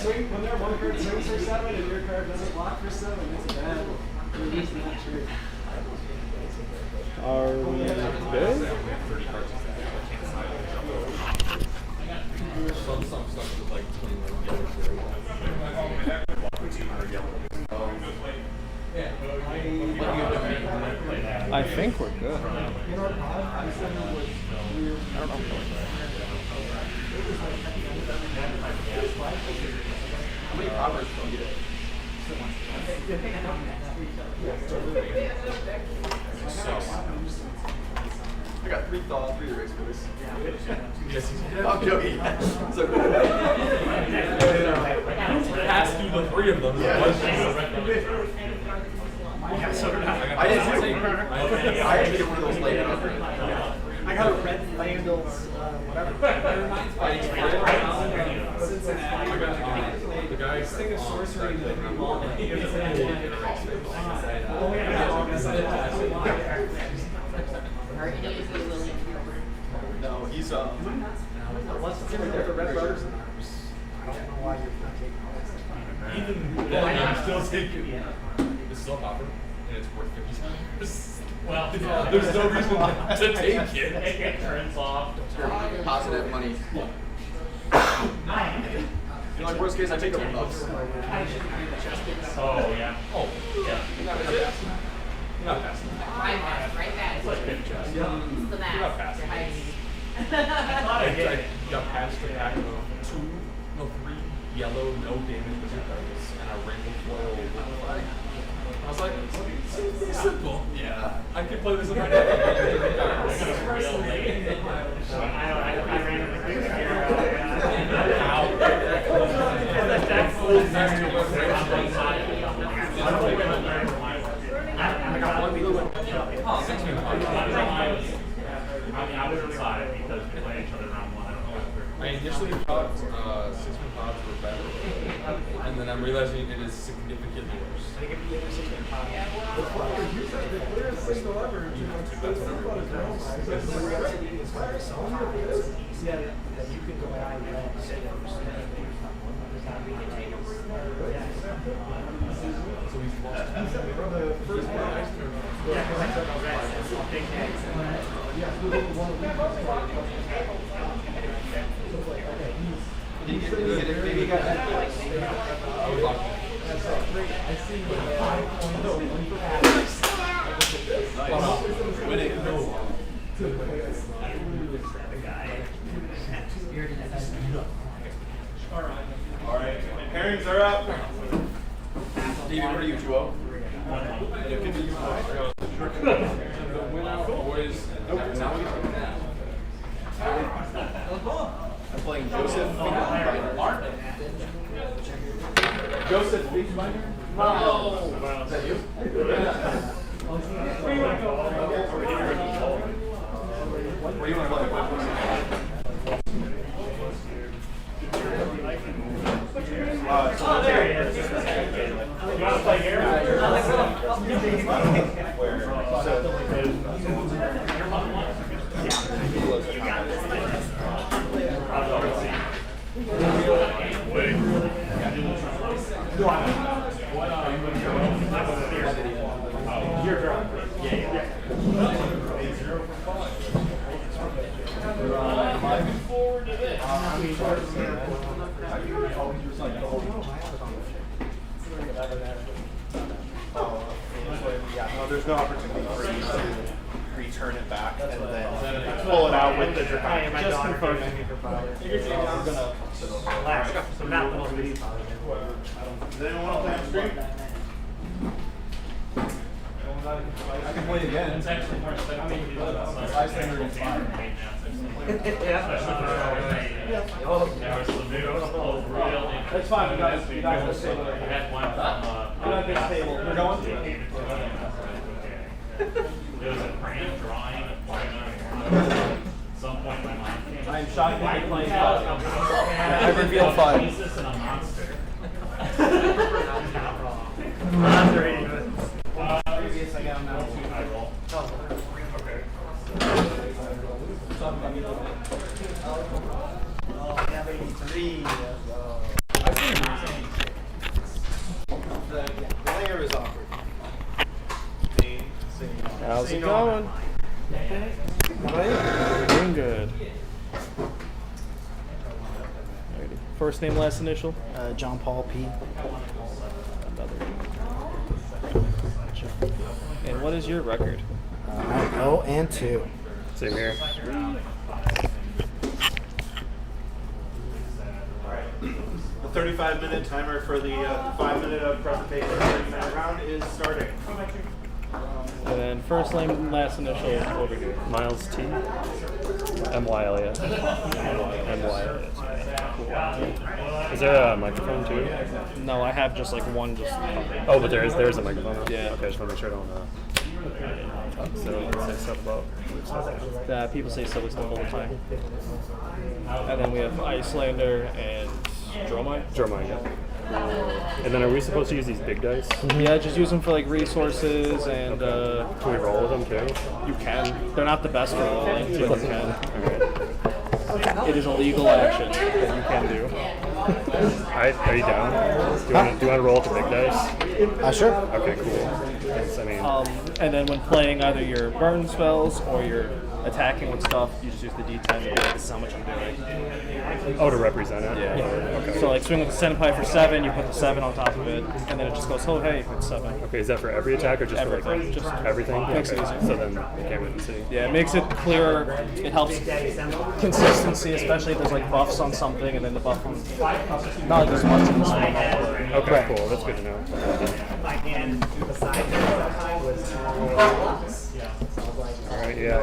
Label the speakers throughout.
Speaker 1: swing, when their one card swings for 7 and your card doesn't block for 7, it's bad. Release that tree.
Speaker 2: Are we good?
Speaker 3: Some stuff with like 21
Speaker 2: I think we're good.
Speaker 3: How many poppers can you get? I got 3 thaws, 3 erase boys. I'm joking. So pass through the 3 of them. Yeah. I didn't get one of those later.
Speaker 1: I got a red Vandals, whatever.
Speaker 3: The guy's
Speaker 1: thing is sorcery.
Speaker 3: No, he's what's the red brothers? I don't know why you're not taking all this. I'm still taking. This is all copper, and it's worth 50 cents. Well, there's no reason to take it.
Speaker 4: It turns off.
Speaker 3: Positive money. You know, like worst case, I take a bucks.
Speaker 4: Oh yeah. Oh yeah.
Speaker 3: You're not passing.
Speaker 5: Right back.
Speaker 4: It's like 50 chest.
Speaker 5: The mask.
Speaker 3: You're not passing.
Speaker 5: You're hiding.
Speaker 4: I thought I did.
Speaker 3: I got past the pack of 3 yellow, no damage cards, and a rainbow foil with flag. I was like, seems pretty simple. Yeah. I could play this in my deck.
Speaker 4: I randomly picked
Speaker 3: How? I got 1 blue one. Oh, 6 blue.
Speaker 4: I was inside because we played each other round 1. I don't know.
Speaker 3: I initially thought 6 blue pods were better, and then I'm realizing it is significantly worse.
Speaker 1: I think if you get a 6 man pop. The clearest single ever. Yeah, that you can go out and
Speaker 3: So he's lost.
Speaker 1: from the first one.
Speaker 4: Yeah, because I took a red. Big eggs.
Speaker 1: Maybe he got that.
Speaker 3: I was lucky.
Speaker 1: I see 5 points.
Speaker 3: Winning.
Speaker 6: All right, pairings are up.
Speaker 3: David, what are you, 2-0? Yeah, continue. The winner, boys. Nope. Now we get I'm playing Joseph Fingerbinder. Joseph Fingerbinder? No. Is that you? What do you want to play?
Speaker 4: Oh, there he is. You want to play here? You're drunk. Yeah. Looking forward to this.
Speaker 6: Yeah, no, there's no opportunity for you to return it back and then pull it out with the draconic.
Speaker 1: Just confirming.
Speaker 4: So not the most
Speaker 6: Does anyone want to play on stream? I can play again.
Speaker 4: It's actually more expensive.
Speaker 6: I mean, my standard is fine.
Speaker 1: That's fine. You guys will stay with it.
Speaker 4: I had one from
Speaker 1: You're at this table. You're going?
Speaker 4: It was a random drawing of some point in my mind.
Speaker 1: I'm shocked that you're playing.
Speaker 2: I reveal 5.
Speaker 4: Jesus and a monster.
Speaker 1: Monster 80 minutes. Previous, I got him now.
Speaker 4: I roll.
Speaker 1: Okay. Oh, we have 83.
Speaker 2: How's it going? Doing good. Alrighty. First name, last initial?
Speaker 5: John Paul P.
Speaker 2: Another. And what is your record?
Speaker 5: 0-2.
Speaker 7: Same here.
Speaker 6: The 35-minute timer for the 5-minute of presentation 30-minute round is starting.
Speaker 2: And then first name, last initial over here.
Speaker 7: Miles T. M-Y-L-E-S. M-Y-L-E-S. Is there a microphone too?
Speaker 2: No, I have just like one. Just
Speaker 7: Oh, but there's a microphone.
Speaker 2: Yeah.
Speaker 7: Okay, I just want to make sure I don't so say stuff about
Speaker 2: people say silly stuff all the time. And then we have Icelander and Dromine.
Speaker 7: Dromine, yeah. And then are we supposed to use these big dice?
Speaker 2: Yeah, just use them for like resources and
Speaker 7: Can we roll with them too?
Speaker 2: you can. They're not the best for rolling, but you can.
Speaker 7: Okay.
Speaker 2: It is a legal action that you can do.
Speaker 7: Alright, are you down? Do you want to roll with the big dice?
Speaker 5: Sure.
Speaker 7: Okay, cool. Thanks, I mean,
Speaker 2: And then when playing either your burn spells or you're attacking with stuff, you just use the D10 to be like, this is how much I'm doing.
Speaker 7: oh, to represent it?
Speaker 2: Yeah.
Speaker 7: Okay.
Speaker 2: So like swing with the Senpai for 7, you put the 7 on top of it, and then it just goes, oh hey, it's 7.
Speaker 7: Okay, is that for every attack or just for
Speaker 2: Everything.
Speaker 7: like
Speaker 2: Just
Speaker 7: everything?
Speaker 2: makes it
Speaker 7: Okay.
Speaker 2: easier.
Speaker 7: So then you can't really see.
Speaker 2: Yeah, it makes it clearer. It helps consistency, especially if there's like buffs on something, and then the buff on not like as much in this one.
Speaker 7: Okay, cool. That's good to know. Alright, yeah. I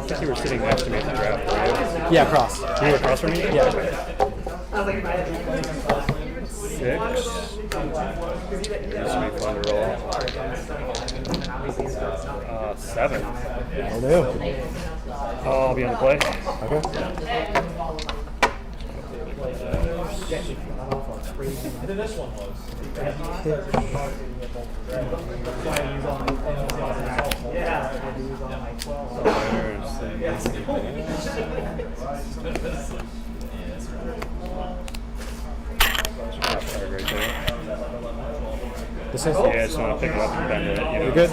Speaker 7: think you were sitting next to me at the draft, right?
Speaker 5: Yeah, cross.
Speaker 7: You were across from me?
Speaker 5: Yeah.
Speaker 7: 6. This should be fun to roll. 7.
Speaker 5: Will do.
Speaker 7: I'll be on the play.
Speaker 5: Okay.
Speaker 7: Right there.
Speaker 5: This is
Speaker 7: Yeah, I just want to pick it up and bend it. You know.
Speaker 5: good.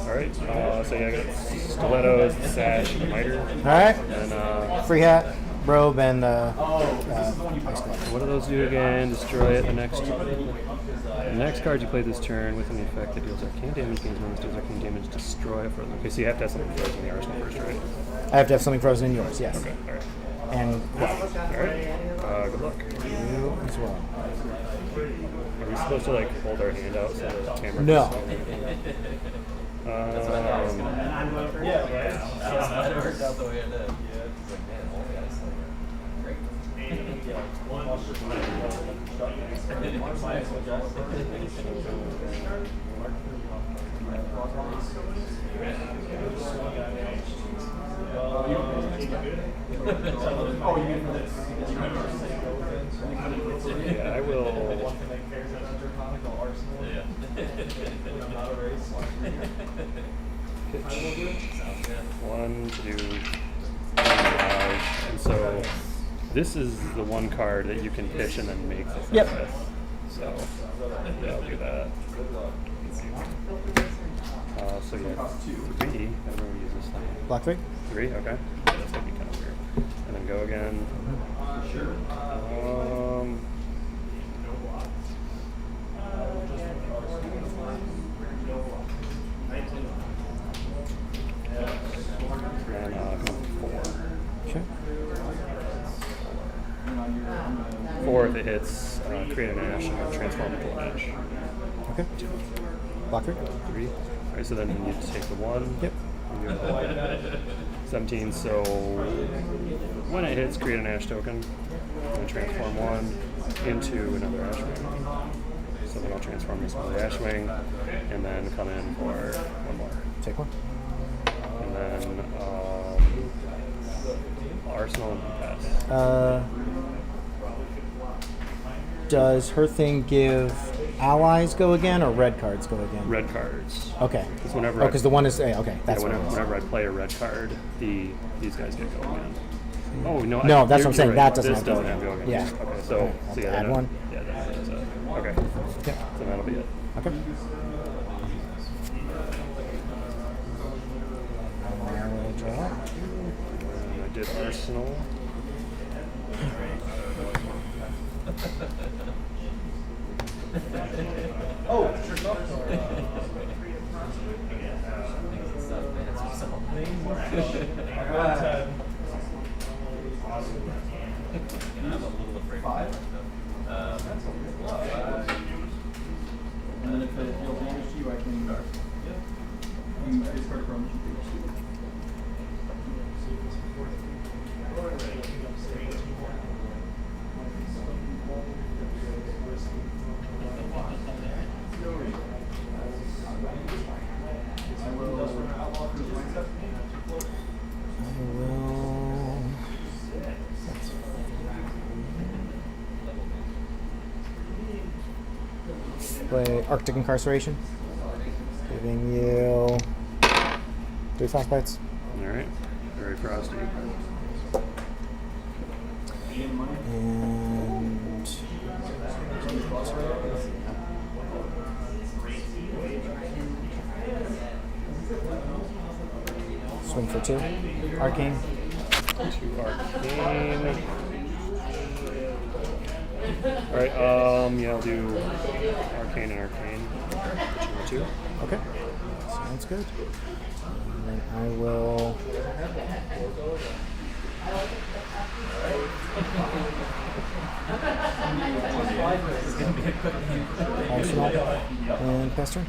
Speaker 7: Alright, so yeah, I got stilettos, sash, and miter.
Speaker 5: All right.
Speaker 7: And
Speaker 5: Free hat, robe, and
Speaker 7: what do those do again? Destroy it. The next card you play this turn with an effect that deals arcane damage, gains bonus, deals arcane damage, destroy it. Okay, so you have to have something frozen in the arsenal first, right?
Speaker 5: I have to have something frozen in yours. Yes.
Speaker 7: Okay, alright.
Speaker 5: And
Speaker 7: Alright, good luck.
Speaker 5: you as well.
Speaker 7: Are we supposed to like hold our hand out so the camera
Speaker 5: No.
Speaker 7: Yeah, I will. Pitch. 1, 2, 3, 5. And so this is the one card that you can pitch and then make the
Speaker 5: Yep.
Speaker 7: with. So yeah, I'll do that. So yeah, 3. I don't know use this thing.
Speaker 5: Black 3.
Speaker 7: 3, okay. That's gonna be kind of weird. And then go again. And 4.
Speaker 5: Okay.
Speaker 7: 4 if it hits, create an ash and transform into an ash.
Speaker 5: Okay. Black 3.
Speaker 7: 3. Alright, so then you take the 1.
Speaker 5: Yep.
Speaker 7: You go 17, so when it hits, create an ash token and transform 1 into another ash wing. So then I'll transform this into the ash wing and then come in for 1 more.
Speaker 5: Take 1.
Speaker 7: And then Arsenal and pass.
Speaker 5: Does her thing give allies go again or red cards go again?
Speaker 7: Red cards.
Speaker 5: Okay.
Speaker 7: Because whenever
Speaker 5: Oh, because the one is okay. That's what it is.
Speaker 7: whenever I play a red card, these guys get go again. Oh no!
Speaker 5: No, that's what I'm
Speaker 7: you're
Speaker 5: saying.
Speaker 7: right.
Speaker 5: That doesn't
Speaker 7: this
Speaker 5: have go
Speaker 7: doesn't
Speaker 5: again.
Speaker 7: have go again.
Speaker 5: Yeah.
Speaker 7: Okay, so
Speaker 5: Okay.
Speaker 7: yeah,
Speaker 5: Add
Speaker 7: then
Speaker 5: 1.
Speaker 7: Yeah, that is it. Okay.
Speaker 5: Yep.
Speaker 7: So that'll be it.
Speaker 5: Okay. I will draw.
Speaker 7: And I did Arsenal.
Speaker 1: And then if it feels damage to you, I can discard from
Speaker 5: Play Arctic Incarceration, giving you 3 frostbites.
Speaker 7: Alright. Very frosty.
Speaker 5: And swing for 2. Arcane.
Speaker 7: 2 Arcane. Alright, yeah, I'll do Arcane and Arcane. 2 and 2.
Speaker 5: Okay. Sounds good. And then I will Arsenal and Pester.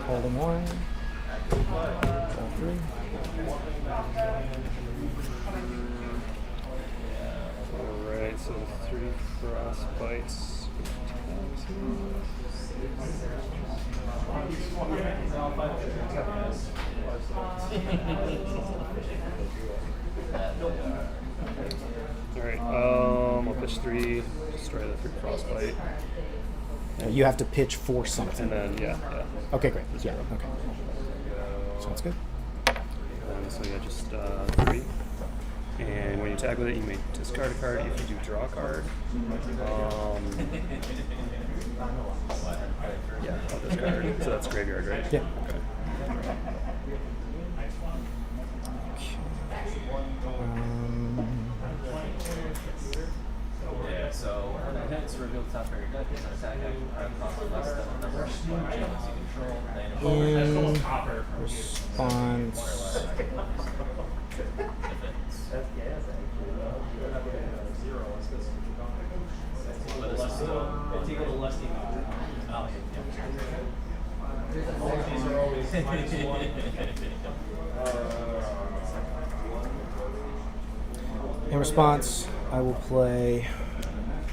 Speaker 5: Holding 1. Draw 3.
Speaker 7: Alright, so 3 frostbites. Alright, I'll pitch 3, destroy the 3 frostbite.
Speaker 5: You have to pitch for something.
Speaker 7: And then, yeah.
Speaker 5: Okay, great. Yeah,
Speaker 7: 0.
Speaker 5: okay. Sounds good.
Speaker 7: So yeah, just 3. And when you attack with it, you may discard a card. If you do draw a card, yeah, I'll discard. So that's graveyard, right?
Speaker 5: Yeah.
Speaker 7: Okay.
Speaker 1: Yeah, so when it hits, reveal the top of your deck. It's an attack action card cost less than the number of units you control.
Speaker 5: In response, in response, I will play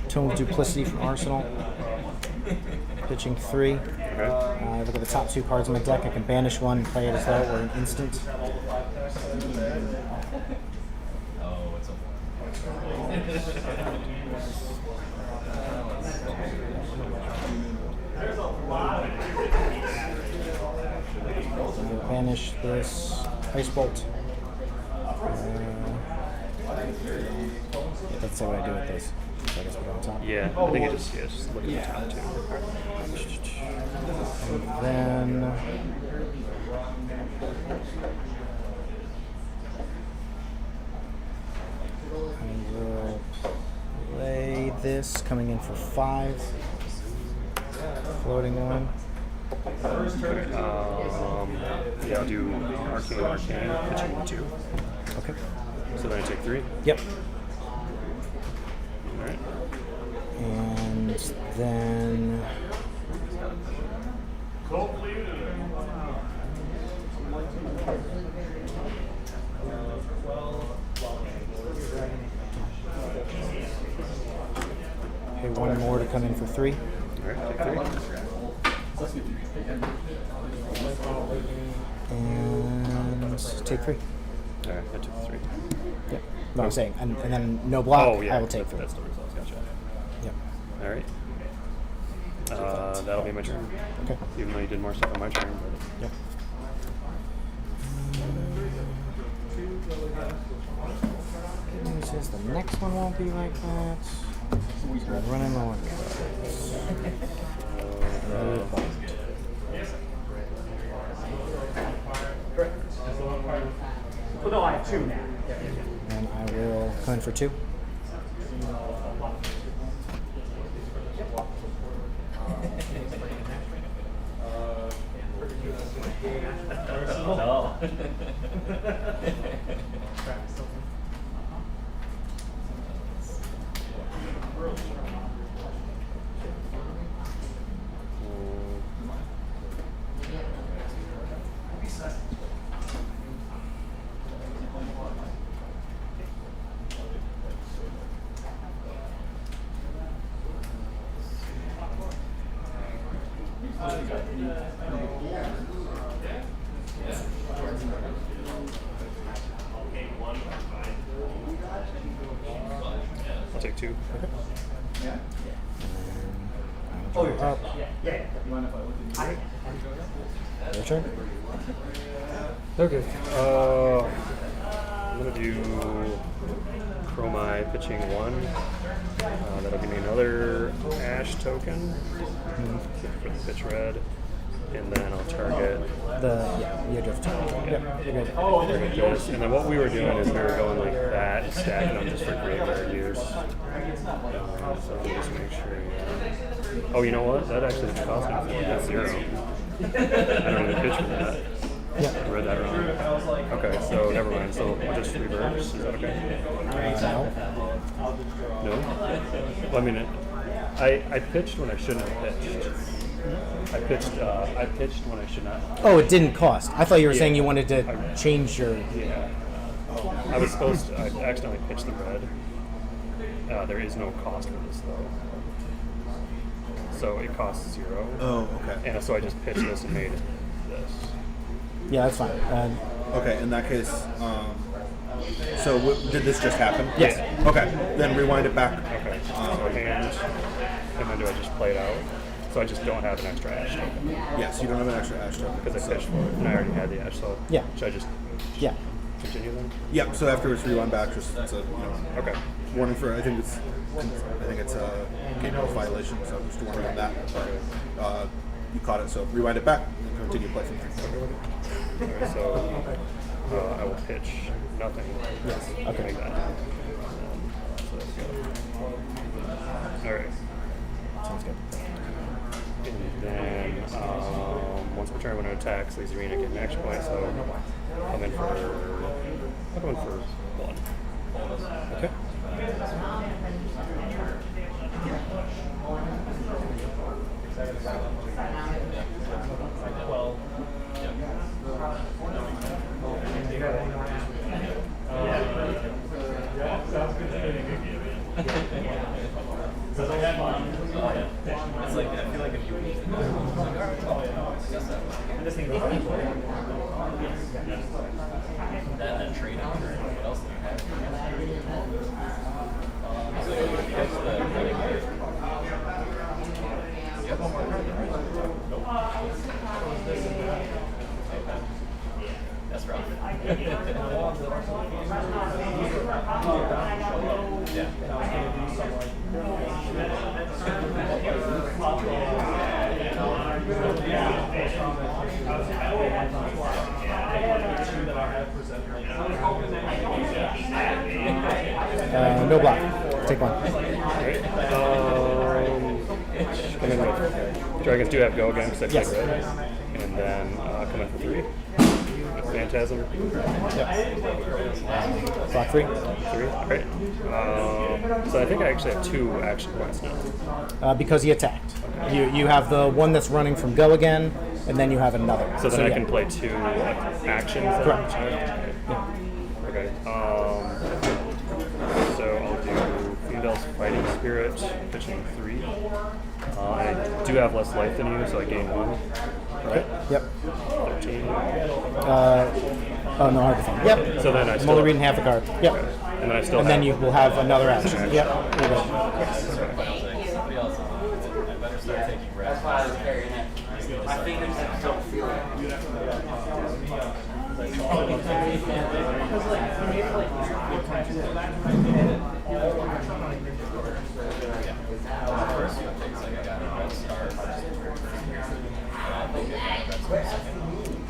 Speaker 5: Tome of Duplicity from Arsenal, pitching 3.
Speaker 7: Okay.
Speaker 5: Look at the top 2 cards in my deck. I can banish one and play it as though it were an instant. I'll banish this Ice Bolt. Yeah, let's say what I do with this. So I guess we go on top.
Speaker 7: Yeah, I think it just look at the top 2.
Speaker 5: And then I will play this, coming in for 5. Floating 1.
Speaker 7: Yeah, I'll do Arcane, pitching 2.
Speaker 5: Okay.
Speaker 7: So then I take 3.
Speaker 5: Yep.
Speaker 7: Alright.
Speaker 5: And then pay 1 more to come in for 3.
Speaker 7: Alright, take 3.
Speaker 5: And take 3.
Speaker 7: Alright, I took 3.
Speaker 5: Yep. No, I'm saying, and then no block.
Speaker 7: Oh, yeah.
Speaker 5: I will take 3.
Speaker 7: That's the results, gotcha.
Speaker 5: Yep.
Speaker 7: Alright. That'll be my turn.
Speaker 5: Okay.
Speaker 7: Even though you did more stuff on my turn, but
Speaker 5: Yep. Good news is the next one won't be like that. I'm running low on cards.
Speaker 2: Well, no, I have 2 now.
Speaker 5: And I will come in for 2.
Speaker 1: No.
Speaker 7: I'll take 2.
Speaker 5: Oh, you're up. Your turn.
Speaker 7: Okay. I'm gonna do Chromai pitching 1. That'll give me another Ash token for the pitch red, and then I'll target.
Speaker 5: You have turn. Yep, you're good.
Speaker 7: Target this. And then what we were doing is we were going like that, stacking them just for graveyard use. So let me just make sure. Yeah. Oh, you know what? That actually didn't cost anything. That's 0. I don't even pitch for that.
Speaker 5: Yeah.
Speaker 7: I read that wrong. Okay, so never mind. So I'll just reverse. Is that okay?
Speaker 5: No.
Speaker 7: No? Well, I mean, I pitched when I shouldn't have pitched. I pitched when I should not have.
Speaker 5: Oh, it didn't cost. I thought you were saying you
Speaker 7: Yeah.
Speaker 5: wanted to change your.
Speaker 7: Yeah. I was supposed to. I accidentally pitched the red. There is no cost for this, though. So it costs 0.
Speaker 6: Oh, okay.
Speaker 7: And so I just pitched this and made it this.
Speaker 5: Yeah, that's fine.
Speaker 6: Okay, in that case, so did this just happen?
Speaker 5: Yes.
Speaker 6: Okay, then rewind it back.
Speaker 7: Okay. So hand, and then do I just play it out? So I just don't have an extra Ash token.
Speaker 6: Yes, you don't have an extra Ash token.
Speaker 7: Because I pitched for it, and I already had the Ash, so
Speaker 5: Yeah.
Speaker 7: should I just
Speaker 5: Yeah.
Speaker 7: continue then?
Speaker 6: Yep. So afterwards, rewind back. Just it's a
Speaker 7: Okay.
Speaker 6: warning for. I think it's a game rule violation. So just a warning on that. But you caught it. So rewind it back and continue play from there.
Speaker 7: Alright, so I will pitch nothing.
Speaker 5: Yes. Okay.
Speaker 7: Like that. So that's good. Alright.
Speaker 5: Sounds good.
Speaker 7: And then once per turn when it attacks, leaves the arena get an action point, so I'll come in for 1.
Speaker 5: Okay.
Speaker 1: It's like, I feel like if you would use it, then trade it for what else do you have? So you pitch the running card. That's rough. Yeah.
Speaker 5: No block. Take 1.
Speaker 7: Alright. Come in with Dragons do have go again because I played
Speaker 5: Yes.
Speaker 7: red. And then come in for 3. Phantasm.
Speaker 5: Block 3.
Speaker 7: 3. Alright. So I think I actually have 2 action points now.
Speaker 5: Because he attacked. You have the one that's running from go again, and then you have another.
Speaker 7: So then I
Speaker 5: yeah.
Speaker 7: can play 2 actions. then?
Speaker 5: Correct.
Speaker 7: Okay. So I'll do Fiendel's Fighting Spirit, pitching 3. I do have less life than you, so I gain 1. Right?
Speaker 5: Yep.
Speaker 7: 13.
Speaker 5: Oh, no, hard to find. Yep.
Speaker 7: So then I
Speaker 5: I'm
Speaker 7: still
Speaker 5: only reading half the card. Yep.
Speaker 7: And then I still
Speaker 5: And
Speaker 7: have
Speaker 5: then you will have another action.
Speaker 7: Action.
Speaker 5: Yep. You're good.
Speaker 1: Somebody else is on it. I better start taking rest. That's why I was carrying it. My fingers don't feel it.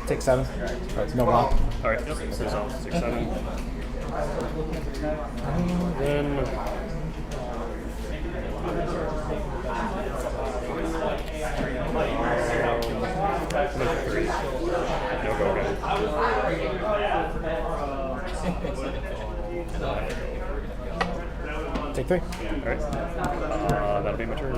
Speaker 5: Take 7. No block.
Speaker 7: All right. Yep. So 6, 7. Then. Three. No go again.
Speaker 5: Take 3.
Speaker 7: All right. That'll be my turn.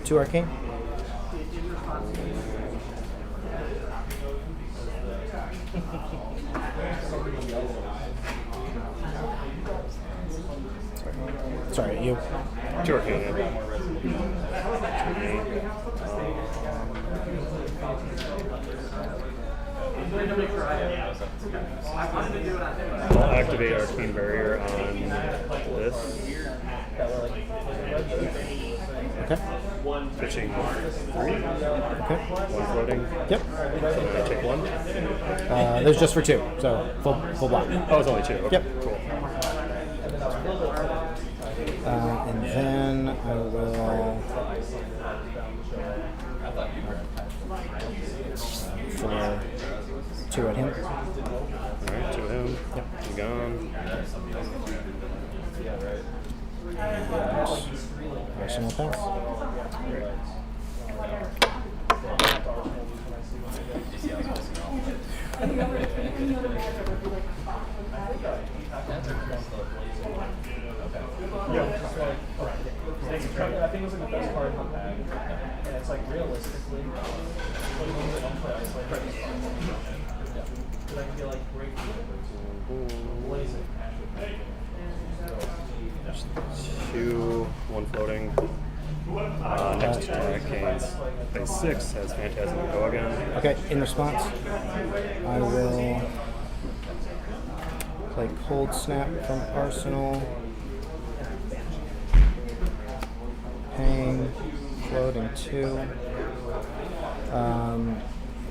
Speaker 5: Two arcane. Sorry, you.
Speaker 7: 2 arcane. I'll activate Arcane Barrier on this.
Speaker 5: Okay.
Speaker 7: Pitching 3.
Speaker 5: Okay.
Speaker 7: 1 floating.
Speaker 5: Yep.
Speaker 7: So I take 1.
Speaker 5: There's just for 2, so full block.
Speaker 7: Oh, it's only 2. Okay.
Speaker 5: Yep.
Speaker 7: Cool.
Speaker 5: And then I will for 2 at him.
Speaker 7: Alright, 2 of him.
Speaker 5: Yep.
Speaker 7: He's gone.
Speaker 5: Arsenal pass.
Speaker 2: I think it was like the best card in the pack. And it's like realistically, because I feel like great blazing.
Speaker 7: 2, 1 floating. Next attack, Kane's phase 6 has Phantasm to go again.
Speaker 5: Okay, in response, I will play Cold Snap from Arsenal. Paying, floating 2.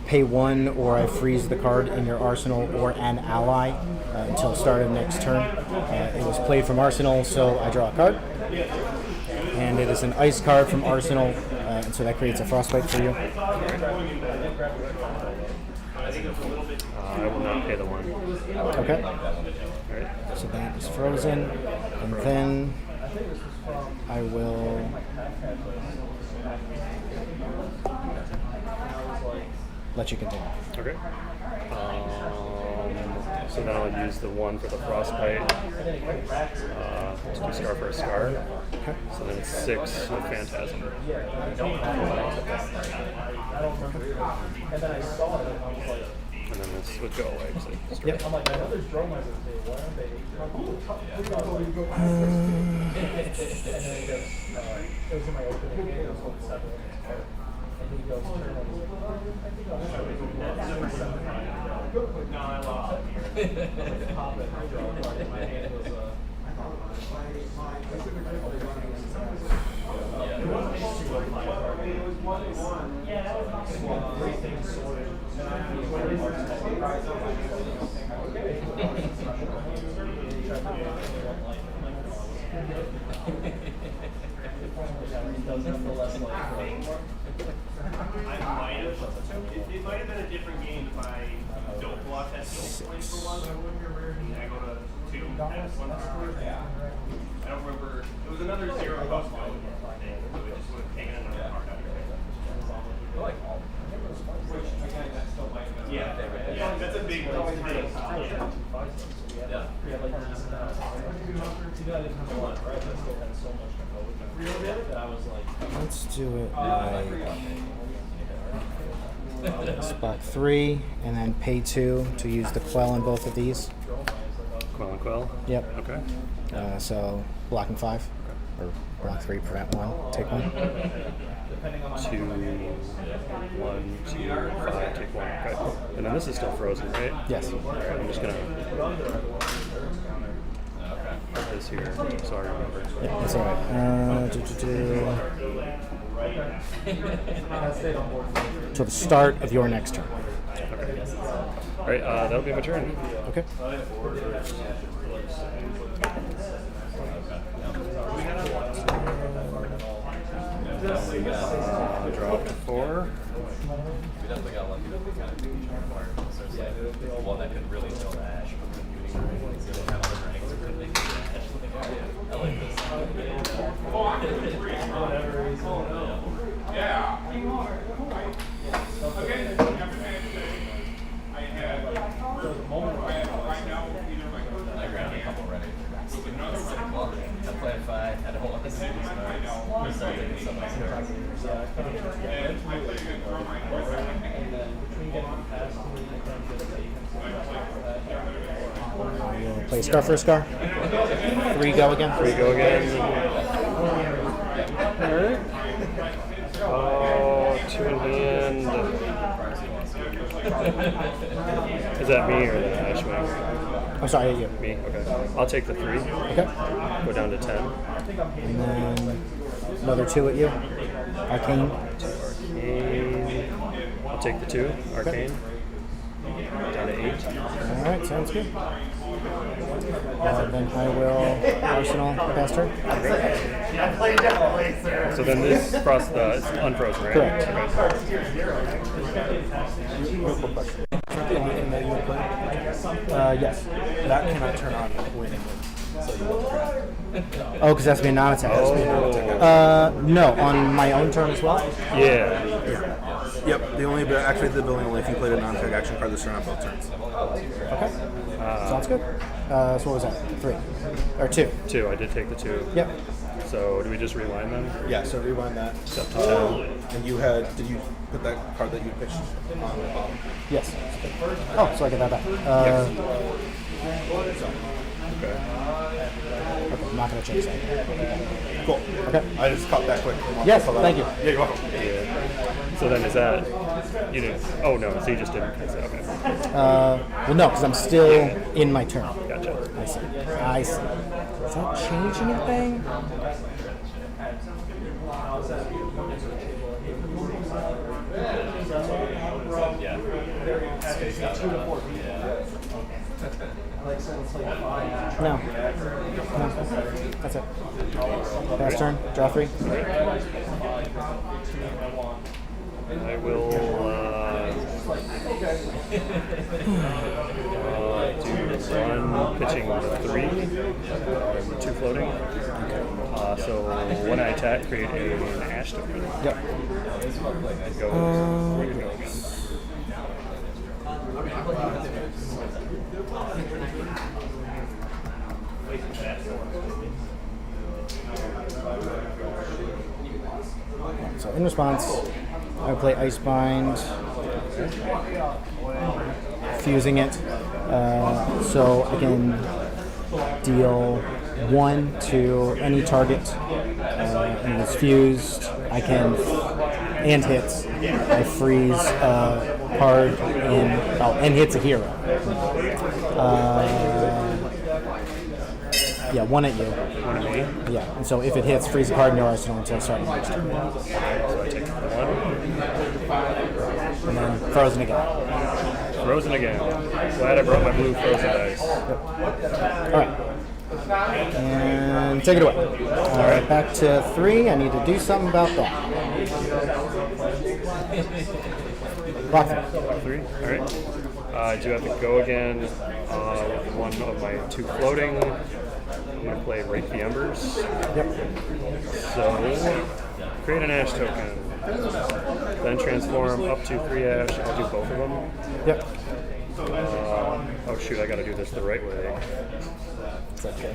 Speaker 5: Pay 1, or I freeze the card in your arsenal or an ally until start of next turn. It was played from Arsenal, so I draw a card. And it is an ice card from Arsenal, and so that creates a frostbite for you.
Speaker 7: I will not pay the 1.
Speaker 5: Okay.
Speaker 7: Alright.
Speaker 5: So that is frozen. And then I will let you continue.
Speaker 7: Okay. So then I'll use the 1 for the frostbite to scar for a scar.
Speaker 5: Okay.
Speaker 7: So then it's 6 with Phantasm. And then this would go away. So
Speaker 5: Yep.
Speaker 4: It might have been a different game if I don't block that don't for 1. And I go to 2 pass 1. I don't remember. It was another 0 cost thing, so it just would have taken another card out of it. Yeah, that's a big thing.
Speaker 5: Let's do it like spot 3, and then pay 2 to use the quell on both of these.
Speaker 7: Quell and Quell?
Speaker 5: Yep.
Speaker 7: Okay.
Speaker 5: So blocking 5, or block 3, prevent 1, take 1.
Speaker 7: 2, 1, 2, 5, take 1. Okay. And then this is still frozen, right?
Speaker 5: Yes.
Speaker 7: Alright, I'm just gonna put this here so I remember.
Speaker 5: Yeah, that's all right. Till the start of your next turn.
Speaker 7: Okay. Alright, that'll be my turn.
Speaker 5: Okay.
Speaker 7: Draw up to 4.
Speaker 1: We definitely got lucky that they kind of beat each other apart. So it's like the one that could really kill the Ash, but then you didn't have other ranks that could make the Ash. I like this. I grabbed a couple already. I played 5, had a whole lot of series cards. We started taking some of these cards.
Speaker 5: We'll play Scar for a Scar. 3 go again.
Speaker 7: 3 go again. Alright. Oh, 2 in hand. Is that me or the Ashwing?
Speaker 5: I'm sorry, you.
Speaker 7: Me? Okay. I'll take the 3.
Speaker 5: Okay.
Speaker 7: Go down to 10.
Speaker 5: And then another 2 at you. Arcane.
Speaker 7: Arcane. I'll take the 2. Arcane. Down to 8.
Speaker 5: Alright, sounds good. Then I will Arsenal pass turn.
Speaker 7: So then this it's unfrozen, right?
Speaker 5: Correct. Yes.
Speaker 6: That cannot turn on winning. So you want to grab.
Speaker 5: Oh, because that's me a non-attack.
Speaker 7: Oh.
Speaker 5: No, on my own turn as well.
Speaker 7: Yeah.
Speaker 6: Yep. The only activate the ability only if you played a non-attack action card this turn on both turns.
Speaker 5: Okay. Sounds good. So what was that? 3 or 2?
Speaker 7: 2. I did take the 2.
Speaker 5: Yep.
Speaker 7: So do we just rewind them?
Speaker 6: Yeah. So rewind that.
Speaker 7: It's up to 10.
Speaker 6: And did you put that card that you pitched on the bottom?
Speaker 5: Yes. Oh, so I get that back.
Speaker 7: Okay.
Speaker 5: Okay, I'm not going to change that.
Speaker 6: Cool.
Speaker 5: Okay.
Speaker 6: I just caught that quick.
Speaker 5: Yes, thank you.
Speaker 6: Yeah, you're welcome.
Speaker 7: Yeah. So then is that you didn't? Oh no, so you just didn't. Okay.
Speaker 5: Well, no, because I'm still in my turn.
Speaker 7: Gotcha.
Speaker 5: I see. Does that change anything?
Speaker 1: Yeah.
Speaker 5: No. That's it. Pass turn. Draw 3.
Speaker 7: I will do 1 pitching the 3, 2 floating. So when I attack, create an Ash token.
Speaker 5: Yep.
Speaker 7: Go. Where it goes.
Speaker 5: So in response, I would play Icebind, fusing it, so I can deal 1 to any target, and it's fused. I can and hits. I freeze a card and hits a hero. Yeah, 1 at you.
Speaker 7: 1 at me.
Speaker 5: Yeah, and so if it hits, freeze a card in your arsenal until starting next turn.
Speaker 7: So I take 1.
Speaker 5: And then frozen again.
Speaker 7: Frozen again. Glad I brought my blue frozen dice.
Speaker 5: Alright. And take it away. Alright, back to 3. I need to do something about that. Block 3.
Speaker 7: 3. Alright. I do have to go again with 1 of my 2 floating. I'm going to play Rake the Embers.
Speaker 5: Yep.
Speaker 7: So, create an Ash token. Then transform up to 3 Ash. I'll do both of them.
Speaker 5: Yep.
Speaker 7: Oh shoot, I got to do this the right way.
Speaker 5: It's okay.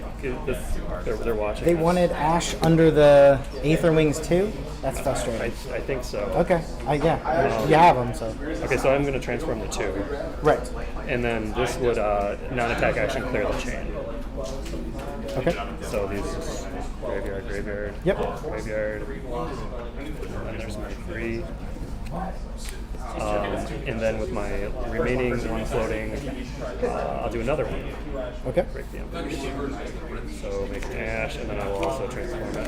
Speaker 7: They're watching.
Speaker 5: They wanted Ash under the Aether Wings too? That's
Speaker 7: I
Speaker 5: frustrating.
Speaker 7: think so.
Speaker 5: Okay. Yeah. You have them, so.
Speaker 7: Okay, so I'm going to transform the 2.
Speaker 5: Right.
Speaker 7: And then this would non-attack action clear the chain.
Speaker 5: Okay.
Speaker 7: So these is graveyard,
Speaker 5: Yep.
Speaker 7: graveyard, and there's my 3. And then with my remaining 1 floating, I'll do another one.
Speaker 5: Okay.
Speaker 7: Break the embers. So make an ash, and then I will also transform it.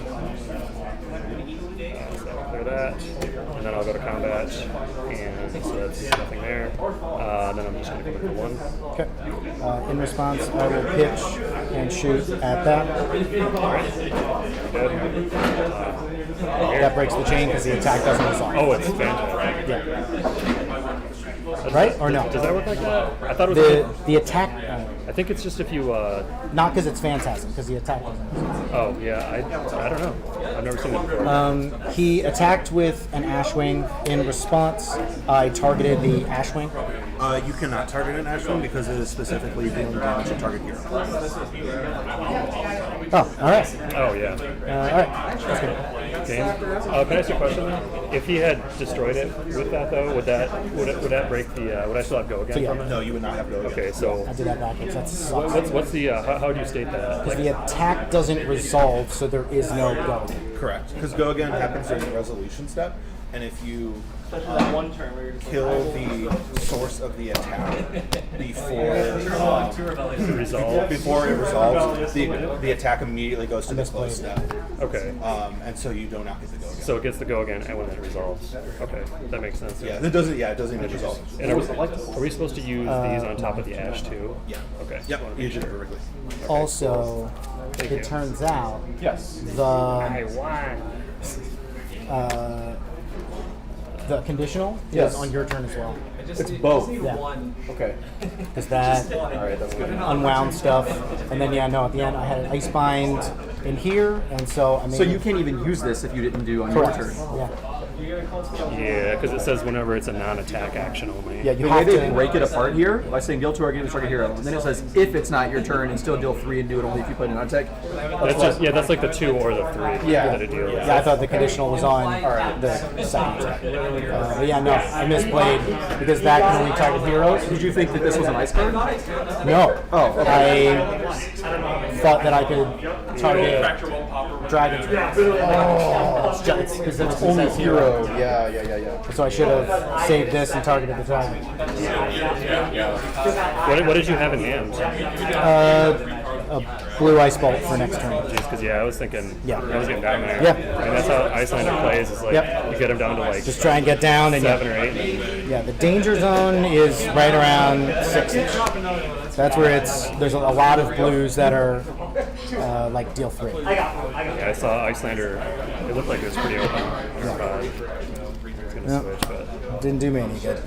Speaker 7: So I'll clear that, and then I'll go to combat, and so that's nothing there. Then I'm just going to go into 1.
Speaker 5: Okay. In response, I will pitch and shoot at that.
Speaker 7: Good.
Speaker 5: That breaks the chain because the attack doesn't resolve.
Speaker 7: Oh, it's fantastic.
Speaker 5: Yeah. Right or no?
Speaker 7: Does that work like that? I thought it was.
Speaker 5: The attack,
Speaker 7: I think it's just if you.
Speaker 5: not because it's phantasm, because the attack doesn't resolve.
Speaker 7: Oh yeah, I don't know. I've never seen it before.
Speaker 5: He attacked with an Ashwing. In response, I targeted the Ashwing.
Speaker 6: You cannot target an Ashwing because it is specifically dealing damage to target hero.
Speaker 5: Oh, all right.
Speaker 7: Oh yeah.
Speaker 5: All right. That's good.
Speaker 7: James, can I ask you a question though? If he had destroyed it with that though, would that break the? Would I still have go again
Speaker 5: So, yeah.
Speaker 7: from it?
Speaker 6: No, you would not have to.
Speaker 7: Okay, so
Speaker 5: I did that backwards. That sucks.
Speaker 7: what's the? How do you state that?
Speaker 5: Because the attack doesn't resolve, so there is no go.
Speaker 6: Correct. Because go again happens during the resolution step, and if you
Speaker 2: one turn where you're just
Speaker 6: kill the source of the attack before
Speaker 7: Resolve.
Speaker 6: before it resolves, the attack immediately goes to the close step,
Speaker 7: Okay.
Speaker 6: and so you do not get to go again.
Speaker 7: So it gets to go again, and when it resolves. Okay, that makes sense.
Speaker 6: Yeah, it doesn't. Yeah, it doesn't even resolve.
Speaker 7: And are we supposed to use these on top of the ash too?
Speaker 6: Yeah.
Speaker 7: Okay.
Speaker 6: Yep. You did it perfectly.
Speaker 5: Also,
Speaker 7: Thank
Speaker 5: it
Speaker 7: you.
Speaker 5: turns out
Speaker 2: yes.
Speaker 5: the conditional
Speaker 2: Yes.
Speaker 5: is on your turn as well.
Speaker 2: It's both.
Speaker 5: Yeah.
Speaker 2: Okay.
Speaker 5: Because that
Speaker 2: All right, that's good.
Speaker 5: unwound stuff, and then at the end I had an ice bind in here, and so I made.
Speaker 2: So you can't even use this if you didn't do on
Speaker 5: correct.
Speaker 2: your turn.
Speaker 5: Yeah.
Speaker 7: Yeah, because it says whenever it's a non-attack action only.
Speaker 5: Yeah. You
Speaker 2: The way
Speaker 5: have
Speaker 2: they
Speaker 5: to
Speaker 2: break it apart here by saying deal 2 or give this target hero, and then it says if it's not your turn and still deal 3 and do it only if you play an attack.
Speaker 7: That's just that's like the 2 or the 3
Speaker 2: Yeah.
Speaker 7: that it deals.
Speaker 5: Yeah, I thought the conditional was on the second. But yeah, no, I misplayed because that can only target heroes.
Speaker 2: Did you think that this was an ice card?
Speaker 5: No.
Speaker 2: Oh, okay.
Speaker 5: I thought that I could target dragons. Oh, it's because it
Speaker 2: Only
Speaker 5: says
Speaker 2: hero. Yeah.
Speaker 5: So I should have saved this and targeted the dragon.
Speaker 7: What did you have in hand?
Speaker 5: A blue ice bolt for next turn.
Speaker 7: Because I was thinking,
Speaker 5: Yeah.
Speaker 7: I was getting down there.
Speaker 5: Yeah.
Speaker 7: And that's how Icelander plays. Is like
Speaker 5: Yep.
Speaker 7: you get him down to like
Speaker 5: Just try and get down and
Speaker 7: 7 or 8.
Speaker 5: yeah, the danger zone is right around 6-ish. That's where there's a lot of blues that are like deal 3.
Speaker 7: Yeah, I saw Icelander. It looked like it was pretty open. I was gonna switch, but
Speaker 5: Didn't do me any good.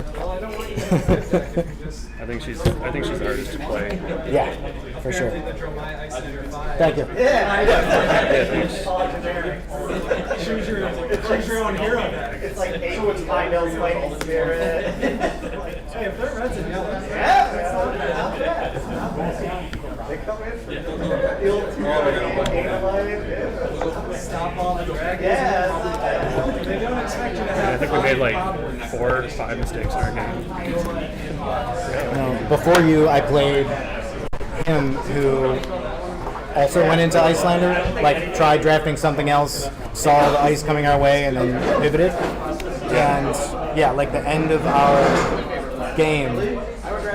Speaker 7: I think she's the hardest to play.
Speaker 5: Yeah, for sure. Thank you.
Speaker 4: Choose your own hero. It's like Aegon's Heimdall's fighting spirit. Hey, if they're reds and yellows. They come in for stop all the dragons. Yeah. They don't expect you to
Speaker 7: I
Speaker 4: have
Speaker 7: think we made like 4 or 5 mistakes in our game.
Speaker 5: Before you, I played him who also went into Icelander, like tried drafting something else, saw the ice coming our way, and then pivoted. And yeah, like the end of our game,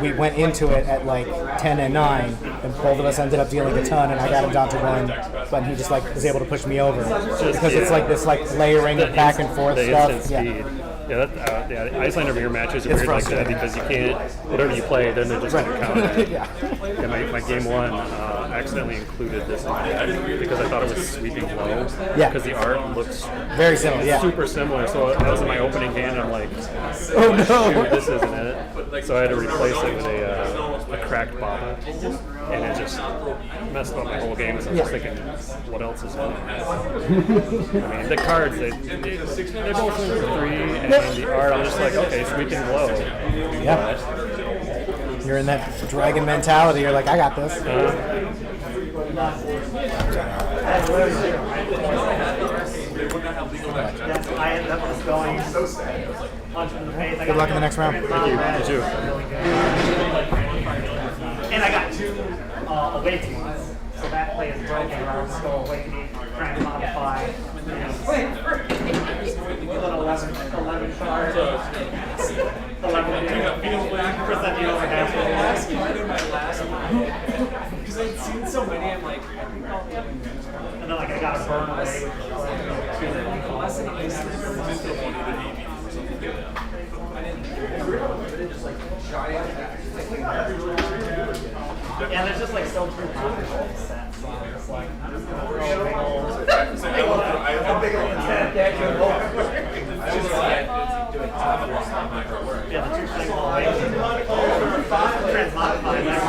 Speaker 5: we went into it at like 10 and 9, and both of us ended up dealing a ton, and I got him down to 1, but he just like was able to push me over because it's like this like layering of back and forth
Speaker 7: The
Speaker 5: stuff.
Speaker 7: instant
Speaker 5: Yeah.
Speaker 7: speed. Yeah, the Icelander mirror matches are
Speaker 5: It's
Speaker 7: weird like that
Speaker 5: frustrating.
Speaker 7: because you can't, whatever you play, then they're just going to counter.
Speaker 5: Yeah.
Speaker 7: Yeah, my game 1 accidentally included this because I thought it was sweeping low.
Speaker 5: Yeah.
Speaker 7: Because the art looks
Speaker 5: Very similar. Yeah.
Speaker 7: super similar. So that was in my opening hand. I'm like,
Speaker 5: Oh no.
Speaker 7: shoot, this isn't it. So I had to replace it with a cracked Baba, and it just messed up my whole game. So I was just thinking, what else is in it? I mean, the cards they both win for 3, and the art I'm just like, okay, sweeping low.
Speaker 5: Yeah. You're in that dragon mentality. You're like, I got this.
Speaker 4: I ended up just going punch in the face.
Speaker 5: Good luck in the next round.
Speaker 7: You too.
Speaker 4: And I got 2 away teams. So that
Speaker 8: play as broken rather than go away and trying to modify. Play for 11 cards. 11% you don't have to
Speaker 2: Because I'd seen so many, I'm like, I think I'll have.
Speaker 8: and then like I got a burn away, which is like
Speaker 2: Less than ice.
Speaker 8: yeah, there's just like so few combinations sets. So it's like I'm just gonna throw a big old intent deck and go. Yeah, the two single transmodify that.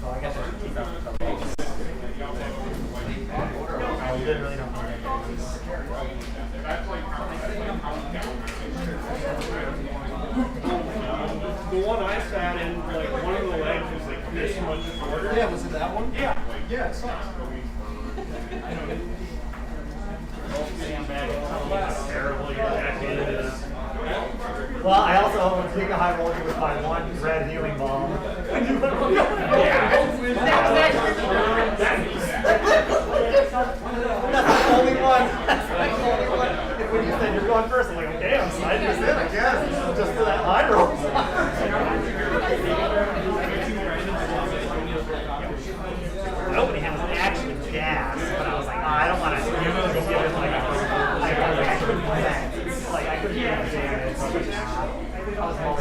Speaker 8: So I guess I should keep up with the you didn't really know.
Speaker 4: The one I sat in, like one of the legs was like this much shorter.
Speaker 2: Yeah, was it that one?
Speaker 4: Yeah.
Speaker 2: Yeah, it sucks.
Speaker 4: Terrible your deck is.
Speaker 8: Well, I also take a high roll with my one red healing bomb.
Speaker 4: Yeah.
Speaker 8: That's the only one. That's the only one. If when you said you're going first, I'm like, okay, I'm sliding this in, I guess. Just for that high roll. Nobody has actually gas, but I was like, oh, I don't want to give it like I couldn't play that. Like I couldn't get the damage. So I was like, nah. I was more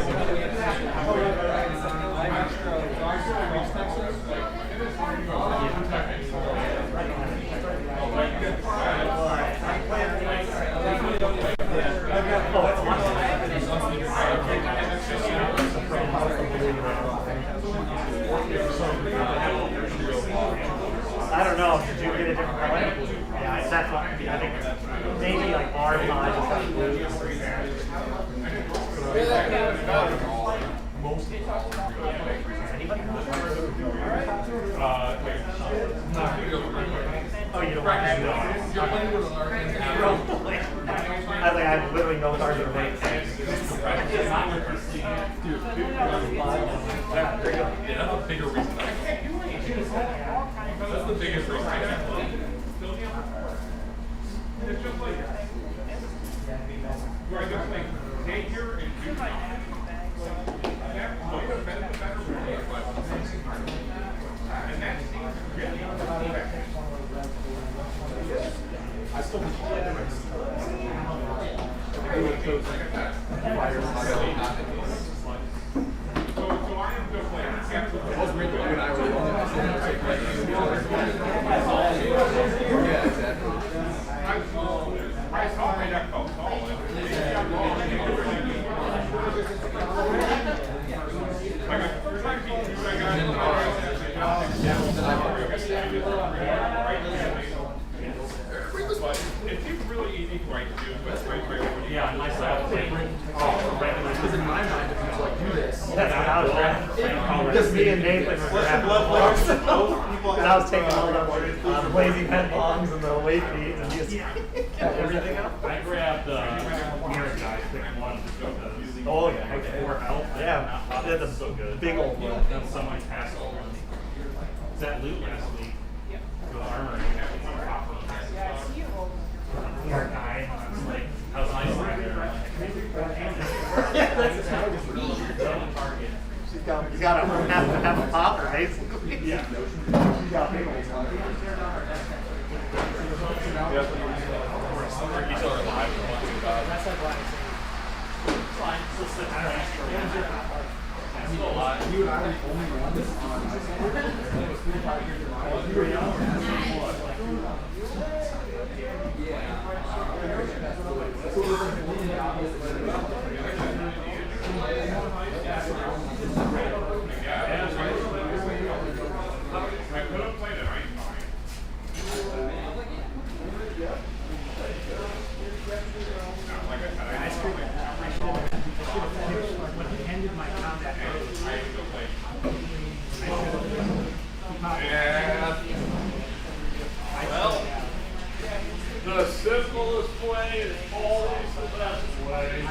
Speaker 8: I don't know. Did you get a different color? Yeah, that's what I think. Maybe like R5 just got blue. Oh, you don't want to do that? I was like, I have literally no cards that make sense.
Speaker 3: Yeah, that's a bigger reason. That's the biggest reason I can't play. It's just like, where I just like, stay here and do my and that seems really I still play them. So I am just like, it was weird that you and I were the only ones that yeah, exactly. I saw my deck felt solid. Maybe I'm wrong. It seems really easy to write to do, but
Speaker 8: Yeah, nice out.
Speaker 3: because in my mind, if you like do this,
Speaker 8: That's what I was doing. Just me and Nathan were grabbing the box. And I was taking all the blazing pen bombs and the wave beads and just kept everything up.
Speaker 4: I grabbed Mirror Guy, picked one.
Speaker 8: Oh, yeah. Okay.
Speaker 4: 4 health.
Speaker 8: Yeah.
Speaker 4: That's so good.
Speaker 8: Big old one.
Speaker 4: Then someone passed all one. That loot last week. The armor. Mirror Guy. I was like, I was nice right there.
Speaker 8: You gotta have a popper, basically.
Speaker 4: Yeah.
Speaker 8: You got big old one.
Speaker 4: That's like what I said. Fine, still sitting there. Still alive. You and I were the only ones on. You were young. I could have played it, I ain't fine. Like I said, I
Speaker 8: When he ended my combat,
Speaker 3: Yeah.
Speaker 4: Well, the simplest way is always the best way.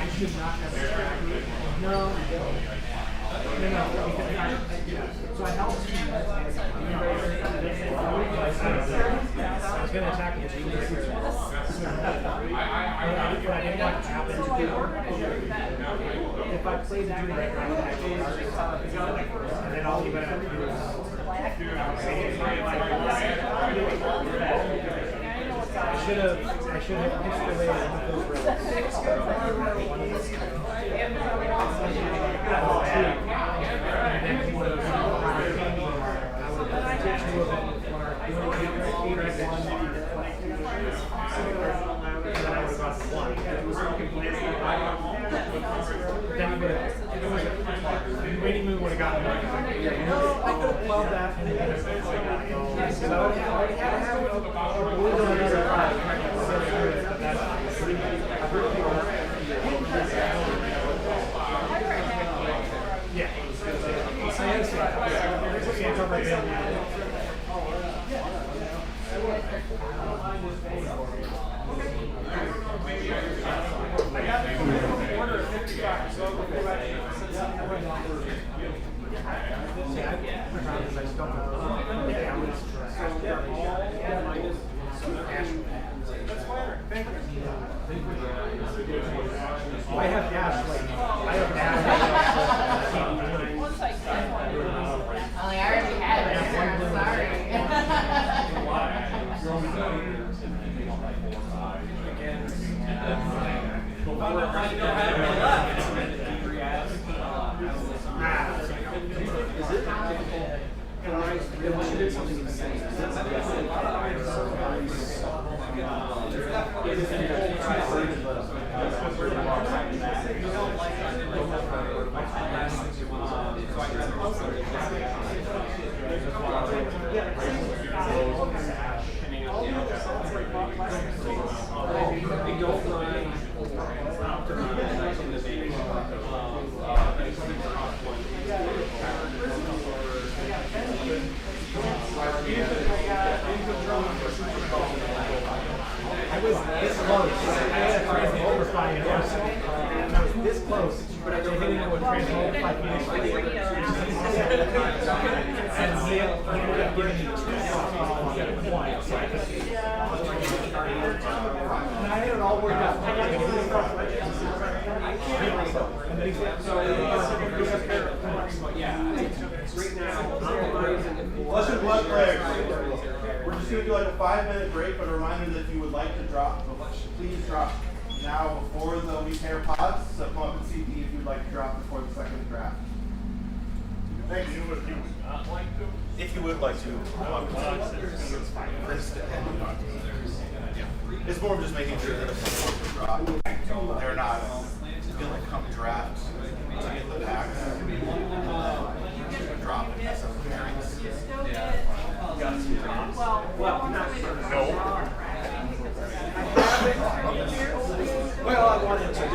Speaker 8: So I helped. I was going to attack the genius. But I didn't want to tap into it. If I played the junior record, I would actually and then all you would have to do is I should have pitched away one of those rows. Waiting move would have gotten me. No, I could have plowed that. So I would have had to have yeah. I have dash like I have dash.
Speaker 9: I already had it. Sorry. I was this close. I had a transmog over 5 minutes. I was this close, but I was hitting it with transmog 5 minutes. And he ended up giving me 2 shots instead of 1. So I could and I had it all worked out. And then he said, so
Speaker 10: Let's do blood players. We're just going to do like a 5-minute break, but a reminder that if you would like to drop, please drop now before the we pair pods. So come up and see me if you'd like to drop before the second draft. Thank you. If you would like to. It's more of just making sure that if someone drop, they're not going to come draft to get the packs. Drop it. That's some pairings.
Speaker 4: Well, not no.
Speaker 8: well, I wanted to do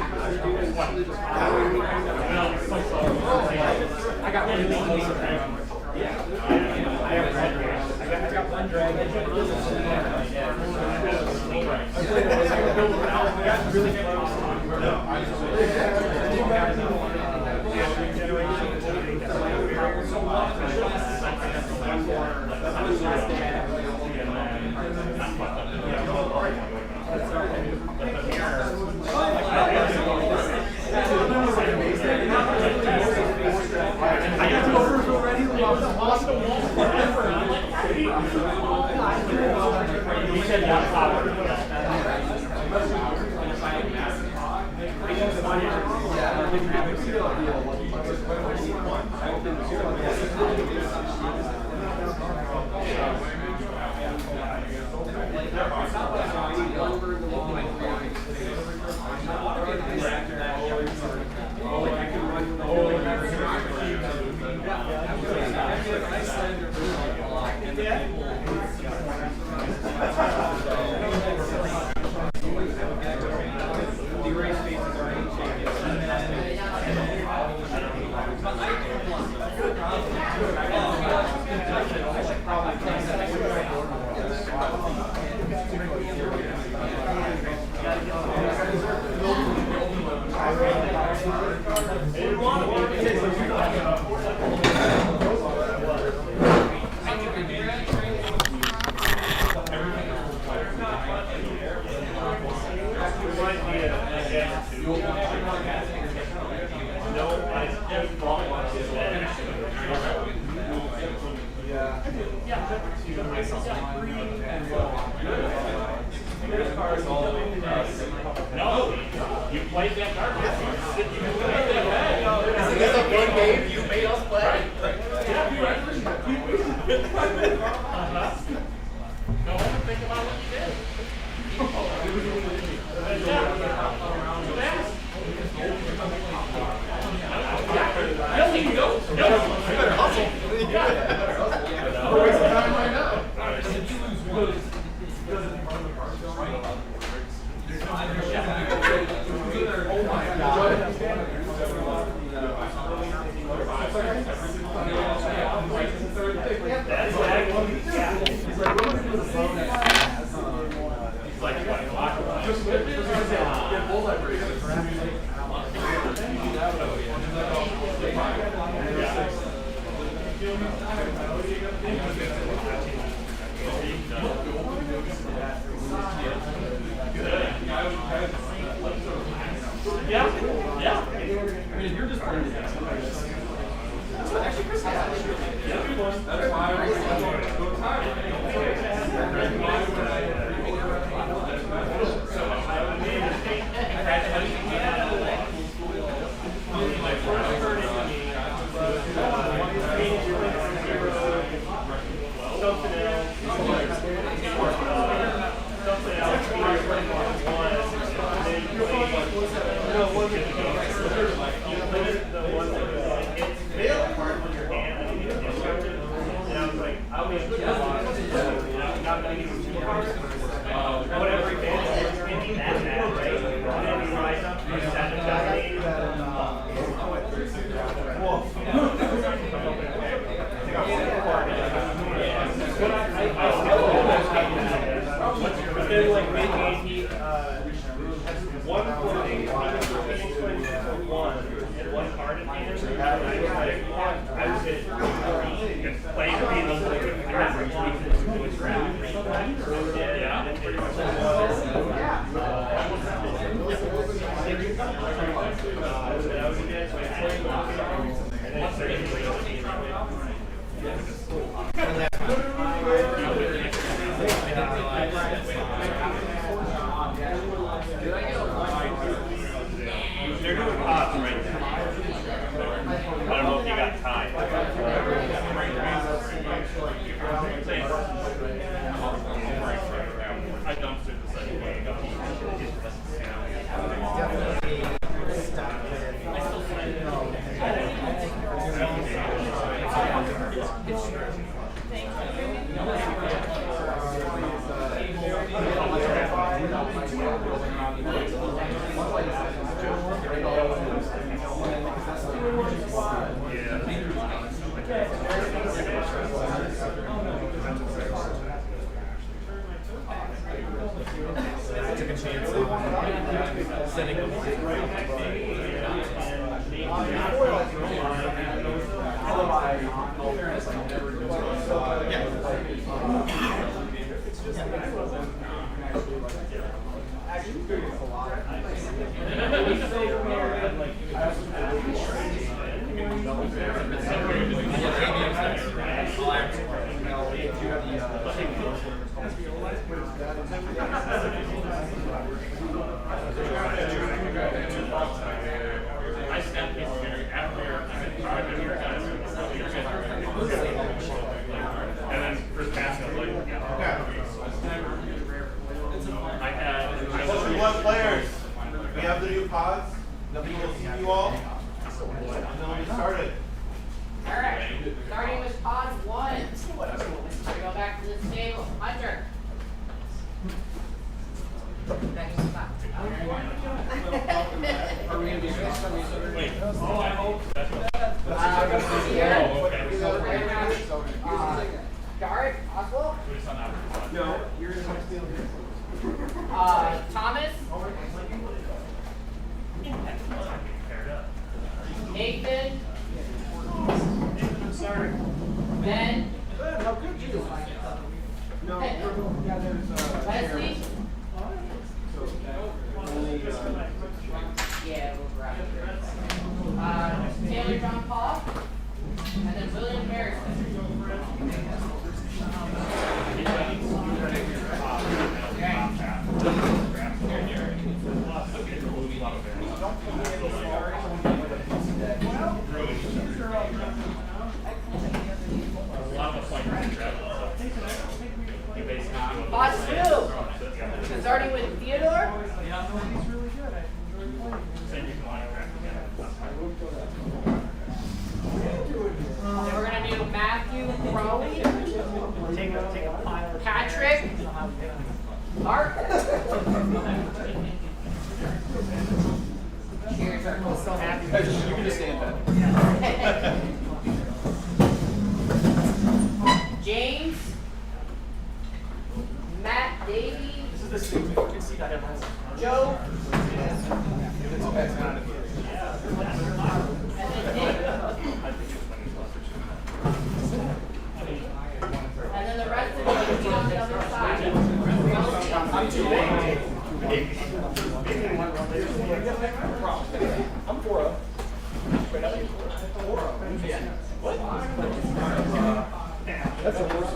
Speaker 8: I got one I got one dragon. Really close. I got to go first already. Lost the wall forever. You said one power.
Speaker 4: No, I just bought one. No, you played that card. You played that bad.
Speaker 3: Is this a fun game you made us play?
Speaker 4: Go home and think about what you did. No, you don't. No.
Speaker 3: You better hustle. You better hustle. We're wasting time right now. Oh my God.
Speaker 4: Yeah, yeah.
Speaker 3: I mean, if you're just playing it, that's actually Chris has that's why I was go
Speaker 4: They're doing pods right now. I don't know if you got time. I dumped it the second way.
Speaker 10: Players, we have the new pods. Nothing will see you all. And then we'll get started.
Speaker 11: Alright, starting with pod 1. We go back to this table. Hunter. Back to the top.
Speaker 3: Are we going to be switched on each other?
Speaker 4: Wait. Oh, I hope.
Speaker 11: Garrett, Oswald.
Speaker 3: No, you're in my field here.
Speaker 11: Thomas. Nathan.
Speaker 4: I'm sorry.
Speaker 11: Ben.
Speaker 3: How could you? No, yeah, there's
Speaker 11: Leslie.
Speaker 3: So,
Speaker 11: Yeah, we'll grab Taylor John Paul, and then William Harrison. Pod 2, starting with Theodore. Then we're gonna do Matthew Crowley, Patrick, Mark. Cheers. I'm so happy.
Speaker 1: You can just stand back.
Speaker 11: James, Matt Davies, Joe, and then Nick. And then the rest of it will be on the other side.
Speaker 1: I'm too late. I'm 4-0. Wait, I think 4-0. Yeah. What? That's the worst.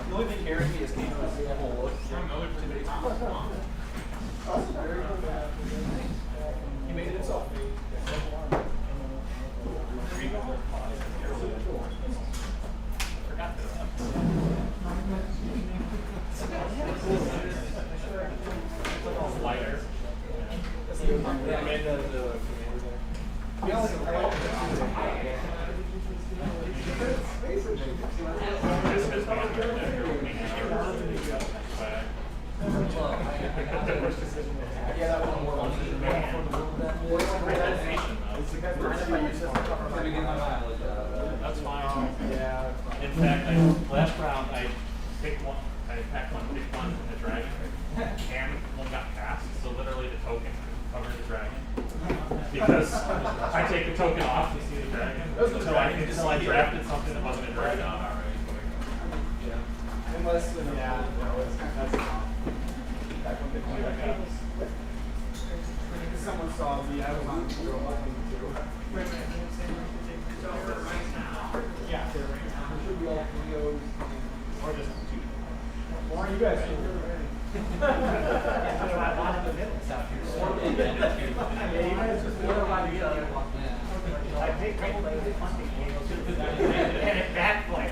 Speaker 1: The only thing carrying me is Kate. He made it himself. Forgot that. Lighter. I made the That's fine. Yeah. In fact, last round I picked one. I packed one, picked one from the dragon, and one got passed. So literally the token covered the dragon. Because I take the token off to see the dragon until I drafted something that wasn't a dragon.
Speaker 9: Unless, yeah, no, that's someone saw me, I was on the too. Yeah, there should be all videos or just two. Or you guys should be ready. That's why I wanted the middle stuff here. Yeah, you guys just order by the I paid a couple days of funding and it backfired.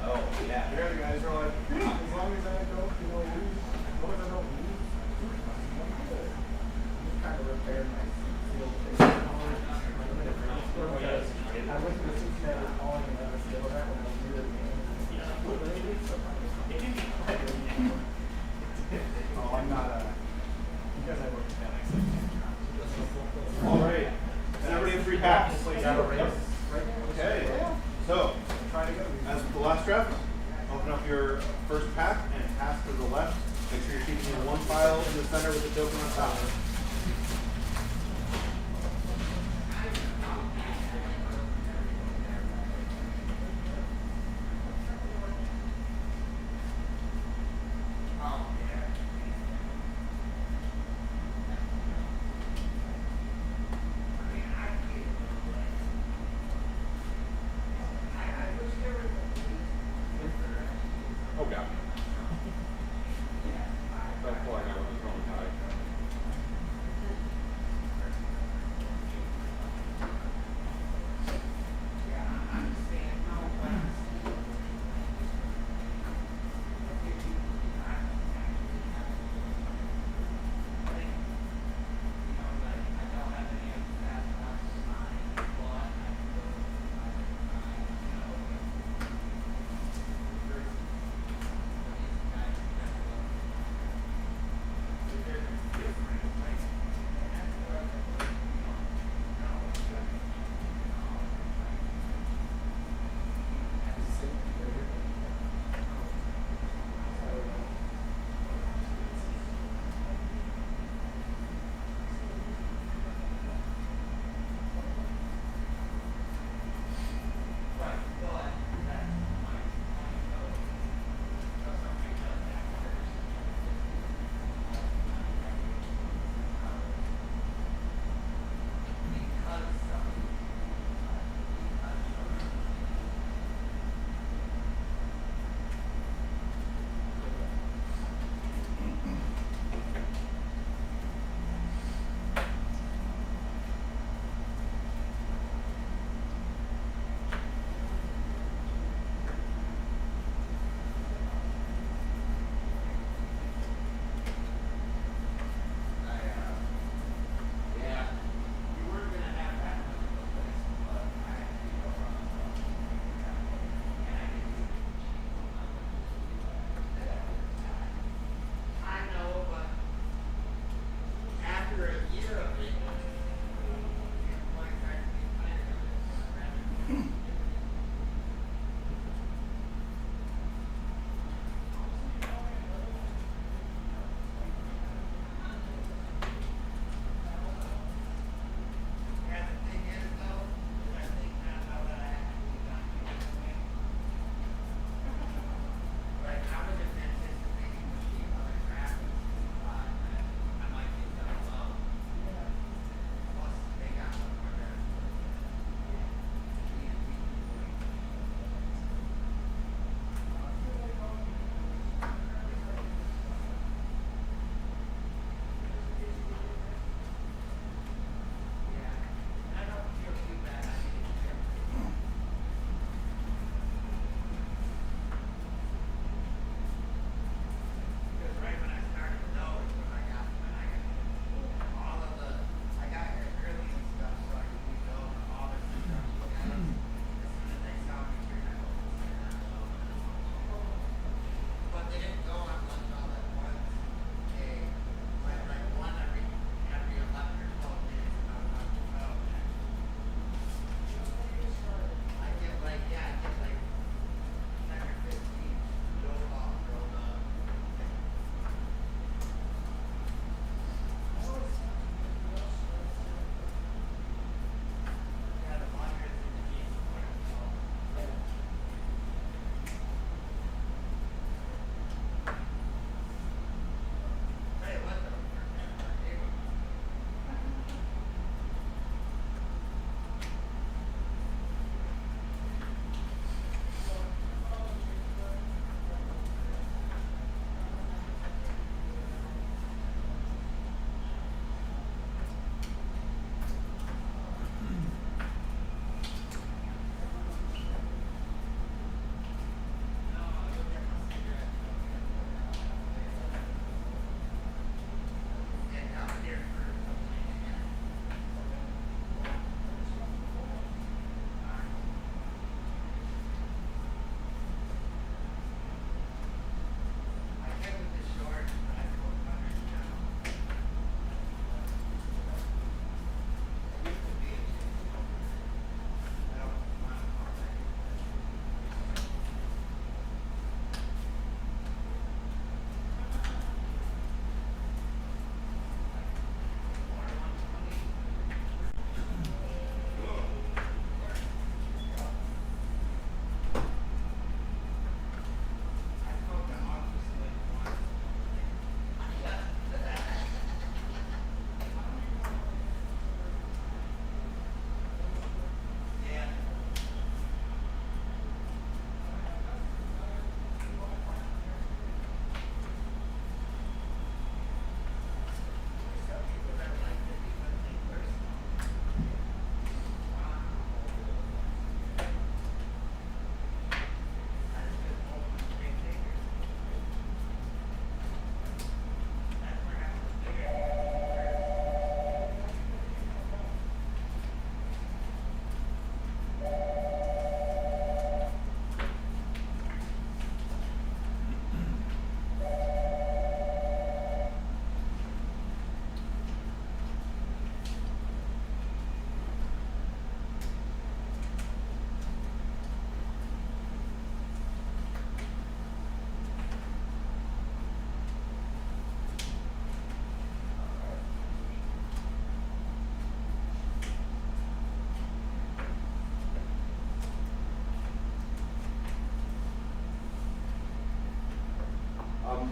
Speaker 10: Oh, yeah. The other guys are like, as long as I don't, lose, as long as I don't lose, kind of repair my field. I went to the Cincinnati calling and I was still that one. Oh, I'm not because I work at all right. Is everybody in 3 packs? Okay. So, as with the last draft, open up your first pack and pass to the left. Make sure you're keeping your one file in the center with the token on top. Oh god. Don't pull out.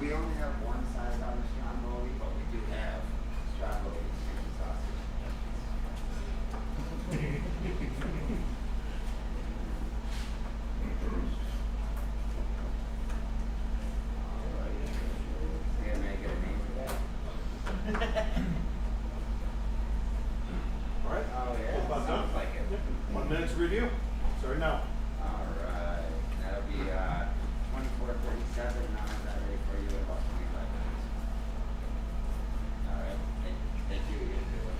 Speaker 12: We only have one size on the stromboli, but we do have stromboli and sausage. Yeah, may I get a name for that?
Speaker 10: All right.
Speaker 12: Oh, yeah,
Speaker 10: About
Speaker 12: sounds
Speaker 10: done.
Speaker 12: like it.
Speaker 10: 1 minute to review. Start now.
Speaker 12: All right, that'll be 24:37. Now I'm not ready for you in about 25 minutes. All right, thank you. You do it.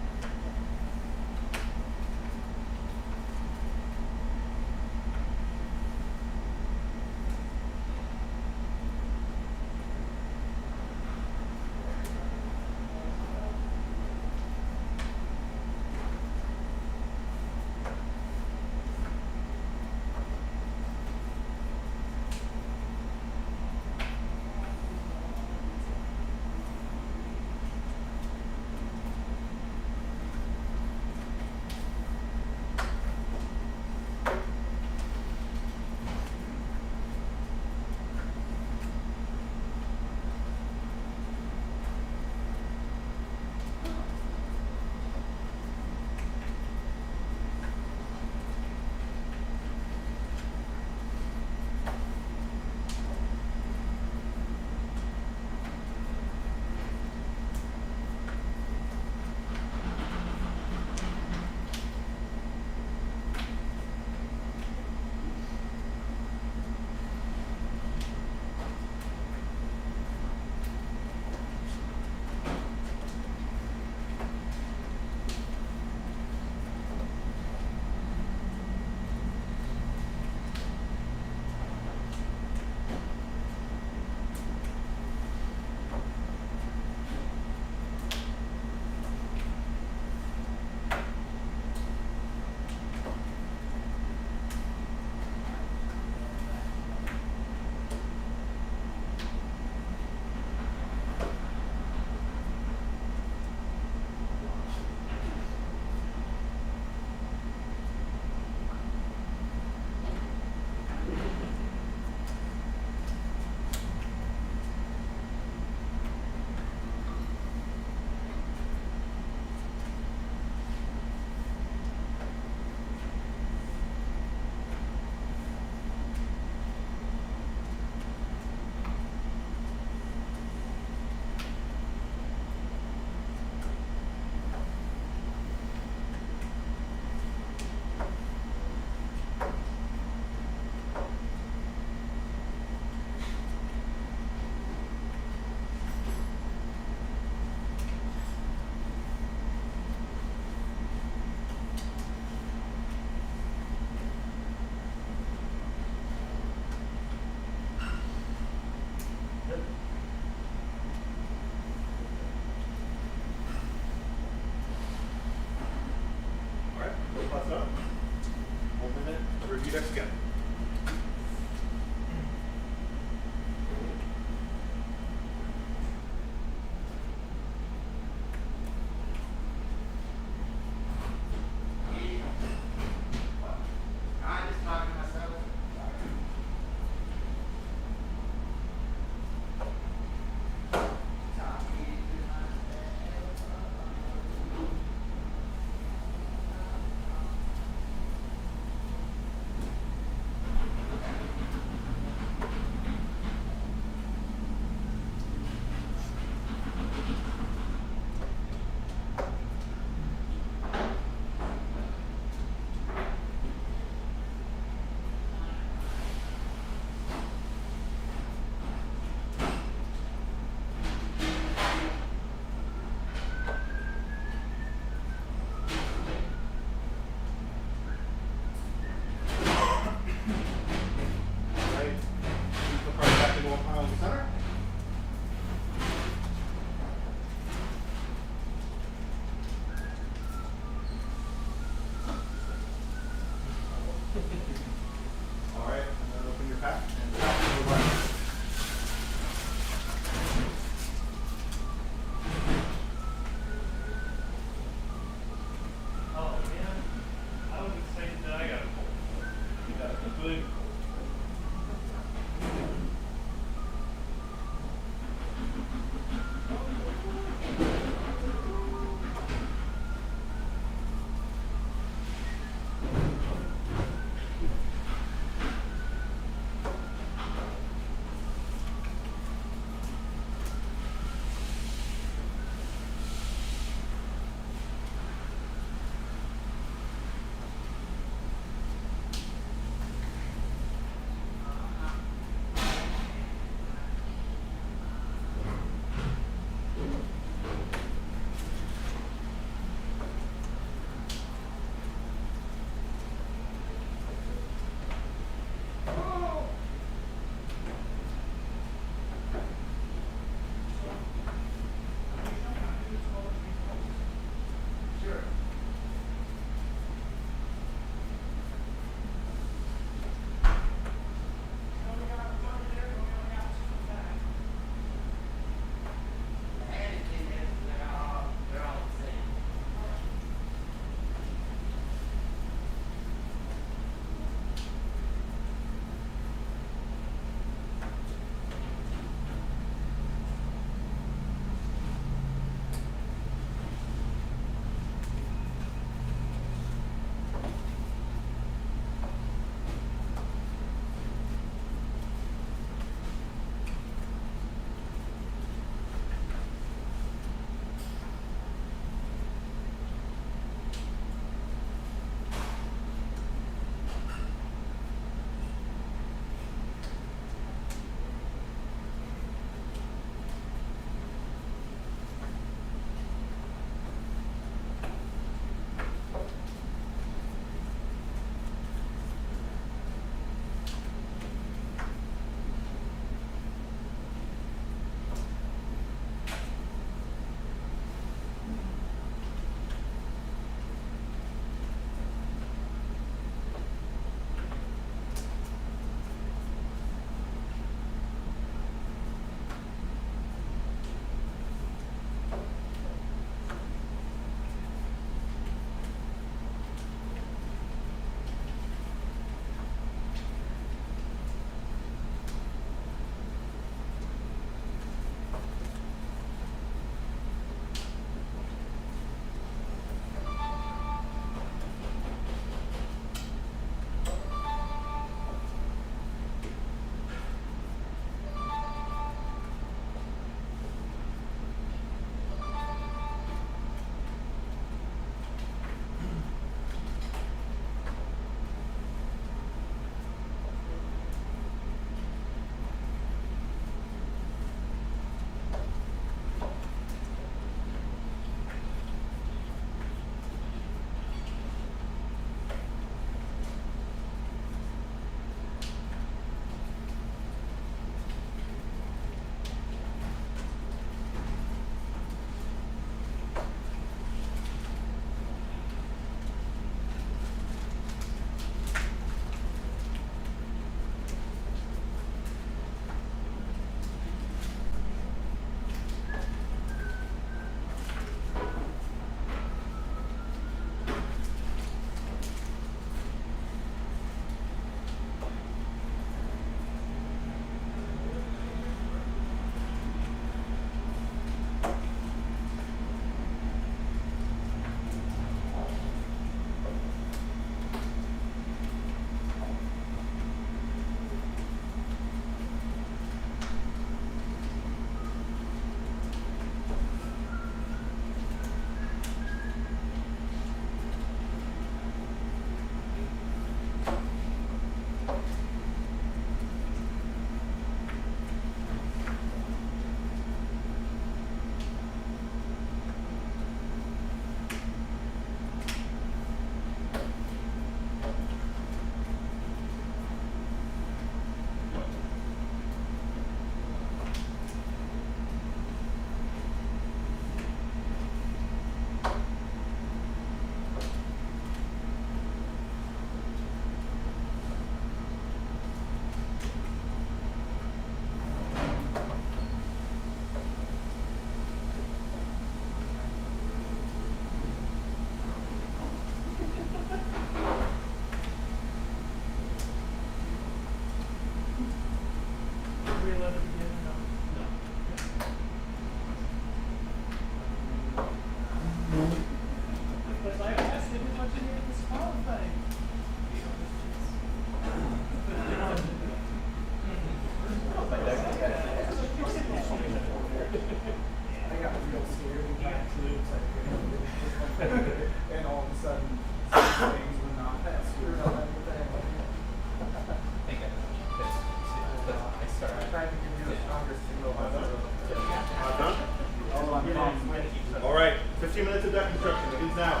Speaker 10: 15 minutes of deck construction begins now.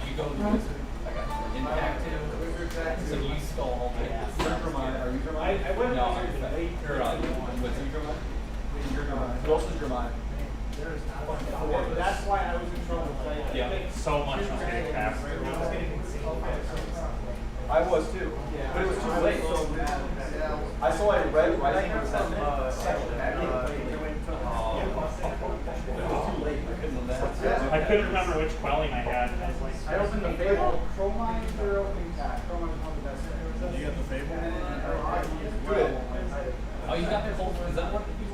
Speaker 3: You go to this. Impact him. So you stall. Are you Jeremiah?
Speaker 9: I went
Speaker 3: No,
Speaker 9: on
Speaker 3: I'm
Speaker 9: there late.
Speaker 3: what's your Jeremiah? Who else is Jeremiah?
Speaker 9: That's why I was in trouble.
Speaker 3: Yeah.
Speaker 1: So much was getting passed.
Speaker 3: I was too. But it was too late. I saw a red writing on that section.
Speaker 1: I couldn't remember which quelling I had. I was like,
Speaker 9: I opened the Fable. Chromine or opening tag. Chromine was one of the best.
Speaker 10: You got the Fable?
Speaker 3: Good. Oh, you got the whole. Is that what you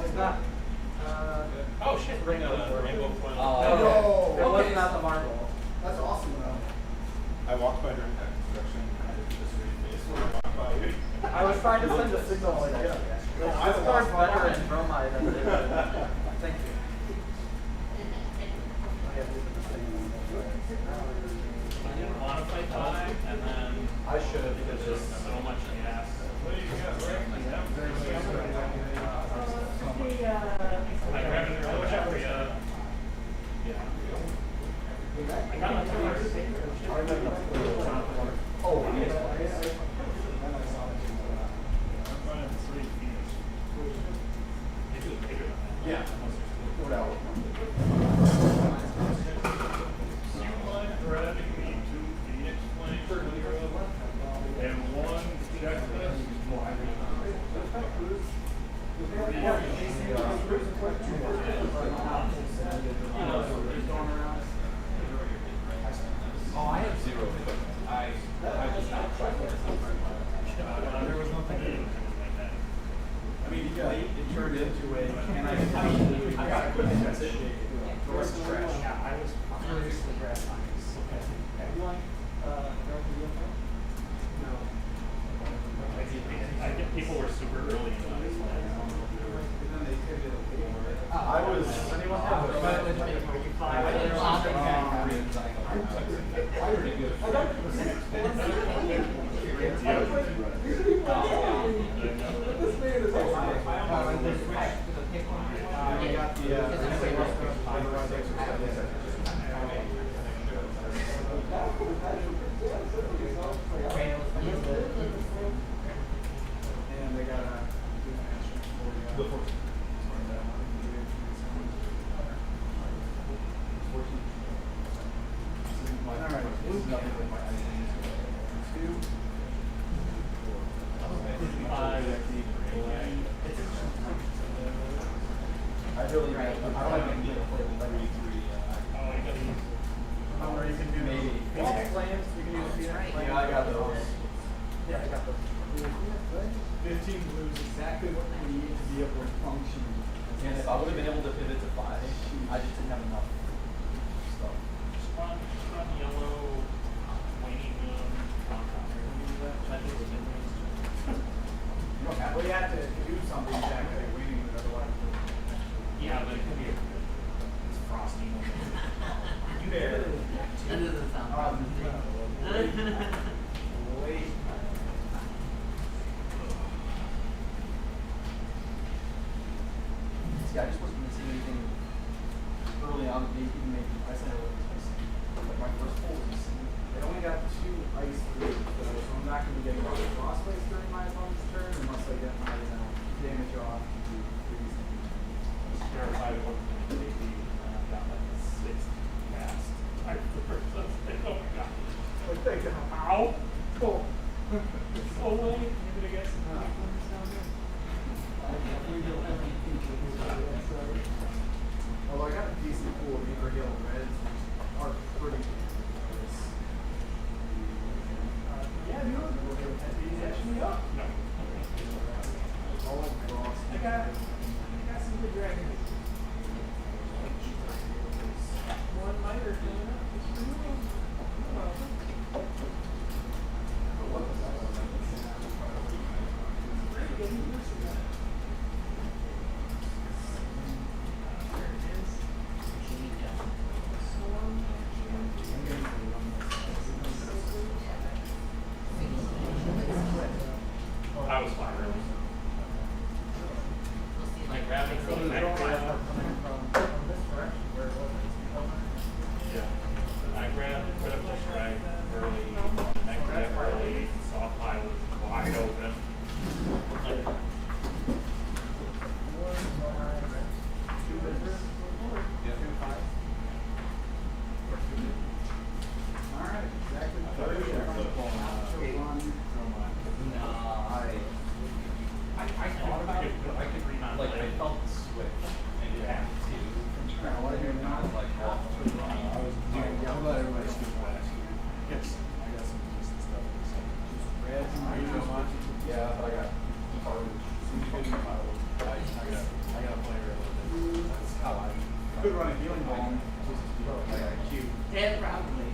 Speaker 9: It's not.
Speaker 1: oh shit, rainbow quelling.
Speaker 3: Oh,
Speaker 9: It was not the marble.
Speaker 10: That's awesome though. I walked by during deck construction. I did this really face when I walked by.
Speaker 9: I was trying to send a signal like that. This card's better in bromide than it is. Thank you.
Speaker 1: I didn't want to play time, and then
Speaker 3: I should have
Speaker 1: there's just so much gas. I grabbed it really quick. Yeah. I got my two.
Speaker 10: Yeah.
Speaker 3: Oh, I have zero. I just not tried this.
Speaker 10: There was nothing to do. I mean, it turned into a, and
Speaker 3: I got a quick transition. Doors and trash.
Speaker 8: Yeah, I was furious with grass lines. You like, no.
Speaker 1: I think people were super early.
Speaker 10: I was. And they got a
Speaker 3: And if I would have been able to pivot to 5, I just didn't have enough stuff.
Speaker 1: Run yellow, waning
Speaker 3: You don't have
Speaker 9: Well, you have to do something back there waiting, but otherwise.
Speaker 1: yeah, but it could be it's frosty.
Speaker 9: You there.
Speaker 11: That doesn't sound
Speaker 9: Wait.
Speaker 3: See, I just wasn't missing anything early on. I said it was like my first pull was missing.
Speaker 9: They only got 2 ice through, so I'm not going to be getting all the frost waste during my opponent's turn unless I get my damage off.
Speaker 1: Terrified of what the got like the 6th cast. I first like, oh my god.
Speaker 9: Like, thank you.
Speaker 1: Ow! Cool. So late. Anybody guys?
Speaker 9: Although I got a decent pool of Beaver Hill Reds, which are pretty nice. Yeah, you know, he's actually up.
Speaker 1: No.
Speaker 9: All across. I got it. could run a healing bomb. Cute.
Speaker 11: Yeah, probably.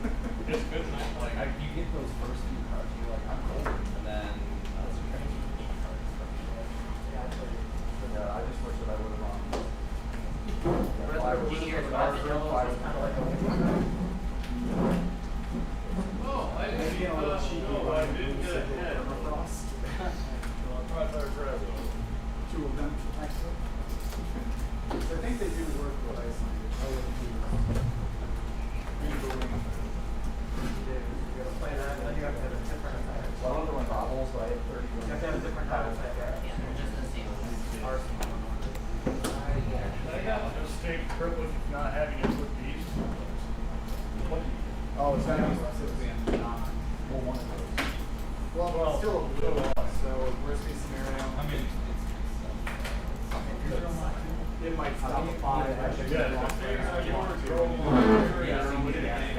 Speaker 1: It's good. Like,
Speaker 3: You get those first few cards, you're like, I'm golden, and then
Speaker 9: Yeah, I just wish that I would have Two of them, actually. I think they do work with Iceland. You gotta play that, and then you have to have a different effect. Well, I'm doing bobbles, so I have 30. You have to have a different type of effect.
Speaker 11: Yeah, just the same.
Speaker 1: I got a distinct privilege of not having it with these.
Speaker 9: Oh, it's gonna be specifically in non. Well, one of those. Well, it's still a blue loss, so worst case scenario.
Speaker 3: I mean,
Speaker 9: It might stop at 5. I should
Speaker 1: Yeah.
Speaker 9: get off there.
Speaker 1: I don't think that.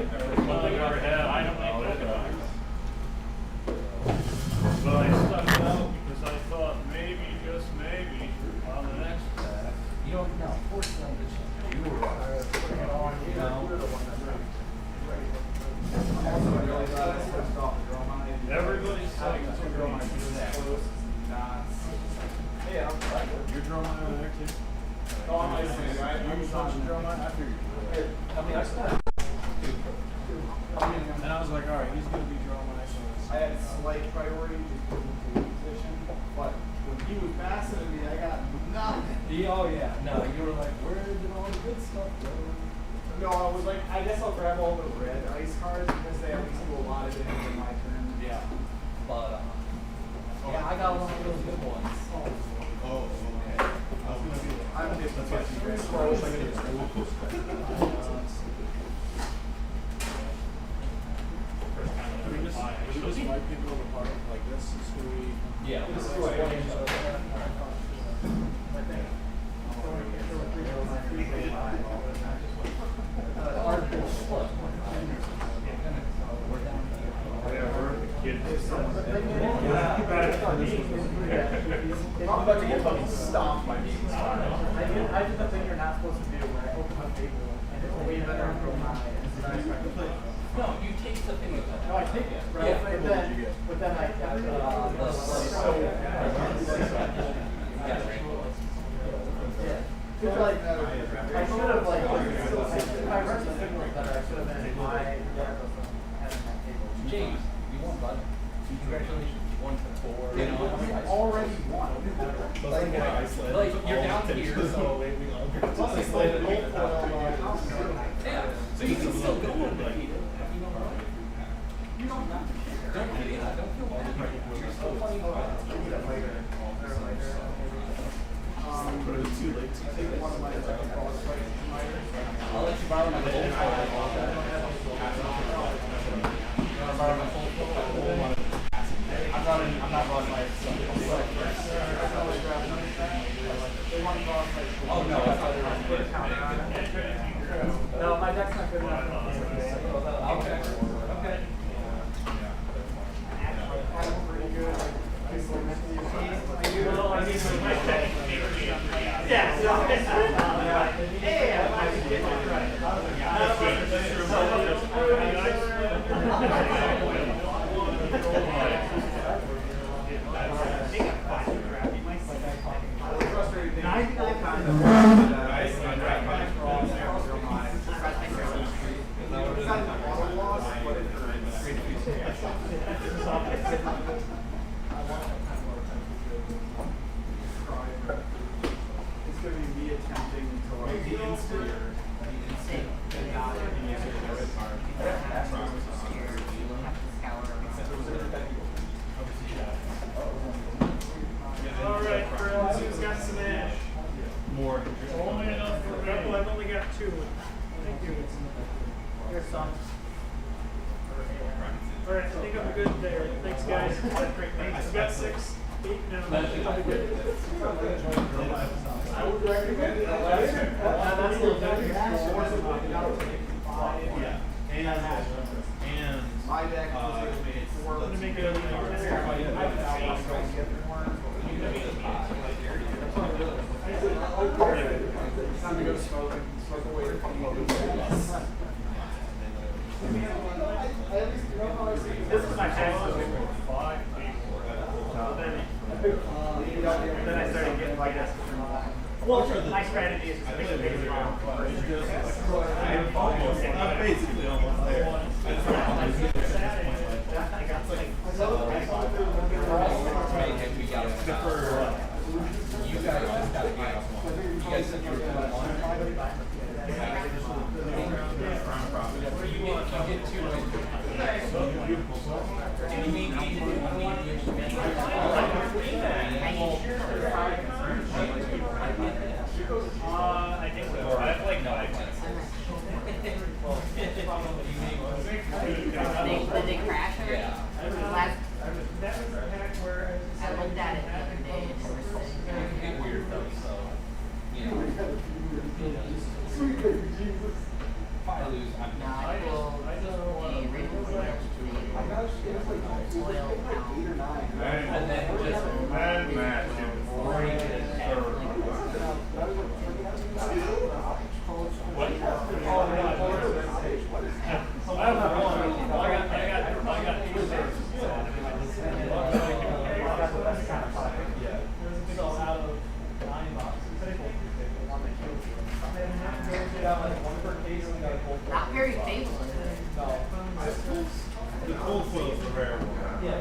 Speaker 1: But I stuck it out because I thought maybe, just maybe, on the next pack.
Speaker 3: you don't know. Fortunately, you were
Speaker 9: Putting it on, you know. You're the one that's right. I'm also really glad I switched off the drum on it.
Speaker 1: Everybody's
Speaker 9: I
Speaker 1: saying
Speaker 9: think
Speaker 1: it's
Speaker 9: the drum on is close, not. Hey, I'm right.
Speaker 1: Your drum on there too?
Speaker 9: Oh, I'm Iceland, right? I'm on drum on. I figured.
Speaker 3: How many Iceland?
Speaker 9: And I was like, all right, he's going to be drum on Iceland. I had slight priority just because of the position, but when he was passing to me, I got nothing.
Speaker 3: Oh yeah. No, you were like, where did all the good stuff go?
Speaker 9: No, I was like, I guess I'll grab all the red ice cards because they at least do a lot of it in my turn.
Speaker 3: Yeah. But yeah, I got one of those good ones.
Speaker 9: Oh, okay. I'm just a
Speaker 6: We just invite people to the park like this, so we.
Speaker 3: Yeah.
Speaker 9: This is what I think. I'm about to get fucking stomped by me. I did the thing you're not supposed to do where I open my table and it's way better and go high.
Speaker 3: No, you take something with that.
Speaker 9: No, I take it, right?
Speaker 3: Yeah.
Speaker 9: But then I got like, I should have like, if I read the signals better, I should have been in my having that table.
Speaker 3: James, you won, bud. Congratulations, you won for 4. You know,
Speaker 9: I already won.
Speaker 3: like you're down here, so
Speaker 9: Plus I played the gold foil,
Speaker 3: yeah. So you can still go and beat it.
Speaker 9: you don't have to care.
Speaker 3: Don't feel bad. You're still playing.
Speaker 9: But it's too late to take one of my boss fights.
Speaker 3: I'll let you borrow my gold I'm not running my Oh no, I thought they were
Speaker 9: no, my deck's not good enough.
Speaker 3: Okay. Okay.
Speaker 9: I'm pretty good. It's going to be me attempting to like the instant.
Speaker 4: All right, friends, who's got some ash?
Speaker 1: More.
Speaker 4: Only enough for me. I've only got 2. Thank you.
Speaker 9: Here's some.
Speaker 4: All right, I think I'm good there. Thanks, guys. I've got 6, 8 now. I'll be good.
Speaker 9: I would recommend it. That's a little bit.
Speaker 10: Yeah. And
Speaker 9: My deck was
Speaker 4: I'm gonna make it
Speaker 9: time to go smoking.
Speaker 8: This is my tax. Then I started getting like this. Well, my strategy is to make a big bomb.
Speaker 10: I'm basically almost there.
Speaker 3: You guys just got a game. You guys said you were putting on. You get two right. You mean
Speaker 4: I think so. I have like 5 minutes.
Speaker 11: Did they crash already?
Speaker 3: Yeah.
Speaker 11: Last, I looked at it the other day and they were saying,
Speaker 3: get weird though, so you know. If I lose, I'm
Speaker 11: no, I pulled the original oil out.
Speaker 3: and then just
Speaker 1: Bad match.
Speaker 11: Not very stable.
Speaker 10: The cold foil is the rare one.
Speaker 11: Yeah,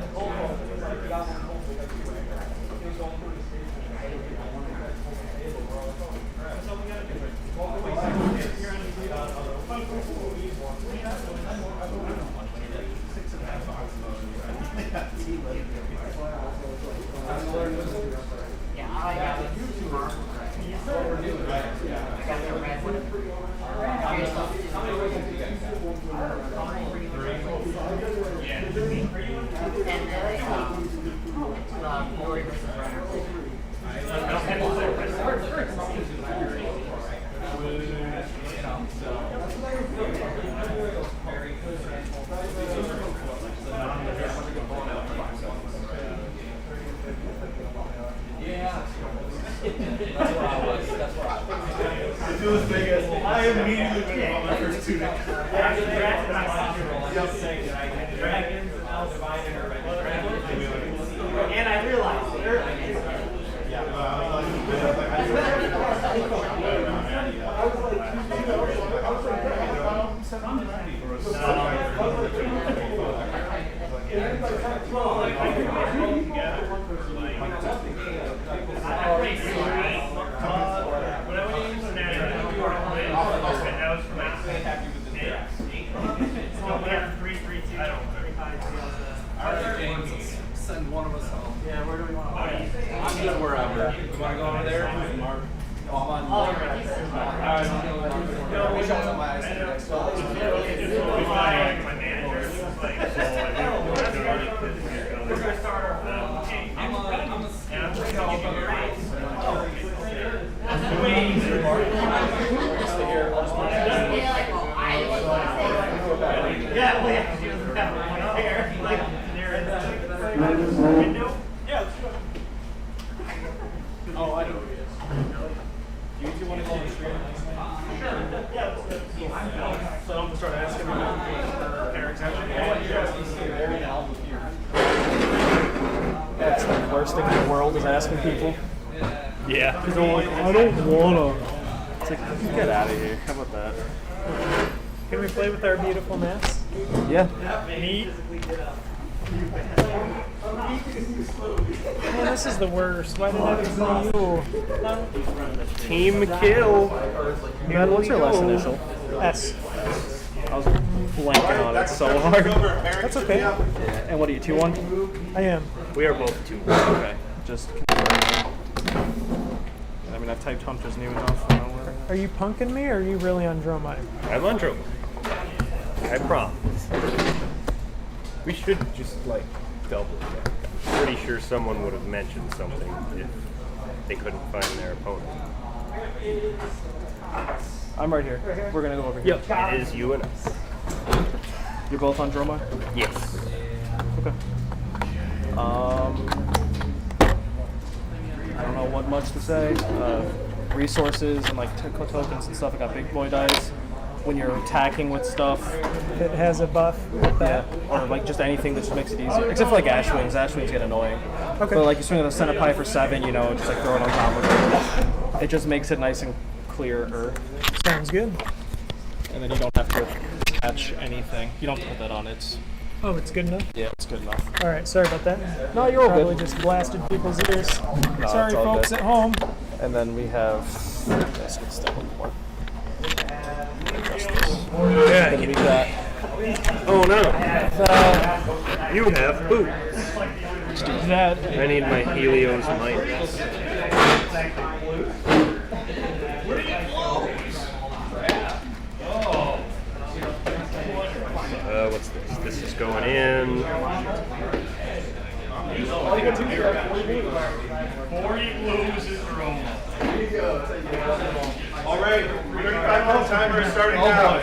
Speaker 11: I got it. I got the red one. And then Lori versus
Speaker 10: If it was Vegas, I immediately went on my first 2 days.
Speaker 8: And I realized it early.
Speaker 3: send one of us home.
Speaker 8: Yeah, where do we want to go?
Speaker 3: I'm good wherever. You want to go over there? Oh, I'm on.
Speaker 8: Oh, you're right.
Speaker 3: No, we shot somebody next to us.
Speaker 1: My manager was like, so I we're gonna start our
Speaker 3: I'm a
Speaker 8: Yeah, well, yeah, she doesn't have one there. Like, there in the window. Yeah, let's go. Oh, I know who he is. Do you two want to go on the street? Sure. Yeah, let's go. So I'm gonna start asking them Eric's
Speaker 2: That's the worst thing in the world is asking people.
Speaker 7: Yeah.
Speaker 2: Because they're like, I don't wanna.
Speaker 7: It's like, get out of here. How about that?
Speaker 2: Can we play with our beautiful mats?
Speaker 7: Yeah.
Speaker 2: Neat. Man, this is the worst. Why did I have to you?
Speaker 7: Team kill.
Speaker 2: Man, what's your last initial? S. I was blanking on it so hard. That's okay.
Speaker 7: And what are you, 2-1?
Speaker 2: I am.
Speaker 7: We are both 2-1. Okay.
Speaker 2: Just.
Speaker 7: I mean, I've typed Hunter's name enough. I don't know.
Speaker 2: Are you punking me or are you really on Dromite?
Speaker 7: I'm on Droma. I promise. We should just, like, double check. I'm pretty sure someone would have mentioned something if they couldn't find their opponent.
Speaker 2: I'm right here. We're gonna go over here.
Speaker 7: Yep. It is you and us.
Speaker 2: You're both on Dromite?
Speaker 7: Yes.
Speaker 2: Okay. I don't know what much to say. resources and like tokens and stuff. I got big boy dice. When you're attacking with stuff,
Speaker 9: It has a buff with that.
Speaker 2: or like just anything that just makes it easier. Except for like ash wings. Ash wings get annoying.
Speaker 9: Okay.
Speaker 2: But like you swing with a centipie for 7, you know, just like throw it on top of it. It just makes it nice and clearer.
Speaker 9: Sounds good.
Speaker 2: And then you don't have to attach anything. You don't have to put that on. It's
Speaker 9: Oh, it's good enough?
Speaker 2: yeah, it's good enough.
Speaker 9: All right, sorry about that.
Speaker 2: No, you're all
Speaker 9: Probably
Speaker 2: good.
Speaker 9: just blasted people's ears.
Speaker 2: No,
Speaker 9: Sorry,
Speaker 2: it's all
Speaker 9: folks
Speaker 2: good.
Speaker 9: at home.
Speaker 2: And then we have let's get step one.
Speaker 7: Yeah.
Speaker 2: Then we got
Speaker 7: Oh no. You have boots.
Speaker 9: That
Speaker 7: I need my Helios might. What's this? This is going in.
Speaker 1: 40 blues is the room.
Speaker 10: All right, 35-minute timer is starting now.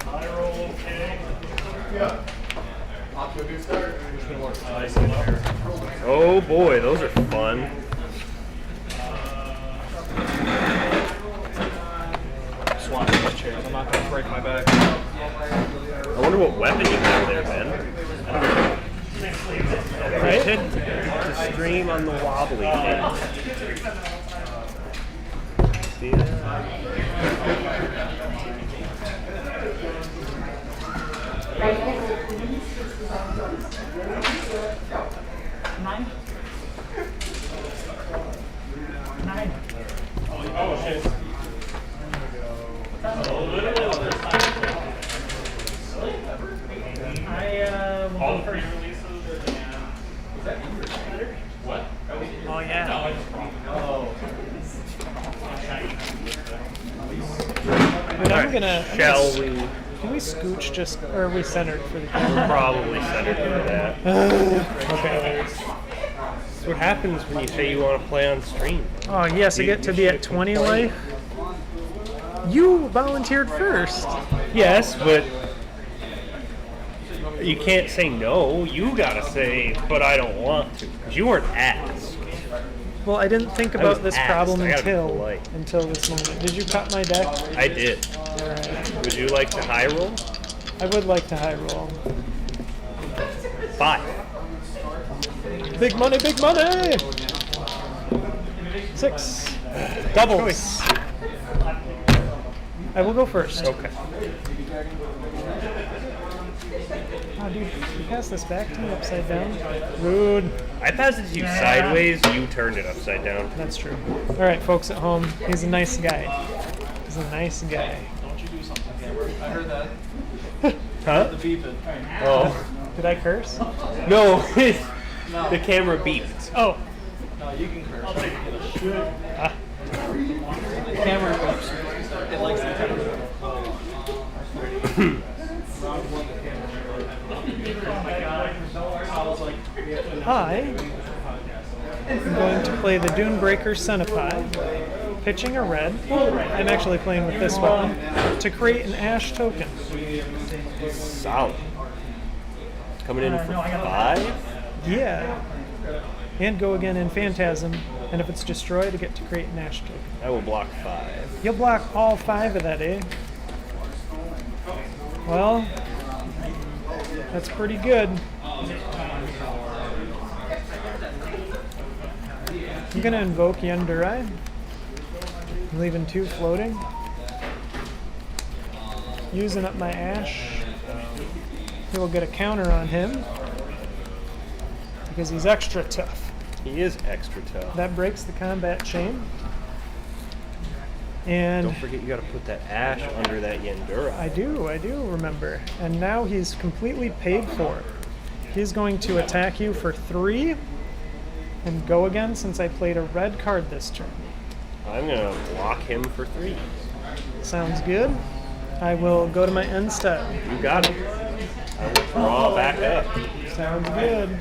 Speaker 1: High roll, okay.
Speaker 10: Yeah. Off to a good start.
Speaker 7: Oh boy, those are fun.
Speaker 2: swapping the chairs. I'm not gonna break my back.
Speaker 7: I wonder what weapon you have there, Ben.
Speaker 9: right?
Speaker 7: Hit the stream on the wobbly thing. See that?
Speaker 8: Nine.
Speaker 1: Oh, shit. All three releases and what?
Speaker 9: Oh yeah. But I'm gonna.
Speaker 7: Shall we?
Speaker 9: Can we scooch just, or are we centered for the
Speaker 7: We're
Speaker 9: camera?
Speaker 7: probably centered for that.
Speaker 9: Okay.
Speaker 7: That's what happens when you say you want to play on stream.
Speaker 9: Oh yes, I get to be at 20 life. You volunteered first.
Speaker 7: Yes, but you can't say no. You gotta say, but I don't want to, because you weren't asked.
Speaker 9: Well, I didn't think
Speaker 7: I was
Speaker 9: about this
Speaker 7: asked.
Speaker 9: problem
Speaker 7: I gotta be
Speaker 9: until
Speaker 7: polite.
Speaker 9: this moment. Did you cut my deck?
Speaker 7: I did.
Speaker 9: Alright.
Speaker 7: Would you like to high roll?
Speaker 9: I would like to high roll.
Speaker 7: 5.
Speaker 9: Big money, big money! 6. Doubles. I will go first.
Speaker 7: Okay.
Speaker 9: Oh, dude, you passed this back to me upside down? Rude.
Speaker 7: I passed it to you sideways. You turned it upside down.
Speaker 9: That's true. All right, folks at home, he's a nice guy. He's a nice guy.
Speaker 2: Don't you do something, Cameron? I heard that.
Speaker 7: Huh?
Speaker 2: The beeping.
Speaker 7: Oh.
Speaker 9: Did I curse?
Speaker 7: No. The camera beeped.
Speaker 9: Oh.
Speaker 2: No, you can curse.
Speaker 9: Ah.
Speaker 2: The camera beeps. It likes the camera.
Speaker 9: I am going to play the Dunebreaker Centipede, pitching a red. I'm actually playing with this weapon to create an ash token.
Speaker 7: Solid. Coming in for 5?
Speaker 9: Yeah. And go again in Phantasm, and if it's destroyed, I get to create an ash token.
Speaker 7: I will block 5.
Speaker 9: You'll block all 5 of that, eh? Well, that's pretty good. I'm going to invoke Yendurai. I'm leaving 2 floating. Using up my ash. He will get a counter on him because he's extra tough.
Speaker 7: He is extra tough.
Speaker 9: That breaks the combat chain. And
Speaker 7: Don't forget you gotta put that ash under that Yendura.
Speaker 9: I do remember. And now he's completely paid for. He's going to attack you for 3 and go again since I played a red card this turn.
Speaker 7: I'm gonna block him for 3.
Speaker 9: Sounds good. I will go to my end step.
Speaker 7: You got it. I will draw back up.
Speaker 9: Sounds good.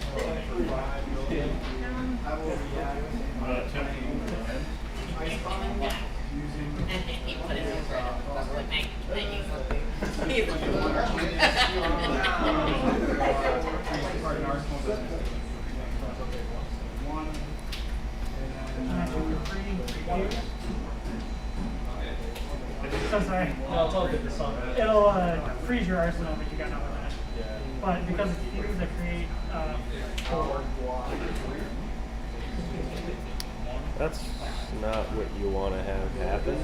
Speaker 9: So sorry.
Speaker 2: No, it's all good. This song.
Speaker 9: It'll freeze your arsenal, but you got nothing in it. But because it's fused, I create 4.
Speaker 13: That's not what you want to have happen.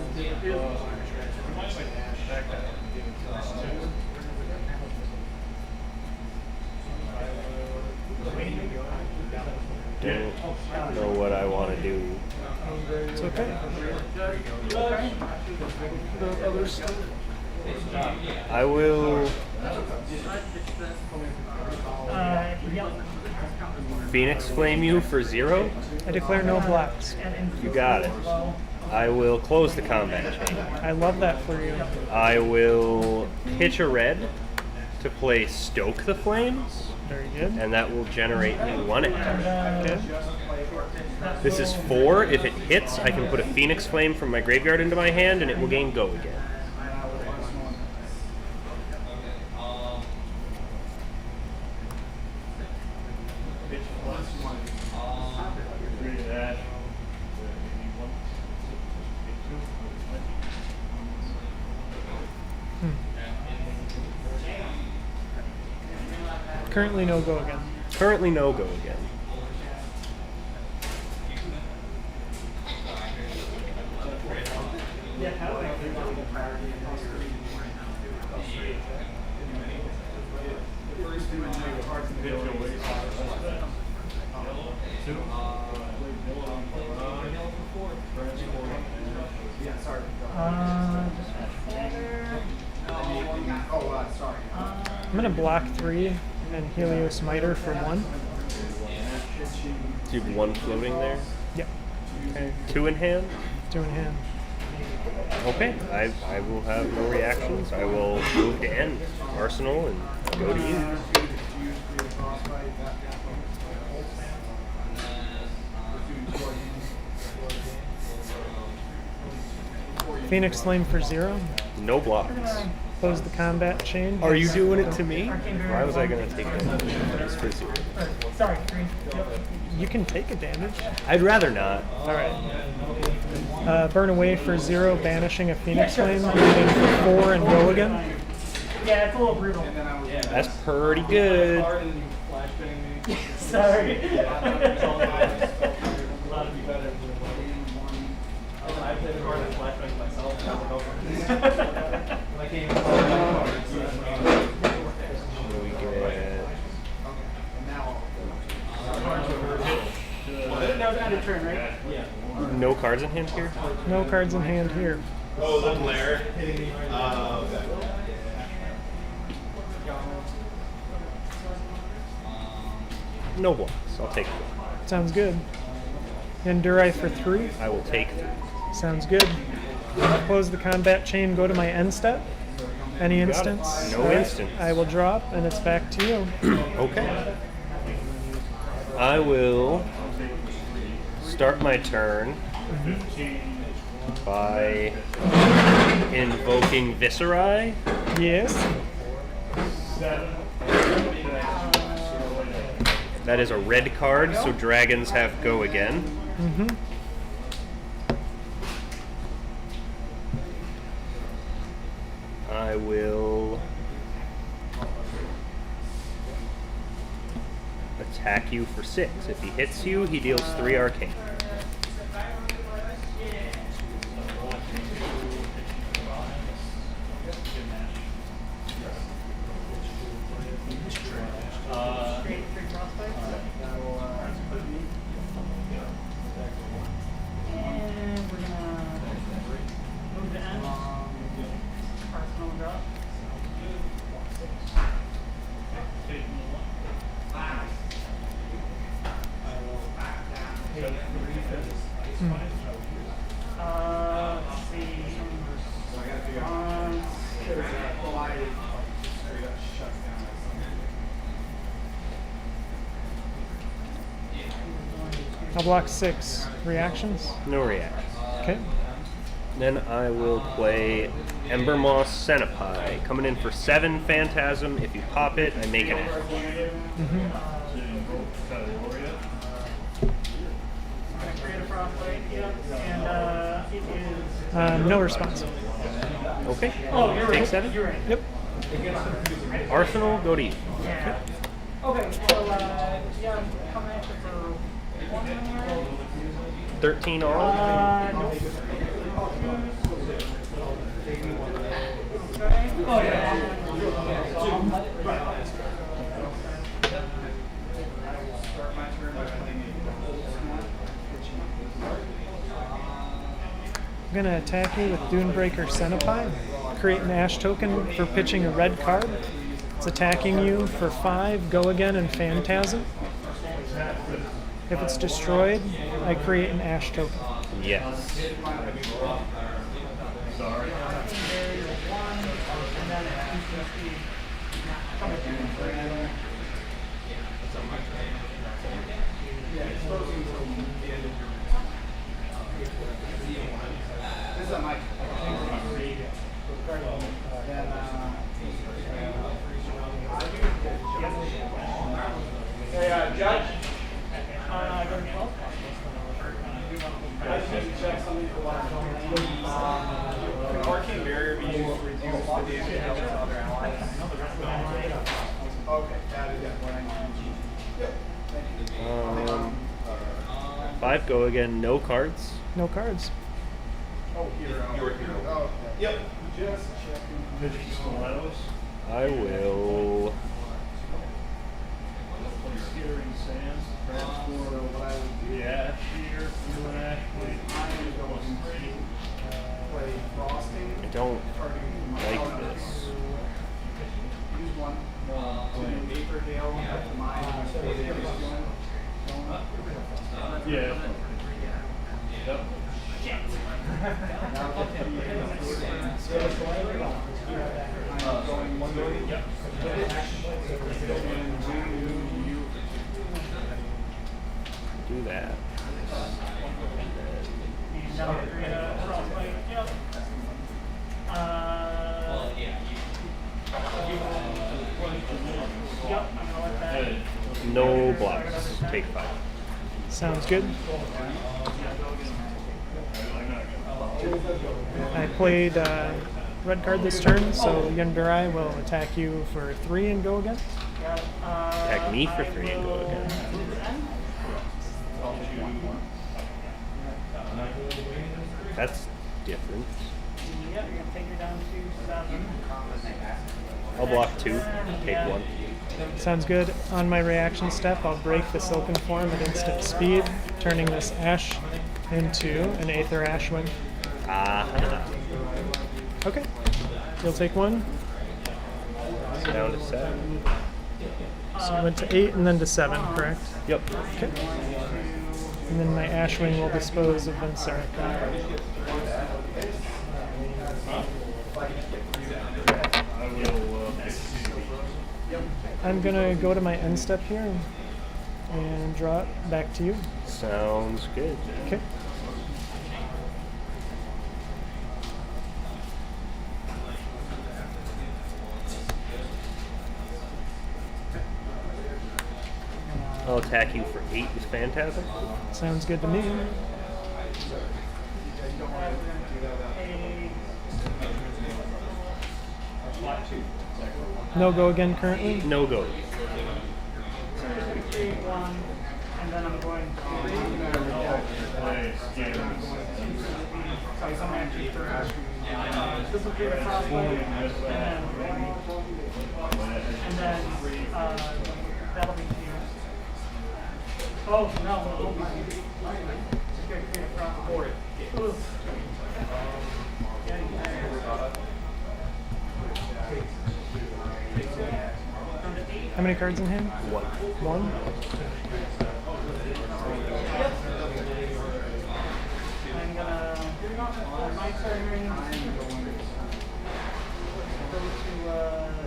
Speaker 13: Don't know what I want to do.
Speaker 2: It's okay. The other stuff.
Speaker 13: I will Phoenix Flame you for 0.
Speaker 2: I declare no blocks.
Speaker 13: You got it. I will close the combat chain.
Speaker 2: I love that for you.
Speaker 13: I will pitch a red to play Stoke the Flames,
Speaker 2: Very good.
Speaker 13: and that will generate me 1 ash.
Speaker 2: Okay.
Speaker 13: This is 4. If it hits, I can put a Phoenix Flame from my graveyard into my hand, and it will gain go again.
Speaker 2: Currently no go again.
Speaker 13: Currently no go again.
Speaker 2: I'm gonna block 3 and Helios Miter for 1.
Speaker 13: Do you have 1 floating there?
Speaker 2: Yep.
Speaker 13: Okay. 2 in hand?
Speaker 2: 2 in hand.
Speaker 13: Okay. I will have no reactions. I will move to end Arsenal and go to you.
Speaker 2: Phoenix Flame for 0.
Speaker 13: No blocks.
Speaker 2: Close the combat chain.
Speaker 13: Are you doing it to me? Why was I going to take that? Just for 0.
Speaker 9: Sorry, 3.
Speaker 2: You can take a damage.
Speaker 13: I'd rather not.
Speaker 2: Alright. Burn away for 0, banishing a Phoenix Flame. Moving for 4 and go again.
Speaker 9: Yeah, it's a little brutal.
Speaker 13: That's pretty good.
Speaker 9: Sorry.
Speaker 3: I played a card in flashbang myself. I came
Speaker 9: That was end of turn, right?
Speaker 3: Yeah.
Speaker 13: No cards in hand here?
Speaker 2: No cards in hand here.
Speaker 10: Oh, the glare. Okay.
Speaker 13: No blocks. I'll take 3.
Speaker 2: Sounds good. Enduri for 3.
Speaker 13: I will take 3.
Speaker 2: Sounds good. Close the combat chain, go to my end step. Any
Speaker 13: You got it.
Speaker 2: instance.
Speaker 13: No
Speaker 2: Alright,
Speaker 13: instance.
Speaker 2: I will drop, and it's back to you.
Speaker 13: Okay. I will start my turn by invoking Visceri.
Speaker 2: Yes.
Speaker 13: That is a red card, so dragons have go again.
Speaker 2: Mm-hmm.
Speaker 13: I will attack you for 6. If he hits you, he deals 3 arcane.
Speaker 9: And we're gonna move to end. Arsenal drop. Let's see.
Speaker 2: I'll block 6. Reactions?
Speaker 13: No reaction.
Speaker 2: Okay.
Speaker 13: Then I will play Embermoss Centipede. Coming in for 7 Phantasm. If you pop it, I make an attack.
Speaker 9: And it is.
Speaker 2: No response.
Speaker 13: Okay.
Speaker 8: Oh, you're
Speaker 13: Take
Speaker 8: right.
Speaker 13: 7.
Speaker 8: You're right.
Speaker 2: Yep.
Speaker 13: Arsenal, go to you.
Speaker 8: Yeah. Okay, so yeah, I'm coming after for 1 here.
Speaker 13: 13 all.
Speaker 8: No. Oh yeah.
Speaker 2: I'm gonna attack you with Dunebreaker Centipede. Create an Ash token for pitching a red card. It's attacking you for 5. Go again and Phantasm. If it's destroyed, I create an Ash token.
Speaker 13: Yes.
Speaker 9: This is a mic. Hey, Judge. I just need to check something for what can arcane barrier be used to reduce the damage dealt to other allies? Okay, that is what I need.
Speaker 13: 5 go again, no cards.
Speaker 2: No cards.
Speaker 9: Oh, hero. Oh, yep. Just checking.
Speaker 13: I will.
Speaker 1: Yeah, here, you and Ashley.
Speaker 9: Play frosting.
Speaker 13: I don't like this.
Speaker 9: Use one. To Vapor Gale. Mine.
Speaker 1: Yeah. Yep.
Speaker 13: Do that. No blocks. Take 5.
Speaker 2: Sounds good. I played red card this turn, so Yundurai will attack you for 3 and go again.
Speaker 13: Attack me for 3 and go again. That's different.
Speaker 8: Yep, you're gonna take her down to 7.
Speaker 13: I'll block 2. Take 1.
Speaker 2: Sounds good. On my reaction step, I'll break the Silken Form at instant speed, turning this Ash into an Aether Ashwing. Okay. You'll take 1.
Speaker 13: Down to 7.
Speaker 2: So you went to 8 and then to 7, correct?
Speaker 13: Yep.
Speaker 2: Okay. And then my Ashwing will dispose of Vinceric. I'm gonna go to my end step here and draw it back to you.
Speaker 13: Sounds good.
Speaker 2: Okay.
Speaker 13: I'll attack you for 8 with Phantasm.
Speaker 2: Sounds good to me. No go again currently?
Speaker 13: No go.
Speaker 8: 3, 1, and then I'm going to so someone actually first. This will create a frostbite, and then that'll be fused. Oh no, it won't be fused. It's going to create a frostbite. Oof.
Speaker 2: How many cards in hand?
Speaker 13: 1.
Speaker 2: 1.
Speaker 8: I'm gonna on my turn go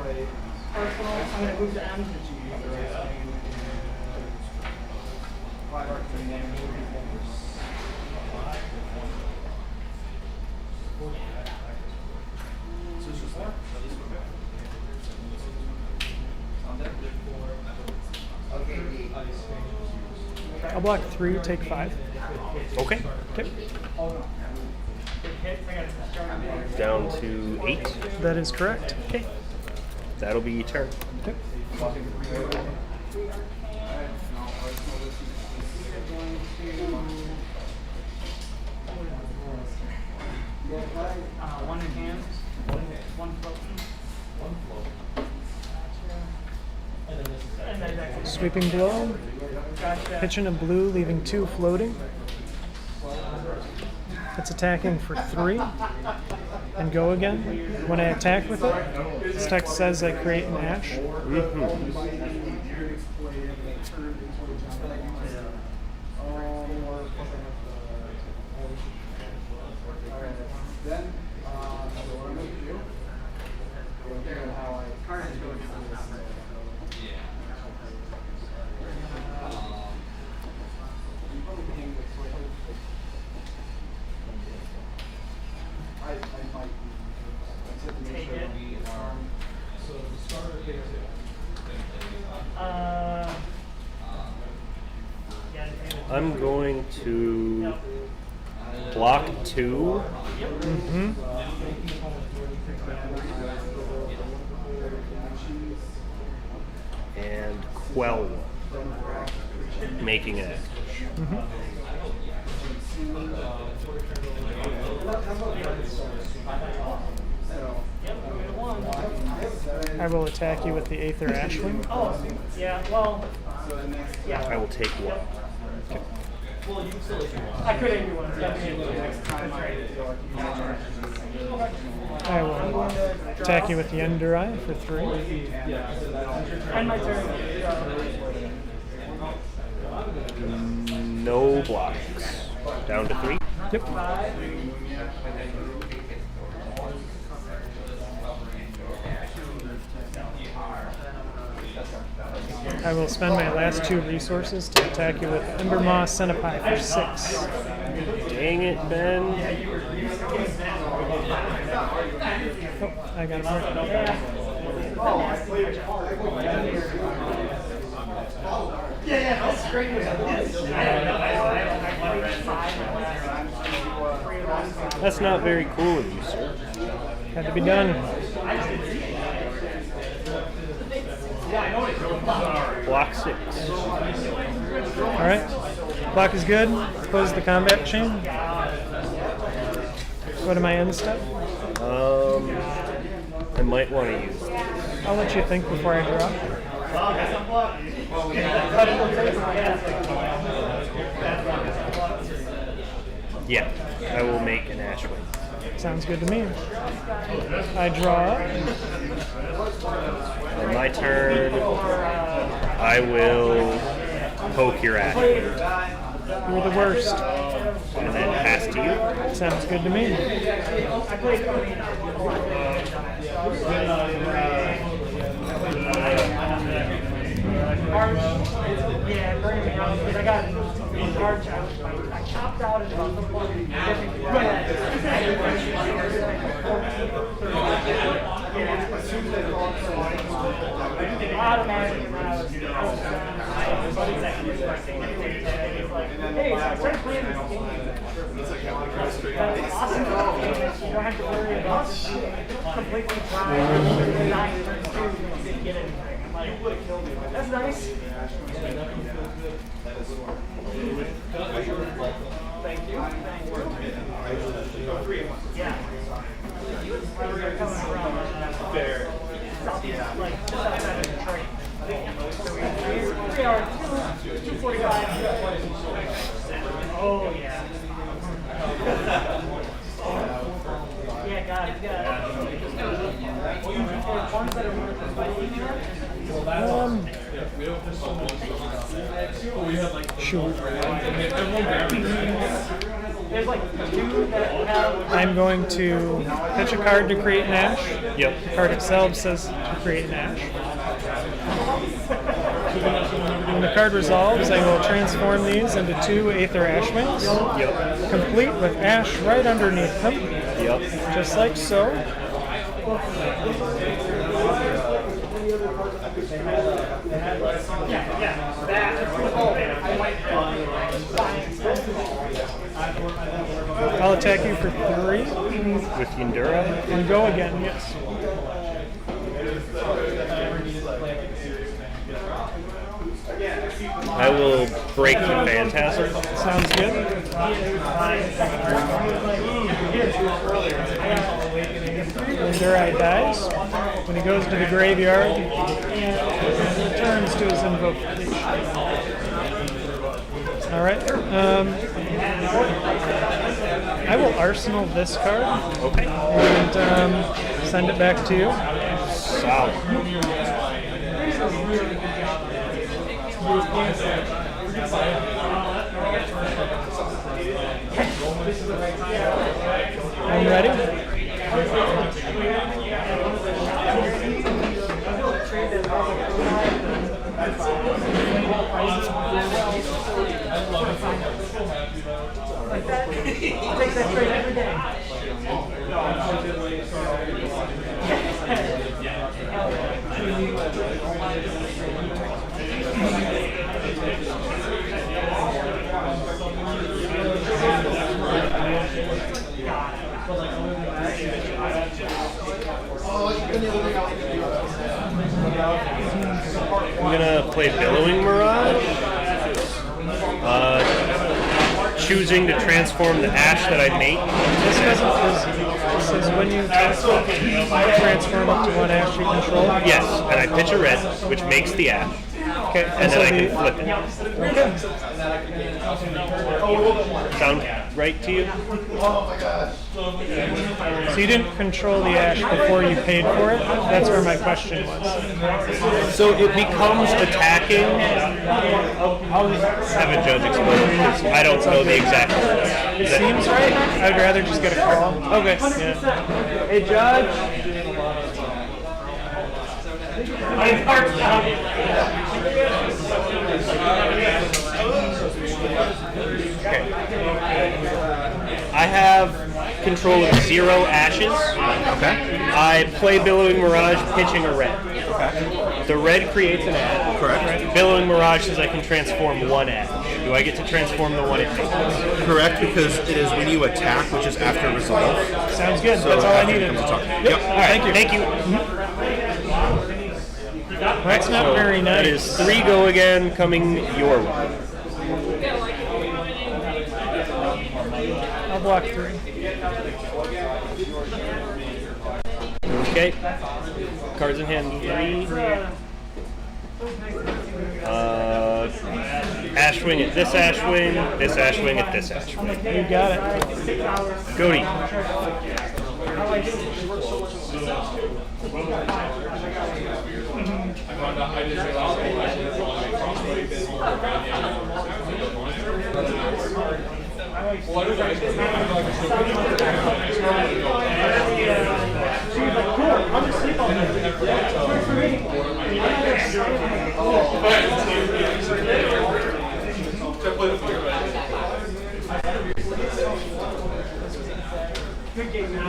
Speaker 8: to Arsenal. I'm gonna move to M.
Speaker 2: I'll block 3, take 5.
Speaker 13: Okay.
Speaker 2: Okay.
Speaker 8: Big hits. I got to start on
Speaker 13: Down into 8.
Speaker 2: That is correct.
Speaker 13: Okay. That'll be your turn.
Speaker 2: Yep.
Speaker 8: One in hand, one floating. And then back to
Speaker 2: Sweeping blow. Pitching a blue, leaving 2 floating. It's attacking for 3. And go again. When I attack with it, this text says I create an ash.
Speaker 8: take it.
Speaker 13: I'm going to block 2. And quell one, making it.
Speaker 2: I will attack you with the Aether Ashwing.
Speaker 8: Oh, yeah, well, yeah.
Speaker 13: I will take 1.
Speaker 8: I could do one.
Speaker 2: I will attack you with the Ender Eye for 3.
Speaker 8: And my turn.
Speaker 13: No blocks. Down to 3.
Speaker 2: Yep. I will spend my last 2 resources to attack you with Ember Moss Centipede for 6.
Speaker 13: Dang it, Ben.
Speaker 2: Oh, I got it.
Speaker 8: Yeah, that's great.
Speaker 13: That's not very cool of you, sir.
Speaker 2: Had to be done.
Speaker 13: Block 6.
Speaker 2: Alright. Block is good. Close the combat chain. Go to my end step.
Speaker 13: I might want to use.
Speaker 2: I'll let you think before I draw.
Speaker 13: Yeah, I will make an Ashwing.
Speaker 2: Sounds good to me. I draw.
Speaker 13: On my turn, I will poke your Ashwing.
Speaker 2: You're the worst.
Speaker 13: And then pass to you.
Speaker 2: Sounds good to me.
Speaker 8: Yeah, bring me around because I got Arch. I chopped out and automatically when I was hey, so I started playing this game. That's awesome. You don't have to worry about completely trying not turn 2 to get anything. I'm like, that's nice. Thank you. Yeah. We're coming around southeast, like just outside of Detroit. So we 3 hours, 2:45. Oh yeah. Yeah, God, ones that are more
Speaker 2: Sure.
Speaker 8: there's like 2 that have.
Speaker 2: I'm going to pitch a card to create an ash.
Speaker 13: Yep.
Speaker 2: The card itself says to create an ash. When the card resolves, I will transform these into 2 Aether Ashwings.
Speaker 13: Yep.
Speaker 2: Complete with ash right underneath them.
Speaker 13: Yep.
Speaker 2: Just like so.
Speaker 8: Yeah, that. I might find
Speaker 2: I'll attack you for 3.
Speaker 13: With Yandura.
Speaker 2: And go again, yes.
Speaker 13: I will break the Phantasm.
Speaker 2: Sounds good. Yandura dies. When he goes to the graveyard, he returns to his invocation. Alright. I will arsenal this card.
Speaker 13: Okay.
Speaker 2: And send it back to you.
Speaker 13: Solid.
Speaker 2: I'm ready.
Speaker 8: Take that trade every day.
Speaker 13: I'm gonna play Billowing Mirage. Choosing to transform the ash that I make.
Speaker 2: This is when you transform up to 1 ash you control.
Speaker 13: Yes, and I pitch a red, which makes the ash.
Speaker 2: Okay,
Speaker 13: And then I can flip it.
Speaker 2: Okay.
Speaker 13: Sound right to you?
Speaker 2: So you didn't control the ash before you paid for it? That's where my question was.
Speaker 13: So it becomes attacking. Have a judge explain because I don't know the exact words.
Speaker 2: It seems right. I'd rather just get a call.
Speaker 13: Okay.
Speaker 2: Yeah.
Speaker 8: Hey, Judge.
Speaker 13: I have control of 0 ashes.
Speaker 6: Okay.
Speaker 13: I play Billowing Mirage, pitching a red.
Speaker 6: Okay.
Speaker 13: The red creates an ash.
Speaker 6: Correct.
Speaker 13: Billowing Mirage says I can transform 1 ash. Do I get to transform the one it takes?
Speaker 6: Correct, because it is when you attack, which is after resolve.
Speaker 2: Sounds good.
Speaker 6: So
Speaker 2: That's all I
Speaker 6: after it
Speaker 2: needed.
Speaker 6: becomes a target.
Speaker 2: Yep.
Speaker 6: Yep.
Speaker 2: All right.
Speaker 13: Thank you.
Speaker 2: That's not very nice.
Speaker 13: That is 3 go again coming your way.
Speaker 2: I'll block 3.
Speaker 13: Okay. Cards in hand 3. Ash wing at this ash wing at this ash wing.
Speaker 2: You got it.
Speaker 13: Goody.
Speaker 8: Good game, man.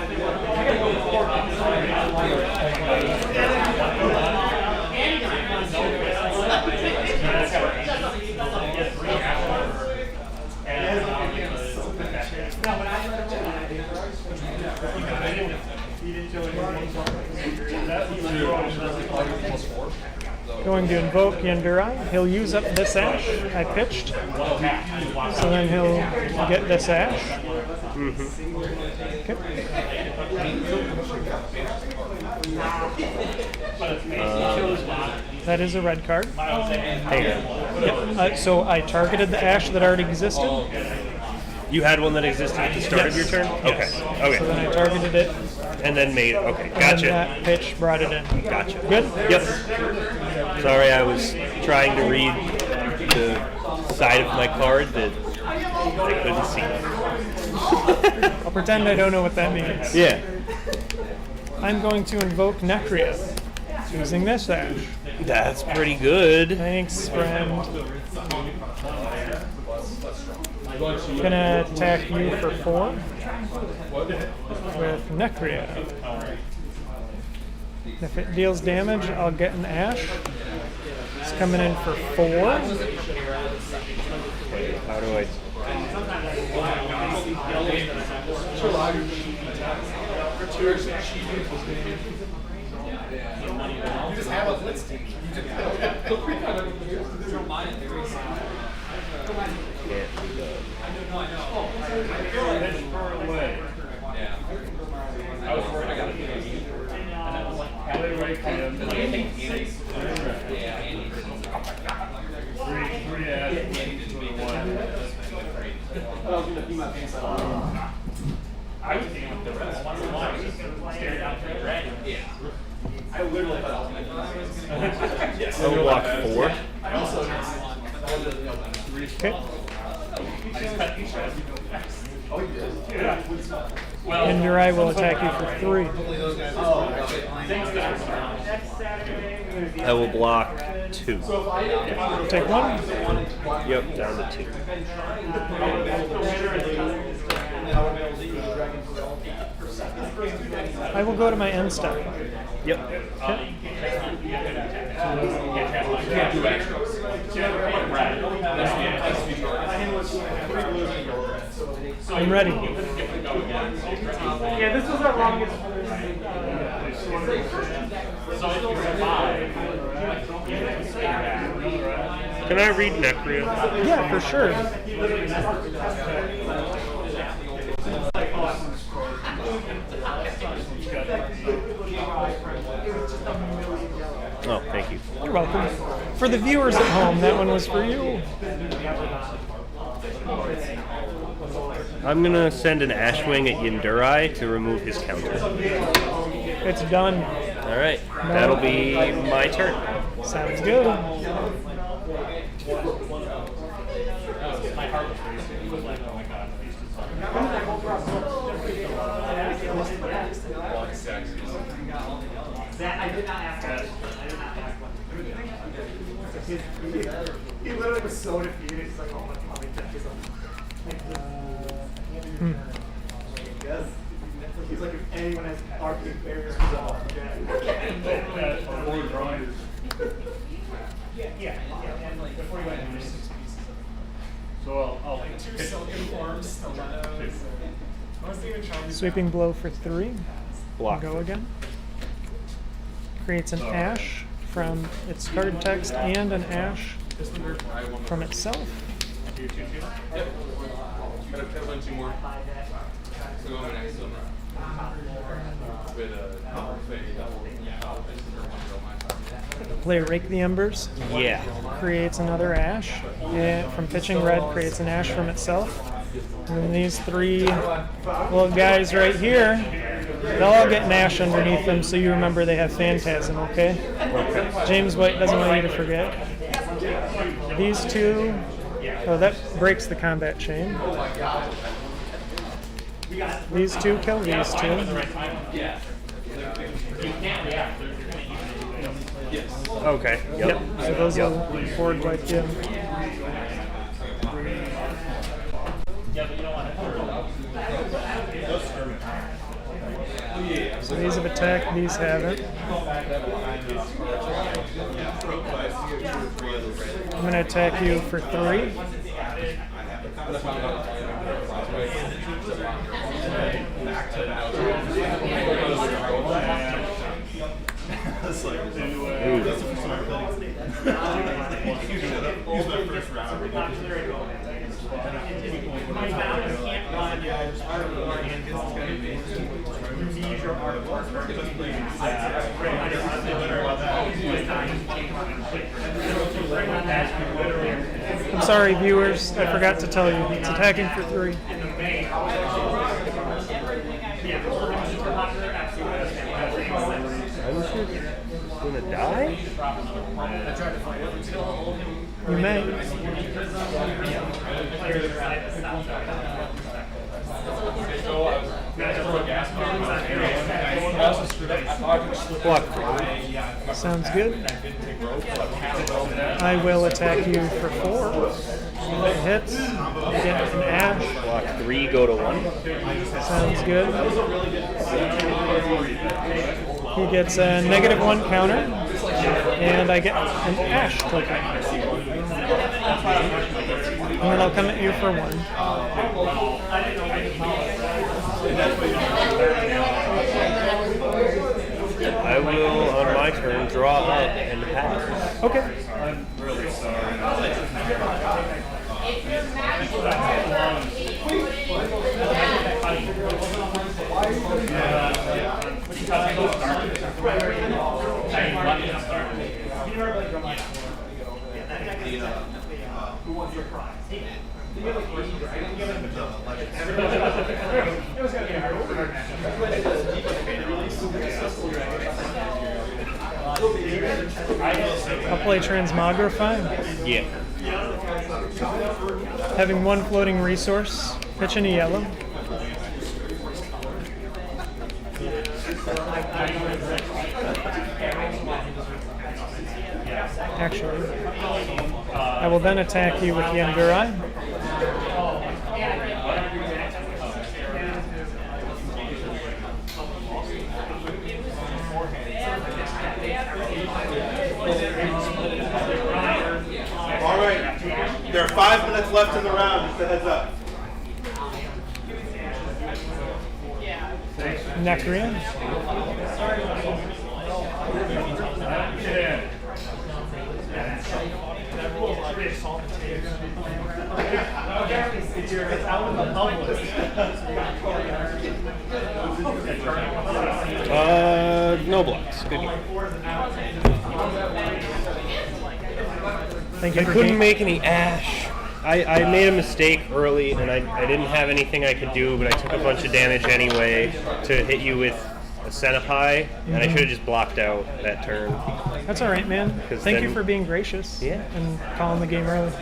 Speaker 2: Going to invoke Yandura. He'll use up this ash I pitched. So then he'll get this ash. Okay. That is a red card. Yep. So I targeted the ash that already existed.
Speaker 13: You had one that existed at the start of your turn?
Speaker 2: Yes.
Speaker 13: Okay. Okay.
Speaker 2: So then I targeted it.
Speaker 13: And then made okay.
Speaker 2: And
Speaker 13: Gotcha.
Speaker 2: that pitch brought it in.
Speaker 13: Gotcha.
Speaker 2: Good?
Speaker 13: Yep. Sorry, I was trying to read the side of my card that I couldn't see.
Speaker 2: I'll pretend I don't know what that means.
Speaker 13: Yeah.
Speaker 2: I'm going to invoke Necria using this ash.
Speaker 13: That's pretty good.
Speaker 2: Thanks, friend. Gonna attack you for 4 with Necria. If it deals damage, I'll get an ash. It's coming in for 4.
Speaker 13: How do I
Speaker 3: You just have a blitz team. You just don't mind it. Yeah. I was worried I got a baby. And that was like play right to him.
Speaker 1: I was dealing with the rest. I was just staring out for the dragon.
Speaker 4: Yeah. I literally thought I was going to do
Speaker 13: I will block 4.
Speaker 4: I also
Speaker 2: Okay.
Speaker 4: Oh, you did?
Speaker 1: Yeah. Well,
Speaker 2: And your eye will attack you for 3.
Speaker 13: I will block 2.
Speaker 2: Take 1.
Speaker 13: Yep, down to 2.
Speaker 2: I will go to my end step.
Speaker 13: Yep.
Speaker 2: Okay. I'm ready.
Speaker 8: Yeah, this was our longest.
Speaker 13: Can I read Necria?
Speaker 2: Yeah, for sure.
Speaker 13: Oh, thank you.
Speaker 2: You're welcome. For the viewers at home, that one was for you.
Speaker 13: I'm gonna send an Ashwing at Yindurai to remove his counter.
Speaker 2: It's done.
Speaker 13: Alright, that'll be my turn.
Speaker 2: Sounds good.
Speaker 1: my heart was racing. It was like, oh my god, these two
Speaker 8: That I did not ask. I did not ask what. He literally was so defeated. He's like, oh my god, yes. He's like, if anyone has RTN barrier, yeah. And like before you went, there's 6 pieces of.
Speaker 1: So I'll
Speaker 8: like 2 silken forms, stilettos. I wasn't even trying to.
Speaker 2: Sweeping blow for 3.
Speaker 13: Block.
Speaker 2: Go again. Creates an ash from its card text and an ash from itself.
Speaker 3: Yep. Gotta win 2 more. So go on my next one. With a
Speaker 2: Player rake the embers.
Speaker 13: Yeah.
Speaker 2: Creates another ash. From pitching red, creates an ash from itself. And then these 3 little guys right here, they'll all get an ash underneath them, so you remember they have Phantasm, okay? James White doesn't want you to forget. These 2, oh, that breaks the combat chain. These 2 kill these 2.
Speaker 13: Okay.
Speaker 2: Yep. So those will board wipe you. So these have attacked, these haven't. I'm going to attack you for 3. I'm sorry, viewers. I forgot to tell you. It's attacking for 3.
Speaker 13: Gonna die?
Speaker 2: You may.
Speaker 13: Block.
Speaker 2: Sounds good. I will attack you for 4. If it hits, you get an ash.
Speaker 13: Block 3, go to 1.
Speaker 2: Sounds good. He gets a -1 counter, and I get an ash token. And then I'll come at you for 1.
Speaker 13: I will, on my turn, draw up and pass.
Speaker 2: Okay.
Speaker 1: I'm really sorry.
Speaker 11: If you're matching with her, put it
Speaker 9: Who wants your prize? It was going to be a hard
Speaker 2: I'll play Transmogrify.
Speaker 13: Yeah.
Speaker 2: Having 1 floating resource, pitch in a yellow. Actually, I will then attack you with Yendurai.
Speaker 10: All right, there are 5 minutes left in the round, just a heads up.
Speaker 2: Necrean.
Speaker 9: It's out in the public.
Speaker 13: No blocks. Good game.
Speaker 2: Thank you
Speaker 13: I
Speaker 2: for
Speaker 13: couldn't
Speaker 2: being-
Speaker 13: make any ash. I made a mistake early, and I didn't have anything I could do, but I took a bunch of damage anyway to hit you with a Cenopai, and I should have just blocked out that turn.
Speaker 2: That's all right, man.
Speaker 13: 'Cause
Speaker 2: Thank you
Speaker 13: then-
Speaker 2: for being gracious.
Speaker 13: Yeah.
Speaker 2: And calling the game early.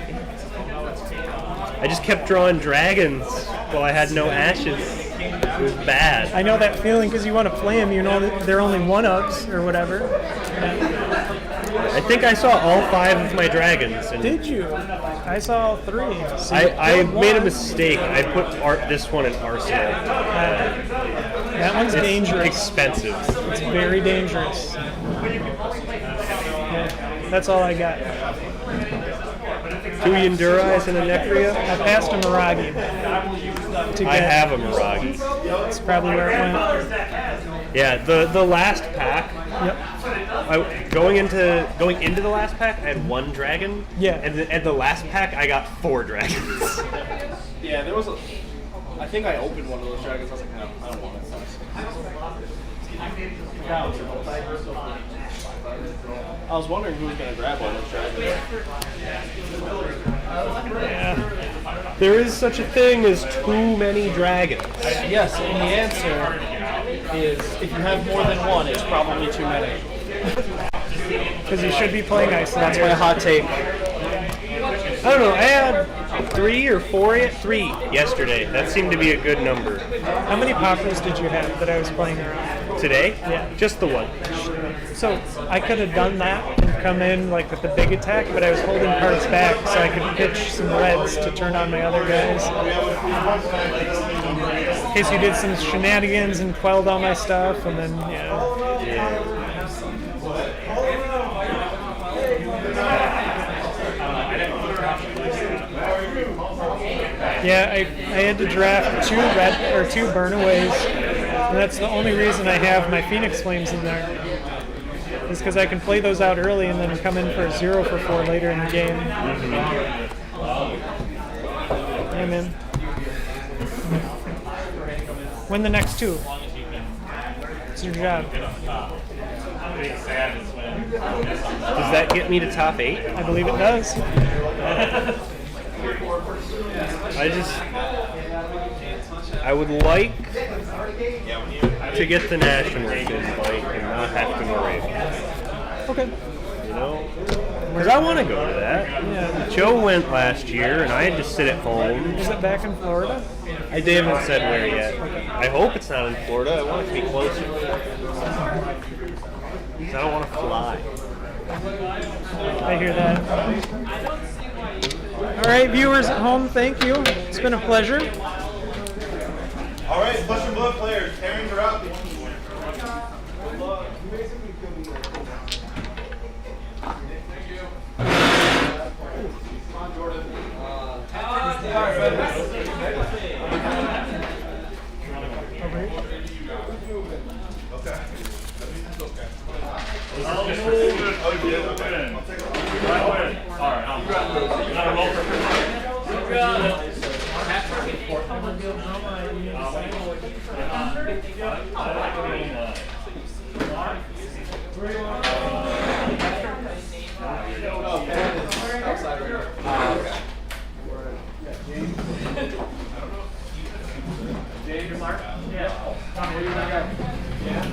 Speaker 13: I just kept drawing dragons while I had no ashes. It was bad.
Speaker 2: I know that feeling because you want to play them. You know that they're only 1-ups or whatever.
Speaker 13: I think I saw all 5 of my dragons. And
Speaker 2: Did you? I saw all 3. So you
Speaker 13: I
Speaker 2: killed
Speaker 13: made a
Speaker 2: one.
Speaker 13: mistake. I put this one in Arsenal.
Speaker 2: That one's
Speaker 13: It's
Speaker 2: dangerous.
Speaker 13: expensive.
Speaker 2: It's very dangerous. Yeah, that's all I got.
Speaker 13: 2 Yendurais and a Necria.
Speaker 2: I passed a Miragi. To
Speaker 13: I
Speaker 2: get-
Speaker 13: have a Miragi.
Speaker 2: That's probably where it went.
Speaker 13: Yeah, the last pack.
Speaker 2: Yep.
Speaker 13: Going into the last pack, I had 1 dragon.
Speaker 2: Yeah.
Speaker 13: And at the last pack, I got 4 dragons.
Speaker 3: Yeah, there was a. I think I opened one of those dragons. I was like, no, I don't want it. I was wondering who was going to grab one of those dragons.
Speaker 13: Yeah. There is such a thing as too many dragons.
Speaker 3: Yes, and the answer is if you have more than one, it's probably too many.
Speaker 2: Because you should be playing Iceland.
Speaker 3: That's my hot take.
Speaker 13: I don't know. I had 3 or 4 yesterday. That seemed to be a good number.
Speaker 2: How many poppers did you have that I was playing around?
Speaker 13: Today?
Speaker 2: Yeah.
Speaker 13: Just the 1.
Speaker 2: So I could have done that and come in like with the big attack, but I was holding cards back so I could pitch some reds to turn on my other guys. In case you did some shenanigans and quelled all my stuff, and then Yeah, I had to draft 2 burnaways, and that's the only reason I have my Phoenix Flames in there. Is because I can play those out early and then come in for a 0 for 4 later in the game. Yeah, man. Win the next 2. It's your job.
Speaker 13: Does that get me to top 8?
Speaker 2: I believe it does.
Speaker 13: I would like to get the Nationals invite and not have to worry about it.
Speaker 2: Okay.
Speaker 13: You know? Because I want to go to that.
Speaker 2: Yeah.
Speaker 13: Joe went last year and I had to sit at home.
Speaker 2: Is it back in Florida?
Speaker 13: I haven't said where yet. I hope it's not in Florida. I want it to be closer. Because I don't want to fly.
Speaker 2: I hear that. All right, viewers at home, thank you. It's been a pleasure.
Speaker 10: All right, flesh and blood players, pairings are up.
Speaker 1: I'll move it. Oh, you win. I win. All right, I'm gotta roll for you got it.
Speaker 9: James, Mark? Yeah. Where do you want to go? Yeah.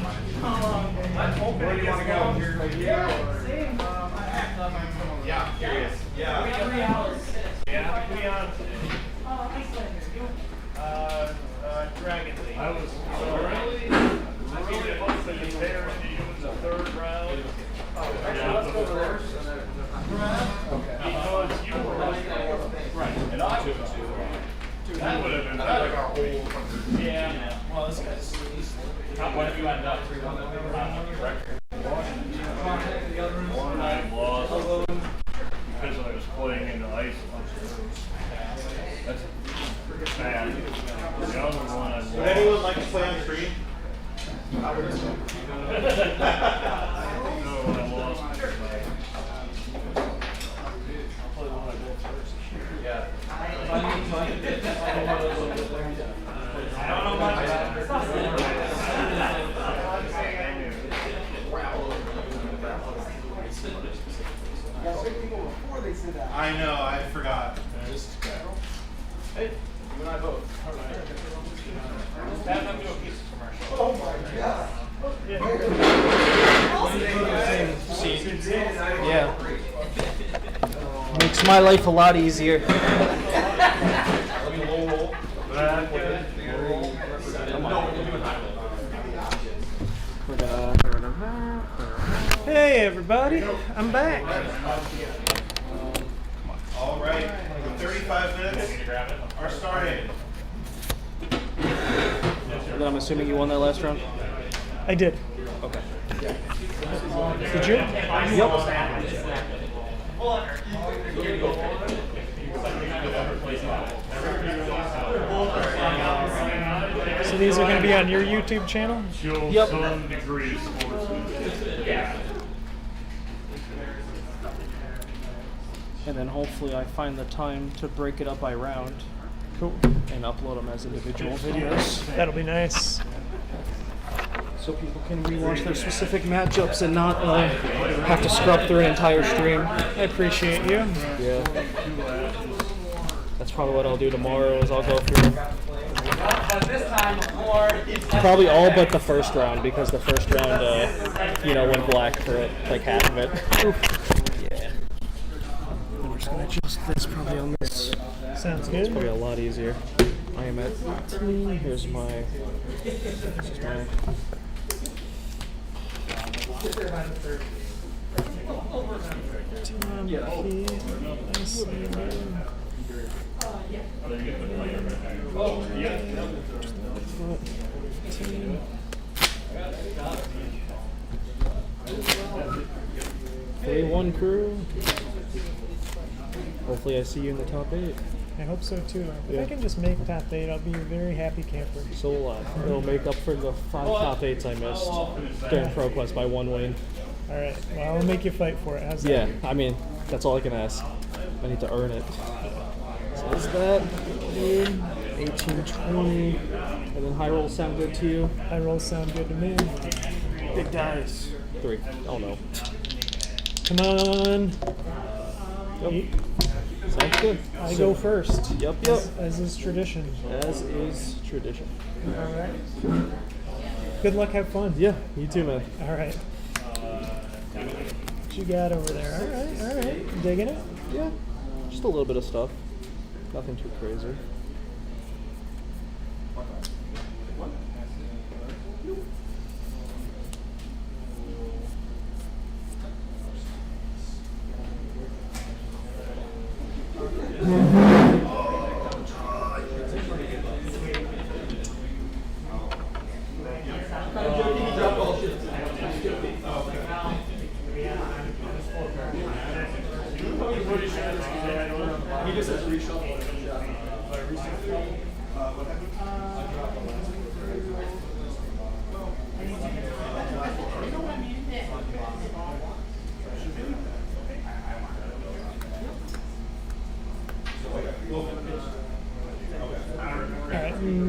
Speaker 9: Where do you want to go? Here, right here? Same.
Speaker 10: Yeah, curious. Yeah.
Speaker 4: 3 hours. Yeah, 3 hours. Dragon League.
Speaker 1: I was really hoping to tear into you in the third round.
Speaker 9: Let's go reverse.
Speaker 1: Because you were right, and I was too. That would have been like our whole. Yeah. Well, this guy's. What if you end up 3-1 record? One I lost because I was playing into ice. That's bad. The other one I lost.
Speaker 10: Would anyone like to play on stream?
Speaker 1: No, I lost.
Speaker 10: Yeah.
Speaker 4: I don't know much about it.
Speaker 10: I know, I forgot.
Speaker 4: Hey, you and I both. That might be a piece of commercial. Oh my god.
Speaker 2: Yeah. Makes my life a lot easier. Hey everybody, I'm back.
Speaker 10: All right, 35 minutes are starting.
Speaker 2: And then I'm assuming you won that last round? I did. Okay. Did you? Yep. So these are going to be on your YouTube channel?
Speaker 1: Yep. Some degree of sports. Yeah.
Speaker 2: And then hopefully I find the time to break it up by round. Cool. And upload them as individual videos. That'll be nice. So people can rewatch their specific matchups and not have to scrub through an entire stream. I appreciate you. Yeah. That's probably what I'll do tomorrow is I'll go through probably all but the first round because the first round, went black for like half of it. Yeah. And we're just gonna adjust this probably on this. Sounds good. It's probably a lot easier. I am at T. Here's my. This is my. Day one crew. Hopefully I see you in the top 8. I hope so too. If I can just make top 8, I'll be a very happy camper. So will I. It'll make up for the 5 top 8s I missed during ProQuest by 1 win. Alright, well I'll make you fight for it. How's that? Yeah, I mean, that's all I can ask. I need to earn it. So is that 18, 20, and then high rolls sound good to you? High rolls sound good to me. Big dice. 3. Oh no. Come on. Yep. Sounds good. I go first. Yep. As is tradition. As is tradition. Alright. Good luck, have fun. Yeah, you too, man. Alright. What you got over there? Alright. Digging it? Yeah. Just a little bit of stuff. Nothing too crazy.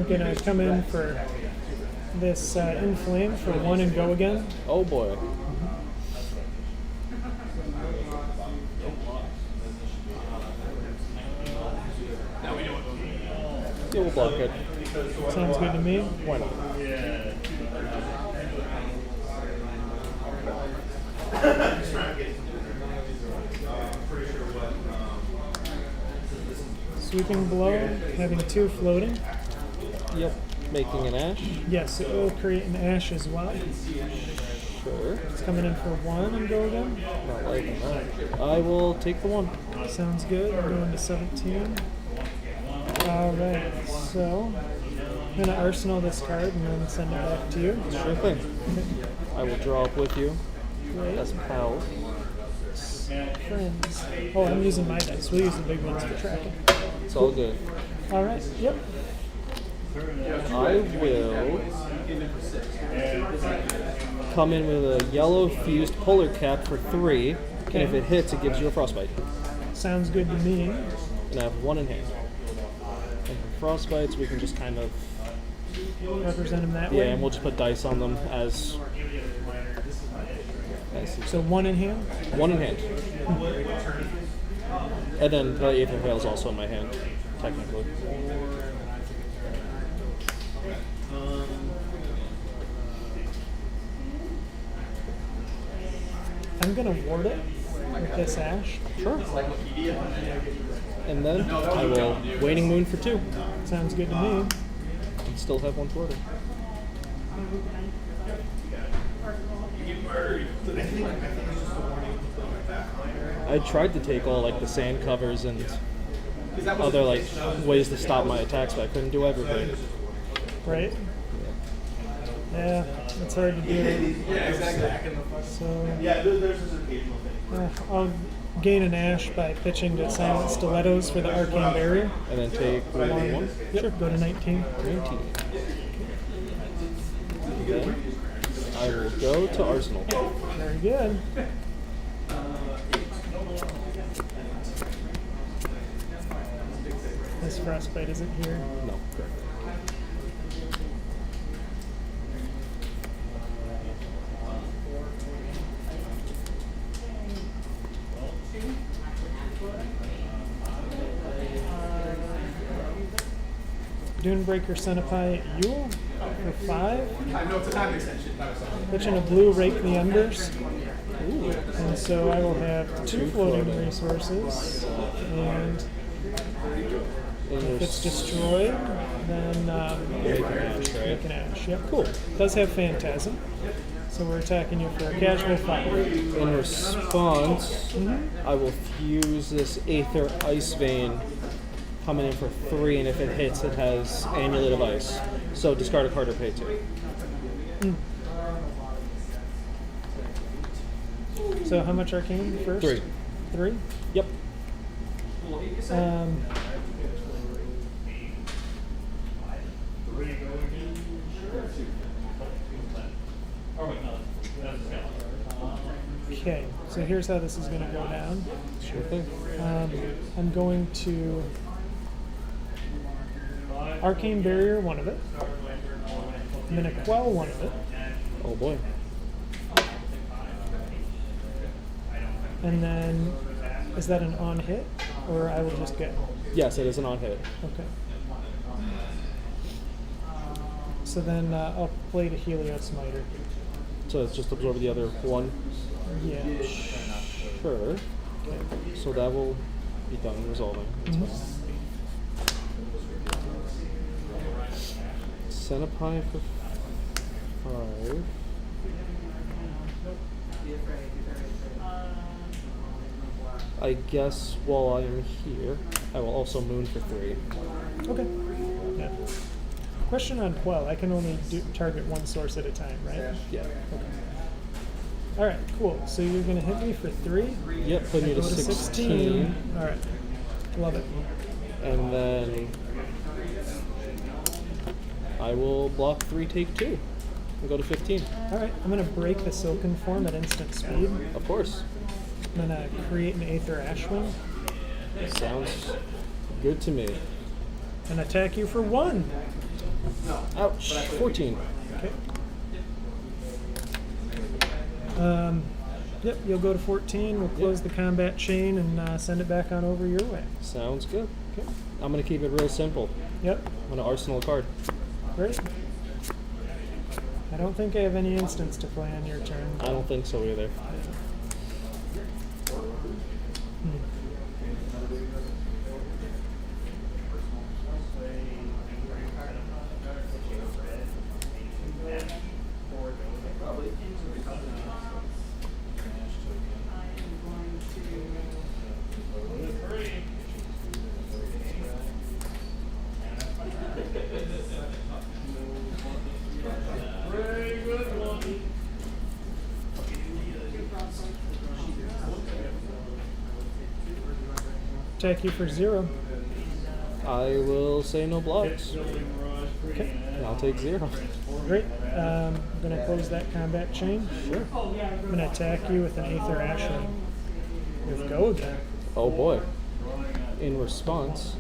Speaker 2: gonna come in for this inflame for 1 and go again.
Speaker 14: Oh boy. Yeah, we'll block it.
Speaker 2: Sounds good to me.
Speaker 14: Why not?
Speaker 2: Sweeping blow, having 2 floating.
Speaker 14: Yep. Making an ash.
Speaker 2: Yes, it will create an ash as well.
Speaker 14: Sure.
Speaker 2: It's coming in for 1 and go again.
Speaker 14: Not liking that. I will take the 1.
Speaker 2: Sounds good. We're going to 17. Alright, so I'm going to arsenal this card and then send it back to you.
Speaker 14: Sure thing. I will draw up with you
Speaker 2: Great.
Speaker 14: as pals.
Speaker 2: Friends. Oh, I'm using my dice. We'll use the big ones for tracking.
Speaker 14: It's all good.
Speaker 2: Alright, yep.
Speaker 14: I will come in with a yellow fused polar cap for 3, and if it hits, it gives you a frostbite.
Speaker 2: Sounds good to me.
Speaker 14: And I have 1 in hand. And for frostbites, we can just kind of
Speaker 2: Represent him that
Speaker 14: yeah,
Speaker 2: way.
Speaker 14: and we'll just put dice on them as
Speaker 2: So 1 in hand?
Speaker 14: 1 in hand. And then the Aether Veil is also in my hand, technically.
Speaker 2: I'm gonna ward it with this ash.
Speaker 14: Sure. And then I will Waning Moon for 2.
Speaker 2: Sounds good to me.
Speaker 14: And still have 1 floating. I tried to take all like the sand covers and other like ways to stop my attacks, but I couldn't do everything.
Speaker 2: Right? Yeah, it's hard to do. So
Speaker 10: Yeah, there's this occasional thing.
Speaker 2: I'll gain an ash by pitching to Silent Stilettos for the Arcane Barrier.
Speaker 14: And then take 1.
Speaker 2: Yep, sure. Go to 19.
Speaker 14: 19. Then I will go to Arsenal.
Speaker 2: Very good. This frostbite isn't here.
Speaker 14: No.
Speaker 2: Dunebreaker Senpai at Yule for 5.
Speaker 3: I know it's a time extension.
Speaker 2: Pitching a blue Rake the Embers. And so I will have 2 floating resources. And if it's destroyed, then
Speaker 14: Make an ash, right?
Speaker 2: make an ash. Yep, cool. Does have Phantasm. So we're attacking you for a casual 5.
Speaker 14: In response, I will fuse this Aether Ice Vein coming in for 3, and if it hits, it has Amulet of Ice. So discard a card or pay 2.
Speaker 2: So how much arcane first?
Speaker 14: 3.
Speaker 2: 3?
Speaker 14: Yep.
Speaker 2: Okay, so here's how this is going to go down.
Speaker 14: Sure thing.
Speaker 2: I'm going to Arcane Barrier one of it. I'm going to Quell one of it.
Speaker 14: Oh boy.
Speaker 2: And then, is that an on hit? Or I will just get.
Speaker 14: Yes, it is an on hit.
Speaker 2: Okay. So then I'll play the Helios Smiter.
Speaker 14: So it's just absorb the other 1.
Speaker 2: Yeah.
Speaker 14: Sure.
Speaker 2: Okay.
Speaker 14: So that will be done resolving. That's fine. Senpai for 5. I guess while I am here, I will also moon for 3.
Speaker 2: Okay. Yeah. Question on Quell. I can only target 1 source at a time, right?
Speaker 14: Yeah.
Speaker 2: Okay. Alright, cool. So you're going to hit me for 3?
Speaker 14: Yep, put me to
Speaker 2: Go
Speaker 14: 16.
Speaker 2: Alright. Love it.
Speaker 14: And then I will block 3, take 2, and go to 15.
Speaker 2: Alright, I'm going to break the Silken form at instant speed.
Speaker 14: Of course.
Speaker 2: I'm going to create an Aether Ashwing
Speaker 14: Sounds good to me.
Speaker 2: and attack you for 1.
Speaker 14: Ouch. 14.
Speaker 2: Okay. Yep, you'll go to 14. We'll close the combat chain and send it back on over your way.
Speaker 14: Sounds good.
Speaker 2: Okay.
Speaker 14: I'm gonna keep it real simple.
Speaker 2: Yep.
Speaker 14: I'm gonna arsenal a card.
Speaker 2: Great. I don't think I have any instants to play on your turn.
Speaker 14: I don't think so either.
Speaker 2: Attack you for 0.
Speaker 14: I will say no blocks.
Speaker 2: Okay.
Speaker 14: And I'll take 0.
Speaker 2: Great. I'm going to close that combat chain.
Speaker 14: Sure.
Speaker 2: I'm going to attack you with an Aether Ashwing. With go again.
Speaker 14: Oh boy. In response,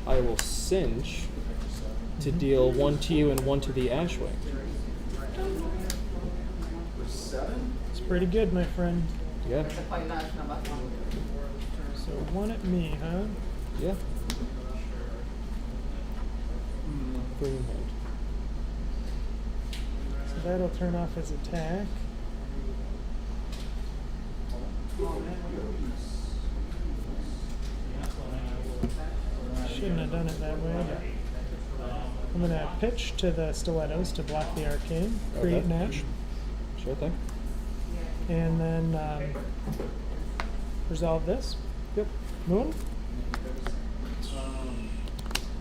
Speaker 14: I will singe to deal 1 to you and 1 to the Ashwing.
Speaker 2: It's pretty good, my friend.
Speaker 14: Yeah.
Speaker 2: So 1 at me, huh?
Speaker 14: Yeah. Bring him hand.
Speaker 2: So that'll turn off his attack. Shouldn't have done it that way. I'm going to pitch to the stilettos to block the arcane, create
Speaker 14: Okay.
Speaker 2: Nash,
Speaker 14: Sure thing.
Speaker 2: and then resolve this.
Speaker 14: Yep.
Speaker 2: Moon?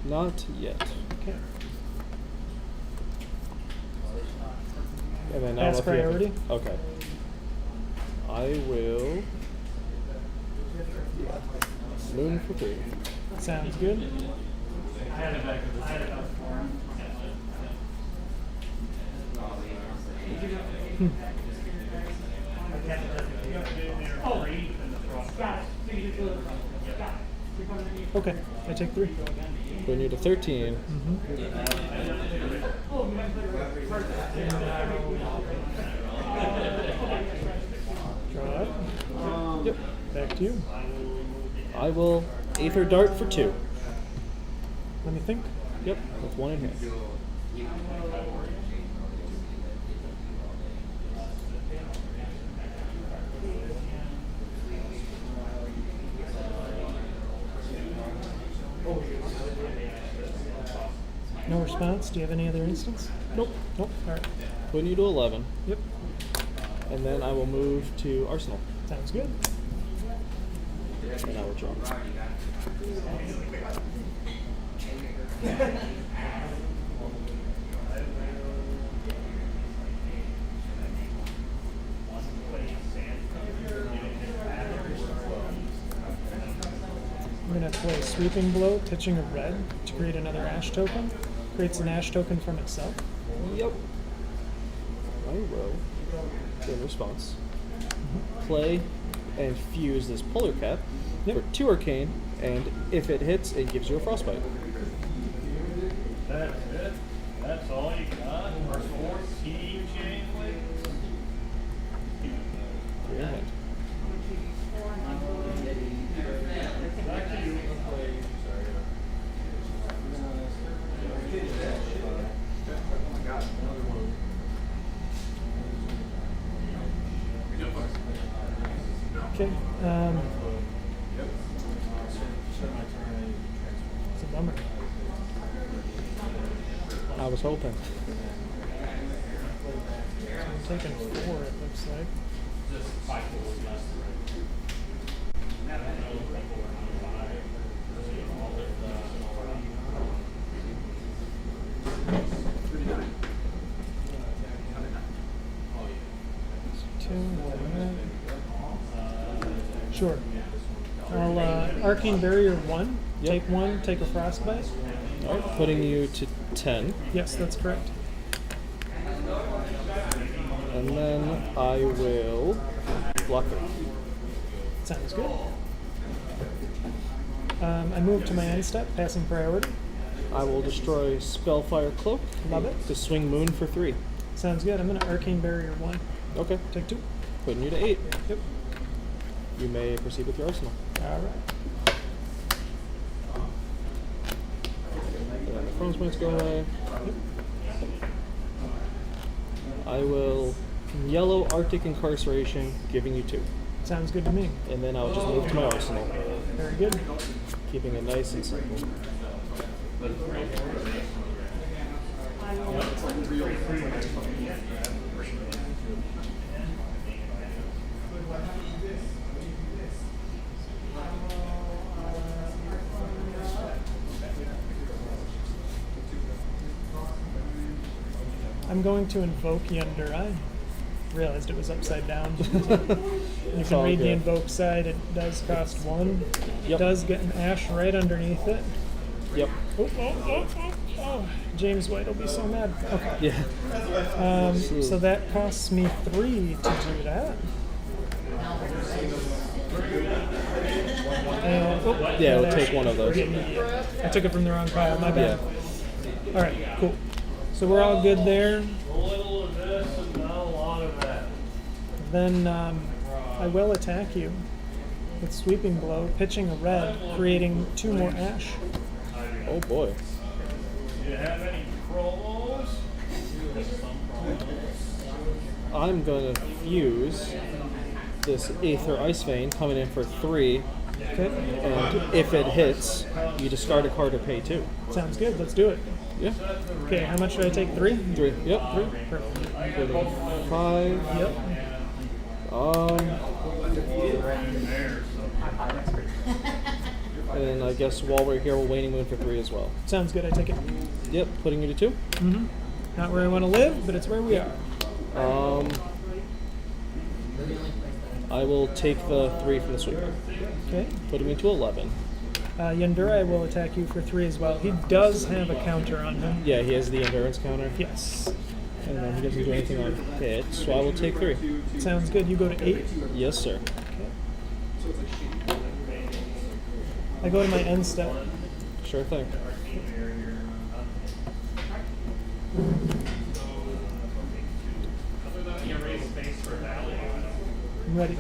Speaker 14: Not yet.
Speaker 2: Okay.
Speaker 14: And then
Speaker 2: Pass
Speaker 14: I don't know if you have-
Speaker 2: priority?
Speaker 14: Okay. I will. Moon for 3.
Speaker 2: Sounds good. Okay, I take 3.
Speaker 14: Bring you to 13.
Speaker 2: Draw up.
Speaker 14: Yep.
Speaker 2: Back to you.
Speaker 14: I will Aether Dart for 2.
Speaker 2: Let me think.
Speaker 14: Yep. With 1 in hand.
Speaker 2: No response. Do you have any other instance?
Speaker 14: Nope.
Speaker 2: Nope. All right.
Speaker 14: Putting you to 11.
Speaker 2: Yep.
Speaker 14: And then I will move to Arsenal.
Speaker 2: Sounds good.
Speaker 14: And I will draw.
Speaker 2: I'm going to play Sweeping Blow, pitching a red to create another Ash token. Creates an Ash token from itself.
Speaker 14: Yep. I will, in response, play and fuse this Polar Cap for 2 Arcane, and if it hits, it gives you a Frostbite.
Speaker 1: That's it. That's all you got. First 14 chain link.
Speaker 14: 3 in hand.
Speaker 1: Back to you.
Speaker 2: Okay. It's a bummer.
Speaker 14: I was hoping.
Speaker 2: So I'm taking 4, it looks like.
Speaker 1: Just 5 goals less.
Speaker 2: Sure. I'll Arcane Barrier 1.
Speaker 14: Yep.
Speaker 2: Take 1, take a Frostbite.
Speaker 14: Alright, putting you to 10.
Speaker 2: Yes, that's correct.
Speaker 14: And then I will block it.
Speaker 2: Sounds good. I move to my end step, passing priority.
Speaker 14: I will destroy Spellfire Cloak.
Speaker 2: Love it.
Speaker 14: To swing Moon for 3.
Speaker 2: Sounds good. I'm gonna Arcane Barrier 1.
Speaker 14: Okay.
Speaker 2: Take 2.
Speaker 14: Putting you to 8.
Speaker 2: Yep.
Speaker 14: You may proceed with your arsenal.
Speaker 2: All right.
Speaker 14: And then the Chrome's points go away. I will yellow Arctic Incarceration, giving you 2.
Speaker 2: Sounds good to me.
Speaker 14: And then I'll just move to my arsenal.
Speaker 2: Very good.
Speaker 14: Keeping it nice and simple.
Speaker 2: I'm going to invoke Yonder. I realized it was upside down. You can
Speaker 14: all
Speaker 2: read the
Speaker 14: good.
Speaker 2: invoke side. It does cost 1. It
Speaker 14: Yep.
Speaker 2: does get an ash right underneath it.
Speaker 14: Yep.
Speaker 2: Oh, James White will be so mad. Okay.
Speaker 14: Yeah.
Speaker 2: So that costs me 3 to do that. And,
Speaker 14: Yeah,
Speaker 2: that
Speaker 14: we'll take
Speaker 2: ash-
Speaker 14: one of those.
Speaker 2: I took it from the wrong pile. My bad. All right, cool. So we're all good there.
Speaker 1: A little of this and not a lot of that.
Speaker 2: Then I will attack you with Sweeping Blow, pitching a red, creating 2 more ash.
Speaker 14: Oh boy.
Speaker 1: Do you have any promos?
Speaker 14: I'm going to fuse this Aether Ice Vein, coming in for 3.
Speaker 2: Okay.
Speaker 14: And if it hits, you discard a card or pay 2.
Speaker 2: Sounds good. Let's do it.
Speaker 14: Yeah.
Speaker 2: Okay, how much did I take? 3?
Speaker 14: 3. Yep. 3.
Speaker 2: Perfect.
Speaker 14: 5.
Speaker 2: Yep.
Speaker 14: And I guess while we're here, we'll Waning Moon for 3 as well.
Speaker 2: Sounds good. I take it.
Speaker 14: Yep. Putting you to 2.
Speaker 2: Mm-hmm. Not where I want to live, but it's where we are.
Speaker 14: I will take the 3 from the sweeper.
Speaker 2: Okay.
Speaker 14: Putting me to 11.
Speaker 2: Yandura will attack you for 3 as well. He does have a counter on him.
Speaker 14: Yeah, he has the endurance counter.
Speaker 2: Yes.
Speaker 14: And then he doesn't do anything on hit, so I will take 3.
Speaker 2: Sounds good. You go to 8.
Speaker 14: Yes, sir.
Speaker 2: I go to my end step.
Speaker 14: Sure thing.
Speaker 2: I'm ready.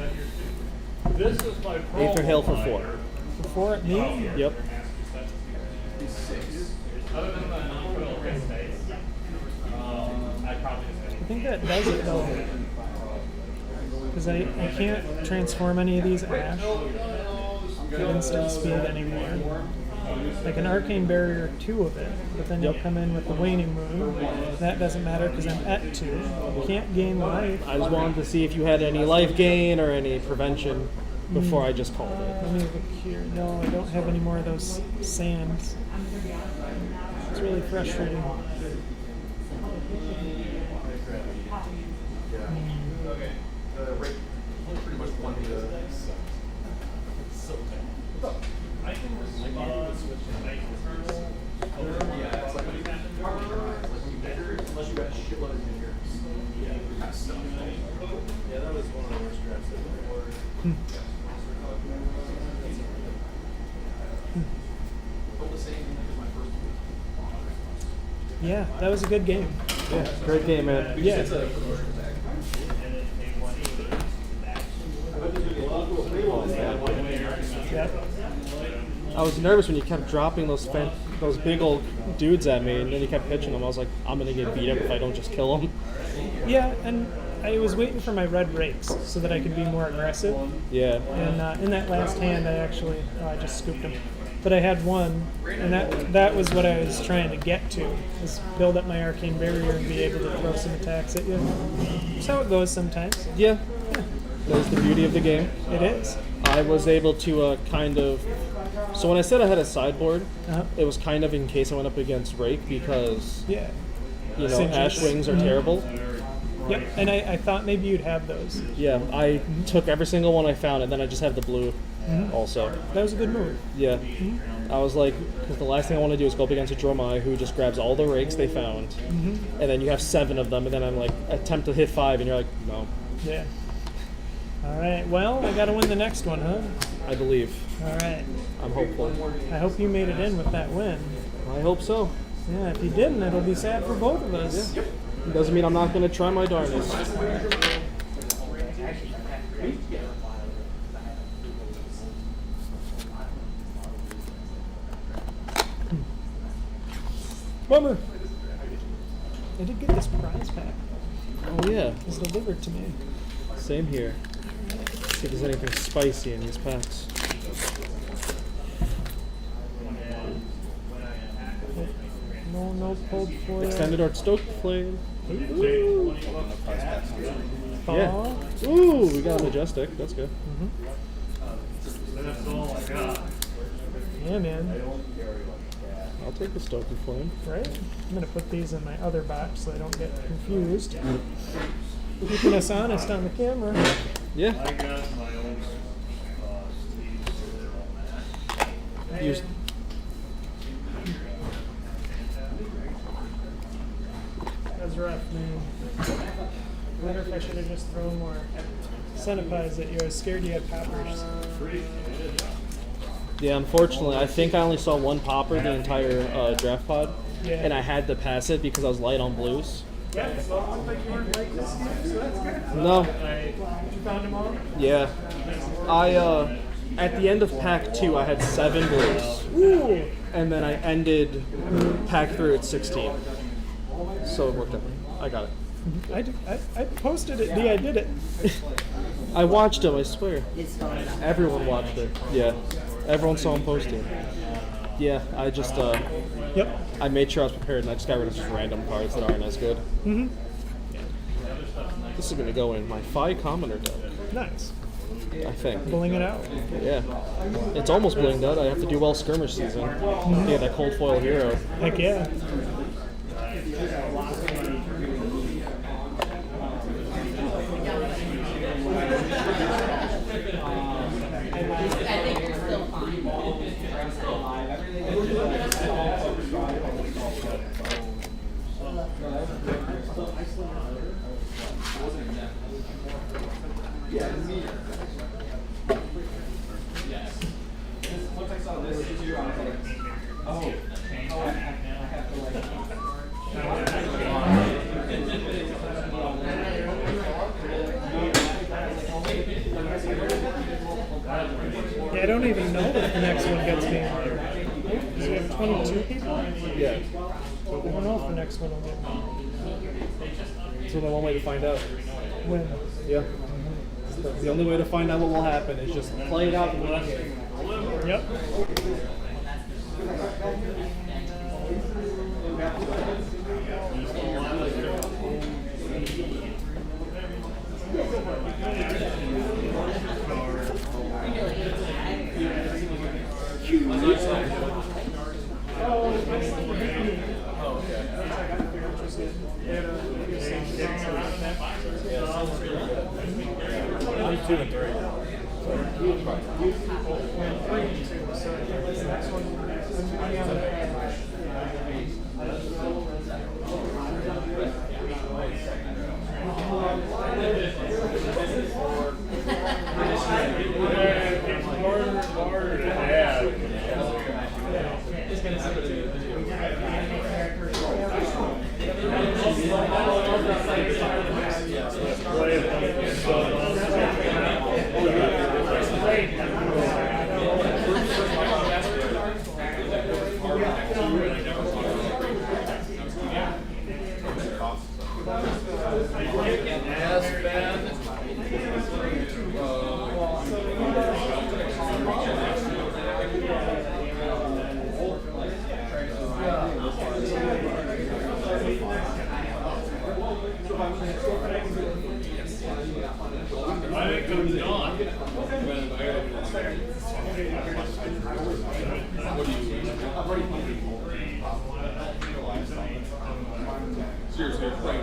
Speaker 1: This is my promo.
Speaker 14: Aether Hail for 4.
Speaker 2: For 4 at me?
Speaker 14: Yep.
Speaker 1: Other than the non-criminal risk space, I probably just
Speaker 2: I think that does it though. Because I can't transform any of these ash to instant speed anymore. I can Arcane Barrier 2 of it, but then you'll come in with the Waning Moon. That doesn't matter because I'm at 2. You can't gain life.
Speaker 14: I just wanted to see if you had any life gain or any prevention before I just called it.
Speaker 2: Let me look here. No, I don't have any more of those sands. It's really frustrating.
Speaker 3: Pretty much one
Speaker 1: I can respond with the night kernel.
Speaker 3: Yeah, it's like unless you got a shitload of endurance. Yeah, stuff. Yeah, that was one of the worst drafts I've ever
Speaker 2: Yeah, that was a good game.
Speaker 14: Yeah, great game, man.
Speaker 2: Yeah. Yep.
Speaker 14: I was nervous when you kept dropping those big old dudes at me, and then you kept pitching them. I was like, I'm gonna get beat up if I don't just kill them.
Speaker 2: Yeah, and I was waiting for my red rakes so that I could be more aggressive.
Speaker 14: Yeah.
Speaker 2: And in that last hand, I just scooped him. But I had one, and that was what I was trying to get to, is build up my Arcane Barrier and be able to throw some attacks at you. That's how it goes sometimes.
Speaker 14: Yeah. That's the beauty of the game.
Speaker 2: It is.
Speaker 14: I was able to kind of... So when I said I had a sideboard, it was kind of in case I went up against Rake because,
Speaker 2: Yeah.
Speaker 14: you know,
Speaker 2: Cinches.
Speaker 14: Ash Wings are terrible.
Speaker 2: Yep, and I thought maybe you'd have those.
Speaker 14: Yeah, I took every single one I found, and then I just have the blue also.
Speaker 2: That was a good move.
Speaker 14: Yeah. I was like, because the last thing I want to do is go up against a Dromai who just grabs all the rakes they found, and then you have 7 of them, and then I'm like, attempt to hit 5, and you're like, no.
Speaker 2: Yeah. All right, well, I got to win the next one, huh?
Speaker 14: I believe.
Speaker 2: All right.
Speaker 14: I'm hopeful.
Speaker 2: I hope you made it in with that win.
Speaker 14: I hope so.
Speaker 2: Yeah, if you didn't, it'll be sad for both of us.
Speaker 14: Yeah. Doesn't mean I'm not going to try my darndest.
Speaker 2: Bummer. I did get this prize pack.
Speaker 14: Oh yeah.
Speaker 2: It was delivered to me.
Speaker 14: Same here. See if there's anything spicy in these packs.
Speaker 2: No pulled foil.
Speaker 14: Extended Art Stoked Flame.
Speaker 2: Ooh.
Speaker 14: Yeah. Ooh, we got a Majestic. That's good.
Speaker 1: That's all I got.
Speaker 2: Yeah, man.
Speaker 14: I'll take the Stoked Flame.
Speaker 2: Right? I'm going to put these in my other box so I don't get confused. Keeping us honest on the camera.
Speaker 14: Yeah.
Speaker 1: I got my own
Speaker 14: Use.
Speaker 2: That was rough, man. I wonder if I should have just thrown more Centipies at you. I was scared you had poppers.
Speaker 14: Yeah, unfortunately, I think I only saw one popper the entire draft pod, and I had to pass it because I was light on blues.
Speaker 2: Yeah, so it looked like you weren't like this game, so that's good.
Speaker 14: No.
Speaker 2: You found them all?
Speaker 14: Yeah. At the end of pack 2, I had 7 blues.
Speaker 2: Ooh.
Speaker 14: And then I ended pack 3 at 16. So it worked out. I got it.
Speaker 2: I posted it. I did it.
Speaker 14: I watched him, I swear. Everyone watched it. Yeah. Everyone saw him posting. Yeah, I just,
Speaker 2: Yep.
Speaker 14: I made sure I was prepared and I just got rid of just random cards that aren't as good.
Speaker 2: Mm-hmm.
Speaker 14: This is going to go in my Phi Commoner deck.
Speaker 2: Nice.
Speaker 14: I think.
Speaker 2: Pulling it out.
Speaker 14: Yeah. It's almost blinged out. I have to do well skirmish season. Yeah, that cold foil hero.
Speaker 2: Heck yeah.
Speaker 11: I think you're still fine.
Speaker 9: Once I saw this too, I was like, oh, I have to like.
Speaker 2: Yeah, I don't even know if the next one gets me on. So we have 22 people?
Speaker 14: Yeah.
Speaker 2: I don't know if the next one will get me.
Speaker 14: So the one way to find out.
Speaker 2: When?
Speaker 14: Yeah. The only way to find out what will happen is just play it out and win.
Speaker 2: Yep.
Speaker 6: Only 2 and 3.
Speaker 1: harder to have.
Speaker 3: Seriously, right.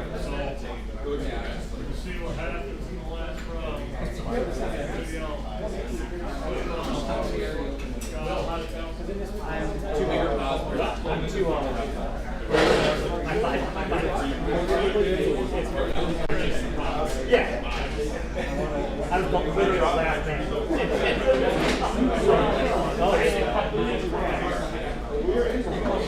Speaker 1: See what happens in the last round.
Speaker 8: I'm too yeah. I was literally the last man. Oh,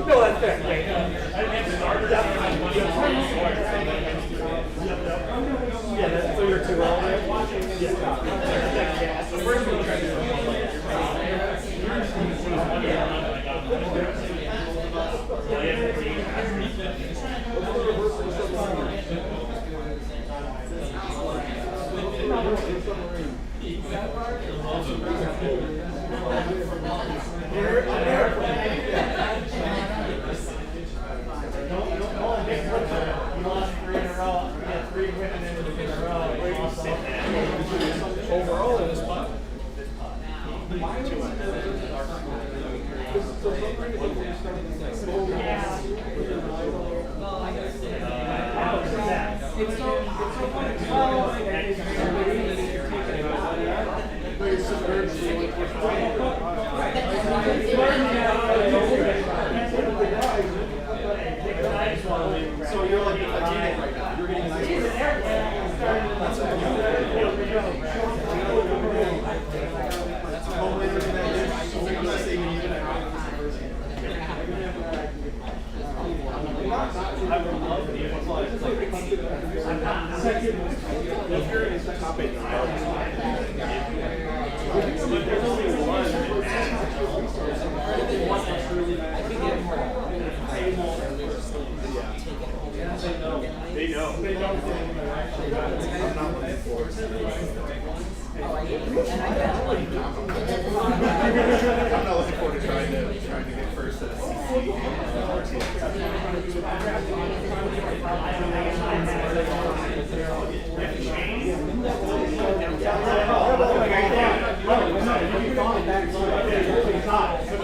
Speaker 8: No, that's fair. Yeah, that's so you're too old.
Speaker 14: Overall, it was fun.
Speaker 10: So you're like a teenager right now. You're getting
Speaker 4: They know.
Speaker 10: I'm not looking forward to trying to get first at a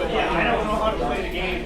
Speaker 4: Yeah, I don't know how to play the game.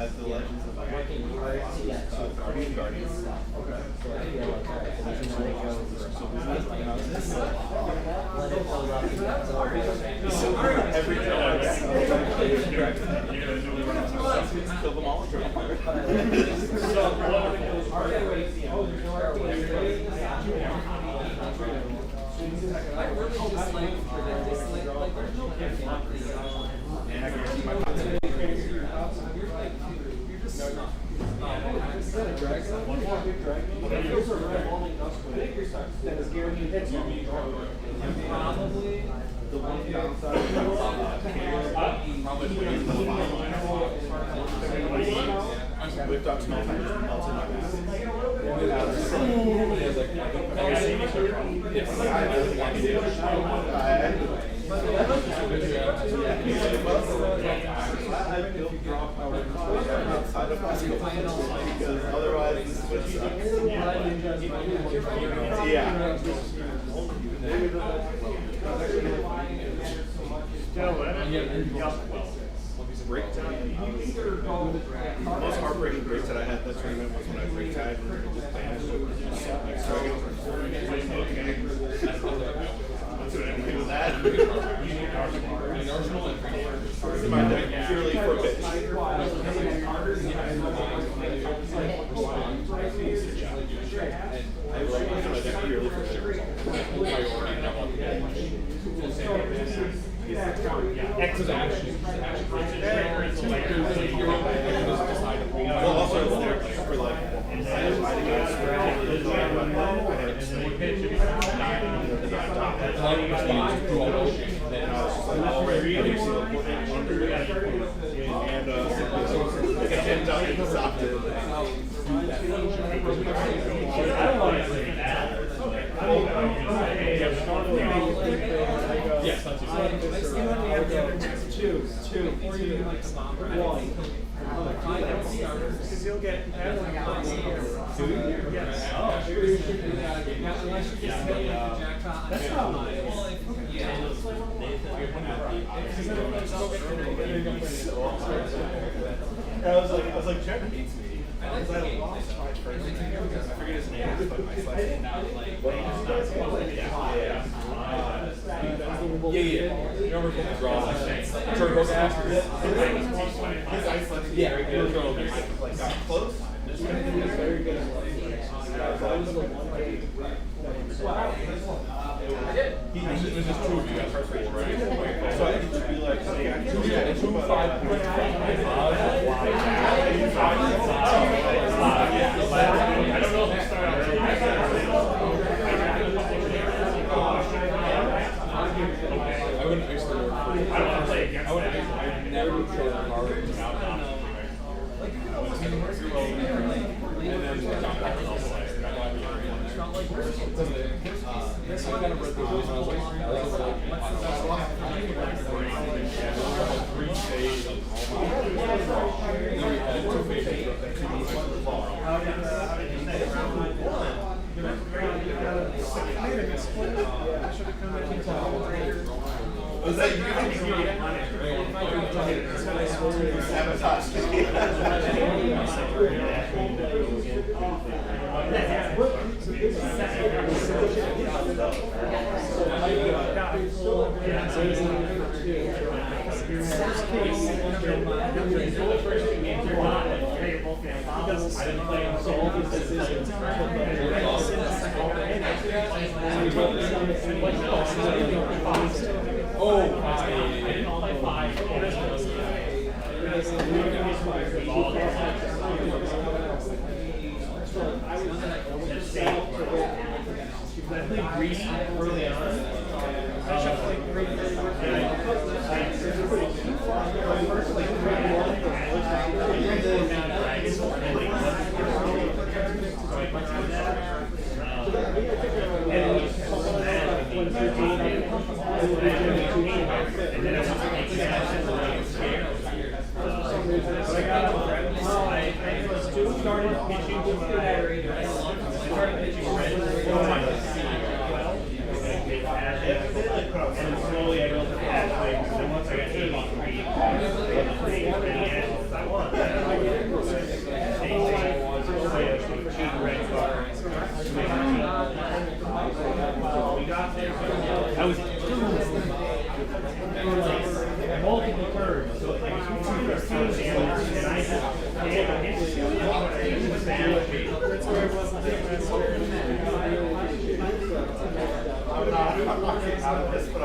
Speaker 4: At the Legends of Guardians. Every time. Kill them all. Probably the one downside whipped up snow and just melted my back. Because otherwise this switch sucks. Yeah.
Speaker 6: Break time. The most heartbreaking break that I had that tournament was when I break tied and just banished it. My deck purely for a bit. Well, also I was there for like
Speaker 2: Because you'll get
Speaker 10: I was like, Trevor beats me. Because I lost my first name. I forget his name, but my selection now is like,
Speaker 3: Yeah. You remember from the draw? Turbo gas?
Speaker 10: his ice selection is very good. Like, got close. Very good.
Speaker 3: It was just two of you guys, first four, right?
Speaker 10: So I need to be like, okay,
Speaker 1: I don't know if you start out
Speaker 3: I wouldn't ice the word.
Speaker 1: I don't want to play against
Speaker 3: I would
Speaker 1: that.
Speaker 3: I never show a card without dominant. And then dominant also like, that's why we are this one kind of read the rules and I was like, three days of then we had two phases of that 2 months of fall.
Speaker 10: Was that you? Sabotage.
Speaker 1: I played greedy early on. I should play greedy. And slowly I built a pathway, and then once I got 83, I won. We got there, I was multiple turns, so like 2 damage, and I just
Speaker 10: I'm not getting out of this, but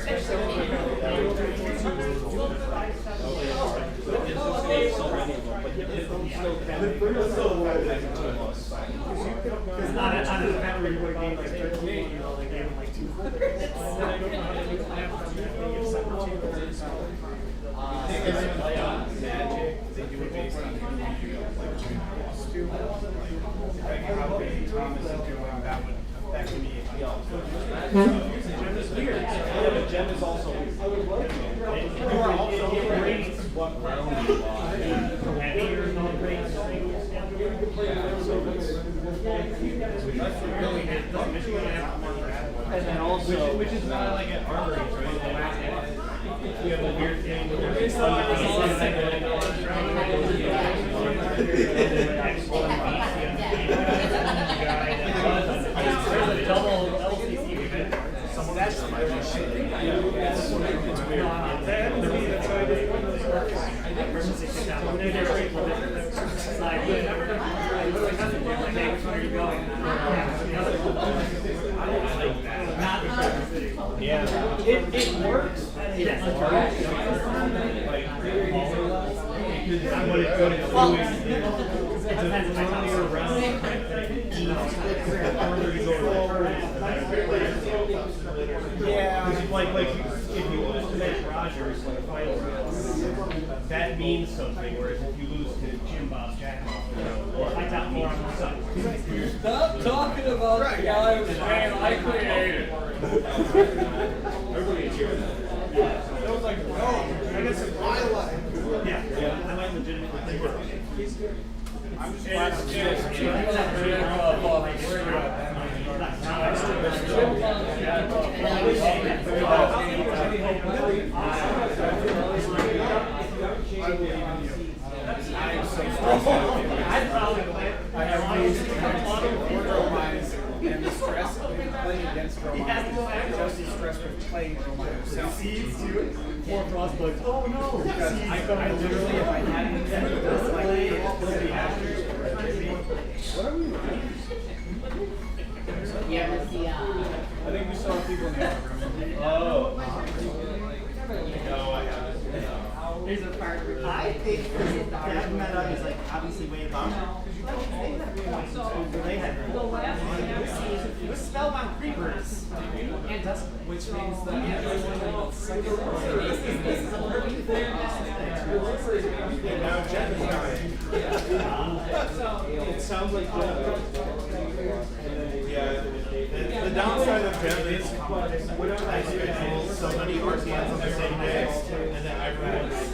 Speaker 8: Because on an event where you would gain like 13, you know, they gave him like 200. And then I don't know how to do half the many of some materials.
Speaker 3: Magic, they do it based on like how big Thomas is doing, that would affect me if Gem is weird. Yeah, but Gem is also you are also rates what round you are. And you're not rates.
Speaker 8: And then also,
Speaker 3: Which is why like at Armory, right? We have a weird thing with
Speaker 8: that's my
Speaker 3: yeah.
Speaker 8: It works.
Speaker 4: Yeah, like if you lose to Mitch Rogers like a final round, that means something. Whereas if you lose to Jim Bob Jackoff, I got more on the side.
Speaker 9: Stop talking about the guy who's saying I created.
Speaker 4: Everybody cheers. It was like, oh, I got some highlight. Yeah, I might legitimately think about it. I'm just glad to see
Speaker 3: I have used Romines and the stress of playing against Romines. Just the stress with playing Romines.
Speaker 8: Seeds too. More frostbite. Oh no!
Speaker 3: Because I literally, if I hadn't been this, like, it'll be after. What are we doing?
Speaker 11: Yeah, but the,
Speaker 3: I think we saw people in the other room.
Speaker 4: Oh. No, I haven't.
Speaker 11: there's a part of
Speaker 8: I think that meta is like obviously way above. They had it was spellbound creepers and dust, which means that this is a perfect thing.
Speaker 10: And now Jen is dying.
Speaker 3: It sounds like
Speaker 10: Yeah, the downside of Jen is I schedule so many RTNs on the same day, and then everyone's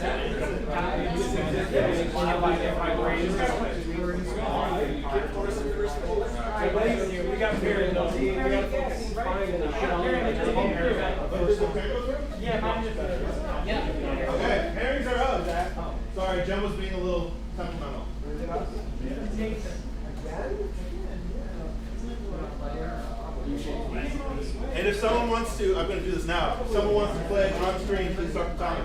Speaker 8: We got married. We got focus. Yeah,
Speaker 10: okay. Pairings are up. Sorry, Jen was being a little temperamental. And if someone wants to, I'm going to do this now. If someone wants to play on screen, please start the timer.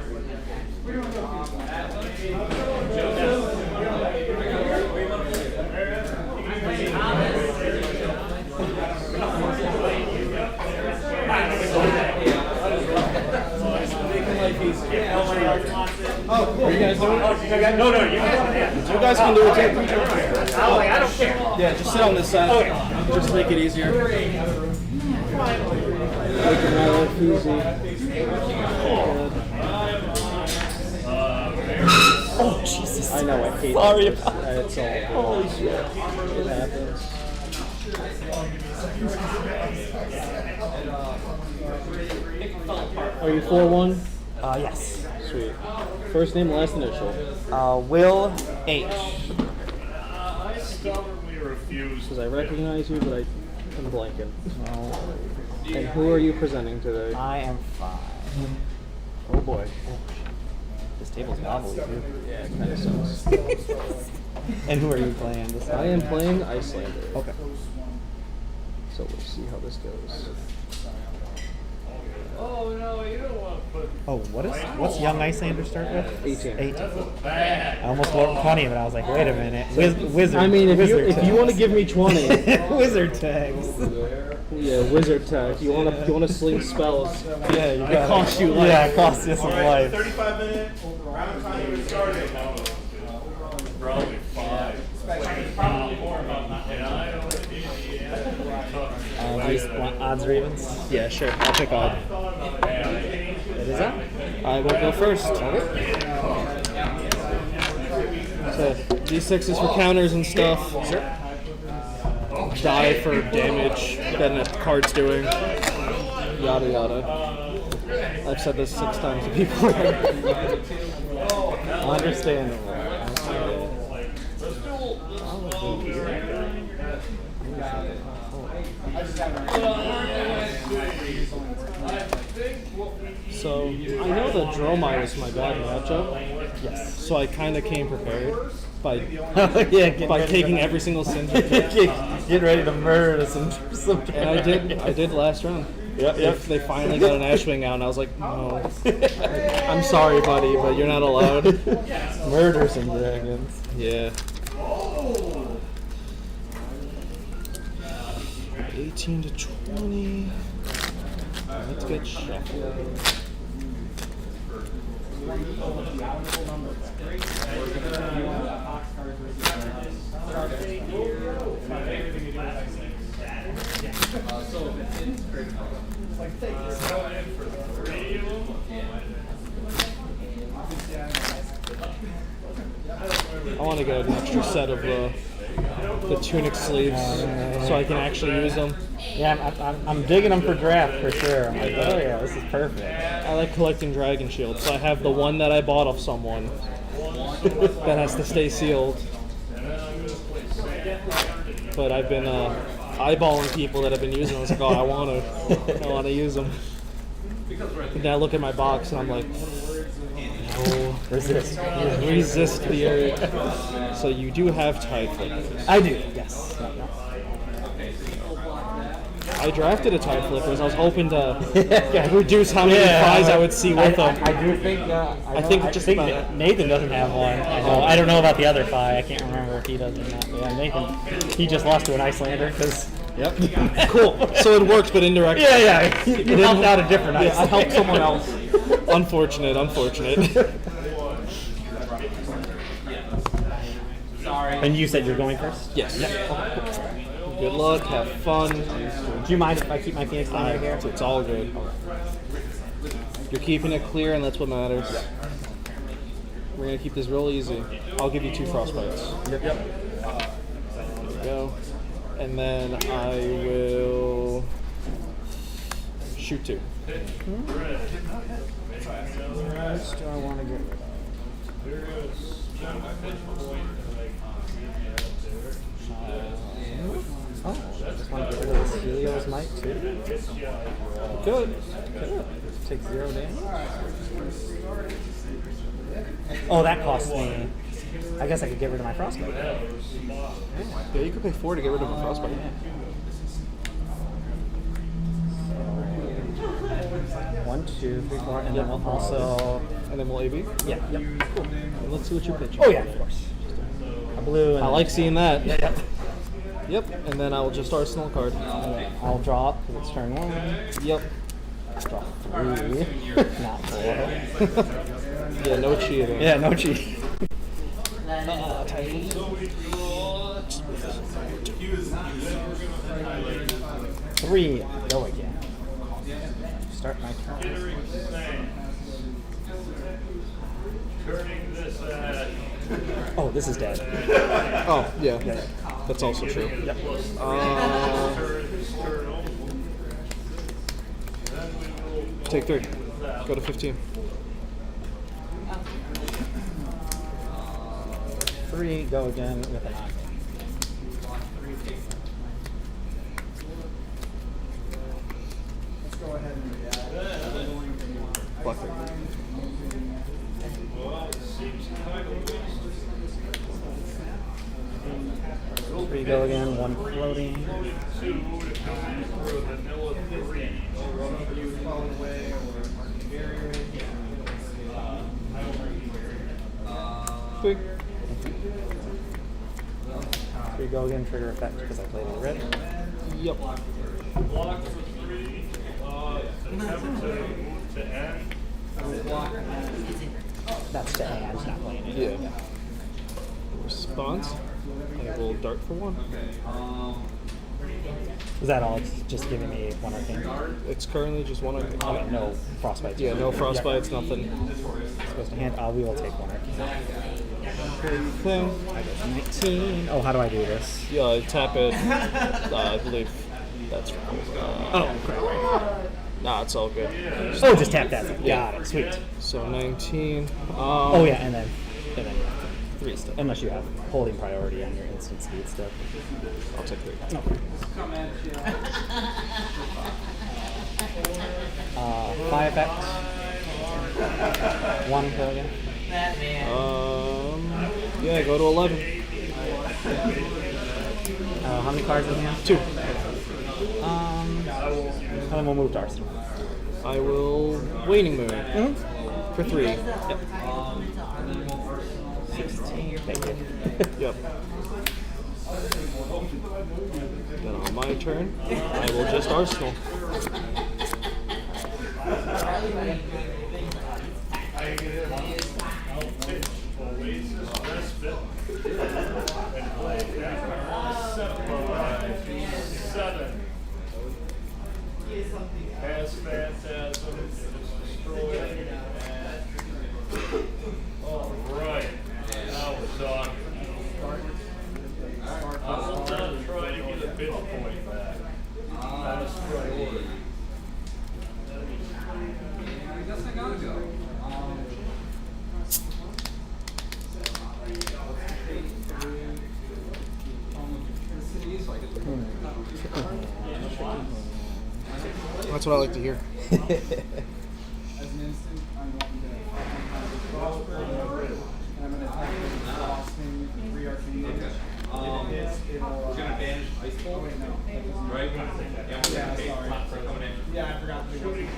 Speaker 14: Oh, cool. Are you guys doing it?
Speaker 8: No, you
Speaker 14: You guys can do it too.
Speaker 8: I don't care.
Speaker 14: Yeah, just sit on this side. Just to make it easier. Make it my life easy.
Speaker 2: Oh Jesus!
Speaker 14: I know, I hate
Speaker 2: Sorry
Speaker 14: this.
Speaker 2: about that.
Speaker 14: It's all. Holy shit. It happens. Are you 4-1?
Speaker 2: Yes.
Speaker 14: Sweet. First name, last initial.
Speaker 2: Will H.
Speaker 1: I stubbornly refuse.
Speaker 14: Because I recognize you, but I'm blanking. And who are you presenting today?
Speaker 2: I am 5.
Speaker 14: Oh boy.
Speaker 2: This table's wobbly too.
Speaker 14: Yeah, it kind of sucks.
Speaker 2: And who are you playing? This
Speaker 14: I am playing Icelander.
Speaker 2: Okay.
Speaker 14: So we'll see how this goes.
Speaker 1: Oh no, you don't want to put.
Speaker 2: Oh, what's Young Icelander start with?
Speaker 14: 18.
Speaker 2: 18.
Speaker 1: Bad.
Speaker 2: I almost wrote 20, but I was like, wait a minute. Wizard.
Speaker 14: I mean, if
Speaker 2: wizard
Speaker 14: you want to give me 20,
Speaker 2: wizard tags.
Speaker 14: we Yeah, wizard tech. You wanna sling spells.
Speaker 2: Yeah, you
Speaker 14: It
Speaker 2: got
Speaker 14: costs you life.
Speaker 2: Yeah, it costs you some life.
Speaker 10: 35-minute round time is started.
Speaker 1: Probably 5. Probably more about that.
Speaker 2: Odds or evens?
Speaker 14: Yeah, sure. I'll pick odd.
Speaker 2: It is that?
Speaker 14: I will go first. So D6 is for counters and stuff.
Speaker 2: Sure.
Speaker 14: Die for damage that a card's doing. Yada yada. I've said this 6 times to people.
Speaker 2: Understandable.
Speaker 14: So I know that Dromai was my bad matchup.
Speaker 2: Yes.
Speaker 14: So I kind of came prepared by
Speaker 2: Yeah,
Speaker 14: by taking every single syndicate.
Speaker 2: Get ready to murder some
Speaker 14: And I did last round.
Speaker 2: Yep.
Speaker 14: They finally got an Ashwing out, and I was like, no. I'm sorry, buddy, but you're not allowed.
Speaker 2: Murder some dragons.
Speaker 14: Yeah. 18 to 20. Let's get shuffled. I want to get an extra set of the tunic sleeves so I can actually use them.
Speaker 2: Yeah, I'm digging them for draft for sure. I'm like, oh yeah, this is perfect.
Speaker 14: I like collecting dragon shields, so I have the one that I bought off someone that has to stay sealed. But I've been eyeballing people that have been using them. I was like, oh, I want to use them. And then I look at my box and I'm like, no,
Speaker 2: Resist.
Speaker 14: resist the urge. So you do have tide flippers.
Speaker 2: I do. Yes.
Speaker 14: I drafted a tide flippers. I was hoping to reduce how many fives I would see with them.
Speaker 2: I do think. I
Speaker 14: think
Speaker 2: just think Nathan doesn't have one. I don't know about the other five. I can't remember if he does or not. But yeah, Nathan. He just lost to an Icelander because.
Speaker 14: Yep. Cool. So it works, but indirectly.
Speaker 2: Yeah. You helped out a different
Speaker 14: Yeah, I
Speaker 2: Icelander.
Speaker 14: helped someone else. Unfortunate.
Speaker 2: And you said you're going first?
Speaker 14: Yes. Good luck. Have fun.
Speaker 2: Do you mind if I keep my Phoenix Lion here?
Speaker 14: It's all good. You're keeping it clear, and that's what matters. We're gonna keep this real easy. I'll give you 2 frostbites.
Speaker 2: Yep.
Speaker 14: There you go. And then I will shoot 2.
Speaker 2: Which do I want to get rid of? I just want to get rid of this Helios Might too.
Speaker 14: Good.
Speaker 2: Take 0 damage. Oh, that costs me. I guess I could get rid of my Frostbite.
Speaker 14: Yeah, you could pay 4 to get rid of a frostbite.
Speaker 2: 1, 2, 3, 4, and then we'll also.
Speaker 14: And then we'll AB?
Speaker 2: Yeah. Yep.
Speaker 14: Cool. And let's see what you pitch.
Speaker 2: Oh yeah, of course. A blue. And
Speaker 14: I like seeing that.
Speaker 2: Yep.
Speaker 14: Yep. And then I will just Arsenal card.
Speaker 2: I'll draw up because it's turn 1.
Speaker 14: Yep.
Speaker 2: Draw 3. Not 4.
Speaker 14: Yeah, no cheating.
Speaker 2: Yeah, no cheating. 3. Go again. Start my turn. Oh, this is dead.
Speaker 14: Oh, yeah. That's also true.
Speaker 2: Yep.
Speaker 14: Take 3. Go to 15.
Speaker 2: 3. Go again with an eye.
Speaker 9: Let's go ahead and
Speaker 14: Black.
Speaker 2: 3. Go again. 1 floating.
Speaker 14: Quick.
Speaker 2: 3. Go again. Trigger effect because I played in red.
Speaker 14: Yep.
Speaker 1: block for 3. Attempt to move to end.
Speaker 5: That's to end, not playing it.
Speaker 14: Yeah. Response. I will dart for 1.
Speaker 5: Is that all? It's just giving me 1 arcane?
Speaker 14: It's currently just 1 arcane.
Speaker 5: Okay, no frostbites.
Speaker 14: Yeah, no frostbites, nothing.
Speaker 5: Supposed to hand. We will take 1 arcane.
Speaker 14: Thing.
Speaker 5: I get 19. Oh, how do I do this?
Speaker 14: Yeah, tap it. I believe that's
Speaker 5: Oh, crap.
Speaker 14: Nah, it's all good.
Speaker 5: Oh, just tap that. Got it. Sweet.
Speaker 14: So 19.
Speaker 5: Oh yeah, and then
Speaker 14: 3 stuff.
Speaker 5: unless you have holding priority on your instant speed stuff.
Speaker 14: I'll take 3.
Speaker 5: Okay. 5 effects. 1 go again.
Speaker 14: Yeah, go to 11.
Speaker 5: How many cards in hand?
Speaker 14: 2.
Speaker 5: And then we'll move to Arsenal.
Speaker 14: I will Waning Moon for 3.
Speaker 5: Yep. 16. Thank you.
Speaker 14: Yep. Then on my turn, I will just Arsenal.
Speaker 1: Pass Phantasm, destroy. Alright, now we're talking. I'm gonna try to get a bit point back. That's priority.
Speaker 3: I guess I gotta go.
Speaker 14: That's what I like to hear.
Speaker 9: As an instant, I'm going to crossbow, and I'm going to attack with exhausting 3 arcane damage. If it hits, it'll.
Speaker 3: Gonna banish Ice Bolt?
Speaker 9: Wait, no, that doesn't.
Speaker 3: Right?
Speaker 9: Yeah, sorry. Yeah, I forgot. I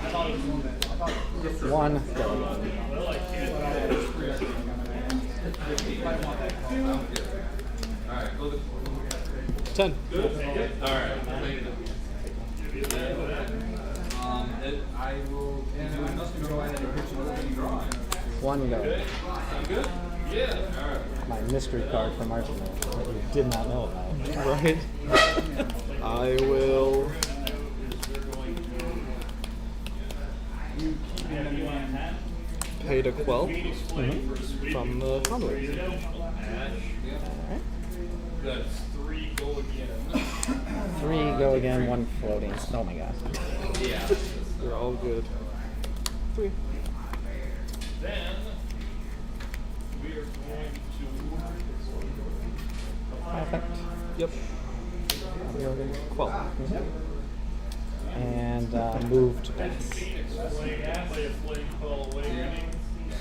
Speaker 9: thought it was 1 minute. I thought it was
Speaker 5: 1 go.
Speaker 3: Alright, go to
Speaker 14: 10.
Speaker 3: Alright. I will do nothing to go ahead and hit you with any drawing.
Speaker 5: 1 go.
Speaker 3: Sound good? Yeah. Alright.
Speaker 5: My mystery card from Arsenal that you did not know about.
Speaker 14: Right. I will. Pay to quell from the conduit.
Speaker 1: That's 3 go again.
Speaker 5: 3 go again, 1 floating. Oh my god.
Speaker 3: Yeah.
Speaker 14: They're all good. 3.
Speaker 1: Then we are going to
Speaker 5: 5 effect.
Speaker 14: Yep. Quell.
Speaker 5: And move to pass.
Speaker 1: play a flame call awakening,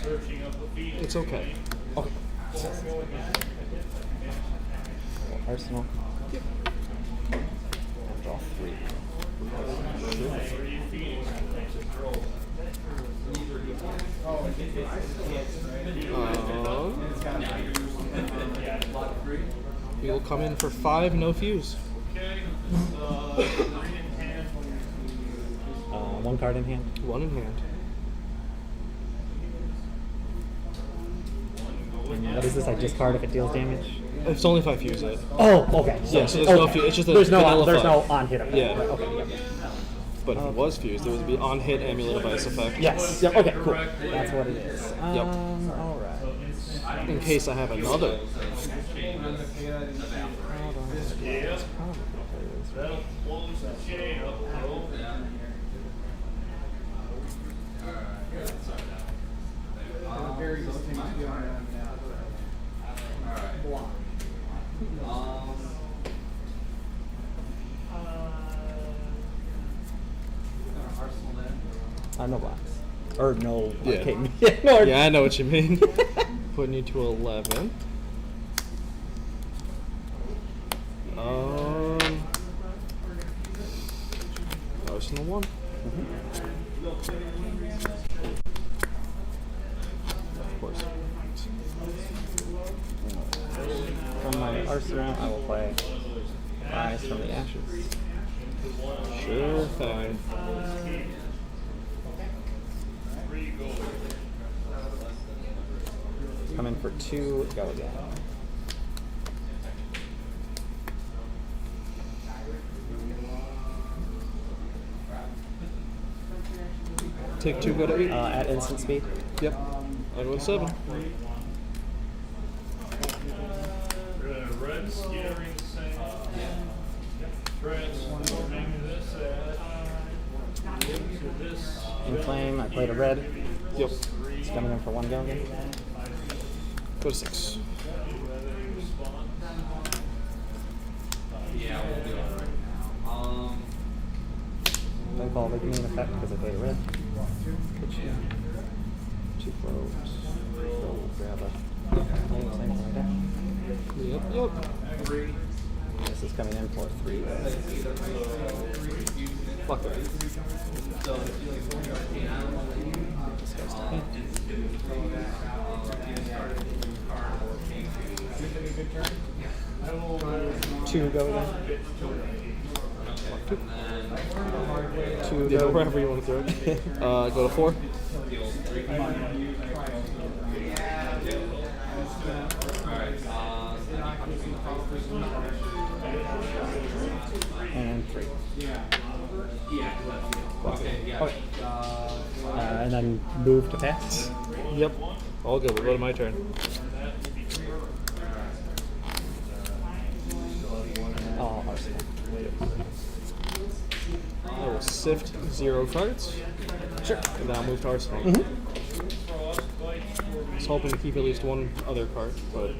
Speaker 1: searching up the Phoenix.
Speaker 14: It's okay.
Speaker 5: Okay. Arsenal.
Speaker 14: Yep.
Speaker 5: And draw 3.
Speaker 14: We'll come in for 5, no fuse.
Speaker 1: Okay.
Speaker 5: 1 card in hand.
Speaker 14: 1 in hand.
Speaker 5: And what is this? I discard if it deals damage.
Speaker 14: It's only if I fuse it.
Speaker 5: Oh, okay.
Speaker 14: Yeah, so there's no fuse. It's just a vanilla
Speaker 5: there's no
Speaker 14: 5.
Speaker 5: on hit effect.
Speaker 14: Yeah.
Speaker 5: Okay. Yep.
Speaker 14: But if it was fused, there would be on hit amulet of ice effect.
Speaker 5: Yes. Yep. Okay. Cool. That's what it is.
Speaker 14: Yep.
Speaker 5: All right.
Speaker 14: In case I have another.
Speaker 1: Yeah. That'll close the chain up, bro.
Speaker 9: Very distinct feeling on block.
Speaker 5: No blocks. Or no.
Speaker 14: Yeah.
Speaker 5: arcane.
Speaker 14: Yeah, I know what you mean. Putting you to 11. Arsenal 1. Of course.
Speaker 5: From my arsenal, I will play Rise from the Ashes.
Speaker 14: Sure thing.
Speaker 5: Come in for 2, go again.
Speaker 14: Take 2, go to 8.
Speaker 5: At instant speed.
Speaker 14: Yep. I go to 7.
Speaker 1: Red scattering sand. Transforming this into this.
Speaker 5: Inflame, I played a red.
Speaker 14: Yep.
Speaker 5: It's coming in for 1, go again.
Speaker 14: Go to 6.
Speaker 12: Yeah, we'll do it right now.
Speaker 5: Don't call the main effect because I played a red.
Speaker 14: Pitch you. 2 probes.
Speaker 5: Go grab a same thing like that.
Speaker 14: Yep.
Speaker 5: This is coming in for 3.
Speaker 14: Block that.
Speaker 5: This goes to 8. 2, go again. 2,
Speaker 14: Yeah,
Speaker 5: go.
Speaker 14: wherever you want to throw it. Go to 4.
Speaker 5: And 3. Okay. And then move to pass.
Speaker 14: Yep. All good. We'll go to my turn.
Speaker 5: Oh, Arsenal.
Speaker 14: I will sift 0 cards.
Speaker 5: Sure.
Speaker 14: And then I'll move to Arsenal. I was hoping to keep at least 1 other card, but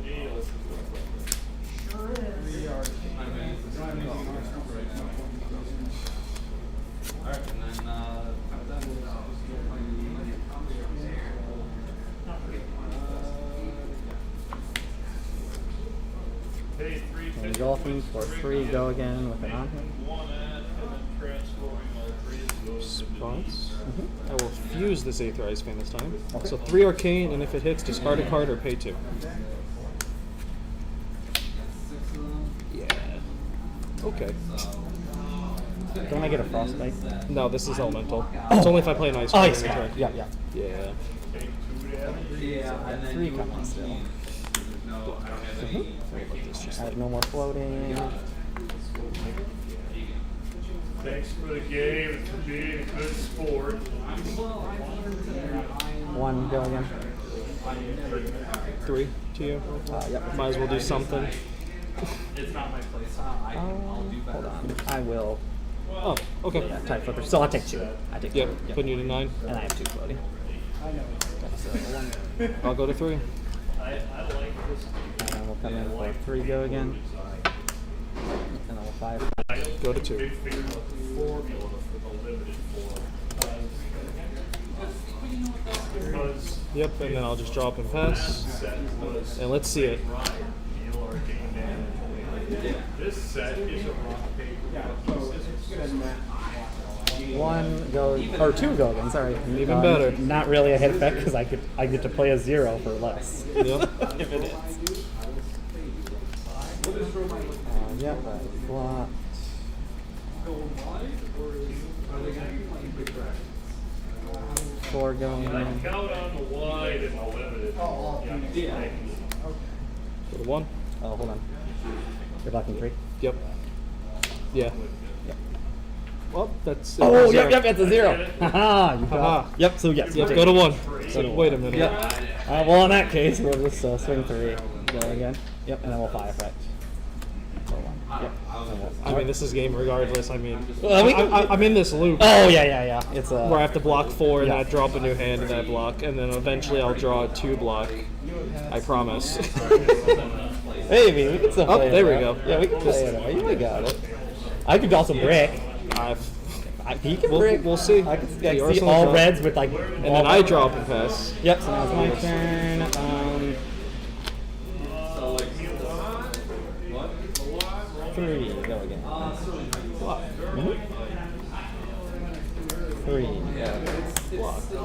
Speaker 5: Engulfing for 3, go again with an on.
Speaker 14: spots. I will fuse this Aether Ice Fan this time. So 3 Arcane, and if it hits, discard a card or pay 2. Yeah. Okay.
Speaker 5: Don't I get a Frostbite?
Speaker 14: No, this is Elemental. It's only if I play an Ice card.
Speaker 5: Ice
Speaker 14: in the
Speaker 5: card.
Speaker 14: turn.
Speaker 5: Yeah.
Speaker 12: Yeah,
Speaker 5: 3 coming still. I have no more floating.
Speaker 1: Thanks for the game and for being a good sport.
Speaker 5: 1, go again.
Speaker 14: 3 to you.
Speaker 5: Yep.
Speaker 14: Might as well do something.
Speaker 1: It's not my place.
Speaker 5: Hold on. I will.
Speaker 14: Oh, okay.
Speaker 5: Yeah, tide flipper. So I'll take 2. I take 2.
Speaker 14: Yep, putting you to 9.
Speaker 5: And I have 2 floating.
Speaker 14: I'll go to 3.
Speaker 1: I like this.
Speaker 5: And then we'll come in for 3, go again. And then we'll 5.
Speaker 14: Go to 2.
Speaker 1: They figured out the formula for the limited form. Because
Speaker 14: Yep, and then I'll just drop and pass.
Speaker 1: set was
Speaker 14: And let's see it.
Speaker 1: deal arcane damage. This set is a rock, paper, scissors.
Speaker 5: 1 go, or 2 go again. Sorry.
Speaker 14: Even better.
Speaker 5: Not really a hit effect because I get to play a 0 for less.
Speaker 14: Yep.
Speaker 5: If it is. Yep. Blocked. Four going
Speaker 1: I
Speaker 5: in.
Speaker 1: count on the wide and the limited. Yeah.
Speaker 14: Go to 1.
Speaker 5: Oh, hold on. You're blocking 3.
Speaker 14: Yep. Yeah.
Speaker 5: Yep.
Speaker 14: Well, that's.
Speaker 5: Oh,
Speaker 14: zero.
Speaker 5: yep, it's a 0. Haha, you
Speaker 14: Haha.
Speaker 5: got. Yep. So yes.
Speaker 14: Yep,
Speaker 5: take
Speaker 14: go to
Speaker 5: it.
Speaker 14: 1. So, wait a minute.
Speaker 5: Yep. Well, in that case, we'll just swing 3. Go again. Yep, and then we'll 5 effect. So 1. Yep. And we'll-
Speaker 14: I mean, this is game regardless. I mean,
Speaker 5: Well, we can-
Speaker 14: I'm in this loop
Speaker 5: Oh yeah. It's a.
Speaker 14: where I have to block 4 and
Speaker 5: Yeah.
Speaker 14: then I drop a new hand and then I block, and then eventually I'll draw a 2 block. I promise.
Speaker 5: Maybe we can still
Speaker 14: Oh,
Speaker 5: play it.
Speaker 14: there we
Speaker 5: out.
Speaker 14: go.
Speaker 5: Yeah, we can play it. Out. You got it. I could also brick. He can brick.
Speaker 14: We'll see.
Speaker 5: I can
Speaker 14: The
Speaker 5: see
Speaker 14: Arsenal
Speaker 5: all
Speaker 14: drop.
Speaker 5: reds with like.
Speaker 14: And then I drop and pass.
Speaker 5: Yep. So now it's my turn. Three. Go again. Mhm. 3.
Speaker 14: Yeah.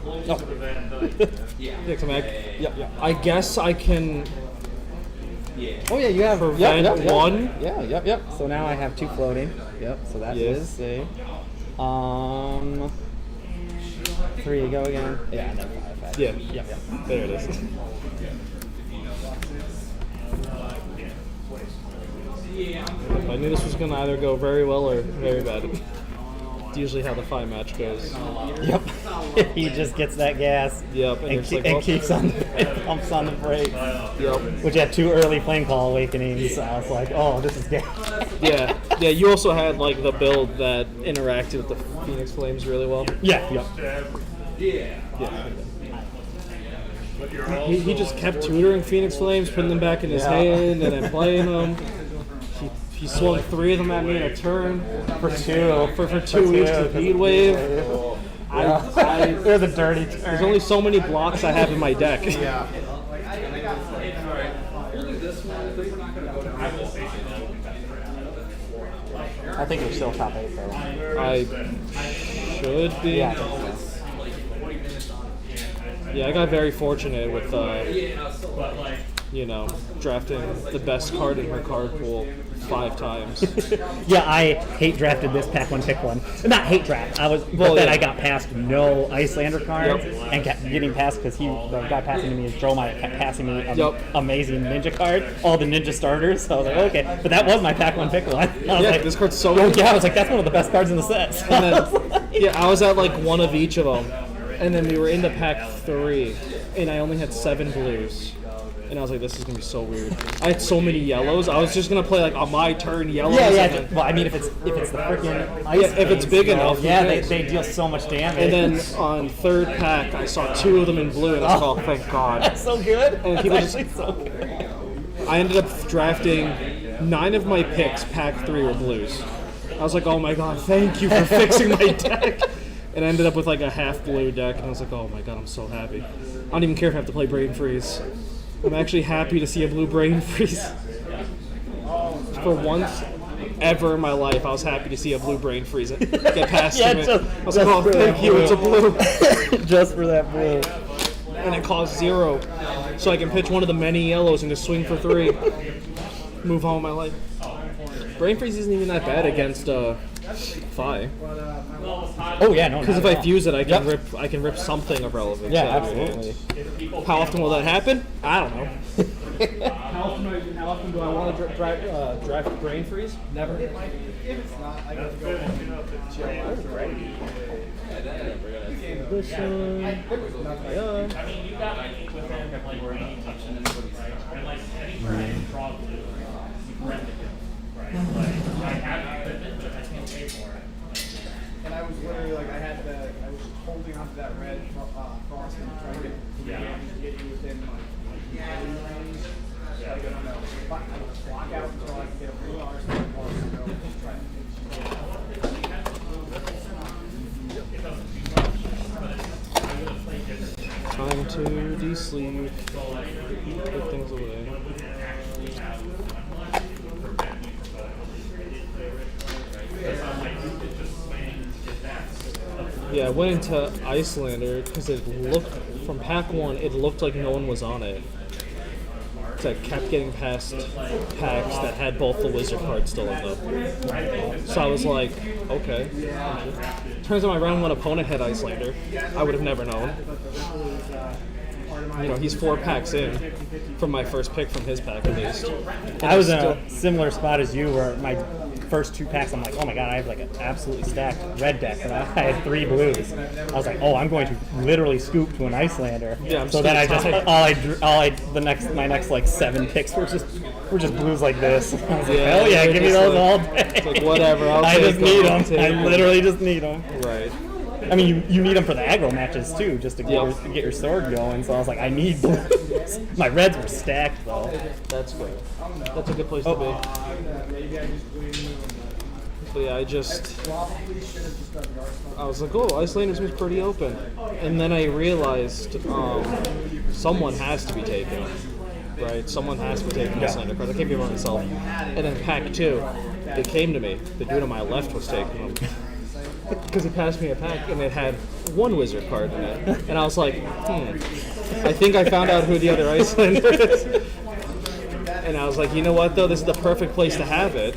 Speaker 5: Oh.
Speaker 14: Yeah, come back. Yep. I guess I can
Speaker 5: Oh yeah, you have
Speaker 14: Prevent one.
Speaker 5: Yeah, yep. So now I have 2 floating. Yep. So that is a 3. Go again. Yeah, and then 5.
Speaker 14: Yeah.
Speaker 5: Yep.
Speaker 14: There it is. I knew this was going to either go very well or very bad. It's usually how the 5 match goes.
Speaker 5: Yep. He just gets that gas.
Speaker 14: Yep.
Speaker 5: And,
Speaker 14: you're just like, well,
Speaker 5: keeps on pumps on the brakes.
Speaker 14: Yep.
Speaker 5: Which had 2 early flame call awakenings. So I was like, oh, this is gas.
Speaker 14: Yeah. Yeah. You also had like the build that interacted with the Phoenix Flames really well.
Speaker 5: Yeah. Yep.
Speaker 14: Yeah. He just kept tutoring Phoenix Flames, putting them back in his hand, and then playing them. He swung 3 of them at me in a turn
Speaker 5: For 2.
Speaker 14: for 2 weeks to Bead Wave.
Speaker 5: It was a dirty turn.
Speaker 14: There's only so many blocks I have in my deck.
Speaker 10: Yeah.
Speaker 5: I think you're still top 8 though.
Speaker 14: I should be.
Speaker 5: Yeah.
Speaker 14: Yeah, I got very fortunate with, drafting the best card in her card pool 5 times.
Speaker 5: Yeah, I hate drafted this pack 1 pick 1. Not hate draft. I got past no Icelander cards and kept getting past because the guy passing to me is Dromai kept passing me amazing ninja card, all the ninja starters. So I was like, okay, but that was my pack 1 pick 1. I was like,
Speaker 14: this card's so
Speaker 5: good. Yeah, I was like, that's one of the best cards in the set. So
Speaker 14: and then, I was at like 1 of each of them, and then we were into pack 3, and I only had 7 blues. And I was like, this is gonna be so weird. I had so many yellows. I was just gonna play like on my turn yellows.
Speaker 5: Yeah. Well, I mean, if it's the freaking ice,
Speaker 14: if it's big enough,
Speaker 5: they deal so much damage.
Speaker 14: And then on 3rd pack, I saw 2 of them in blue, and I was like, oh, thank God.
Speaker 5: That's so good.
Speaker 14: And
Speaker 5: That's
Speaker 14: people
Speaker 5: actually
Speaker 14: just,
Speaker 5: so good.
Speaker 14: I ended up drafting 9 of my picks. Pack 3 were blues. I was like, oh my God, thank you for fixing my deck. And I ended up with like a half blue deck, and I was like, oh my God, I'm so happy. I don't even care if I have to play Brain Freeze. I'm actually happy to see a blue Brain Freeze. For once ever in my life, I was happy to see a blue Brain Freeze get past me. I was like, oh, thank you, it's a blue.
Speaker 5: Just for that blue.
Speaker 14: And it costs 0. So I can pitch one of the many yellows and just swing for 3. Move on with my life. Brain Freeze isn't even that bad against Phi.
Speaker 5: Oh yeah, no.
Speaker 14: Because if I fuse it, I can rip something of relevance.
Speaker 5: Yeah, absolutely.
Speaker 14: How often will that happen? I don't know. How often do I want to draft Brain Freeze? Never.
Speaker 9: If it's not, I gotta go home and chill.
Speaker 14: This one.
Speaker 1: I mean, you got me within like any touching and like any brand draw blue, you rent it, right? Like I have equipment, but I can't pay for it.
Speaker 9: And I was literally like, I was holding onto that red frost and trying to get you within like range. So I don't know. I block out until I can get a blue arsenal and just try to finish
Speaker 14: Time to de-sleeve. Put things away. Yeah, I went into Icelander because it looked, from pack 1, it looked like no one was on it. So I kept getting past packs that had both the wizard cards still in them. So I was like, okay. Turns out my round 1 opponent had Icelander. I would have never known. You know, he's 4 packs in from my first pick from his pack at least. And
Speaker 5: I was in a similar spot as you where my first 2 packs, I'm like, oh my God, I have like an absolutely stacked red deck, and I had 3 blues. I was like, oh, I'm going to literally scoop to an Icelander.
Speaker 14: Yeah,
Speaker 5: so then I just my next like 7 picks were just blues like this. I was like, hell yeah, give me those all day.
Speaker 14: It's like whatever,
Speaker 5: I just need them. I literally just need them.
Speaker 14: Right.
Speaker 5: I mean, you need them for the aggro matches too, just to get your sword going. So I was like, I need blues. My reds were stacked though.
Speaker 14: That's good. That's a good place to be. But yeah, I was like, oh, Icelander seems pretty open. And then I realized someone has to be taking it. Right? Someone has to be taking Icelander cards. I can't be by myself. And then pack 2, they came to me. The dude on my left was taking them. Because he passed me a pack and it had 1 wizard card in it. And I was like, I think I found out who the other Icelander is. And I was like, you know what though, this is the perfect place to have it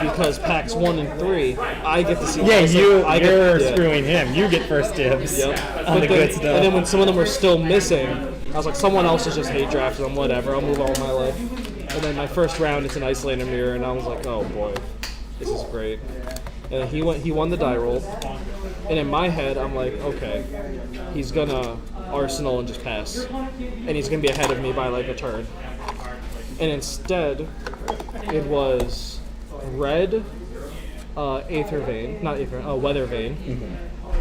Speaker 14: because packs 1 and 3, I get to see.
Speaker 5: Yeah, you're
Speaker 14: yeah.
Speaker 5: screwing him. You get first dibs
Speaker 14: Yep.
Speaker 5: on the good stuff.
Speaker 14: And then when some of them were still missing, I was like, someone else is just hate drafting them. Whatever, I'll move on with my life. And then my first round, it's an Icelander mirror, and I was like, oh boy, this is great. And he won the die roll. And in my head, I'm like, okay, he's gonna Arsenal and just pass, and he's gonna be ahead of me by like a turn. And instead, it was red, Aether Vein, not Aether, Weather Vein,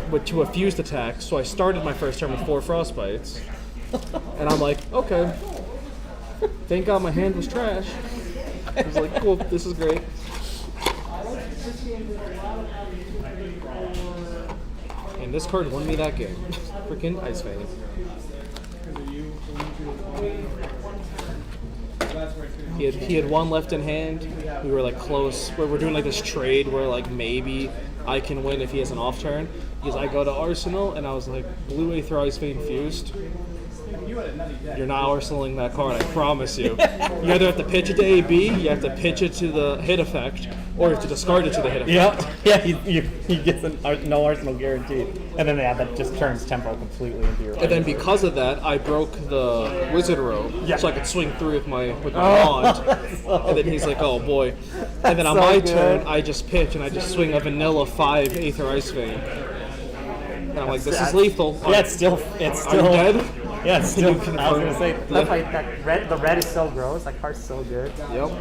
Speaker 14: with 2 fused attacks. So I started my first turn with 4 Frostbites, and I'm like, okay, thank God my hand was trash. I was like, cool, this is great. And this card won me that game. Freaking Ice Vein. He had 1 left in hand. We were like close. We're doing like this trade where like maybe I can win if he has an off turn. Because I go to Arsenal and I was like, blue Aether Ice Vein fused. You're not arsenaling that card, I promise you. You either have to pitch it to AB, you have to pitch it to the hit effect, or you have to discard it to the hit effect.
Speaker 5: Yep. Yeah, he gets no arsenal guaranteed. And then that just turns tempo completely into your
Speaker 14: And then because of that, I broke the Wizard Row, so I could swing through with my wand. And then he's like, oh boy. And then on my turn, I just pitch and I just swing a vanilla 5 Aether Ice Vein. And I'm like, this is lethal.
Speaker 5: Yeah, it's still.
Speaker 14: Are you dead?
Speaker 5: Yeah, it's still. I was gonna say
Speaker 14: Yeah.
Speaker 5: the red is so gross. That card's so good.
Speaker 14: Yep.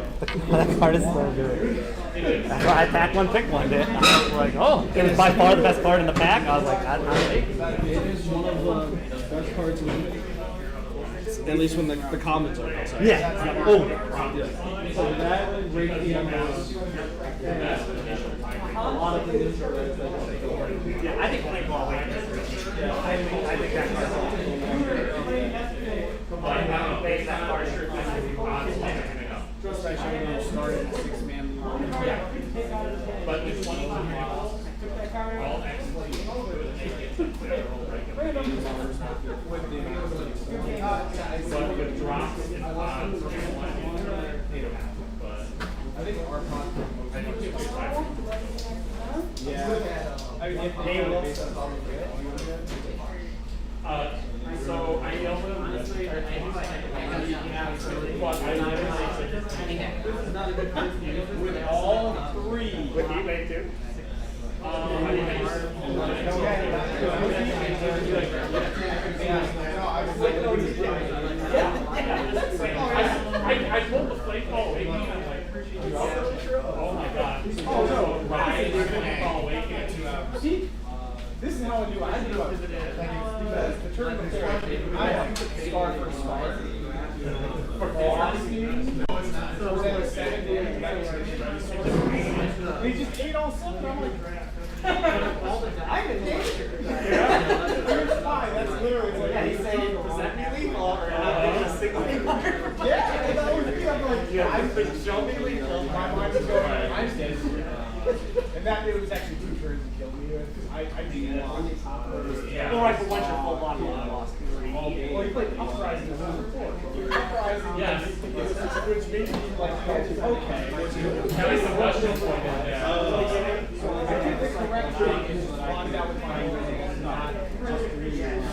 Speaker 5: That card is so good. That's why I packed 1, pick 1. I was like, oh, it was by far the best card in the pack. I was like, I'm taking that.
Speaker 14: It is one of the best cards at least when the comments are outside.
Speaker 5: Yeah. Oh.
Speaker 14: Yeah. So that RTN was a lot of things are
Speaker 8: Yeah, I think play ball weight is yeah, I think that card. That card sure
Speaker 9: Trust I should have started at 6-man.
Speaker 8: Yeah.
Speaker 1: But if one of them all excellent, but with drops in odds,
Speaker 9: I think our podcast.
Speaker 1: I think it's fine.
Speaker 9: Yeah. I mean, if they will.
Speaker 1: So I yelled at him this week.
Speaker 9: With all 3.
Speaker 8: With you, mate, too?
Speaker 1: I pulled the flake ball away. Oh my god.
Speaker 9: Oh no.
Speaker 1: Right. Ball away.
Speaker 9: See? This is how I knew I had to do it. Because the turn before, I had to star for star. For all the games. So it was like 7 days. He just ate all 7. I'm like, I'm in danger. It's fine. That's literally what he's saying. Does that mean lethal? Or a single card? Yeah, that was me. I'm like, show me lethal. My mind is going, I'm dead. And that it was actually 2 turns to kill me. I didn't want to.
Speaker 8: Yeah. Well, right, but once you're full body, you lost 3.
Speaker 9: Well, you played Uprising in '4. Uprising,
Speaker 1: yes.
Speaker 9: Which made me like, okay.
Speaker 1: That was the question for me.
Speaker 9: I did the correct thing is locked out with my not just 3. And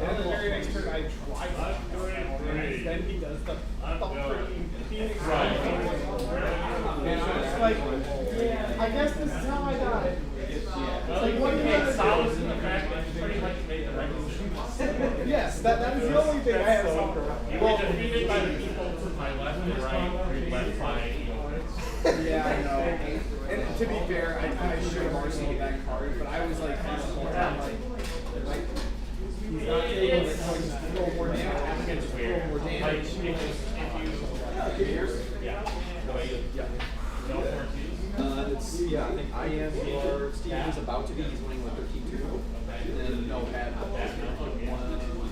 Speaker 9: then the very next turn, I tried to do it, and then he does the freaking Phoenix.
Speaker 1: Right.
Speaker 9: And I was like, I guess this is how I die.
Speaker 1: Well, you can make solace in the fact that you pretty much made the right decision.
Speaker 9: Yes, that is the only thing I have.
Speaker 1: You were defeated by the people to my left and right, led by
Speaker 9: Yeah, I know. And to be fair, I should have arsenaled that card, but I was like, this whole time, like, he's not able to throw more damage.
Speaker 1: It's weird.
Speaker 9: More
Speaker 1: Like,
Speaker 9: damage.
Speaker 1: if you, yeah. No more keys.
Speaker 3: It's, yeah, I think I am or Steve is about to be. He's winning with 13-2. And no, had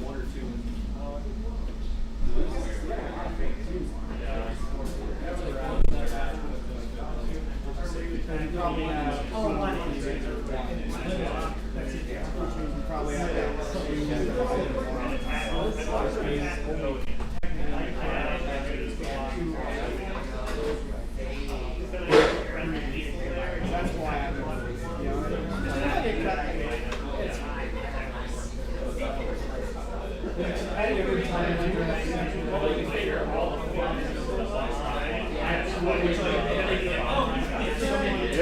Speaker 3: one or 2.
Speaker 9: Probably have that.
Speaker 1: I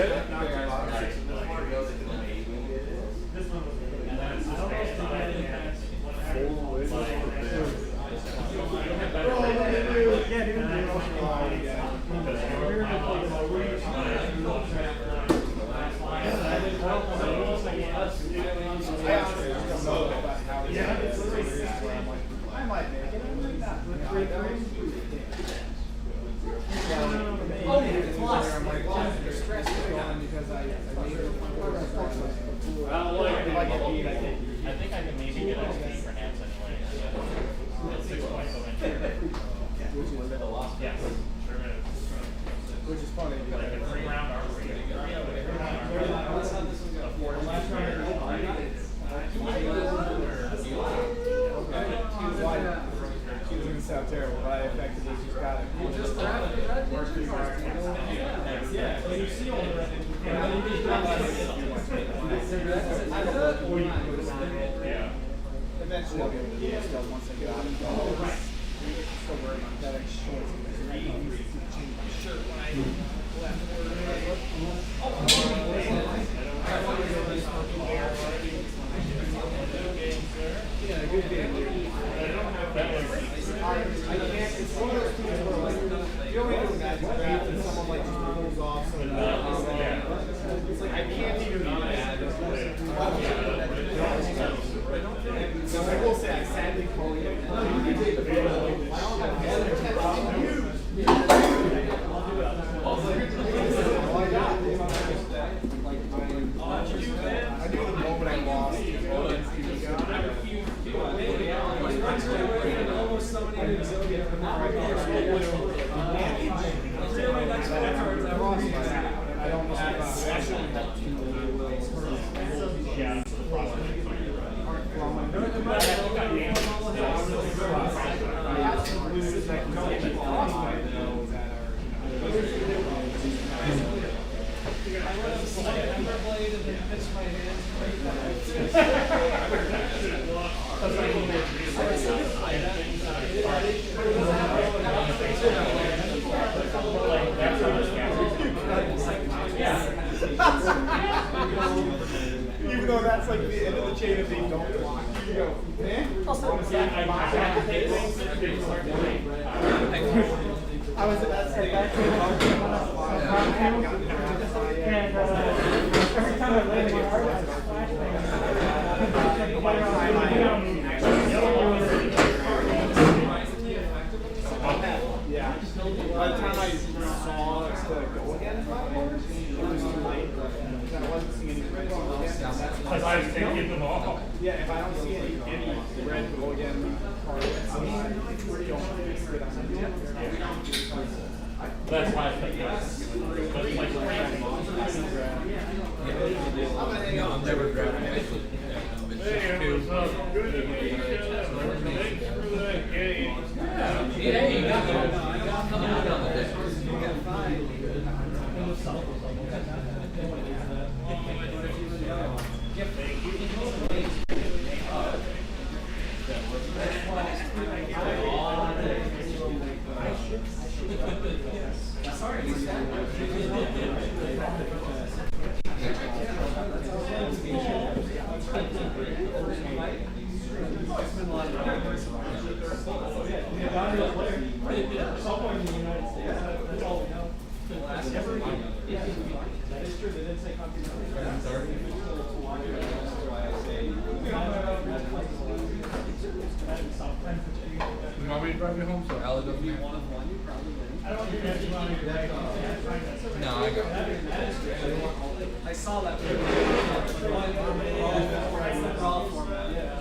Speaker 1: think I can maybe get XP for Nance anyway. It's 6 points of entry. Yes, sure is.
Speaker 9: Which is funny.
Speaker 1: Like a 3-round archery.
Speaker 9: She doesn't sound terrible, but I effectively just got it. You just grab it. Yeah, when you see all the red, eventually I'll be able to do this stuff once I get out of it. Still worried about that extra shorts. Change my shirt when I yeah, a good game. I can't, it's one of those things where like, you don't even imagine draft and someone like just moves off so it's like I can't even be mad. So I will say I sadly call it. I knew the moment I lost. Almost somebody who's I don't even though that's like the end of the chain if they don't block, you go, man. I was at that stage. And every time I landed my heart, I was yeah. By the time I saw us go again, it was too late. I wasn't seeing any red go again.
Speaker 1: Because I was taking them all.
Speaker 9: Yeah, if I don't see any red go again,
Speaker 1: That's why I picked this. But it's like
Speaker 3: I'm never grabbing it.
Speaker 1: hey, what's up? Good to meet you. Thanks for that game.
Speaker 3: Yeah, you got it on the district. You want me to drive you home so Allie doesn't need one? No, I got it.
Speaker 9: I saw that.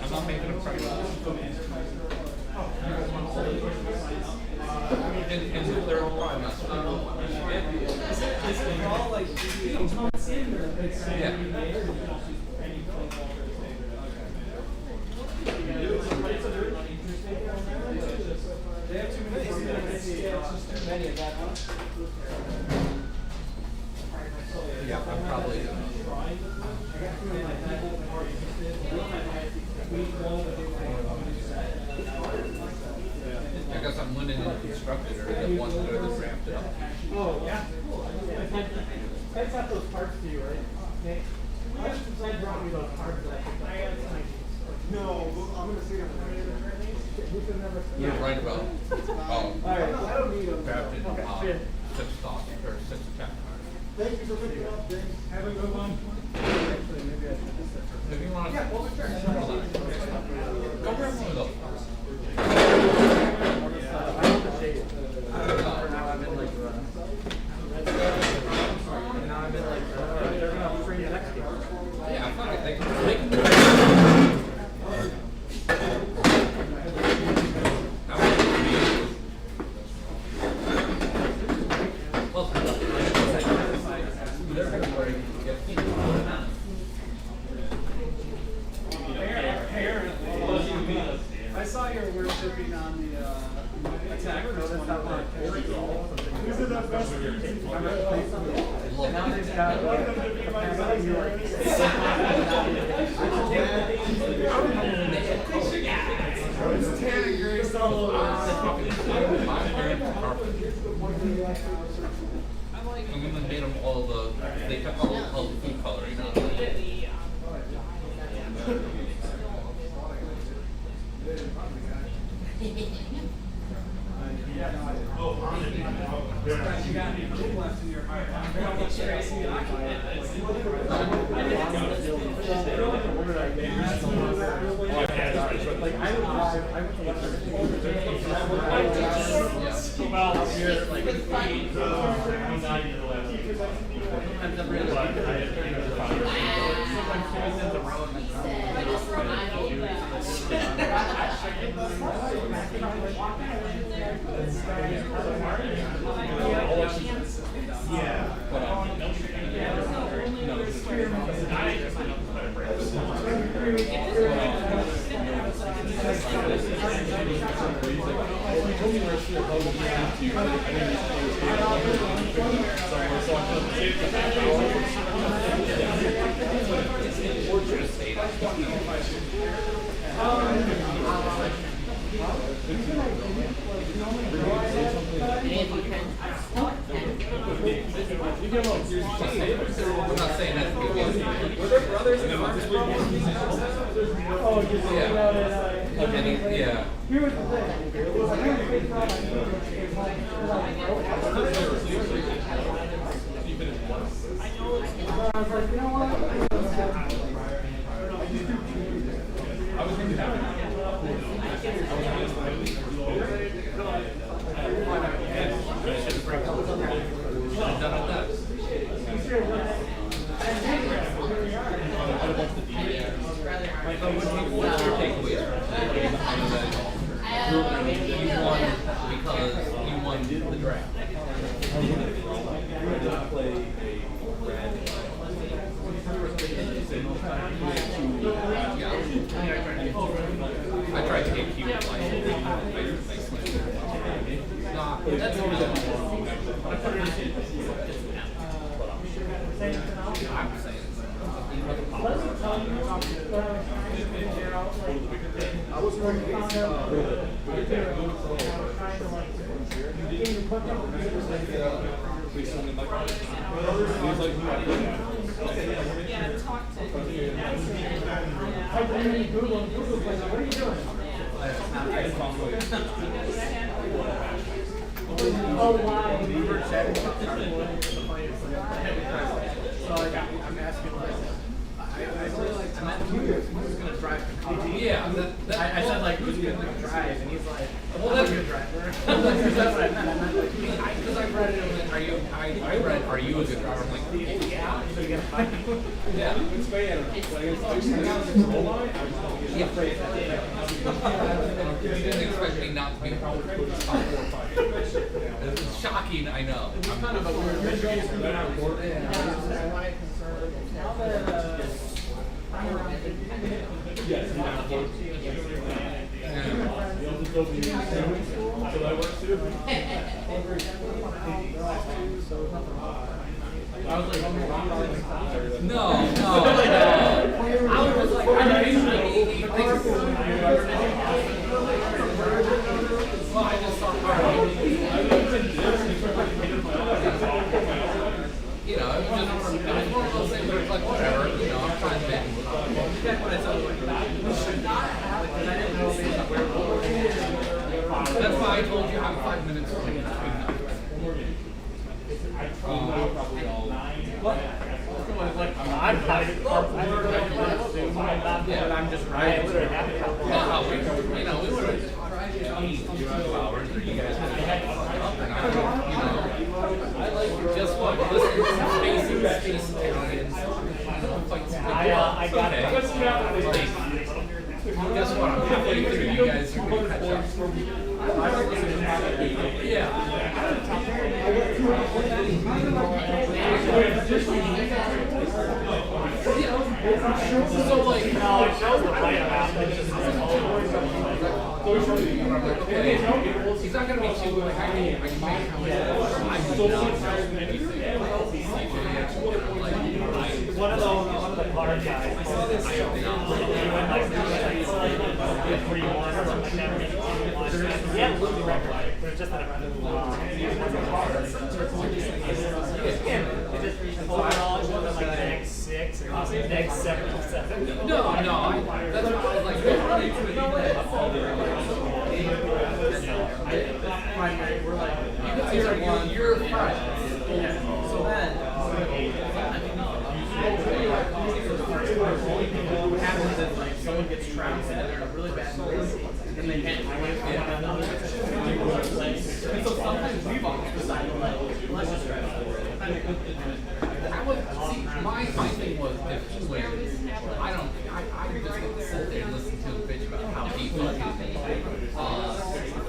Speaker 3: I'm not making a price. And they're probably not small.
Speaker 9: Is it all like
Speaker 3: Yeah.
Speaker 9: They have too many. It's just too many of that.
Speaker 3: Yeah, I'm probably I guess I'm winning in constructed or the ones that are ramped it up.
Speaker 9: Oh, yeah.
Speaker 8: That's not those parts to you, right? Nick? I brought you those parts that I picked up. No, I'm gonna see them.
Speaker 3: You're right about. Oh.
Speaker 8: I don't need them.
Speaker 3: Grabbed it.
Speaker 8: Okay.
Speaker 3: 6 stock or 6 attack cards.
Speaker 8: Thank you for picking up, James. Have a good one. Actually, maybe I should just set for.
Speaker 3: If you want to. Yeah, well, sure. Go grab one of those.
Speaker 8: I want the shade. For now, I'm in like and now I'm in like they're gonna free the next game.
Speaker 3: Yeah, fuck it. They can do it.
Speaker 9: I saw your worshipping on the attack. Notice how much
Speaker 8: These are the best and now they've got
Speaker 3: And we made them all the. They kept all the food coloring on them. I'm not saying that's good.
Speaker 8: Were there brothers in Oh, you see
Speaker 3: Yeah.
Speaker 8: Here was the thing. It was a really big problem. I was like, you know what?
Speaker 3: What's your takeaways from today? You won because you won the draft. I tried to get cute. That's I'm saying.
Speaker 8: I was working Oh, wow. We were chatting about cardboard. So I'm asking who's gonna drive the car?
Speaker 3: Yeah,
Speaker 8: I said like who's gonna drive, and he's like,
Speaker 3: well,
Speaker 8: I'm
Speaker 3: that's
Speaker 8: a good driver. That's what I meant. I meant like,
Speaker 3: because I read it. I read, are you a good driver? I'm like, yeah.
Speaker 8: So you get a fight.
Speaker 3: Yeah. You didn't expect me not to be top 4 or 5. It's shocking, I know. I'm kind of a weird No. I was like, I just saw you know, it was just was one of those things where it's like, whatever, you know, I'm trying to make That's why I told you I'm 5 minutes from between them.
Speaker 8: I'm kind of I'm just right.
Speaker 3: We would have tried to eat 2 hours, or you guys would have fucked up, and I don't, you know, I like just what, listen to some space aliens, fight some
Speaker 8: I got it.
Speaker 3: Guess what, I'm halfway through, you guys are going to catch up. Yeah. So like,
Speaker 8: No, it shows the right amount.
Speaker 3: okay, he's not gonna be too like I can make how much
Speaker 8: One of the car guys. Yeah, lose the record. There's just overall, it wasn't like next 6 or next 7 or 7.
Speaker 3: No, that's why I was like, you're fine. So then,
Speaker 8: what happens is like someone gets trounced and they're in a really bad mood and they can't play with one another. And so sometimes we've always decided like, let's just try to
Speaker 3: my thing was, if he wins, I just get to sit there and listen to him bitch about how he fucking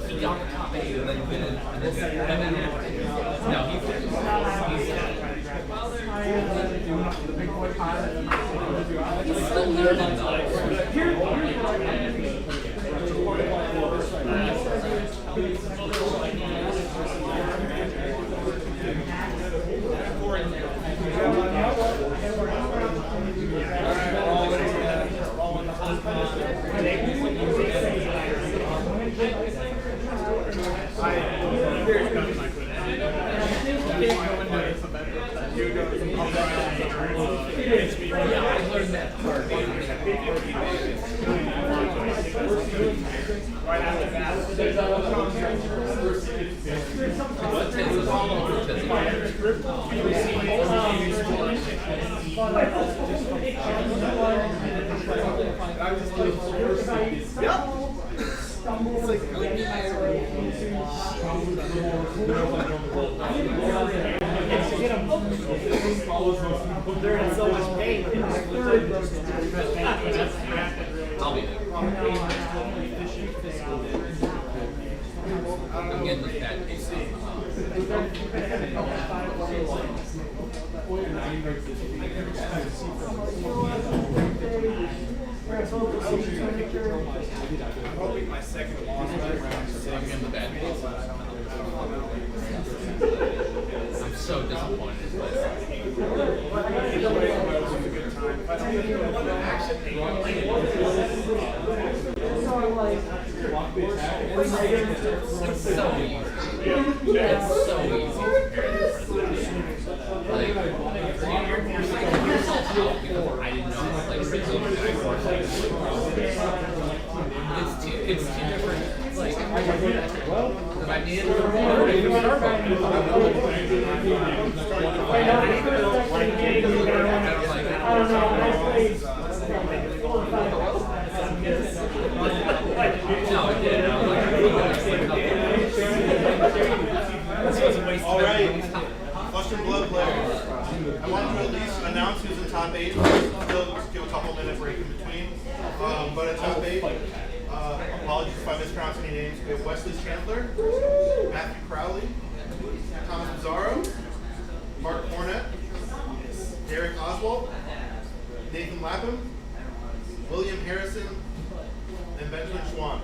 Speaker 3: he got the top 8 and then win it, and then no, he's still learning though.
Speaker 8: They're in so much pain.
Speaker 3: I'll be there. I'm getting this bad case.
Speaker 10: Probably my second loss round.
Speaker 3: I'm getting the bad case. I'm so disappointed. It's so easy. It's so easy. Like, you're psyching yourself out because I didn't know it's two different. Like, if I needed to no, it didn't.
Speaker 10: All right, Flush and Blood players. I want to at least announce who's in top 8. Still give a couple minute break in between. But at top 8, apologies if I mispronounce any names. We have Wesley Chandler, Matthew Crowley, Thomas Pizarro, Mark Cornett, Derek Oswald, Nathan Lapham, William Harrison, and Benjamin Schwann.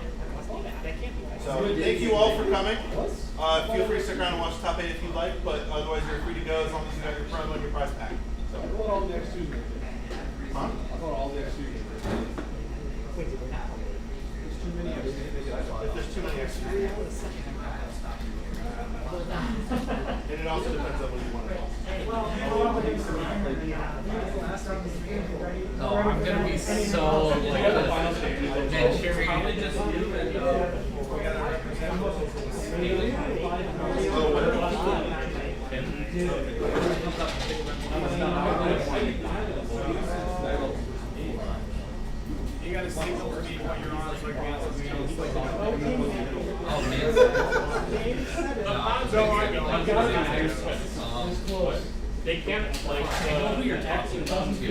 Speaker 10: So thank you all for coming. Feel free to stick around and watch top 8 if you'd like, but otherwise you're free to go as long as you got your promo and your prize pack. So.
Speaker 9: I thought all next Tuesday.
Speaker 10: Huh?
Speaker 9: I thought all next Tuesday. There's too many extras.
Speaker 10: If there's too many extras. And it also depends on what you want to do.
Speaker 3: Oh, I'm gonna be so like dead cheering. Probably just you and
Speaker 9: You gotta see what you're on so
Speaker 1: They can't like who you're talking about because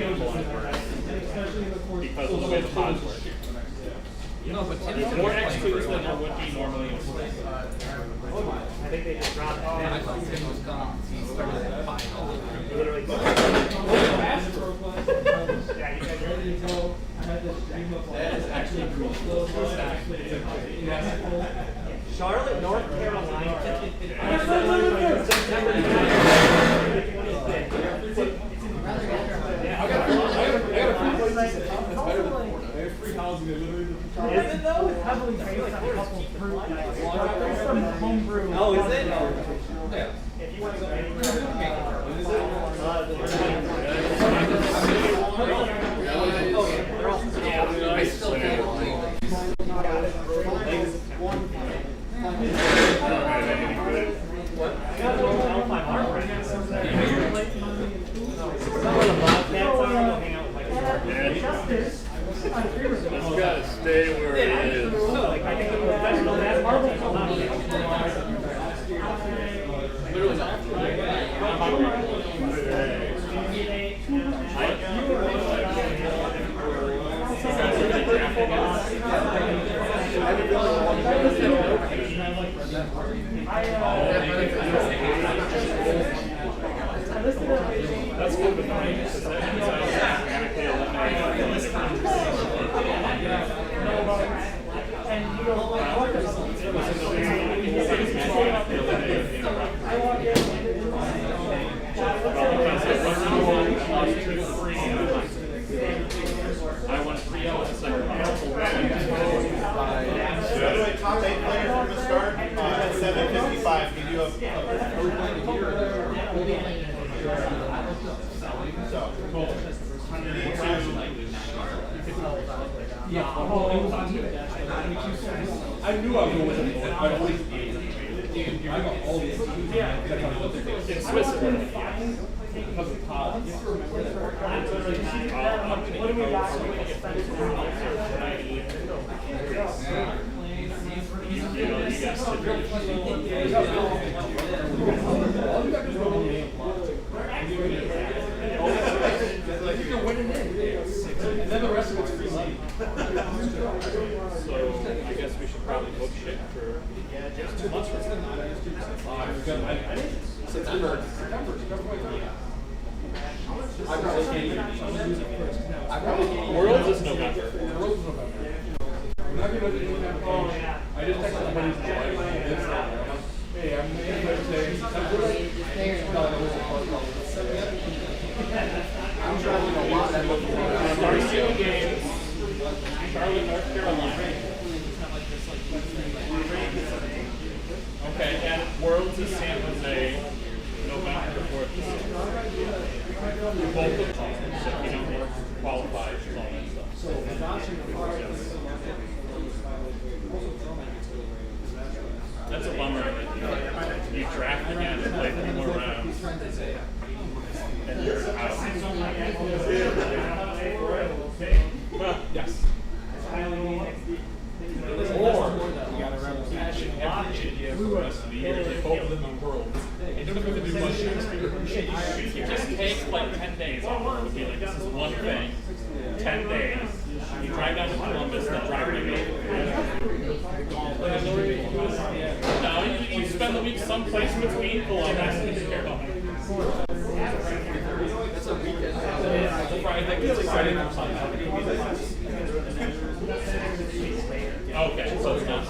Speaker 1: of the way the pods work.
Speaker 3: no, but
Speaker 1: There's more X2s than there would be normally.
Speaker 8: I think they just dropped off.
Speaker 3: I thought Tim was gone. He started at 5 all
Speaker 8: Literally.
Speaker 9: Yeah, you guys ready to go? I had this dream of that is actually cool.
Speaker 8: Charlotte, North Carolina. September
Speaker 9: I got a free place. It's better than Florida. They have free housing. They literally
Speaker 8: Is it though? Heavily based on a couple fruit nights. There's some homebrew.
Speaker 3: Oh, is it? Yeah.
Speaker 8: If you want to go anywhere,
Speaker 3: I still
Speaker 1: It's gotta stay where it is.
Speaker 8: I think the professional marbles will not be
Speaker 3: literally not.
Speaker 1: That's good with me because that means I organically eliminate.
Speaker 8: and you go like what is
Speaker 1: I won 3-0 in the second round.
Speaker 10: By the way, top 8 players from the start at 7:55. Give you a.
Speaker 9: I knew I was going with it. I always I got all these.
Speaker 1: In Switzerland.
Speaker 9: Because of pods. You have to remember that.
Speaker 8: what do we got?
Speaker 9: And then the rest of it's free money.
Speaker 1: So I guess we should probably book shit for just 2 months from now.
Speaker 9: September. I probably can't use it first. I probably can't use it.
Speaker 1: Worlds is November.
Speaker 9: Worlds is November. I just texted somebody who's hey, I'm I'm traveling a lot.
Speaker 1: RTN games. Charlotte, North Carolina. Okay, and Worlds is San Jose, November 4th to 6th. Both of them, so if you don't qualify, it's all that stuff. That's a bummer that you draft again and play 3 more rounds. And you're out. Well, yes.
Speaker 9: You gotta remember passion every for the rest of the year. They both live in the world. They don't have to do much
Speaker 1: If you just take like 10 days off, it would be like, this is one thing, 10 days, you drive down to Columbus, then drive to No, you spend the week someplace between Columbus and Carolina.
Speaker 3: That's a weekend.
Speaker 9: Friday or Sunday.
Speaker 1: Okay, so it's not.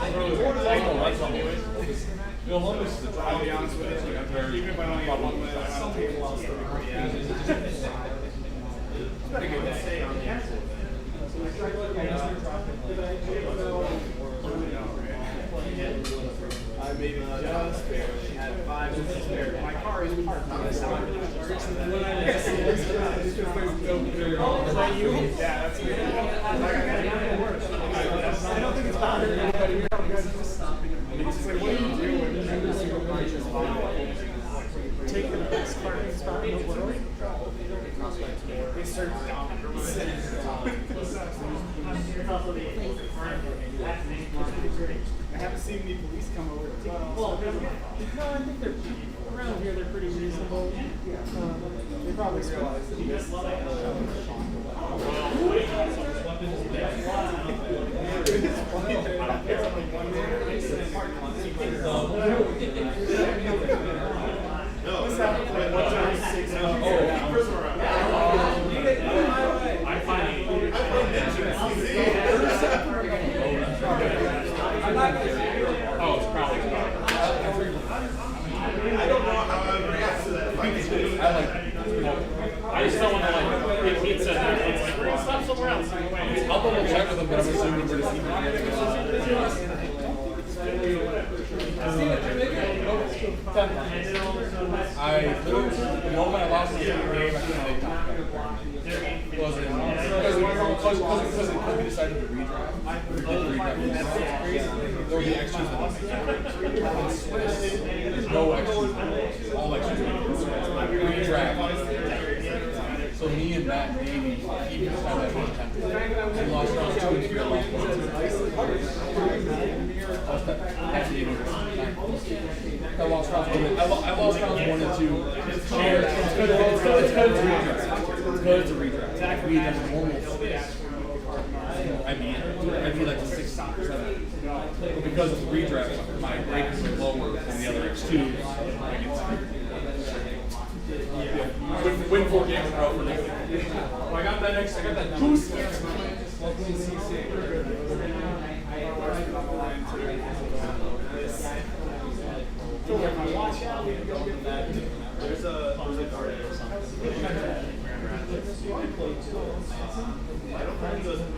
Speaker 9: Columbus is I'll be honest with you. I'm very, even if I don't have one last I made it just barely. Had 5 minutes spare. My car is parked on the side. that you? Yeah, that's me. I don't think it's bothering anybody. It's like, what do you do when every single bunch is take the best parking spot in the world? They start dominating. I haven't seen any police come over to take them. No, I think they're around here. They're pretty reasonable. They probably realize that he's
Speaker 10: I don't know how I would react to that.
Speaker 1: I just don't want to get pizza and it's like, we're going to stop somewhere else.
Speaker 3: I'll double check with them, but I'm assuming we're just eating I literally, the moment I lost the game, I couldn't make time. Because we decided to redraft. We did redraft. There were the extras in Swiss, there's no extras. All extras. Redraft. So me and Matt maybe even had that one time. We lost round 2 and 3 lost 1 and 2. I lost rounds 1 and 2. It's good to redraft. We had normal space. I'd be like 6 or 7. But because of the redraft, my breakers are lower than the other X2s. Win 4 games in a row for me. I got that boost.
Speaker 10: There's a card or something. I don't think it doesn't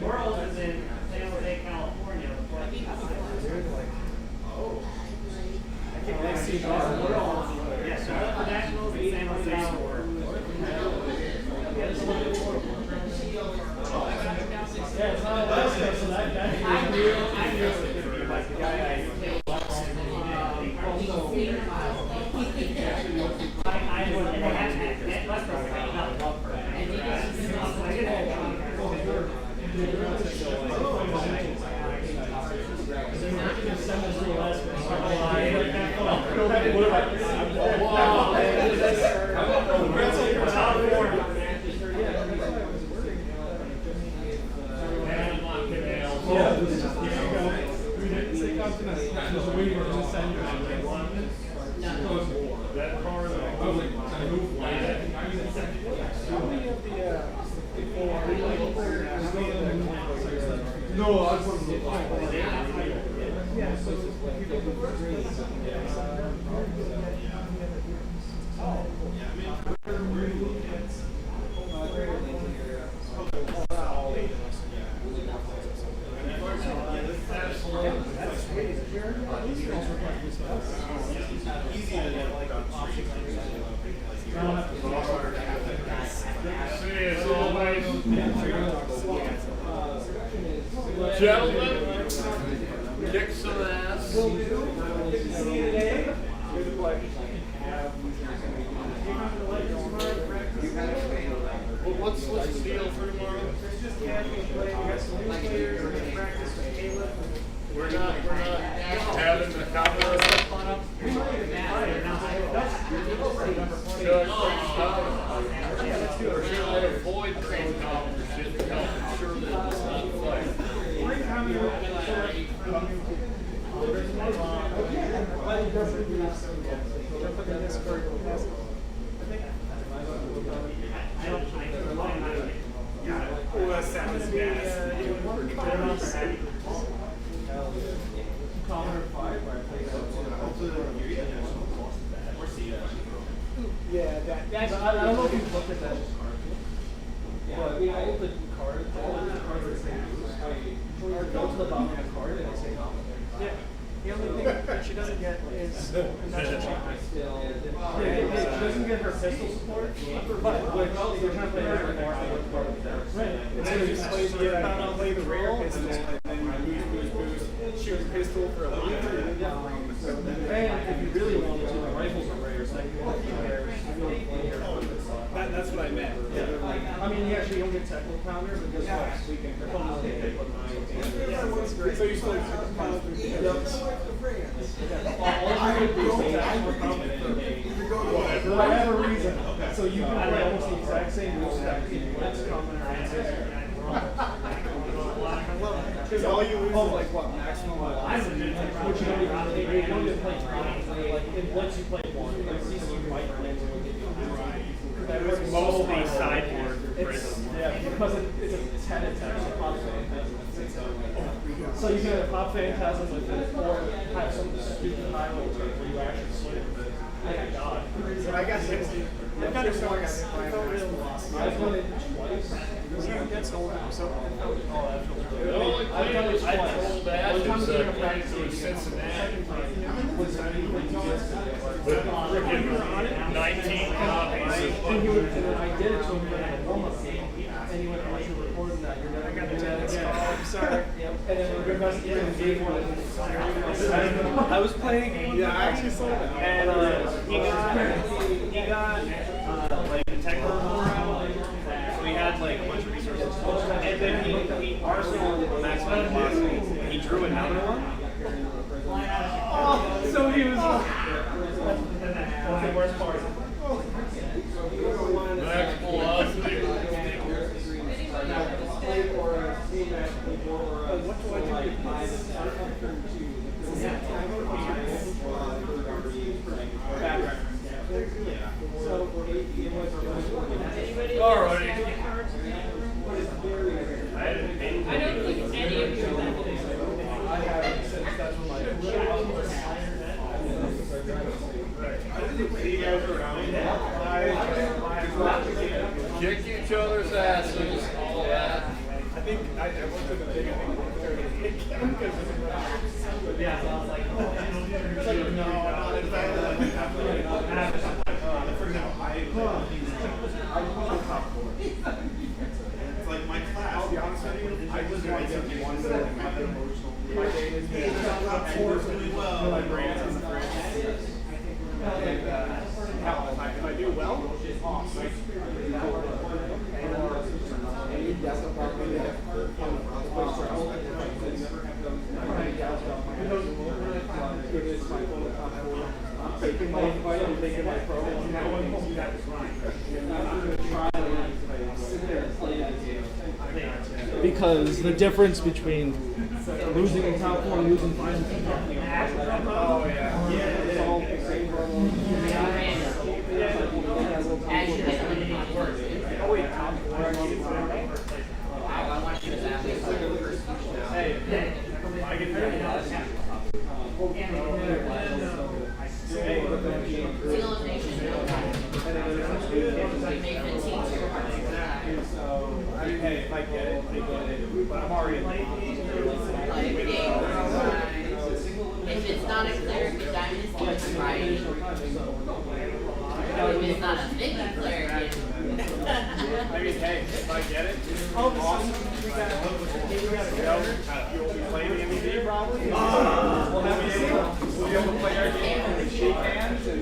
Speaker 8: World is in San Jose, California. Yes, so the Nationals in San Jose.
Speaker 9: No, I just want to
Speaker 3: Gentlemen, kick some ass. What's the deal for tomorrow? We're not having the Cowboys up on them. We're going to avoid training competition to help ensure that it's not flagged.
Speaker 9: Commodore 5, where I played yeah, that's, I don't know if you've looked at that card. But all the cards, all the cards that say loose, I go to the bottom of the card and they say commodore.
Speaker 2: Yeah. The only thing that she doesn't get is
Speaker 9: She doesn't get her pistol support, but like, you're trying to play her right. It's going to play the rare pistol, and then boost, shoot a pistol for a long time. And if you really wanted to, the rifles are rare, so that's what I meant. Yeah. I mean, yeah, she don't get technical counter, but guess what? We can so you still get the counter. All you do is attacks were common for whatever reason. So you can play almost the exact same move stack that's common or answer. Because all you lose is like what, maximum life? Which you don't even really read. You don't even play like once you play one, like CC might play will give you
Speaker 4: It's mostly sideboard for prism.
Speaker 9: Yeah, because it's a 10 attack, so pop phantasm. So you can either pop phantasm with it, or have some stupid highlight where you actually see it. Oh my god. I got 60. I've got it twice. I've done it twice.
Speaker 2: That's old, so
Speaker 9: I've done it twice.
Speaker 3: I told Ash
Speaker 9: One time
Speaker 3: it's
Speaker 9: we were
Speaker 3: a
Speaker 9: practicing
Speaker 3: Cincinnati.
Speaker 9: was
Speaker 3: 19 copies.
Speaker 9: and then I did it to him in a warm-up game, and he went, "Once you're recording that, you're never going to do that again."
Speaker 2: I'm sorry.
Speaker 9: And then we got to the game one. I was playing. Yeah, I actually saw that.
Speaker 4: And he got like the tech around. So he had like a bunch of resources. And then he Arsenal maximum velocity. He drew another one.
Speaker 9: Oh, so he was.
Speaker 4: What's the worst part?
Speaker 3: Max velocity.
Speaker 9: What do I do?
Speaker 3: Alrighty.
Speaker 11: I don't think any of you
Speaker 9: I have since that's when my
Speaker 10: See you guys around.
Speaker 3: Kick each other's asses. All that.
Speaker 9: I think I went to the big yeah, so I was like, it's like, no, not in fact.
Speaker 10: For example, I was top 4. It's like my class. I'll be honest with you, I just want to get one that I'm emotional. My day is top 4 really well. My brain's on the fridge. If I do well, it's awesome. I'm taking my fight, I'm taking my pro.
Speaker 14: Because the difference between losing in top 4 and losing finals is nothing.
Speaker 10: Oh, yeah.
Speaker 9: It's all the same level. Oh, wait, top 4.
Speaker 11: I want you to have this
Speaker 9: Hey, I get
Speaker 11: elimination. We make the teacher.
Speaker 9: So, I mean, hey, if I get it, I get it. But I'm already late.
Speaker 11: If it's not a cleric, diamond is good, right? If it's not a biggie cleric,
Speaker 9: I mean, hey, if I get it, awesome. We gotta go. You'll be playing the MVP probably. We'll have you see. We'll be able to play our game and shake hands. And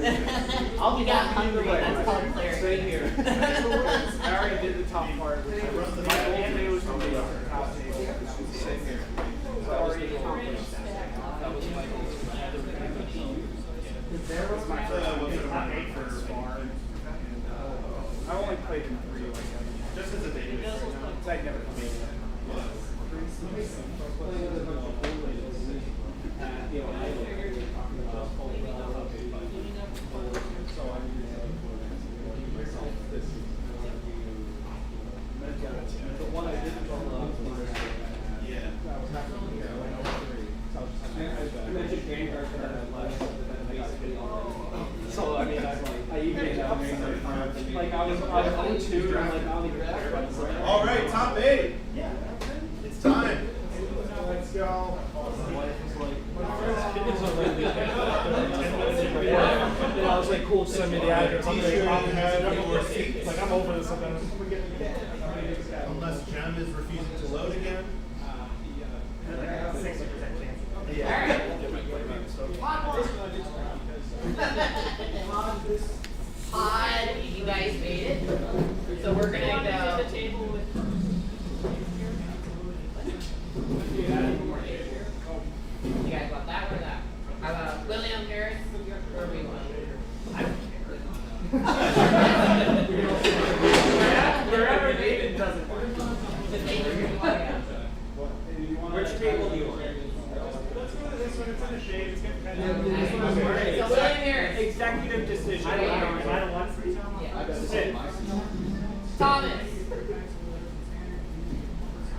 Speaker 9: I'll
Speaker 11: You got hungry, that's called cleric.
Speaker 9: stay here. I already did the top part. My whole day was from the top table. Same here. So I already accomplished that. That was my goal.
Speaker 10: What's my top 8 for far?
Speaker 9: I only played in 3 like that.
Speaker 10: Just as a debut.
Speaker 9: It's like never come in. The one I didn't draw up was too. I'm like, I'll be right.
Speaker 10: All right, top 8. It's time. Let's go.
Speaker 2: And I was like, cool, send me the address. I'm
Speaker 10: T-shirt
Speaker 2: like,
Speaker 10: you have your seats.
Speaker 2: like, I'm over this.
Speaker 10: Unless Gem is refusing to load again.
Speaker 11: Pod, you guys made it. So we're gonna go. The table with. You guys want that or that? How about William Harris? Or we want? I don't care.
Speaker 9: Wherever David doesn't work. Which table do you want?
Speaker 8: Let's go to this one. It's in the shade. It's getting kind of.
Speaker 11: So William Harris.
Speaker 9: Executive decision.
Speaker 11: I don't
Speaker 8: want for you.
Speaker 11: Yeah.
Speaker 8: Sit.
Speaker 11: Thomas.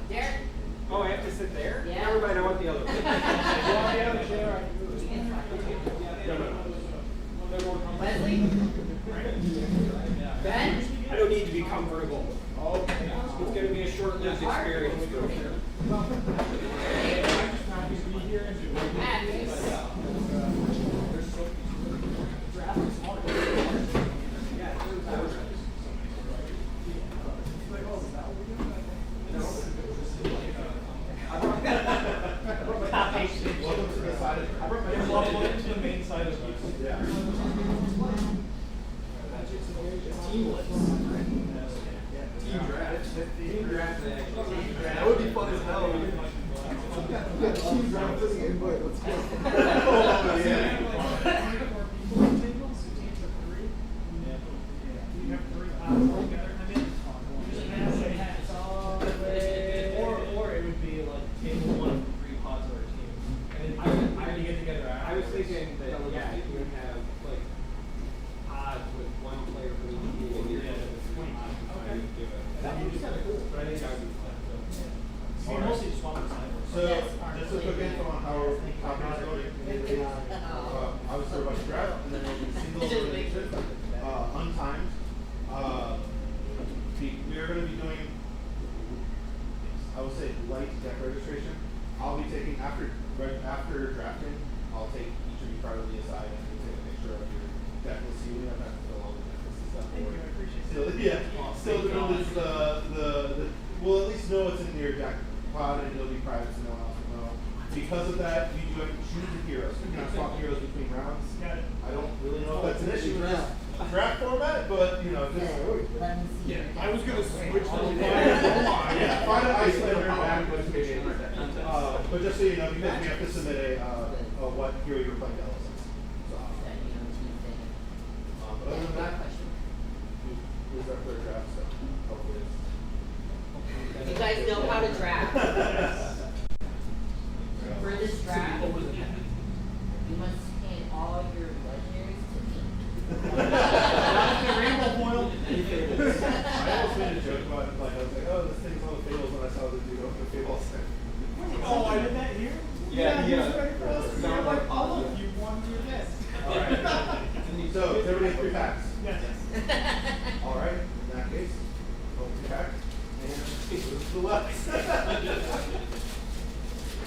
Speaker 11: Derek.
Speaker 9: Oh, I have to sit there?
Speaker 11: Yeah.
Speaker 9: Never mind, I want the other one.
Speaker 11: Leslie. Ben.
Speaker 9: I don't need to be comfortable. It's going to be a short-lived experience for sure.
Speaker 11: Matthews.
Speaker 10: Welcome to the side of
Speaker 8: Welcome to the main side of the
Speaker 10: That would be fun as hell.
Speaker 8: Or it would be like table 1 for 3 pods or a team. And then I already get together after.
Speaker 9: I was thinking that, yeah, you would have, like, odds with one player for each team. And you're going to That would be kind of cool. But I think that would be fun.
Speaker 8: So mostly just one side.
Speaker 10: So, just a quick info on how companies are going. Obviously, we're about to draft, and then we'll do single elimination, untimed. We are going to be doing, I would say, light deck registration. I'll be taking, after drafting, I'll take each of you privately aside and we'll take a picture of your deck. We'll see, we don't have to fill all the decks and stuff.
Speaker 8: Thank you, I appreciate it.
Speaker 10: Still, yeah, still doing this, we'll at least know what's in your deck pod and it'll be private so no one else will know. Because of that, you do have to choose the heroes. You can swap heroes between rounds.
Speaker 8: Got it.
Speaker 10: I don't really know if that's an issue with this draft format, but you know, just
Speaker 8: I was going to switch to the
Speaker 10: yeah, find an Icelander back with maybe. But just so you know, because we have to submit a what hero you're playing to LSS. So, but other than that, who's our third draft? So hopefully
Speaker 11: You guys know how to draft. For this draft, you must hand all your legendaries to me.
Speaker 10: I almost made a joke about it, like I was like, oh, this thing's on the fables when I saw the dude open the fables.
Speaker 8: Oh, I did that here?
Speaker 9: Yeah.
Speaker 8: You're like, oh, look, you won your list.
Speaker 10: Alright. So, is everybody 3 packs?
Speaker 8: Yes.
Speaker 10: Alright, in that case, open 3 packs. And move to the left.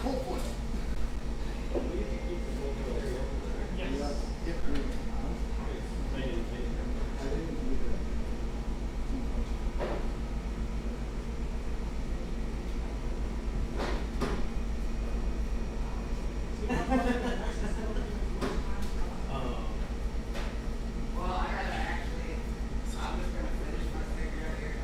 Speaker 10: Cool point.
Speaker 11: Well, I gotta actually, I'm just gonna finish my figure out here.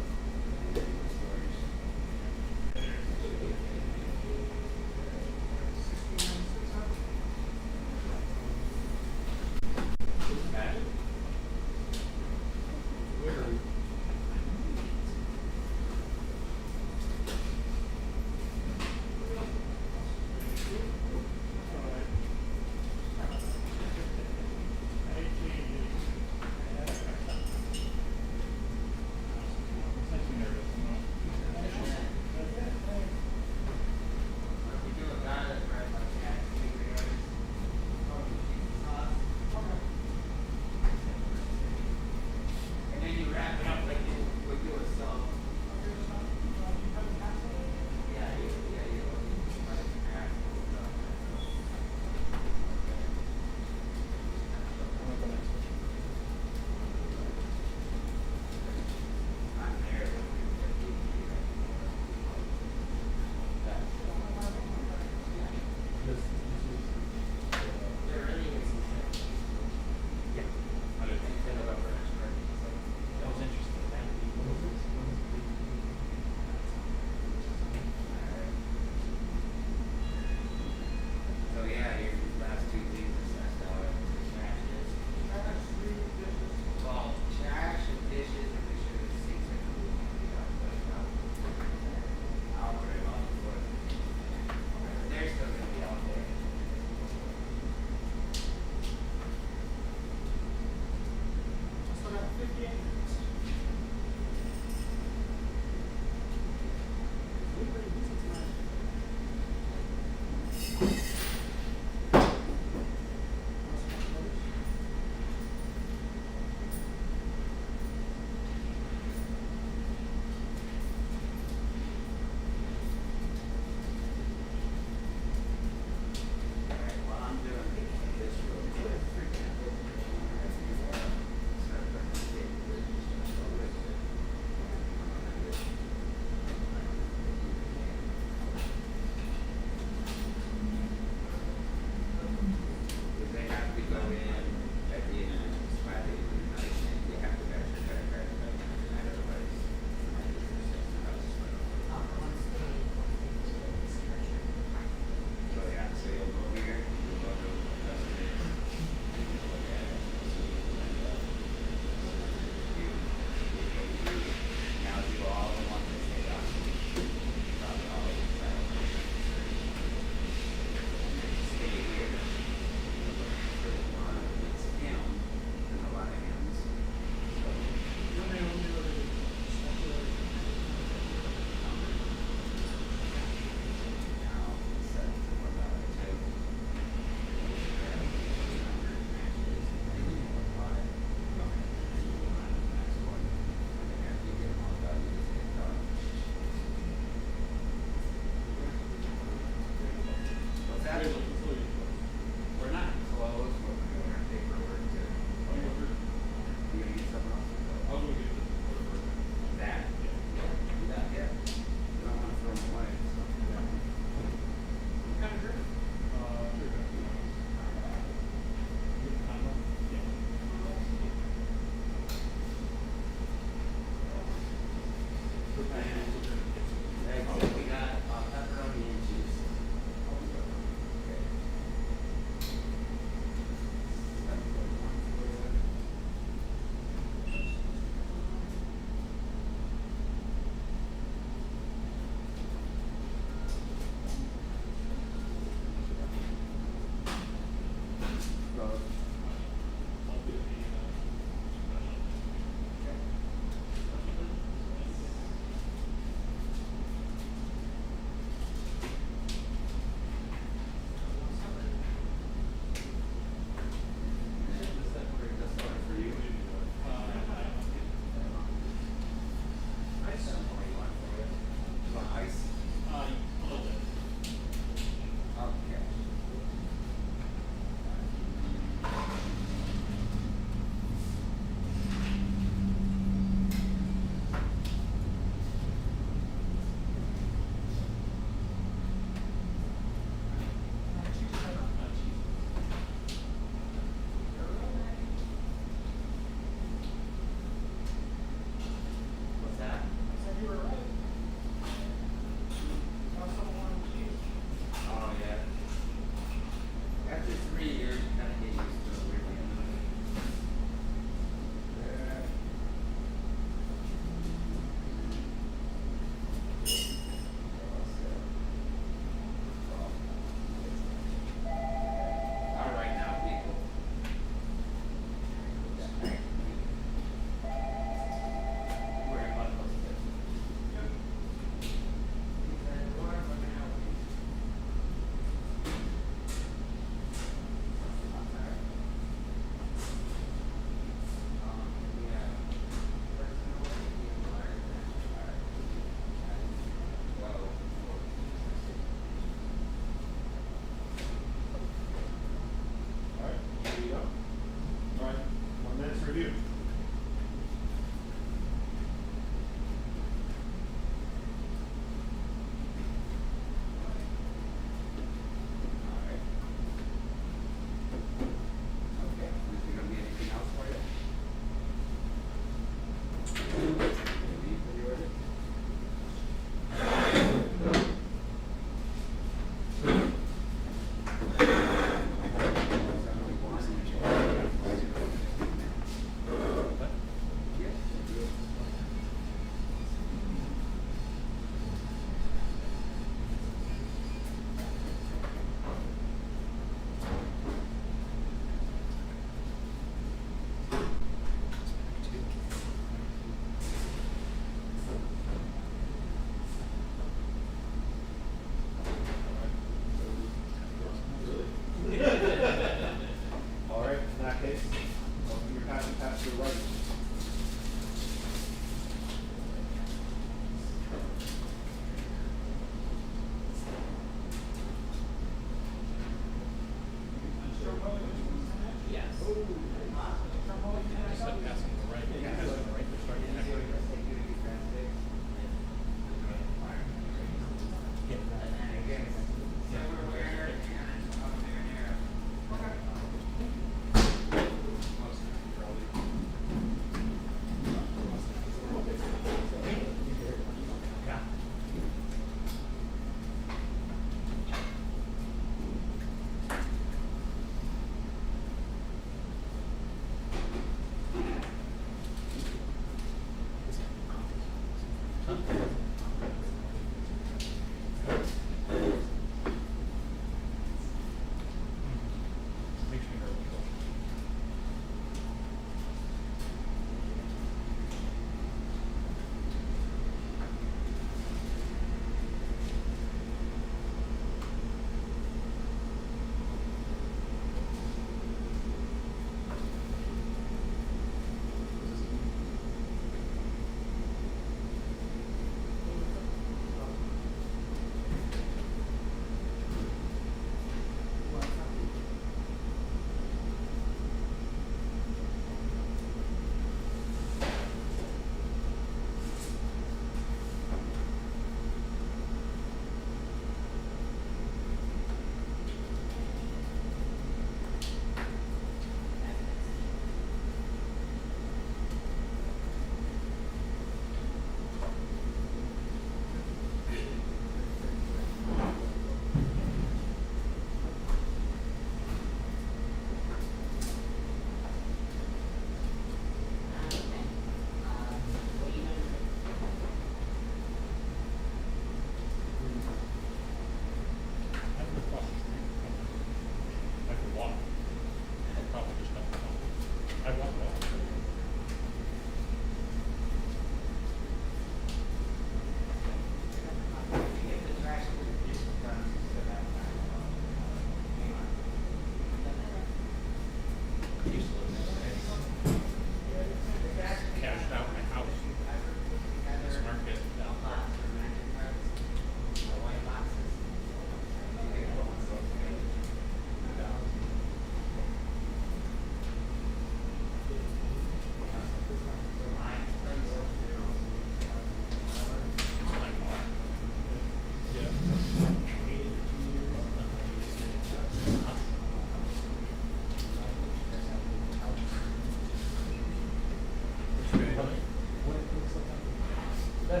Speaker 1: Yeah,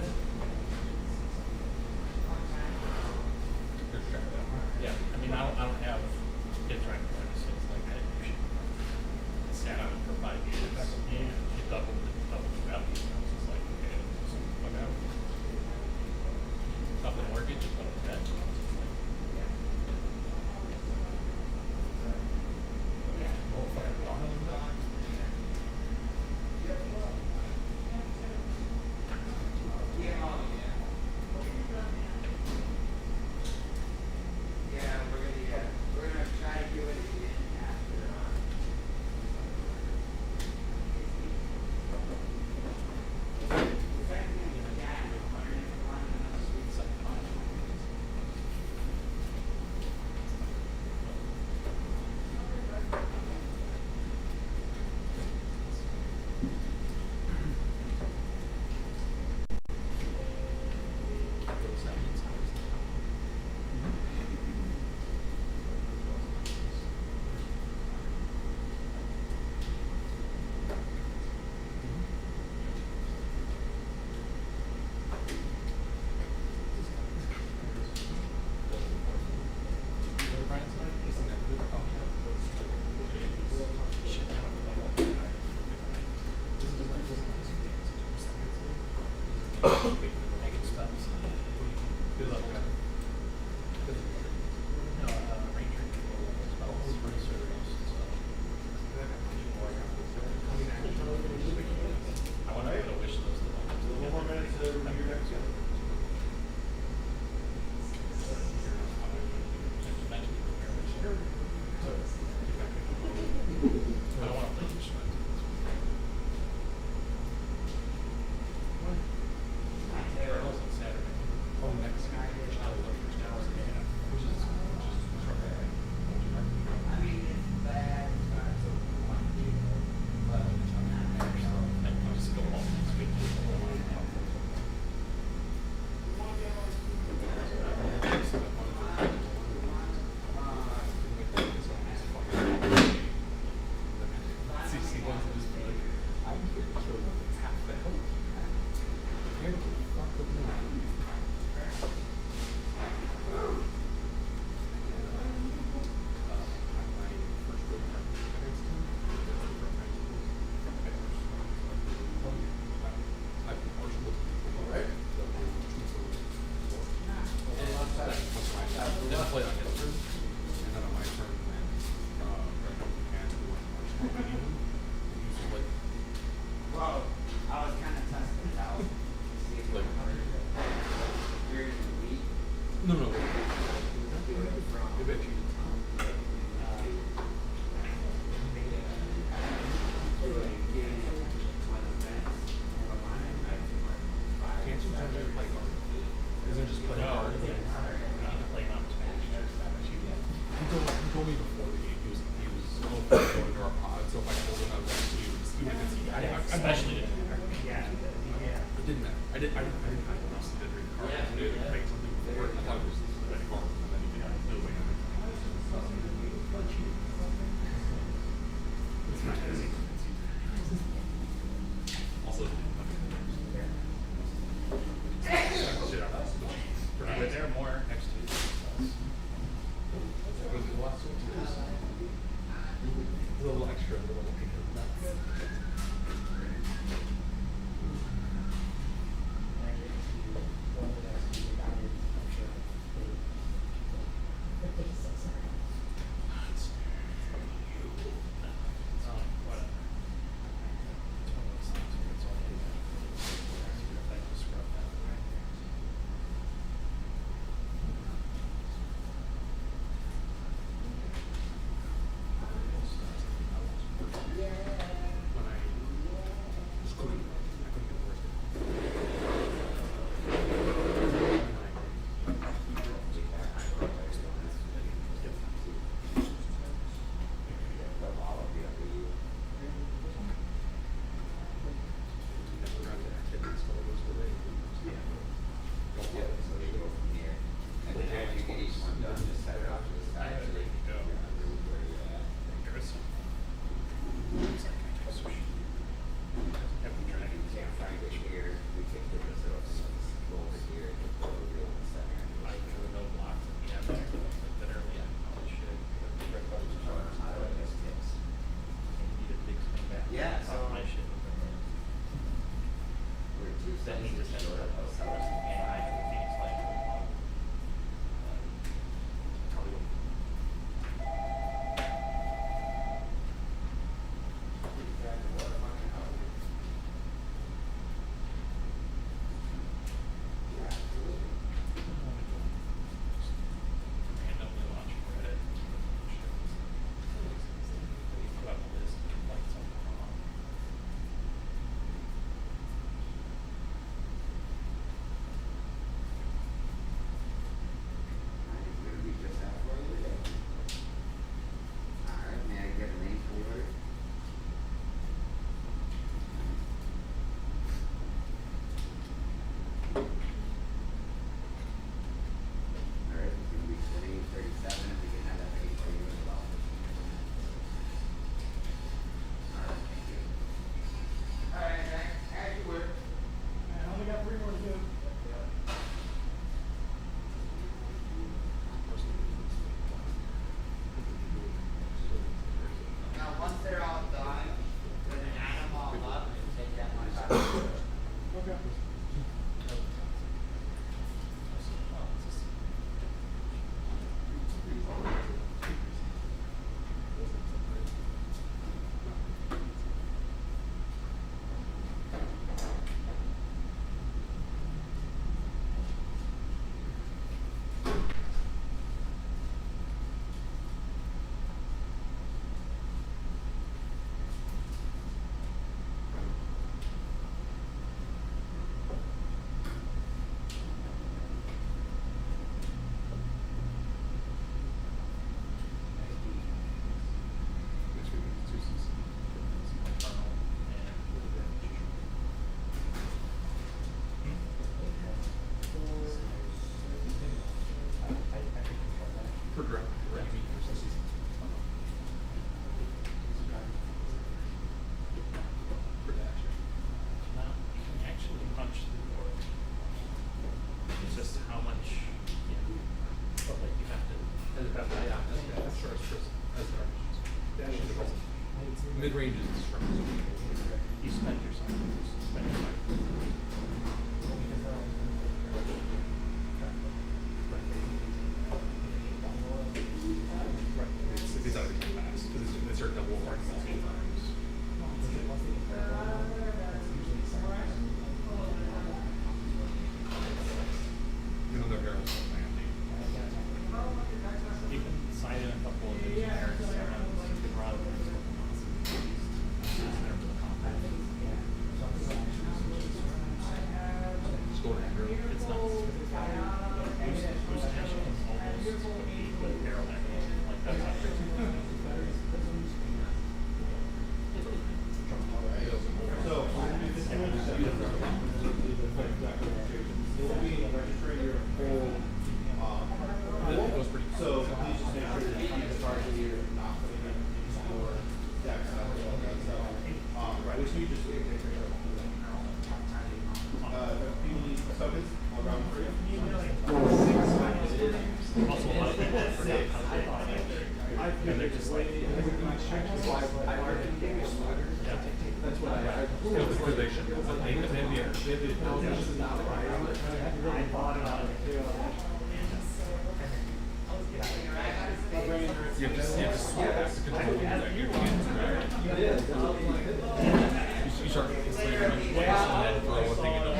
Speaker 1: I mean, I don't have kids right now, so it's like, I sat on it for 5 years, and it doubled the value, so it's just like, okay, so whatever. Up the mortgage, it's up the debt, so it's just like,
Speaker 12: We're gonna try to do it again after.
Speaker 1: I want to get a wish list of all. 1 more minute to review your next one. I don't want to play this one. Rehearsals on Saturday. Oh, next week. Which I was looking for hours and a half, which is
Speaker 12: I mean, it's bad.
Speaker 1: I'll just go home next week.
Speaker 12: Well, I was kind of testing it out. See if it during the week.
Speaker 3: No. Isn't just playing hard? He told me before the game he was going to our pod, so if I told him I was actually
Speaker 1: Especially if
Speaker 3: it didn't matter. I didn't see the drink card. I didn't make something before. I thought it was very hard, and then he didn't do it. It's not easy. Also,
Speaker 1: But there are more next Tuesday.
Speaker 3: A little extra, a little Mid range is strong.
Speaker 1: You spent yourself. You spent your life.
Speaker 3: It's out of the fast because it's our double parking at the same times. You know, they're barrels of landing.
Speaker 1: You can sign in a couple of these generic sermons. You can run it's not. Who's tension is almost compete with barrel echo. Like that's not crazy.
Speaker 10: So, we'll be registering your whole,
Speaker 3: It goes pretty
Speaker 10: so please just make sure that you keep the card with you, not putting it into your deck stuff and all that stuff. Which you just take care of. People need tokens around 3.
Speaker 1: Also, a lot of people forget how to play and they're just like,
Speaker 3: That's what I because they should. You have to control your hands, right? You start enslaving them twice and then throw one thing in them.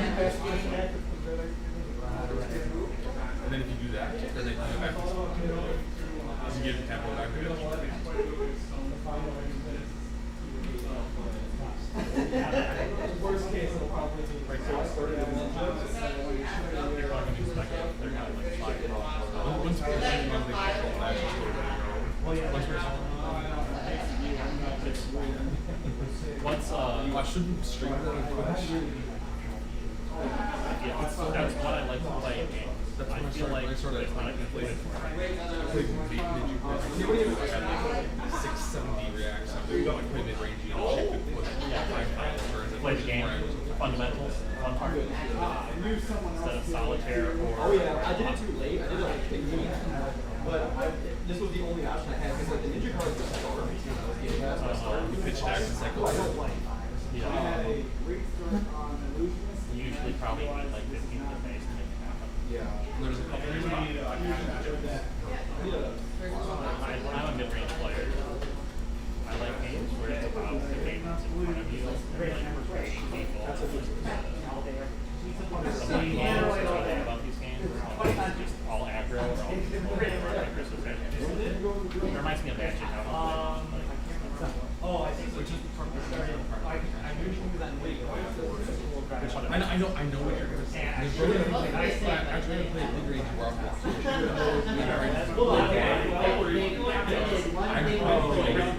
Speaker 3: And then if you do that, then they come back to so you get the tempo back to the other one.
Speaker 9: Worst case, it'll probably be
Speaker 1: they're not going to expect it. They're not like 5 rolls.
Speaker 3: Once we're landing on the control, that's just going to go.
Speaker 1: Once
Speaker 3: I shouldn't stream that on Twitch.
Speaker 1: yeah, that's what I like to play in games. I feel like it's not included.
Speaker 3: I played Ninja Gaiden. I had like 670 reacts. I played mid-range and shit with
Speaker 1: Play the game, fundamentals, one part. Instead of solitaire or.
Speaker 9: Oh yeah, I did it too late. I did it like 15. But this was the only option I had because like the ninja cards were so garbage when I was getting that. So I started
Speaker 3: pitch tags and cycles.
Speaker 9: I don't like.
Speaker 1: Yeah. You usually probably need like 15 to the base to make it happen.
Speaker 9: Yeah.
Speaker 3: There's a couple of
Speaker 1: I'm a mid-range player. I like games where it's about the cadence in front of you and like pushing people. Some games about these games where it's just all aggro or all aggressive. It reminds me of that shit.
Speaker 9: Oh, I see. Which is I usually do that in League.
Speaker 3: I know what you're gonna say. There's really I'm trying to play mid-range Wharf.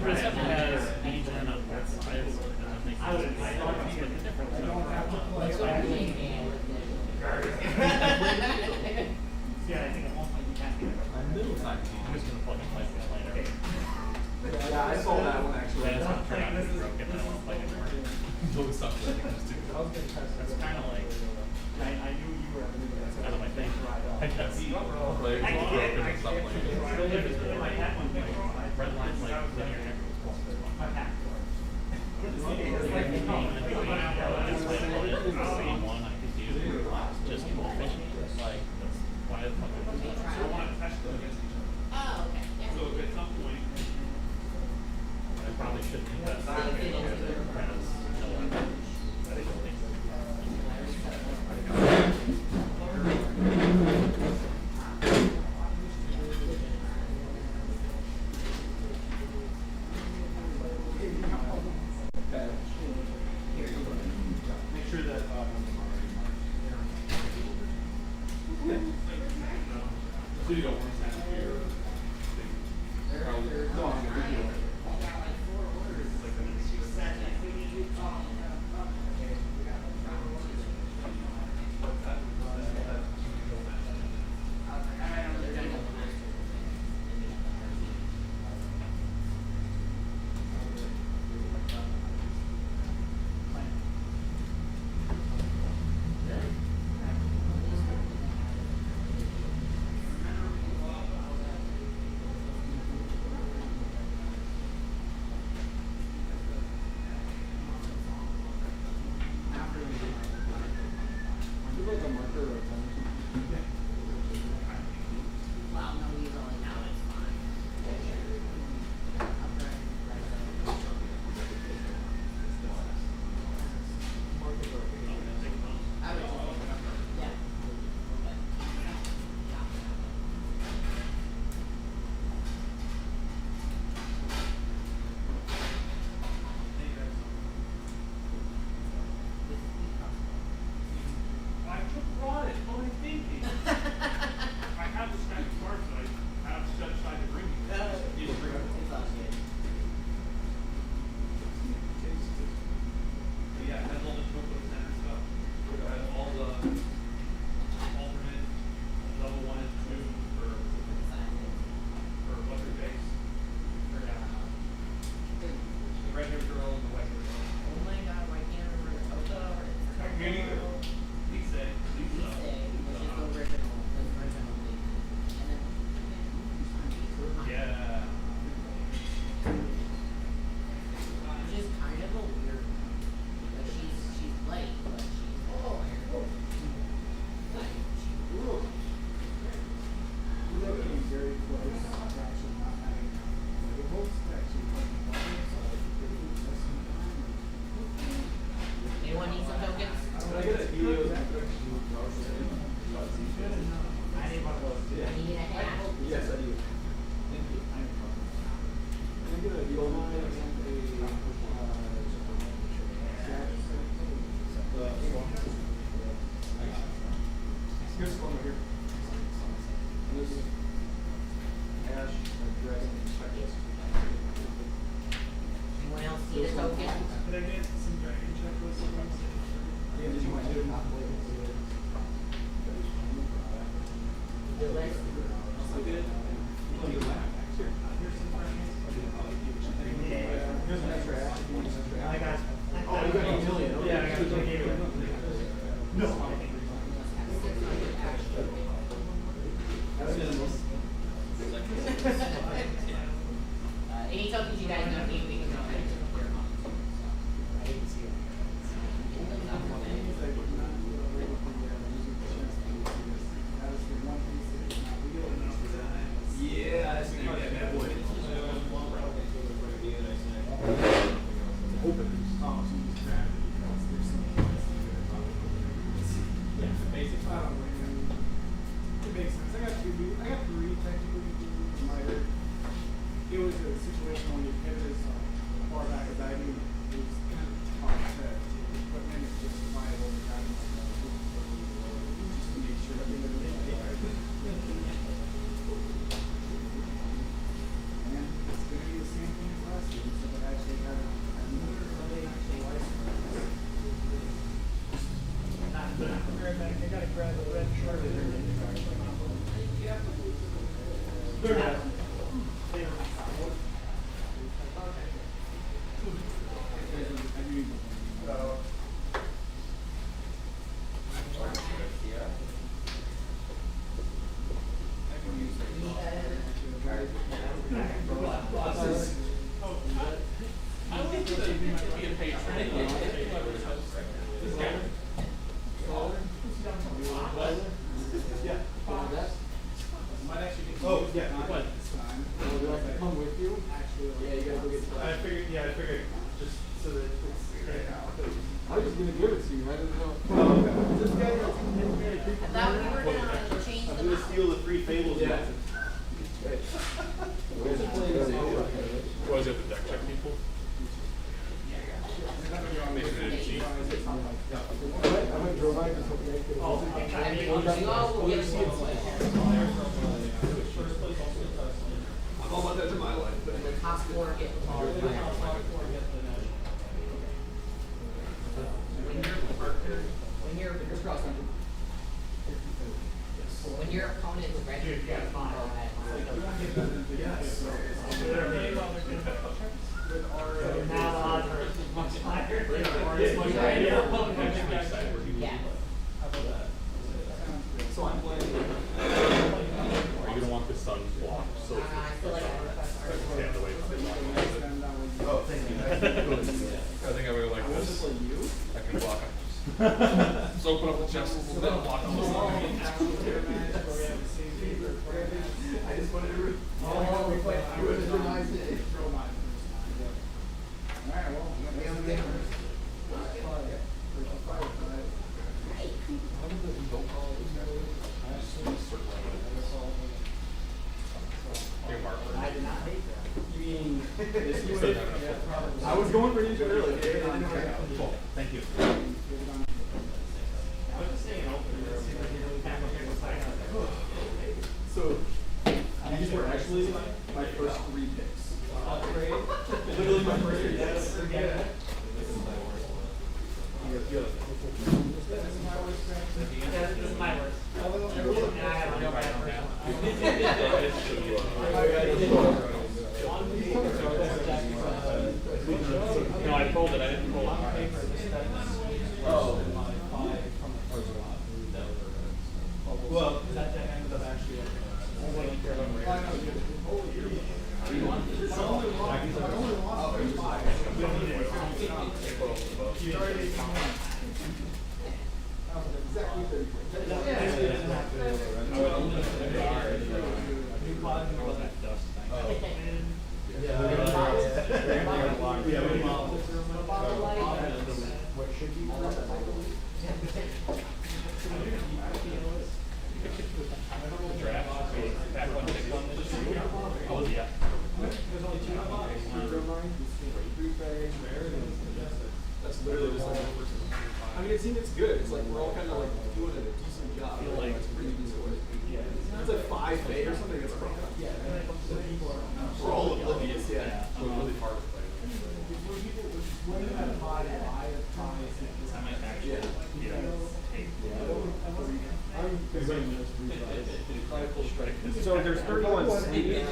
Speaker 1: Except it has Legion on both sides, so it doesn't make sense. I split the difference. I'm just gonna plug and play this later.
Speaker 9: Yeah, I saw that one actually.
Speaker 1: That's not turn out to be broken. I don't want to play anymore.
Speaker 3: Until the stuff that you just do.
Speaker 1: That's kind of like. I knew you were. That's kind of my thing. I guess.
Speaker 3: Players will broken and stop playing.
Speaker 1: Red lines like linear echoes. The same one I could do just more efficient. Like that's why the fuck would I do that?
Speaker 11: Oh, okay. Yeah.
Speaker 10: So at some point,
Speaker 1: I probably shouldn't invest in it because I don't think
Speaker 10: make sure that so you don't want to send your
Speaker 9: makes sense. I got three technically. It was a situation when you hit as far back as I do. It was kind of hard to take equipment and just viable to have just to make sure that we live in the and it's going to be the same thing as last year, so that I actually have another actual license.
Speaker 2: I gotta grab a red shirt.
Speaker 10: Oh, yeah. Come with you? Yeah, you gotta go get I figured just so that it's I was just gonna give it to you. I didn't know. This guy
Speaker 11: I thought we were gonna change
Speaker 10: I'm
Speaker 11: the
Speaker 10: gonna
Speaker 11: map.
Speaker 10: steal the Three Fables.
Speaker 3: Yeah. Was it the deck check people? Maybe they didn't cheat.
Speaker 11: You all will get a
Speaker 3: I'm all about that in my life.
Speaker 11: top four get when your opponent is ready, you get go ahead. Now odds are much higher. Yeah.
Speaker 3: So I'm playing. Are you gonna want the sun blocked? So
Speaker 11: I feel like
Speaker 3: stand away from the
Speaker 10: Oh, thank you.
Speaker 3: I think I would like this. I can block it. So open up the chest and then block it.
Speaker 10: I just wanted to.
Speaker 11: I did not hate that.
Speaker 10: You mean I was going for you early. Cool. Thank you. So these were actually my first 3 picks. Literally my first 3 picks.
Speaker 11: This is my worst. And I have no bad
Speaker 1: No, I pulled it. I didn't pull it.
Speaker 10: Oh. Well, that ended up actually.
Speaker 3: That's literally just like I mean, it seems it's good. It's like we're all kind of like doing a decent job. Like it's pretty decent work. It's like 5 Bay or something. It's probably we're all oblivious. Yeah. So it's really hard to play.
Speaker 13: So there's 31 sleep,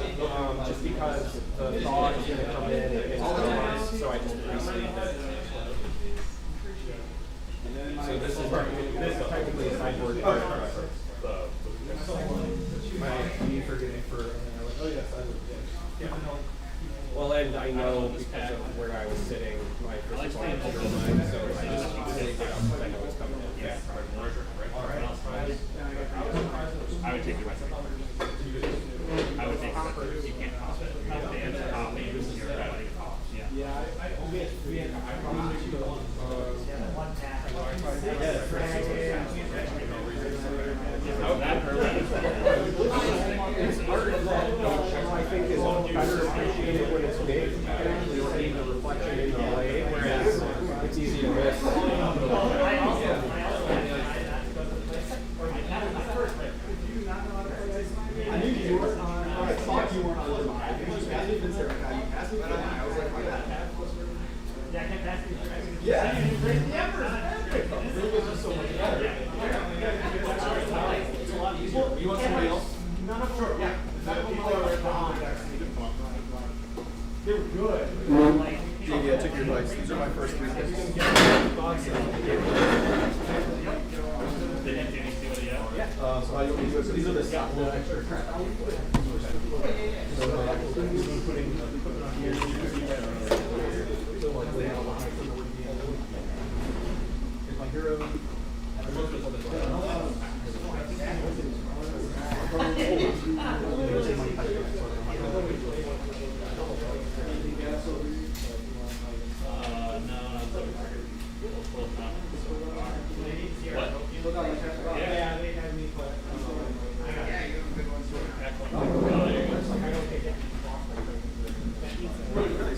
Speaker 13: just because the thaw is going to come in and so I just re-sleeved it. So this is technically a sideboard.
Speaker 6: My need for getting for. Oh yes, I would. Yeah.
Speaker 13: Well, and I know because of where I was sitting, my first point was your mind, so I just saved it up because I know it's coming in.
Speaker 1: Yeah. I would take the rest of it. I would take the rest of it. You can't toss it. The answer copy is your ability to toss. Yeah.
Speaker 10: Yeah, we had
Speaker 11: one tap.
Speaker 1: That early.
Speaker 3: You want somebody else?
Speaker 9: None of them.
Speaker 10: Sure, yeah.
Speaker 9: People are behind. They were good. Like,
Speaker 6: JD, I took your advice. These are my first 3 picks.
Speaker 1: Did you see what he had?
Speaker 6: So how you want me to do it? So these are the stock. Here's my hero.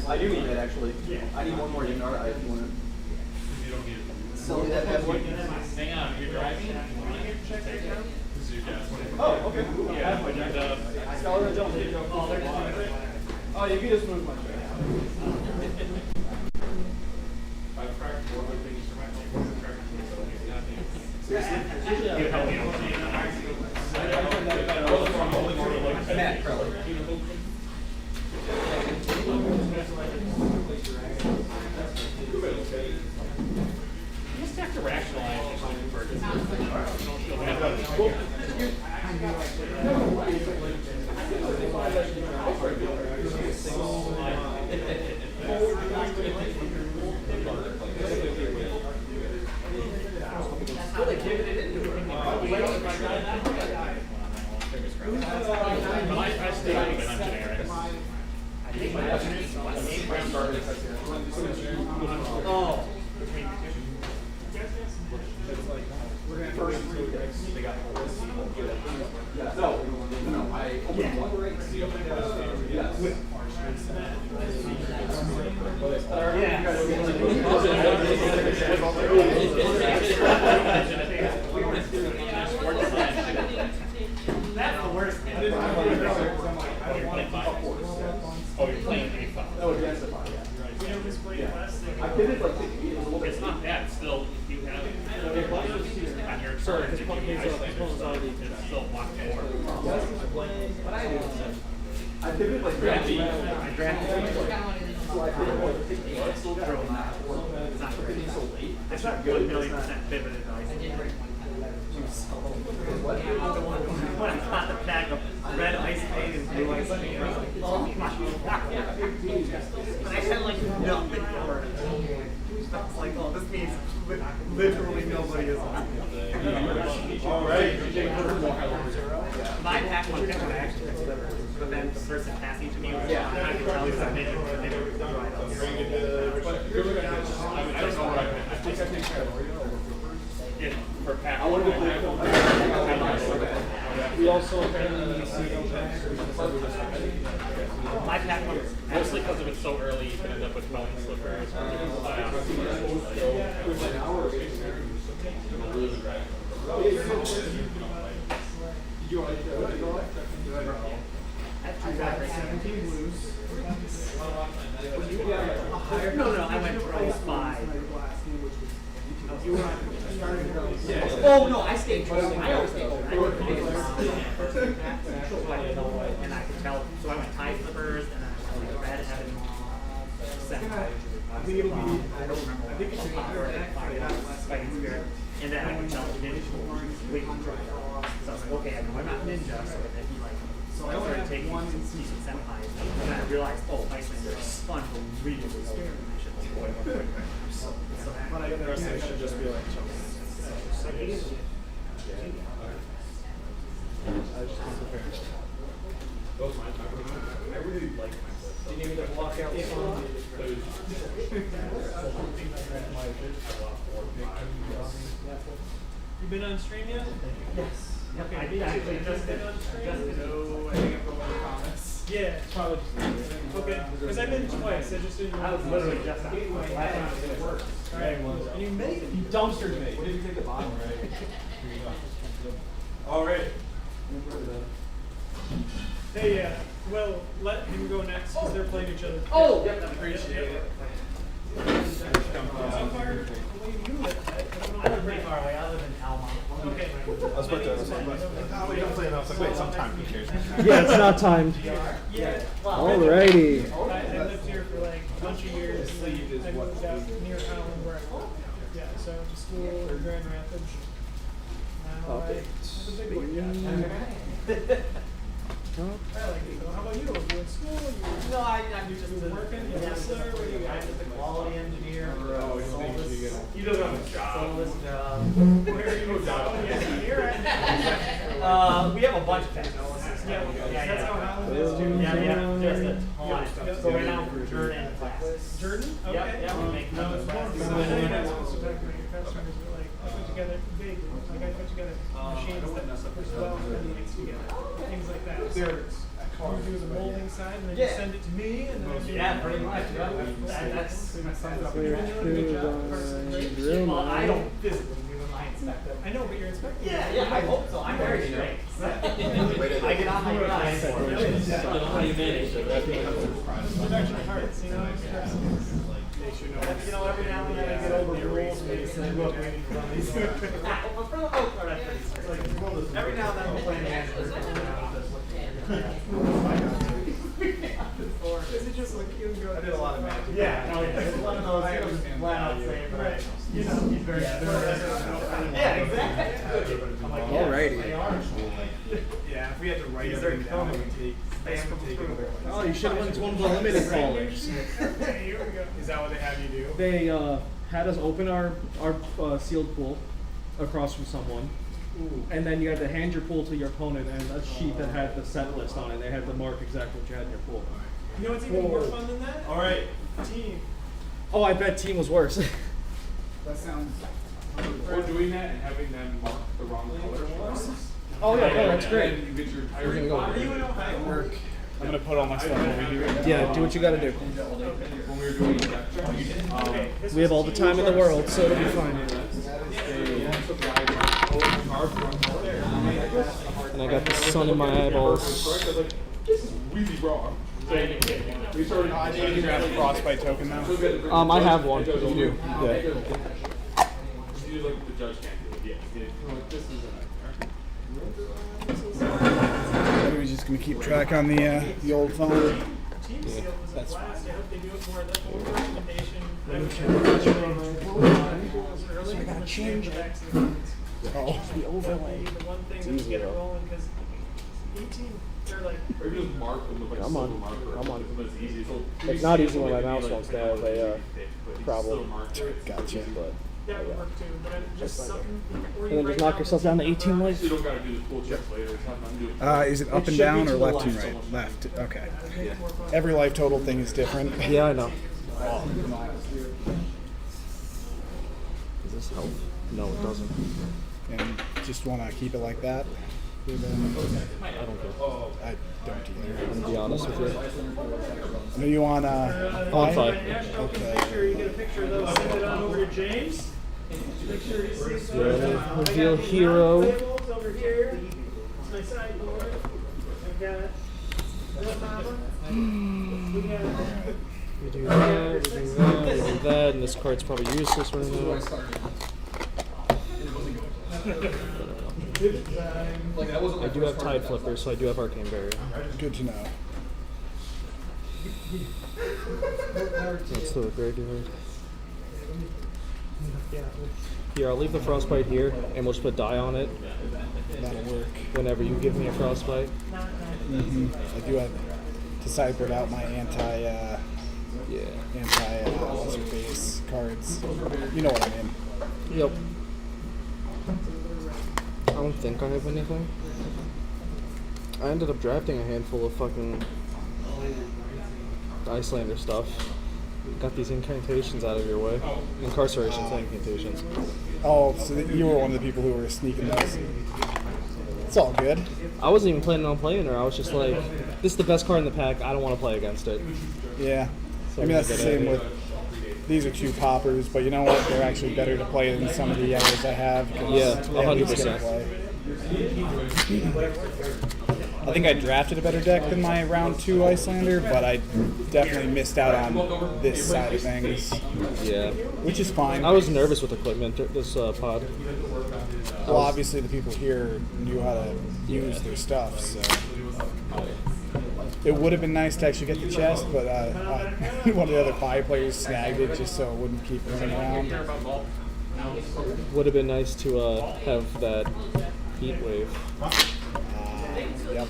Speaker 6: I do need that actually. I need one more Ynar if you want to.
Speaker 1: You don't need it.
Speaker 6: Sell me that bad boy.
Speaker 1: Hang on, you're driving? You want to check that out? This is your gas.
Speaker 6: Oh, okay.
Speaker 1: Yeah, but you're the...
Speaker 9: oh, you can just move my tray.
Speaker 1: I've cracked more good things for my home.
Speaker 6: Seriously?
Speaker 1: You help me out.
Speaker 6: Matt Crowley.
Speaker 1: You just have to rationalize yourself for I stay out of engineering.
Speaker 9: Oh.
Speaker 6: No, I opened one. Yes.
Speaker 1: That's the worst, man. Oh, you're playing 5? Oh, you're playing 8-5.
Speaker 6: Oh, yes, I did it like 50 feet.
Speaker 1: It's not that, still, you have on your turn, if you ice land, it's still block 4.
Speaker 6: I did it like 50 feet.
Speaker 1: I drafted
Speaker 6: So I did it like 50 feet.
Speaker 1: it's not great. It's not good. 1,000,000% pivoted ice.
Speaker 6: What?
Speaker 1: When I got the pack of red ice paint and blue ice paint, I was like, oh my god. And I had like nothing for it. I was like, oh, this means literally nobody is on.
Speaker 6: All right.
Speaker 1: My pack one picked one I actually delivered, but then the person passing to me was I could tell you something and they were dried up.
Speaker 3: I don't know where I think I take that.
Speaker 1: Yeah, for pack.
Speaker 6: I wanted to play.
Speaker 14: We also
Speaker 1: My pack one, mostly because of it's so early, you can end up with phone slippers.
Speaker 6: Did you like
Speaker 1: I got 17 blues. No, I went price 5. Oh no, I stayed true. I always stay open. I worked big so I didn't know what, and I could tell. So I went tie slippers, and then I went like red heaven semi. I don't remember. I think it's fighting spirit, and then I could tell he didn't completely dry out. So I was like, okay, I know I'm not ninja, so then he like. So I started taking decent semis, and then I realized, oh, Iceland is unbelievably scary.
Speaker 14: when I get the rest of it, should just be like
Speaker 3: I really like myself.
Speaker 14: Do you need me to block out the song?
Speaker 2: You been on stream yet?
Speaker 1: Yes. Okay, I actually just been on stream.
Speaker 9: No, I think I'm going to promise.
Speaker 2: Yeah, probably. Okay, because I've been twice. I just didn't.
Speaker 1: I was literally just out. Last time it worked.
Speaker 2: And you made it.
Speaker 9: You dumpstered me. What did you take the bottom, right?
Speaker 10: All right.
Speaker 2: Hey, well, let him go next because they're playing each other.
Speaker 9: Oh, yep, appreciate it.
Speaker 2: How far away do you live?
Speaker 1: I live pretty far away. I live in Alma.
Speaker 2: Okay.
Speaker 6: was about to. Oh, we don't play enough. I was like, wait, sometime. Who cares?
Speaker 14: Yeah, it's not timed. Alrighty.
Speaker 2: I lived here for like a bunch of years. I moved out near Holland where I work. Yeah, so I went to school in Grand Rapids. Now I have a big boy job. I like it. How about you? Are you in school?
Speaker 9: No, I'm just
Speaker 2: You working? You wrestler? What do you got?
Speaker 9: I'm just a quality engineer for a soulless,
Speaker 1: He doesn't have a job.
Speaker 9: soulless job.
Speaker 2: Where are you? Engineer?
Speaker 9: We have a bunch of technologists.
Speaker 2: Yeah, that's how Holland is too.
Speaker 9: Yeah, just a ton of stuff.
Speaker 2: Yep.
Speaker 9: So right now we're Jordan classes.
Speaker 2: Jordan? Okay.
Speaker 9: Yep, we make
Speaker 2: No, it's more
Speaker 9: classes.
Speaker 2: fun. I know you're not supposed to talk about your customers, but like, I put together big, like I put together machines that push 12 units together, things like that. So you do the molding side, and then you send it to me, and then I do
Speaker 9: Yeah, pretty much. Yeah. That's well, I don't physically do them. I inspect them.
Speaker 2: I know, but you're inspecting.
Speaker 9: Yeah, I hope so. I'm very straight. I get on my grind.
Speaker 2: Production parts, you know.
Speaker 9: You know, every now and then I get over rules, maybe say, look, we need to run these. But for the most part, I'm pretty straight. Every now and then I'm playing manager.
Speaker 2: Is it just like you go?
Speaker 9: I did a lot of magic. Yeah, no, it's one of those I was flat out saying, but I, you know, he's very yeah, exactly. I'm like, yeah,
Speaker 14: Alrighty.
Speaker 9: they are.
Speaker 10: Yeah, if we had to write everything down, it would take.
Speaker 14: Oh, you should have went to one of the limited callers.
Speaker 2: Here we go.
Speaker 10: Is that what they have you do?
Speaker 14: They had us open our sealed pool across from someone. And then you had to hand your pool to your opponent and a sheet that had the set list on it. They had to mark exactly what you had in your pool.
Speaker 2: You know what's even more fun than that?
Speaker 10: All right.
Speaker 2: Team.
Speaker 14: Oh, I bet team was worse.
Speaker 3: That sounds. Or doing that and having them mark the wrong color ones.
Speaker 14: Oh yeah, no, that's great.
Speaker 3: And you get your entire.
Speaker 2: Are you in Ohio?
Speaker 14: Work.
Speaker 3: I'm gonna put all my stuff when we do it.
Speaker 14: Yeah, do what you gotta do.
Speaker 3: When we were doing that,
Speaker 14: We have all the time in the world, so it'll be fine. And I got the sun in my eyeballs.
Speaker 3: This is really wrong.
Speaker 10: I need to grab a frostbite token now.
Speaker 14: I have one. You do. Yeah.
Speaker 3: You like the judge can't do it. Yeah. This is
Speaker 10: Maybe we're just gonna keep track on the old phone.
Speaker 2: Team seal was a blast. I hope they do it more. That's one recommendation. I gotta change it.
Speaker 10: Oh, the overlay.
Speaker 2: The one thing to get it rolling because 18, they're like.
Speaker 3: Or you just mark them with like
Speaker 14: Come on.
Speaker 3: silver marker.
Speaker 14: Come on.
Speaker 3: But it's easy. So
Speaker 14: It's not easy when my mouse wants to have a problem.
Speaker 10: Gotcha.
Speaker 14: But
Speaker 2: That would work too, but just something.
Speaker 14: and then just knock yourself down to 18 life.
Speaker 3: You don't gotta do the cool checks later. It's not fun to do.
Speaker 10: Is it up
Speaker 14: It
Speaker 10: and
Speaker 14: should
Speaker 10: down
Speaker 14: be
Speaker 10: or
Speaker 14: to the
Speaker 10: left and
Speaker 14: left.
Speaker 10: right? Left. Okay. Every life total thing is different.
Speaker 14: Yeah, I know. Does this help? No, it doesn't.
Speaker 10: And just want to keep it like that.
Speaker 14: I don't care.
Speaker 10: I don't either.
Speaker 14: I'm gonna be honest with you.
Speaker 10: Are you on
Speaker 14: On
Speaker 10: five?
Speaker 14: five.
Speaker 10: Okay.
Speaker 2: Make sure you get a picture of those. Send it on over to James. Make sure you see those.
Speaker 14: Reveal hero.
Speaker 2: Tables over here. It's my sideboard. I've got real mama. We got.
Speaker 14: We do that, we do that, we do that, and this card's probably useless right now. I do have Tide Flipper, so I do have Arcane Barrier.
Speaker 10: Good to know.
Speaker 14: That's the graveyard. Here, I'll leave the Frostbite here, and we'll just put die on it
Speaker 10: That'll work.
Speaker 14: whenever you give me a Frostbite.
Speaker 10: I do have to sideboard out my anti what's her face cards. You know what I mean.
Speaker 14: Yep. I don't think I have anything. I ended up drafting a handful of fucking Icelander stuff. Got these incantations out of your way. Incarcerations, not incantations.
Speaker 10: Oh, so you were one of the people who were sneaking those. It's all good.
Speaker 14: I wasn't even planning on playing her. I was just like, this is the best card in the pack. I don't want to play against it.
Speaker 10: Yeah.
Speaker 14: So
Speaker 10: I mean, that's the
Speaker 14: get
Speaker 10: same
Speaker 14: it.
Speaker 10: with. These are two poppers, but you know what? They're actually better to play than some of the others I have. 'Cause
Speaker 14: Yeah,
Speaker 10: they at least get
Speaker 14: 100%.
Speaker 10: play. I think I drafted a better deck than my round 2 Icelander, but I definitely missed out on this side of things,
Speaker 14: Yeah.
Speaker 10: which is fine.
Speaker 14: I was nervous with equipment this pod.
Speaker 6: Well, obviously the people here knew how to use their stuff, so it would have been nice to actually get the chest, but one of the other 5 players snagged it just so it wouldn't keep running around.
Speaker 14: Would have been nice to have that heat wave,
Speaker 6: Yep.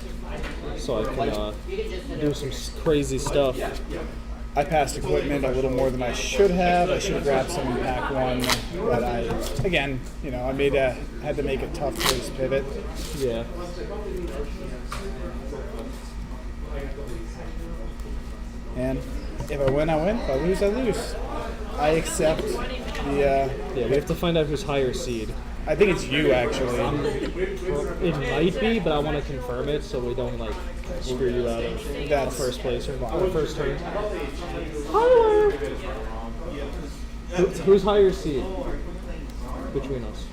Speaker 14: so I can do some crazy stuff.
Speaker 6: I passed equipment a little more than I should have. I should have grabbed some in pack 1, but I had to make a tough choice pivot.
Speaker 14: Yeah.
Speaker 6: And if I win, I win. If I lose, I lose. I accept the.
Speaker 14: Yeah, we have to find out who's higher seed.
Speaker 6: I think it's you, actually.
Speaker 14: It might be, but I want to confirm it so we don't like screw you out of the first place or first turn. Tyler! Who's higher seed between us?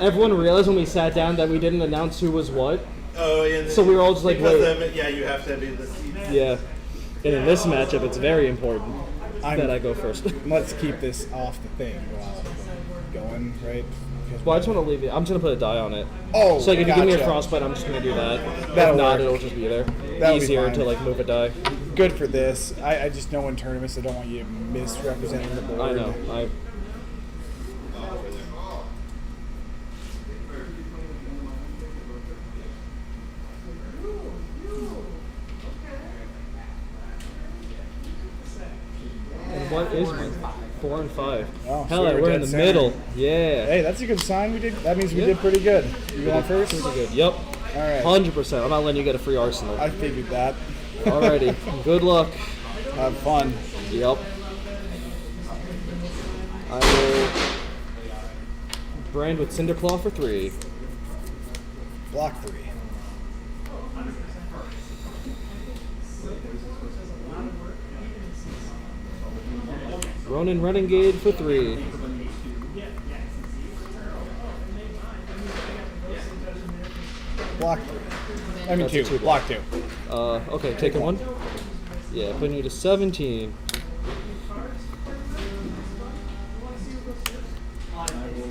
Speaker 14: Everyone realized when we sat down that we didn't announce who was what.
Speaker 10: Oh, yeah.
Speaker 14: So we were all just like, wait.
Speaker 10: Yeah, you have to be the seed.
Speaker 14: Yeah. And in this matchup, it's very important that I go first.
Speaker 6: Let's keep this off the thing while going, right?
Speaker 14: Well, I just want to leave it. I'm just going to put a die on it.
Speaker 6: Oh,
Speaker 14: so like, if you give me a
Speaker 6: gotcha.
Speaker 14: frostbite, I'm just going to do that.
Speaker 6: That'll
Speaker 14: If not,
Speaker 6: work.
Speaker 14: it'll just be there.
Speaker 6: That'll be
Speaker 14: Easier
Speaker 6: fine.
Speaker 14: to like move a die.
Speaker 6: Good for this. I just know in tournaments I don't want you misrepresenting the board.
Speaker 14: I know. And what is mine? 4 and 5.
Speaker 6: Oh,
Speaker 14: Hell,
Speaker 6: so
Speaker 14: we're in the
Speaker 6: dead center.
Speaker 14: middle. Yeah.
Speaker 6: Hey, that's a good sign. That means we did pretty good. You going first?
Speaker 14: Pretty good. Yep.
Speaker 6: All right.
Speaker 14: 100%. I'm not letting you get a free arsenal.
Speaker 6: I figured that.
Speaker 14: Alrighty. Good luck.
Speaker 6: Have fun.
Speaker 14: Yep. I will brand with Cinderclaw for 3.
Speaker 6: Block 3.
Speaker 14: Ronin Renegade for 3.
Speaker 6: Block 3. I mean 2. Block 2.
Speaker 14: Okay, taking 1. Yeah, putting you to 17.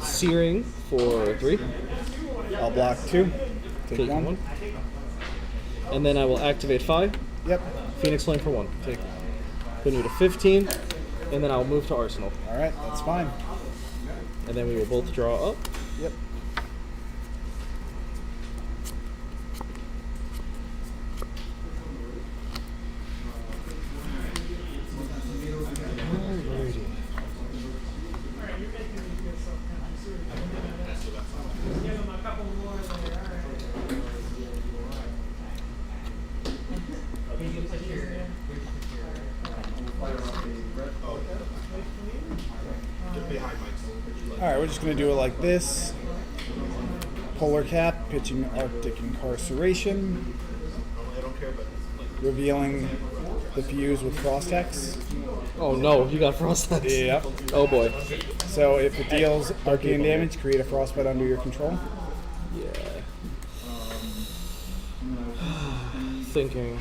Speaker 14: Searing for 3.
Speaker 6: I'll block 2.
Speaker 14: Taking 1. And then I will activate 5.
Speaker 6: Yep.
Speaker 14: Phoenix Flame for 1. Putting you to 15. And then I'll move to Arsenal.
Speaker 6: Alright, that's fine.
Speaker 14: And then we will both draw up.
Speaker 6: Yep. Alright, we're just going to do it like this. Polar Cap, pitching Arctic Incarceration. Revealing the fuse with Frost Hex.
Speaker 14: Oh no, you got Frost Hex.
Speaker 6: Yep.
Speaker 14: Oh boy.
Speaker 6: So if it deals arcane damage, create a frostbite under your control.
Speaker 14: Yeah. Thinking.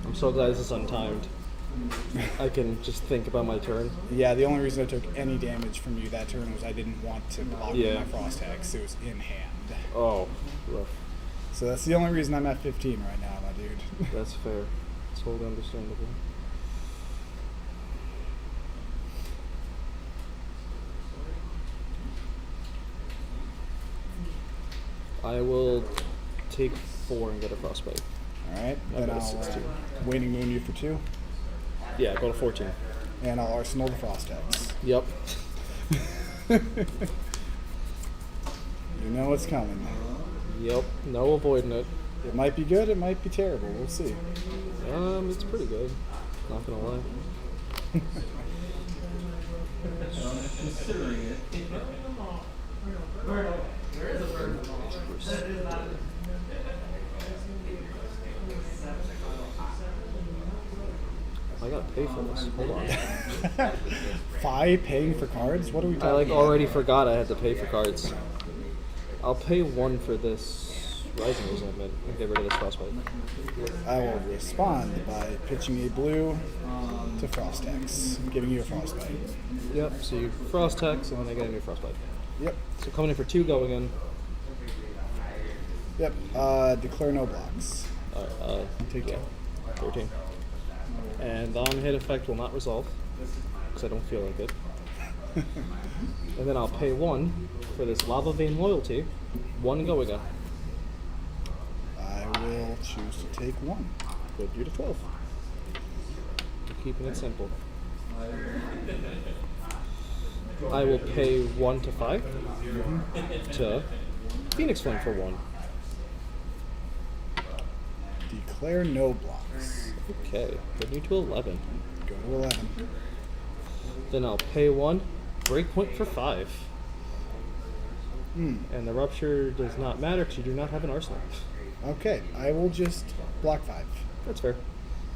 Speaker 14: I'm so glad this is untimed. I can just think about my turn.
Speaker 6: Yeah, the only reason I took any damage from you that turn was I didn't want to block my Frost Hex. It was in hand.
Speaker 14: Oh, rough.
Speaker 6: So that's the only reason I'm at 15 right now, my dude.
Speaker 14: That's fair. It's totally understandable. I will take 4 and get a frostbite.
Speaker 6: Alright,
Speaker 14: I've
Speaker 6: then
Speaker 14: got a
Speaker 6: I'll
Speaker 14: 16.
Speaker 6: Waning Moon you for 2.
Speaker 14: Yeah, go to 14.
Speaker 6: And I'll Arsenal the Frost Hex.
Speaker 14: Yep.
Speaker 6: You know what's coming.
Speaker 14: Yep. No avoiding it.
Speaker 6: It might be good, it might be terrible. We'll see.
Speaker 14: It's pretty good. Not gonna lie.
Speaker 9: Considering it.
Speaker 14: I gotta pay for this. Hold on.
Speaker 6: Fi paying for cards? What are we talking
Speaker 14: I
Speaker 6: about?
Speaker 14: already forgot I had to pay for cards. I'll pay 1 for this Rising Resentment and get rid of this frostbite.
Speaker 15: I will respond by pitching a blue to Frostex, giving you a frostbite.
Speaker 14: Yep, so you frost hex and then I get a new frostbite.
Speaker 15: Yep.
Speaker 14: So coming in for 2 going in.
Speaker 15: Yep. Declare no blocks.
Speaker 14: Take 2. 13. And the on-hit effect will not resolve, because I don't feel like it. And then I'll pay 1 for this Lava Vein Loyalty. 1 go again.
Speaker 15: I will choose to take 1.
Speaker 14: Put you to 12. Keeping it simple. I will pay 1 to 5 to Phoenix Flame for 1.
Speaker 15: Declare no blocks.
Speaker 14: Okay, put you to 11.
Speaker 15: Go to 11.
Speaker 14: Then I'll pay 1, breakpoint for 5.
Speaker 15: Hmm.
Speaker 14: And the rupture does not matter because you do not have an arsenal.
Speaker 15: Okay, I will just block 5.
Speaker 14: That's fair.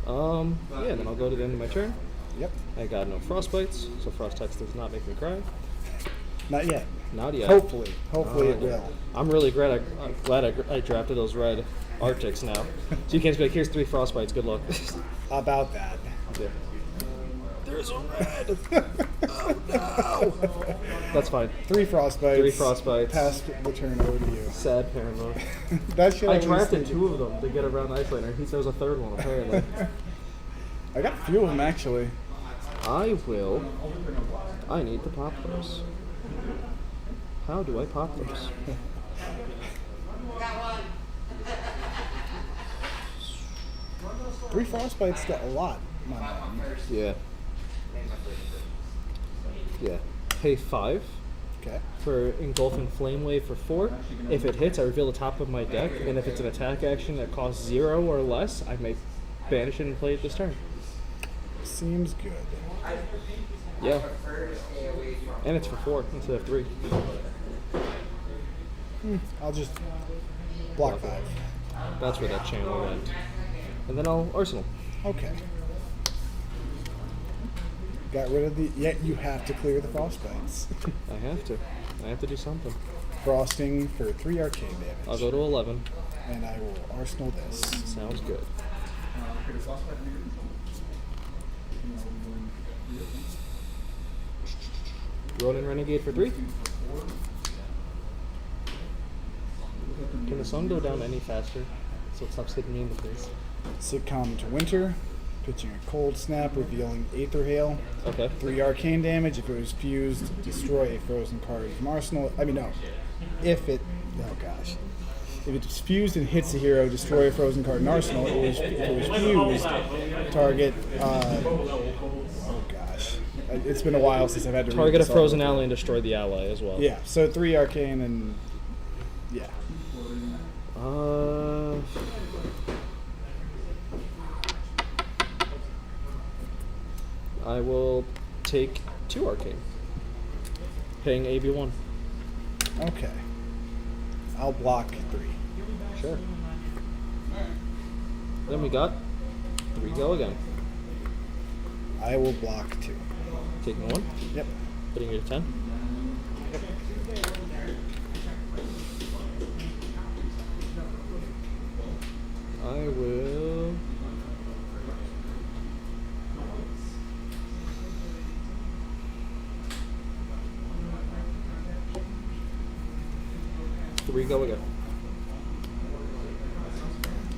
Speaker 14: Yeah, then I'll go to the end of my turn.
Speaker 15: Yep.
Speaker 14: I got no frostbites, so frost hex does not make me cry.
Speaker 15: Not yet.
Speaker 14: Not yet.
Speaker 15: Hopefully it will.
Speaker 14: I'm really glad I drafted those red Arctics now. So you can't just be like, here's 3 frostbites, good luck.
Speaker 15: About that.
Speaker 14: Yeah. There's a red! Oh no! That's fine.
Speaker 15: 3 frostbites.
Speaker 14: 3 frostbites.
Speaker 15: Pass the turn over to you.
Speaker 14: Sad parent mode.
Speaker 15: That should
Speaker 14: I
Speaker 15: at least
Speaker 14: drafted
Speaker 15: take-
Speaker 14: 2 of them to get around Icelander. He said there was a 3rd one, apparently.
Speaker 15: I got a few of them actually.
Speaker 14: I need to pop those. How do I pop those?
Speaker 15: Three frostbites got a lot, my man.
Speaker 14: Yeah. Yeah. Pay 5
Speaker 15: Okay.
Speaker 14: for Engulfing Flame Wave for 4. If it hits, I reveal the top of my deck, and if it's an attack action that costs 0 or less, I may banish it and play it this turn.
Speaker 15: Seems good.
Speaker 14: Yeah. And it's for 4 instead of 3.
Speaker 15: I'll just block 5.
Speaker 14: That's where that channel went. And then I'll Arsenal.
Speaker 15: Okay. Got rid of the. Yet you have to clear the frostbites.
Speaker 14: I have to. I have to do something.
Speaker 15: Frosting for 3 arcane damage.
Speaker 14: I'll go to 11.
Speaker 15: And I will arsenal this.
Speaker 14: Sounds good. Ronin Renegade for 3. Can the sun go down any faster? So it stops hitting me in the face.
Speaker 15: Sitcom to winter. Pitching a cold snap, revealing Aether Hail.
Speaker 14: Okay.
Speaker 15: 3 arcane damage. If it was fused, destroy a frozen card from arsenal. I mean, no. If it. Oh gosh. If it's fused and hits a hero, destroy a frozen card in arsenal. If it was fused, target. Oh gosh. It's been a while since I've had to read
Speaker 14: Target a
Speaker 15: this
Speaker 14: frozen
Speaker 15: all.
Speaker 14: ally and destroy the ally as well.
Speaker 15: Yeah, so 3 arcane and. Yeah.
Speaker 14: I will take 2 arcane. Paying AB1.
Speaker 15: Okay. I'll block 3.
Speaker 14: Sure. Then we got 3 go again.
Speaker 15: I will block 2.
Speaker 14: Taking 1.
Speaker 15: Yep.
Speaker 14: Putting you to 10. I will. Three go again.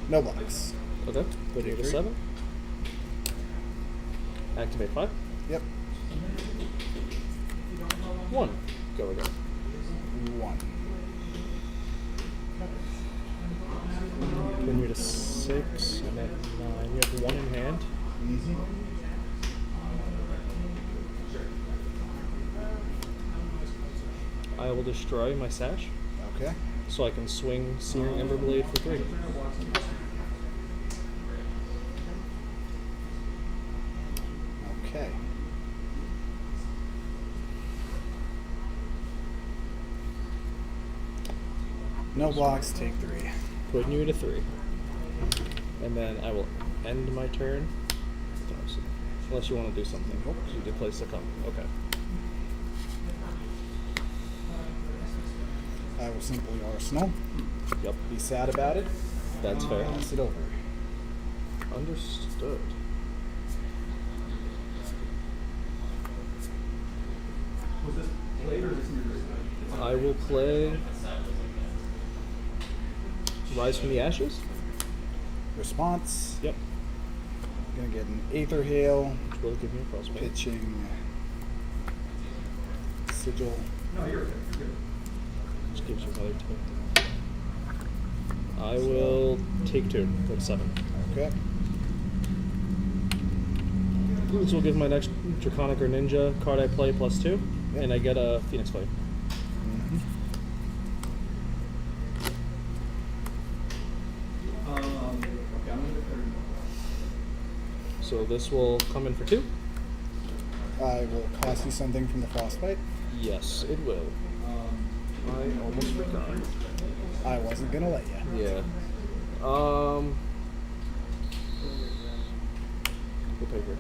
Speaker 15: No blocks.
Speaker 14: Okay. Put you to
Speaker 15: 3.
Speaker 14: 7. Activate 5.
Speaker 15: Yep.
Speaker 14: 1 go again.
Speaker 15: 1.
Speaker 14: Put you to 6 and then 9. You have 1 in hand.
Speaker 15: Mm-hmm.
Speaker 14: I will destroy my sash.
Speaker 15: Okay.
Speaker 14: So I can swing Searing Emberblade for 3.
Speaker 15: Okay. No blocks, take 3.
Speaker 14: Putting you to 3. And then I will end my turn. Unless you want to do something. Nope. You did place the come. Okay.
Speaker 15: I will simply arsenal.
Speaker 14: Yep.
Speaker 15: Be sad about it.
Speaker 14: That's fair.
Speaker 15: Pass it over.
Speaker 14: Understood.
Speaker 9: Was this played or is this new?
Speaker 14: I will play Rise from the Ashes.
Speaker 15: Response.
Speaker 14: Yep.
Speaker 15: Gonna get an Aether Hail.
Speaker 14: Which will give me a frostbite.
Speaker 15: Pitching Sigil.
Speaker 9: No, you're good. You're good.
Speaker 14: Which gives you another 2. I will take 2. Go to 7.
Speaker 15: Okay.
Speaker 14: This will give my next Draconic or Ninja card I play +2, and I get a Phoenix Flame.
Speaker 9: Okay, I'm gonna get 30.
Speaker 14: So this will come in for 2?
Speaker 15: I will cost you something from the Frostbite.
Speaker 14: Yes, it will. I almost forgot.
Speaker 15: I wasn't gonna let you.
Speaker 14: Yeah. We'll pay for it.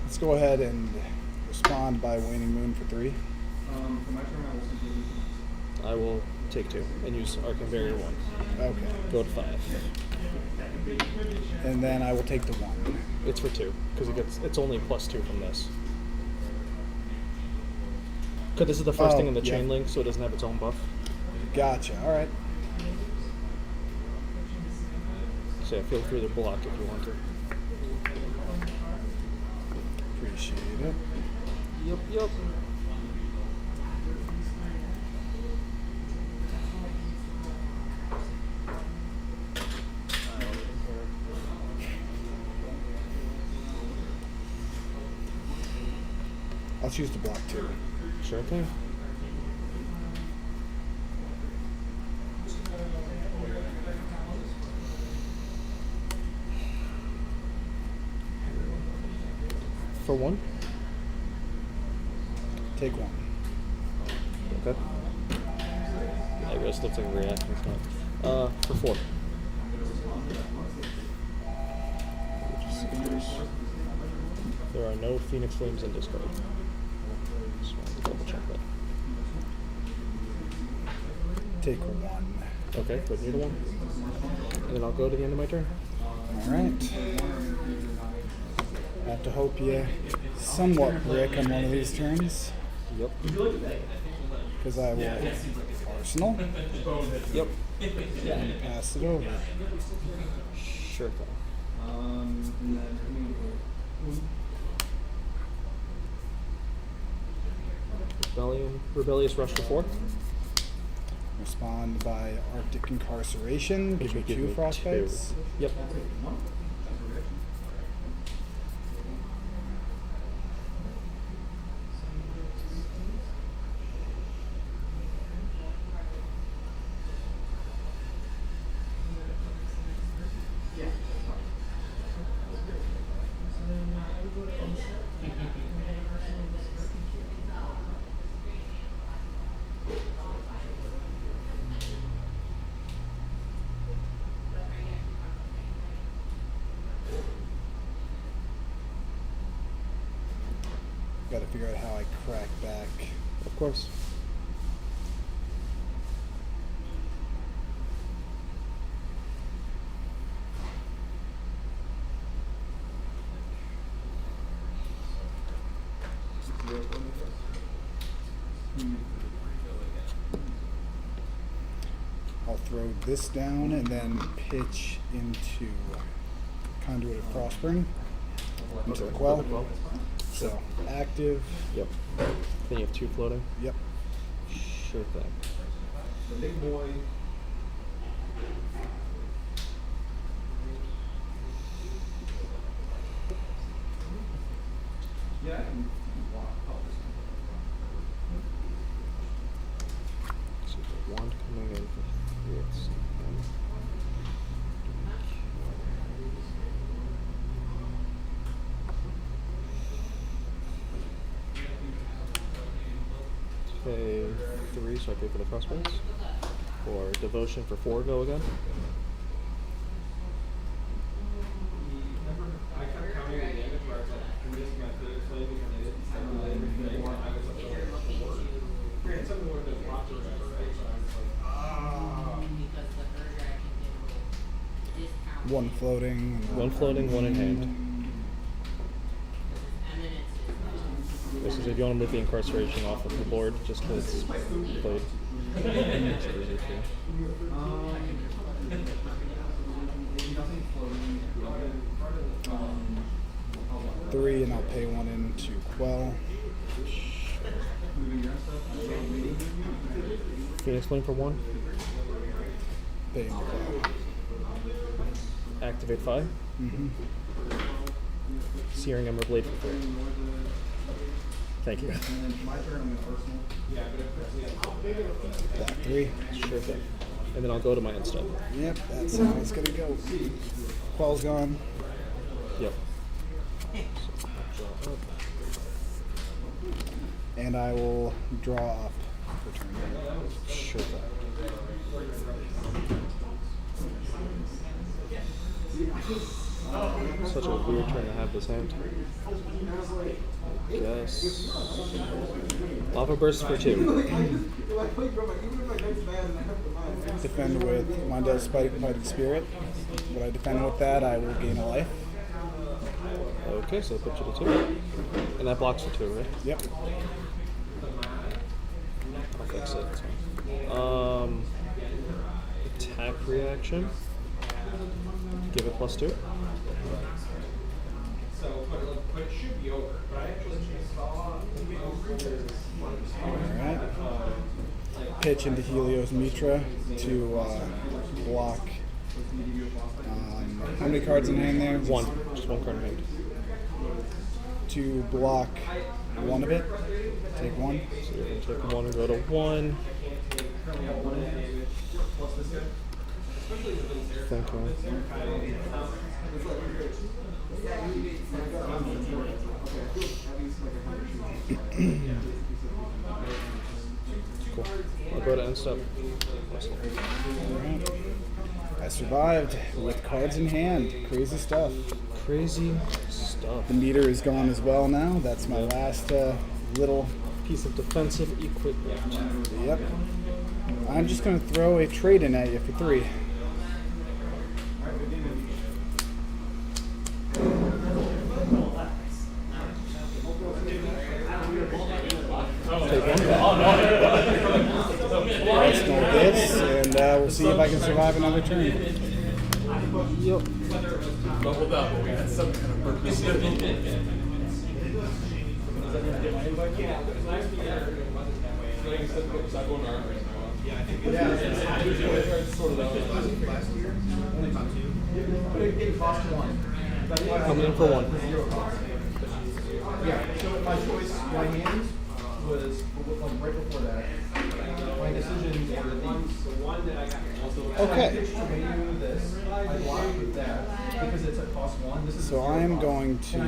Speaker 15: Let's go ahead and respond by Waning Moon for 3.
Speaker 9: For my turn, I will simply use
Speaker 14: I will take 2 and use Arcane Barrier 1.
Speaker 15: Okay.
Speaker 14: Go to 5.
Speaker 15: And then I will take the 1.
Speaker 14: It's for 2 because it's only +2 from this. Because this is the first thing in the chain link, so it doesn't have its own buff.
Speaker 15: Gotcha. All right.
Speaker 14: So yeah, feel free to block if you want to.
Speaker 15: Appreciate it.
Speaker 14: Yep.
Speaker 15: I'll choose to block 2.
Speaker 14: Sure thing. For 1?
Speaker 15: Take 1.
Speaker 14: Okay. I guess that's like a reaction stuff. For 4. There are no Phoenix Flames in discard. Just wanted to double check that.
Speaker 15: Take 1.
Speaker 14: Okay, put me to 1. And then I'll go to the end of my turn.
Speaker 15: All right. I have to hope you somewhat brick on one of these turns.
Speaker 14: Yep.
Speaker 15: Because I will Arsenal.
Speaker 14: Yep.
Speaker 15: And pass it over.
Speaker 14: Sure thing.
Speaker 9: and then
Speaker 14: Rebellious Rush to 4.
Speaker 15: Respond by Arctic Incarceration. Give me
Speaker 14: Give
Speaker 15: 2
Speaker 14: me
Speaker 15: frostbites.
Speaker 14: 2. Yep.
Speaker 15: Got to figure out how I crack back.
Speaker 14: Of course.
Speaker 15: I'll throw this down and then pitch into Conduit of Prospering. Into the Quell. So, active.
Speaker 14: Yep. Then you have 2 floating.
Speaker 15: Yep.
Speaker 14: Sure thing.
Speaker 9: the big boy. Yeah, I can block all this.
Speaker 14: So the wand coming in for 3 at some point. Pay 3, so I pay for the crossbones. Or Devotion for 4, go again.
Speaker 9: I kept counting the damage where I was like, I'm missing my physics play because I didn't
Speaker 15: One floating.
Speaker 14: One floating, one in hand. This is if you want to move the incarceration off of the board, just because it's played. It's easy too.
Speaker 15: 3, and I'll pay 1 in to quell.
Speaker 14: Phoenix Flame for 1.
Speaker 15: Paying quell.
Speaker 14: Activate 5.
Speaker 15: Mm-hmm.
Speaker 14: Searing Ember Blade for 3. Thank you.
Speaker 15: Back 3.
Speaker 14: Sure thing. And then I'll go to my end step.
Speaker 15: Yep, that's how it's gonna go. Quell's gone.
Speaker 14: Yep.
Speaker 15: And I will draw up for turn.
Speaker 14: Sure thing. Such a weird turn to have this hand. Yes. Lava Burst for 2.
Speaker 15: Defend with Mondale's Fighting Spirit. When I defend with that, I will gain a life.
Speaker 14: Okay, so put you to 2. And that blocks for 2, right?
Speaker 15: Yep.
Speaker 14: I'll fix it. That's fine. Attack reaction. Give it +2.
Speaker 15: Alright. Pitch into Helios Mitra to block. How many cards in hand there?
Speaker 14: 1. Just 1 card in hand.
Speaker 15: To block 1 of it. Take 1.
Speaker 14: So you're going to take 1 and go to 1. Thank you. Cool. I'll go to end step.
Speaker 15: Alright. I survived with cards in hand. Crazy stuff.
Speaker 14: Crazy stuff.
Speaker 15: The meter is gone as well now. That's my last little
Speaker 14: piece of defensive equipment.
Speaker 15: Yep. I'm just going to throw a trade in at you for 3.
Speaker 14: Take 1.
Speaker 15: Arsenal this, and we'll see if I can survive another turn.
Speaker 14: Yep.
Speaker 3: Doubled up, but we had some kind of purpose.
Speaker 14: Coming in for 1.
Speaker 9: Yeah, so my choice, my hand was right before that. My decision were the one that I got.
Speaker 15: Okay.
Speaker 9: This, I blocked with that because it's at cost 1. This is
Speaker 15: So I am going to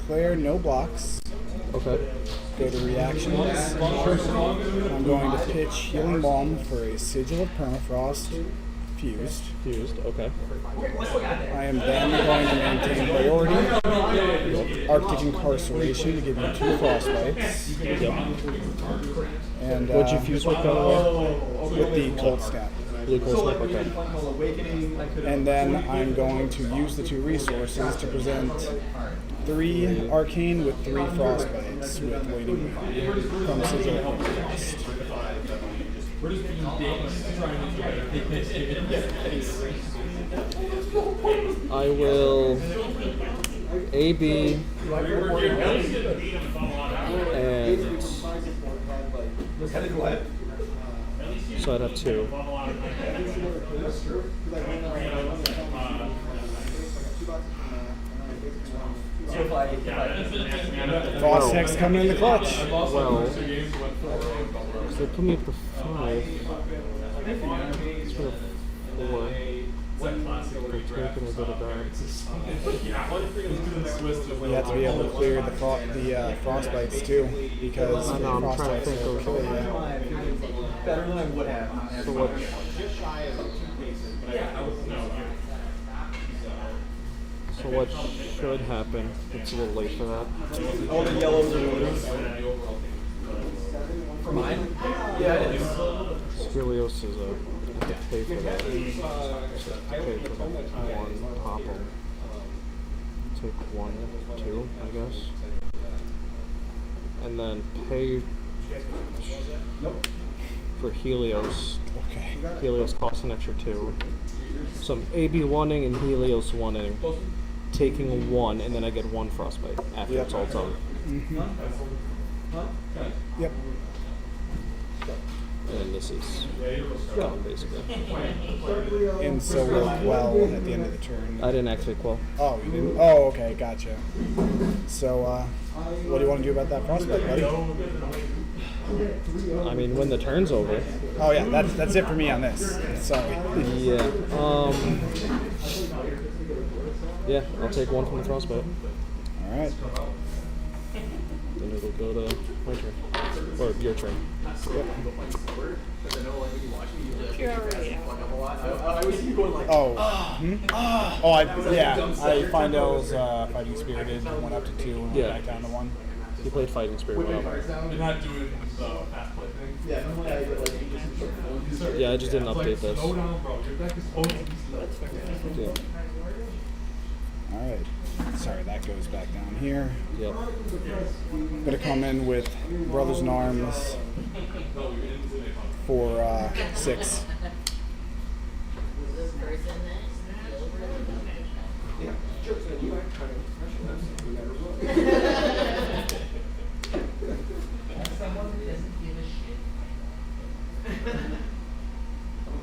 Speaker 15: declare no blocks.
Speaker 14: Okay.
Speaker 15: Go to reactions. I'm going to pitch Healing Balm for a Sigil of Permafrost. Fused.
Speaker 14: Fused, okay.
Speaker 15: I am then going to maintain priority. Arctic Incarceration to give you 2 frostbites.
Speaker 14: Yep.
Speaker 15: And
Speaker 14: what'd you fuse with, by the way?
Speaker 15: With the Cold Snap.
Speaker 14: Blue Cold Snap, okay.
Speaker 15: And then I'm going to use the 2 resources to present 3 Arcane with 3 frostbites with Waiting from Sigil of Permafrost.
Speaker 3: We're just being dicks trying to
Speaker 14: I will AB and so I'd have 2.
Speaker 15: Frost Hex coming in the clutch.
Speaker 14: Well, so they put me up to 5. It's for 4. I'm taking a bit of that.
Speaker 15: You have to be able to clear the frostbites too, because
Speaker 14: I know, I'm trying to think of
Speaker 9: better than I would have.
Speaker 14: So what? So what should happen? It's a little late for that.
Speaker 9: All the yellows are loose. For mine? Yeah, it is.
Speaker 14: So Helios is a pay for that. Pay for one, pop 'em. Take 1, 2, I guess. And then pay for Helios.
Speaker 15: Okay.
Speaker 14: Helios costs an extra 2. So I'm AB 1ing and Helios 1ing. Taking 1, and then I get 1 frostbite after
Speaker 15: Yep.
Speaker 14: it's all done.
Speaker 15: Yep.
Speaker 14: And this is done, basically.
Speaker 15: And so we're well at the end of the turn.
Speaker 14: I didn't activate Quell.
Speaker 15: Oh, you didn't? Oh, okay, gotcha. So, what do you want to do about that frostbite, buddy?
Speaker 14: I mean, when the turn's over.
Speaker 15: Oh yeah, that's it for me on this. Sorry.
Speaker 14: Yeah. Yeah, I'll take 1 from the frostbite.
Speaker 15: All right.
Speaker 14: Then it'll go to my turn. Or your turn.
Speaker 8: You're already out.
Speaker 15: Oh. I Findel's Fighting Spirited went up to 2 and went back down to 1.
Speaker 14: He played Fighting Spirit.
Speaker 3: You're not doing the fast play thing?
Speaker 14: Yeah, I just didn't update this.
Speaker 3: Slow down, bro. Your deck is totally
Speaker 14: Yeah.
Speaker 15: All right. Sorry, that goes back down here.
Speaker 14: Yep.
Speaker 15: Gonna come in with Brothers in Arms for 6.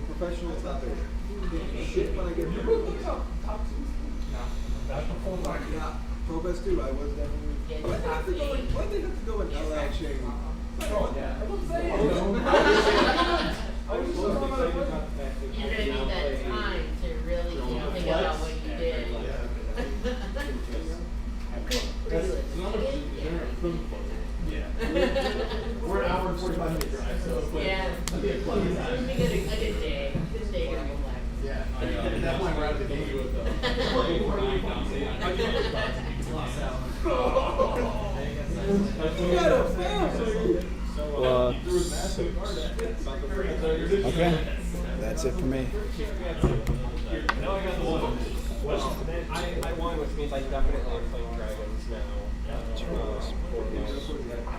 Speaker 9: Professional top 8. Shit when I get That's the full mark. Yeah, Pro Best 2, I was definitely. Why they have to go in LL chain?
Speaker 11: You're gonna need that time to really think about what you did.
Speaker 3: We're an hour and 45 minute drive, so
Speaker 11: Yeah. It's gonna be a good day. Good day to relax.
Speaker 3: Yeah. At that point, we're out of the game with
Speaker 15: Okay. That's it for me.
Speaker 4: Now I got the one. I won, which means I definitely am playing Dragons now.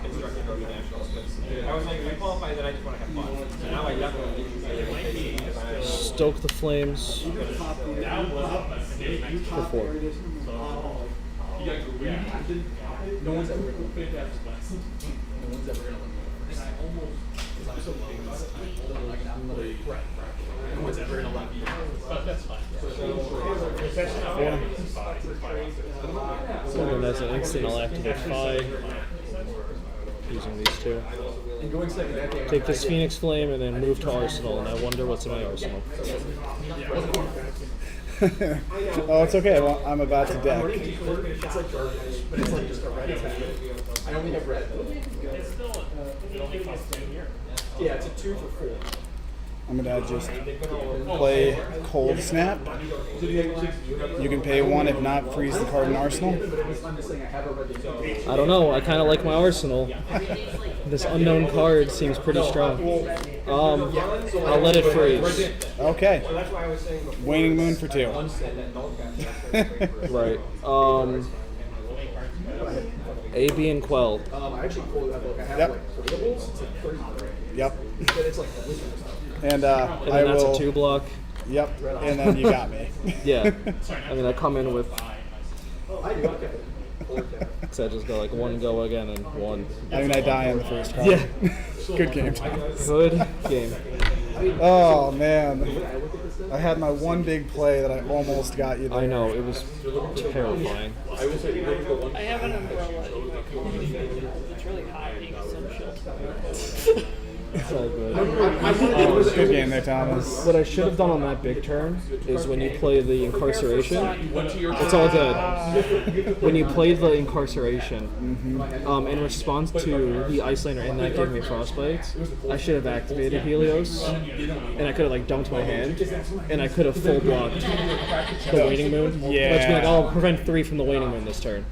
Speaker 4: Instructing Rugby Nationals. I was like, if I qualify, then I just want to have fun. So now I definitely
Speaker 14: Stoke the Flames for 4.
Speaker 3: no one's ever going to No one's ever going to and I almost, because I'm so bummed about it, I can play. No one's ever going to let me. But that's fine.
Speaker 14: So then that's an instant. I'll activate 5 using these 2.
Speaker 3: And going second, I think
Speaker 14: Take this Phoenix Flame and then move to Arsenal, and I wonder what's in my arsenal.
Speaker 15: Oh, it's okay. Well, I'm about to deck.
Speaker 3: It's like garbage, but it's like just a red attack. I only have red.
Speaker 1: It's still, it only costs 10 here.
Speaker 3: Yeah, it's a 2 for 4.
Speaker 15: I'm gonna just play Cold Snap. You can pay 1, if not, freeze the card in Arsenal.
Speaker 14: I don't know. I kind of like my arsenal. This unknown card seems pretty strong. I'll let it freeze.
Speaker 15: Okay. Waning Moon for 2.
Speaker 14: Right. AB and Quell.
Speaker 15: Yep. Yep. And
Speaker 14: And
Speaker 15: I
Speaker 14: then that's
Speaker 15: will.
Speaker 14: a 2 block.
Speaker 15: Yep. And then you got me.
Speaker 14: Yeah. I mean, I come in with. So I just go like 1 go again and 1.
Speaker 15: I mean, I die on the first card.
Speaker 14: Yeah.
Speaker 15: Good game, Thomas.
Speaker 14: Good game.
Speaker 15: Oh man, I had my one big play that I almost got you there.
Speaker 14: I know, it was terrifying.
Speaker 8: I have an umbrella. It's really hot. You can some shit.
Speaker 14: It's all good.
Speaker 15: Good game there, Thomas.
Speaker 14: What I should have done on that big turn is when you play the Incarceration, it's all good. When you play the Incarceration, in response to the Icelander and that gave me Frostbite, I should have activated Helios, and I could have like dumped my hand, and I could have full blocked the Waning Moon.
Speaker 15: Yeah.
Speaker 14: Let's be like, I'll prevent 3 from the Waning Moon this turn,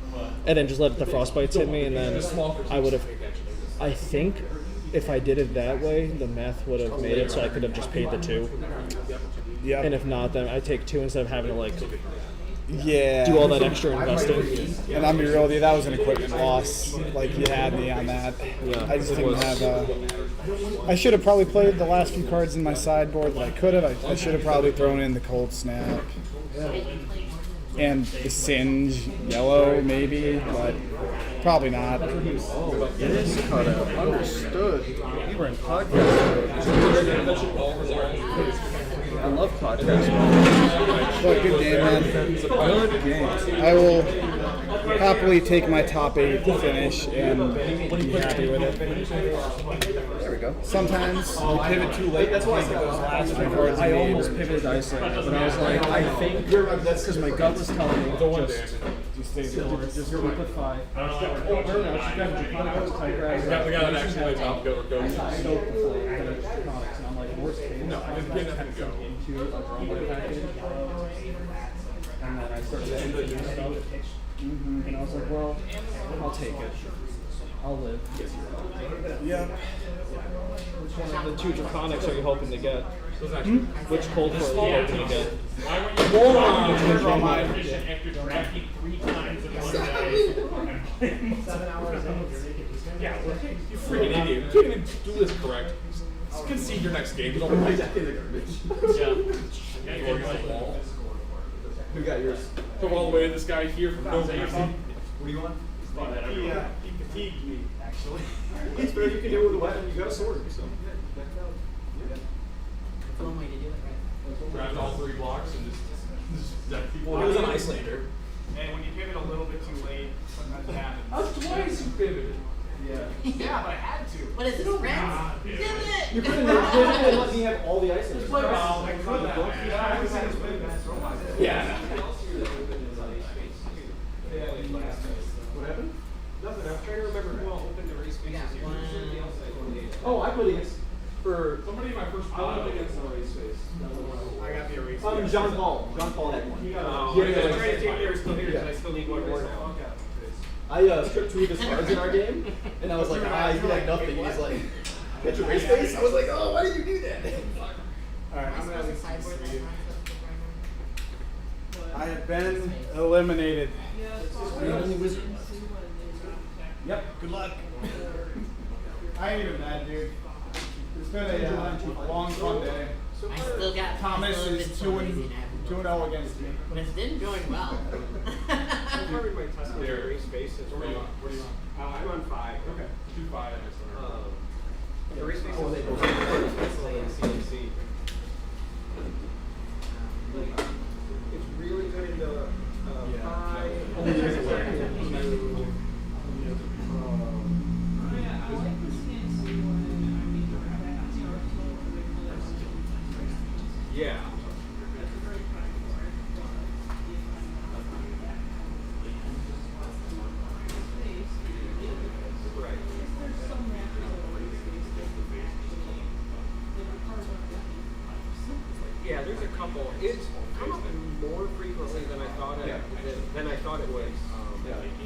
Speaker 14: and then just let the Frostbites hit me, and then I would have, I think, if I did it that way, the math would have made it so I could have just paid the 2.
Speaker 15: Yeah.
Speaker 14: And if not, then I take 2 instead of having to like
Speaker 15: Yeah.
Speaker 14: do all that extra investing.
Speaker 15: And I'm be real with you, that was an equipment loss. Like, you had me on that.
Speaker 14: Yeah,
Speaker 15: I just
Speaker 14: it
Speaker 15: didn't
Speaker 14: was.
Speaker 15: have I should have probably played the last few cards in my sideboard that I could have. I should have probably thrown in the Cold Snap. And the Singe Yellow, maybe, but probably not.
Speaker 14: It is cut out. Understood. You were in podcast. I love podcasts.
Speaker 15: But good game, man.
Speaker 14: Good game.
Speaker 15: I will happily take my top 8 to finish and be happy with it.
Speaker 14: There we go.
Speaker 15: Sometimes you pivot too late. That's why those last few cards
Speaker 14: I
Speaker 15: you need.
Speaker 14: almost pivoted Iceland, but I was like, I think that's because my gut was telling me just keep it 5.
Speaker 3: We got an actual top go.
Speaker 14: And I'm like, worst case,
Speaker 3: No, I didn't get nothing to go.
Speaker 14: into a drama package. And then I started to do stuff. And I was like, well, I'll take it. I'll live.
Speaker 15: Yeah.
Speaker 14: Which one of the 2 Draconics are you hoping to get? Which cold core are you hoping to get?
Speaker 1: After drafting 3 times in one day and playing 7 hours in. Yeah,
Speaker 3: You freaking idiot. You can't even do this correct. Just concede your next game. Don't play that in the garbage.
Speaker 1: Yeah.
Speaker 3: You want my ball? Who got yours? Took all the way to this guy here from no reason.
Speaker 4: What do you want? He fatigued me, actually. It's better you can do it with a weapon. You got a sword, so.
Speaker 11: That's one way to do it, right?
Speaker 3: Grabbed all 3 blocks and just deck people.
Speaker 4: It was an
Speaker 3: Icelander.
Speaker 4: And when you pivot a little bit too late, sometimes it happens.
Speaker 3: That's twice you pivoted.
Speaker 4: Yeah. Yeah, but I had to.
Speaker 11: What is this, friends? Give it!
Speaker 4: You couldn't let me have all the ice.
Speaker 3: Well,
Speaker 4: I could have.
Speaker 3: Yeah.
Speaker 4: What happened? Nothing. I'm trying to remember who all opened the race spaces here.
Speaker 9: Oh, I played against for
Speaker 3: Somebody in my first
Speaker 9: I played against the race space.
Speaker 4: I got the erase.
Speaker 9: John Paul. John Paul had one.
Speaker 4: I was trying to take theirs still here, because I still need one more now.
Speaker 9: I stripped 2 of his cards in our game, and I was like, you like nothing. He's like, get your race face? I was like, oh, why did you do that?
Speaker 11: Am
Speaker 10: Alright,
Speaker 11: I
Speaker 10: I'm gonna
Speaker 11: supposed to
Speaker 10: leave
Speaker 11: sideboard
Speaker 10: this
Speaker 11: that
Speaker 10: for you.
Speaker 11: concept?
Speaker 10: I have been eliminated. Yep, good luck. I ain't even mad, dude. It's been a long, fun day.
Speaker 11: I still got
Speaker 10: Thomas
Speaker 11: still
Speaker 10: is
Speaker 11: been so lazy and I haven't
Speaker 10: 2-0 against me.
Speaker 11: But it's been going well.
Speaker 4: I'm probably my test on the erase spaces.
Speaker 3: Where do you want?
Speaker 4: I'm on 5.
Speaker 3: Okay. 2-5 and I
Speaker 4: The race spaces.
Speaker 9: Oh, they go
Speaker 4: CNC. It's really good in the 5. Yeah. Right. Yeah, there's a couple. It's come up more frequently than I thought it would.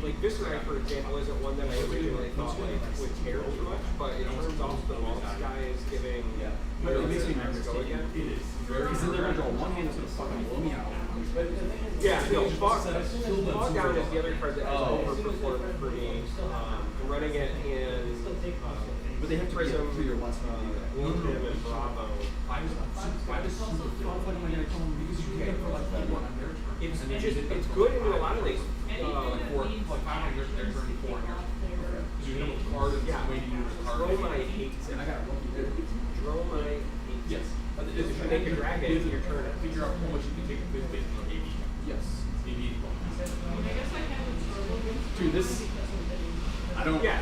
Speaker 4: Like Viscerai, for example, isn't one that I originally thought like would care too much, but it turns out the Wharf guy is giving.
Speaker 9: But it makes me nervous to go again. Because then they're going to draw one hand that's going to fucking blow me out.
Speaker 4: Yeah, no, Fog Down is the other card that has overperformed for me. I'm running it in
Speaker 9: But they have to
Speaker 4: Prism,
Speaker 9: to your once
Speaker 4: Lumen, and Bravo. It's good into a lot of these. Dromai hates it. Dromai hates it. If you make a dragon, your turn.
Speaker 3: figure out how much you can take with basically 80.
Speaker 9: Yes.
Speaker 3: 80.
Speaker 9: Dude, this. I don't.
Speaker 4: Yeah.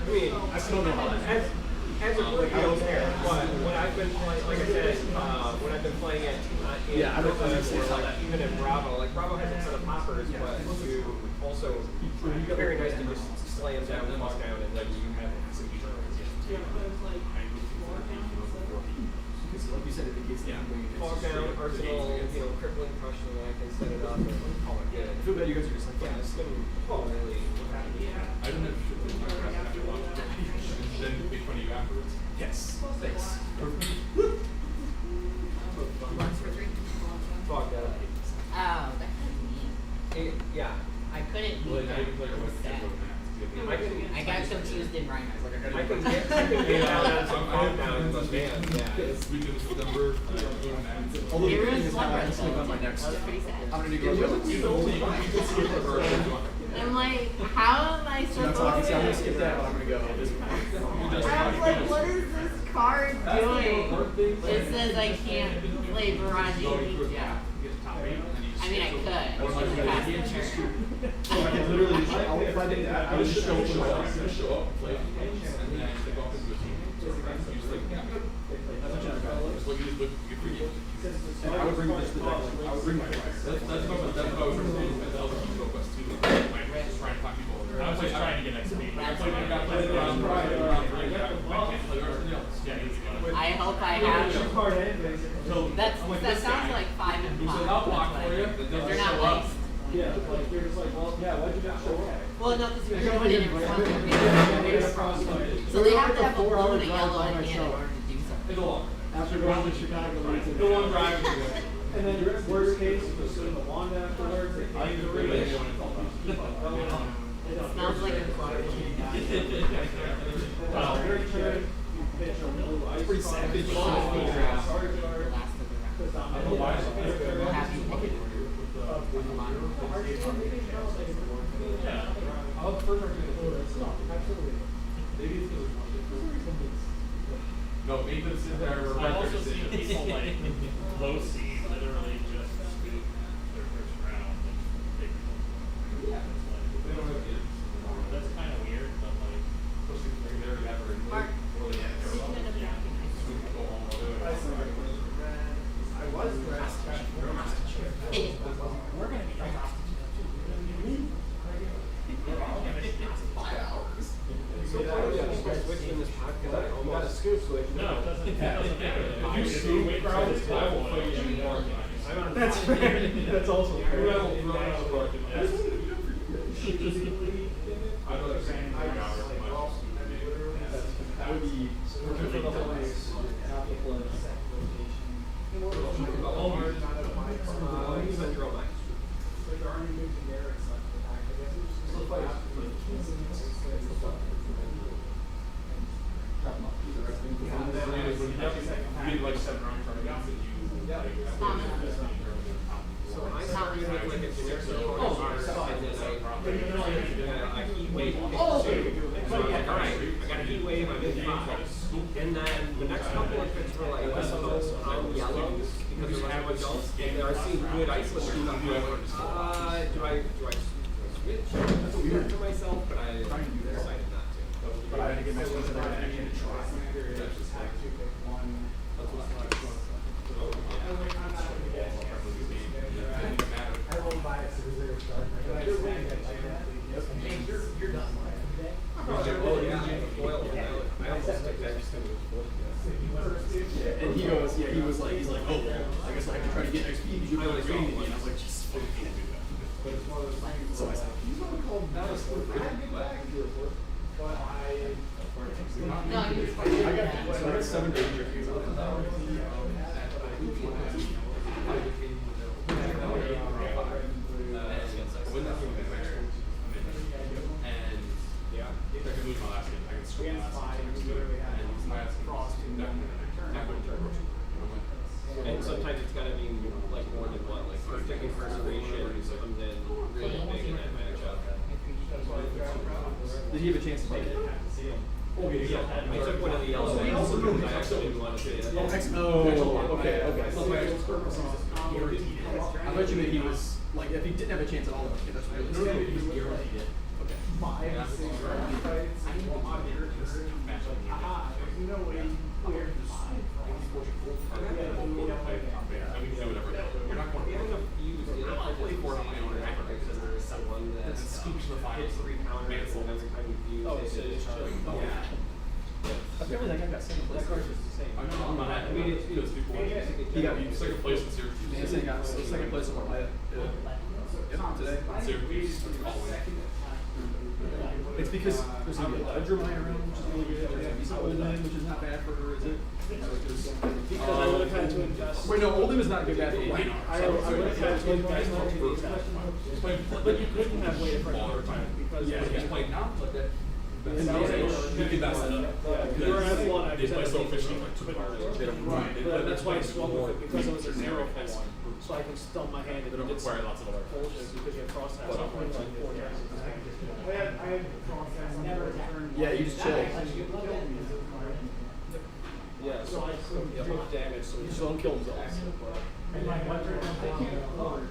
Speaker 4: I mean,
Speaker 9: I still don't know how that.
Speaker 4: as a rookie, I don't care. But when I've been playing, like I said, when I've been playing it in
Speaker 9: Yeah, I don't understand
Speaker 4: or
Speaker 9: how
Speaker 4: like
Speaker 9: that.
Speaker 4: even in Bravo, like Bravo has a ton of poppers, but to also very nice to just slam down, walk down, and then you have some turns.
Speaker 9: Like you said, it gets the
Speaker 4: Walk down, Arsenal, crippling crush, and I can set it up and call it good.
Speaker 9: I feel bad you guys are just like,
Speaker 4: Yeah, it's been really.
Speaker 3: I don't have shit. then make fun of you afterwards. Yes. Thanks.
Speaker 11: Once for 3?
Speaker 9: Fuck that.
Speaker 11: Oh, that kind of mean.
Speaker 9: Yeah.
Speaker 11: I couldn't
Speaker 3: Well,
Speaker 11: beat
Speaker 3: now
Speaker 11: that.
Speaker 3: you can play
Speaker 11: It was
Speaker 3: with
Speaker 11: sad. I got confused in rhymes.
Speaker 9: I can get down some calm down, but man, yeah.
Speaker 3: This week in September,
Speaker 11: It was one run though. That was pretty sad.
Speaker 3: I'm gonna go. You can see it for her.
Speaker 11: I'm like, how am I supposed
Speaker 9: I'm gonna
Speaker 11: to?
Speaker 9: skip that, but I'm gonna go.
Speaker 11: I was like, what is this card doing? It says I can't play Baraji. Yeah. I mean, I could. I was just past the turn.
Speaker 9: I can literally, if I did that, I would just show up.
Speaker 3: Play, and then go off into a team. Use like, yeah. Just look at good for you.
Speaker 9: And I would bring this to the deck. I would bring my price.
Speaker 3: That's what I was saying. That was a huge request too. Like, just trying to find people.
Speaker 1: I was just trying to get XP.
Speaker 11: I hope I have. That sounds like 5 and 5.
Speaker 3: I'll block for you.
Speaker 11: They're not laced.
Speaker 9: Yeah, like you're just like, well, yeah, why'd you not show up?
Speaker 11: Well, no, because you're doing it in front of me. So they have to have a blue and a yellow in hand in order to do something.
Speaker 3: It's a lot.
Speaker 9: After going to Chicago,
Speaker 3: The one driving.
Speaker 9: and then worst case, you sit in the lawn afterwards.
Speaker 11: It smells like a club.
Speaker 9: Pretty savage.
Speaker 11: The last of the round. Happy picket.
Speaker 3: No, make them sit there.
Speaker 1: I've also seen people like low seed literally just scoop their first round and take it.
Speaker 3: Yeah. They don't have kids.
Speaker 1: That's kind of weird, but like.
Speaker 3: Especially if they're there ever in
Speaker 11: Mark,
Speaker 3: early
Speaker 11: speaking of napkin,
Speaker 9: I was dressed.
Speaker 11: we're gonna be like
Speaker 9: So switching this podcast, I got a scoop switch.
Speaker 1: No, it doesn't. If you scoop crowds, I will play you more.
Speaker 9: That's fair. That's also fair.
Speaker 3: I don't saying
Speaker 9: That would be for the whole race, half the play.
Speaker 3: You need like 7 rounds from against it.
Speaker 9: So I started with like a generic I heat wave. So I'm like, all right, I got a heat wave, I'm in 5. And then the next couple of picks were like, I'm yellow because of everyone else. And I seen good ice with them. I'm like, do I switch? That's weird for myself, but I decided not to.
Speaker 6: But I had to get my sense of that actually try.
Speaker 9: And he goes, yeah, he was like, he's like, oh, well, I guess I have to try to get XP because you really rated me. And I was like, just fucking can't do that. But it's one of those things. So I said, he's not called Dallas. I had to get back to report. But
Speaker 11: no, you
Speaker 9: I got 7 days. And sometimes it's gotta be like more than one, like perfect incarceration comes in really big in that matchup. Did he have a chance to take it? Oh, yeah. I took one of the yellow ones. I actually didn't want to say that. Oh, okay, okay. I thought you meant he was, like, if he didn't have a chance at all, okay, that's really silly. He was guaranteed it. Okay. 5, 6 rounds.
Speaker 3: I think I got second place. I'm not. I mean, it's people. He got second place in Syracuse.
Speaker 9: He got second place in Hawaii. Yep, today.
Speaker 3: Syracuse. It's because there's gonna be a ledger lying around, which is really good. There's gonna be some old name, which is not bad for her, is it?
Speaker 14: Because I would have had to invest.
Speaker 3: Wait, no, old name is not good bad for Reinhardt.
Speaker 14: I would have had to invest into these guys. But you couldn't have waited for another time because
Speaker 3: Yeah, he's playing now, but that.
Speaker 14: You could mess it up.
Speaker 3: They play so efficiently, like 2 hours. They don't
Speaker 14: But that's why I swung with it, because it was a 0 for 1. So I can stump my hand if
Speaker 3: They don't
Speaker 14: you did
Speaker 3: require
Speaker 14: some
Speaker 3: lots of other
Speaker 14: bullshit because you have cross tabs on like 4 times.
Speaker 9: I had cross tabs never returned.
Speaker 3: Yeah, you just chill.
Speaker 14: Yeah, so I took damage, so
Speaker 3: You just don't kill themselves.
Speaker 9: And like one turn, they can't forward.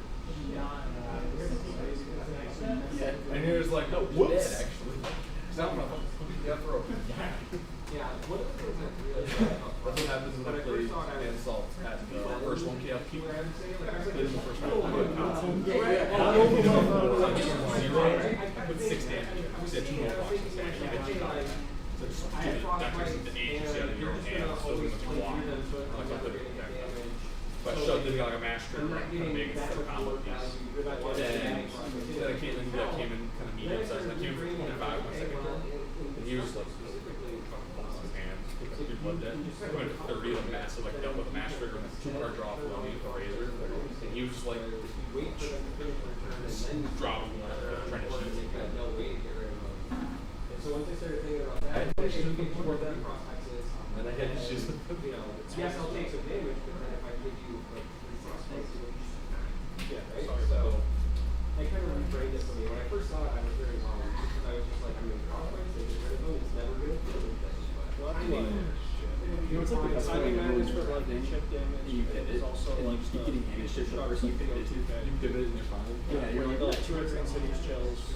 Speaker 3: Yeah, and he was like, no, whoops. Actually. Not my fault. Yeah, throw.
Speaker 14: yeah, what
Speaker 3: That's what happens when I play and salt at the first one KF keeper. Played in the first round. With 6 damage. We said 2 more boxes. So just give it that turns into 8 instead of your hand, so it's a block. Like a bit of but I shoved it like a mash trigger, kind of big instead of a combo piece. Then Caitlin came in kind of medium size. I came for 25 my second turn. And he was like, lost his hand. He blood dead. I went to 30 with a massive, like, dealt with a mash trigger and a 2-card draw for me with a razor. And he was just like, dropping me, trying to cheat.
Speaker 14: So once they started thinking about that, I should have before that prospects.
Speaker 3: And I had issues.
Speaker 14: Yes, I'll take some damage, but then if I give you like 3 prospects, yeah, right?
Speaker 3: Sorry,
Speaker 14: So they kind of reframed it for me. When I first saw it, I was very wrong because I was just like, I'm going to prospects, they get rid of them, it's never good. Well, I mean,
Speaker 3: You know, it's like the best way to
Speaker 14: manage for like chip damage.
Speaker 3: You pivot,
Speaker 14: It's also
Speaker 3: and
Speaker 14: like
Speaker 3: you keep getting damage to the person you pivot to. You pivot and you're fine.
Speaker 14: Yeah, you're like 2 or 3 cities chills,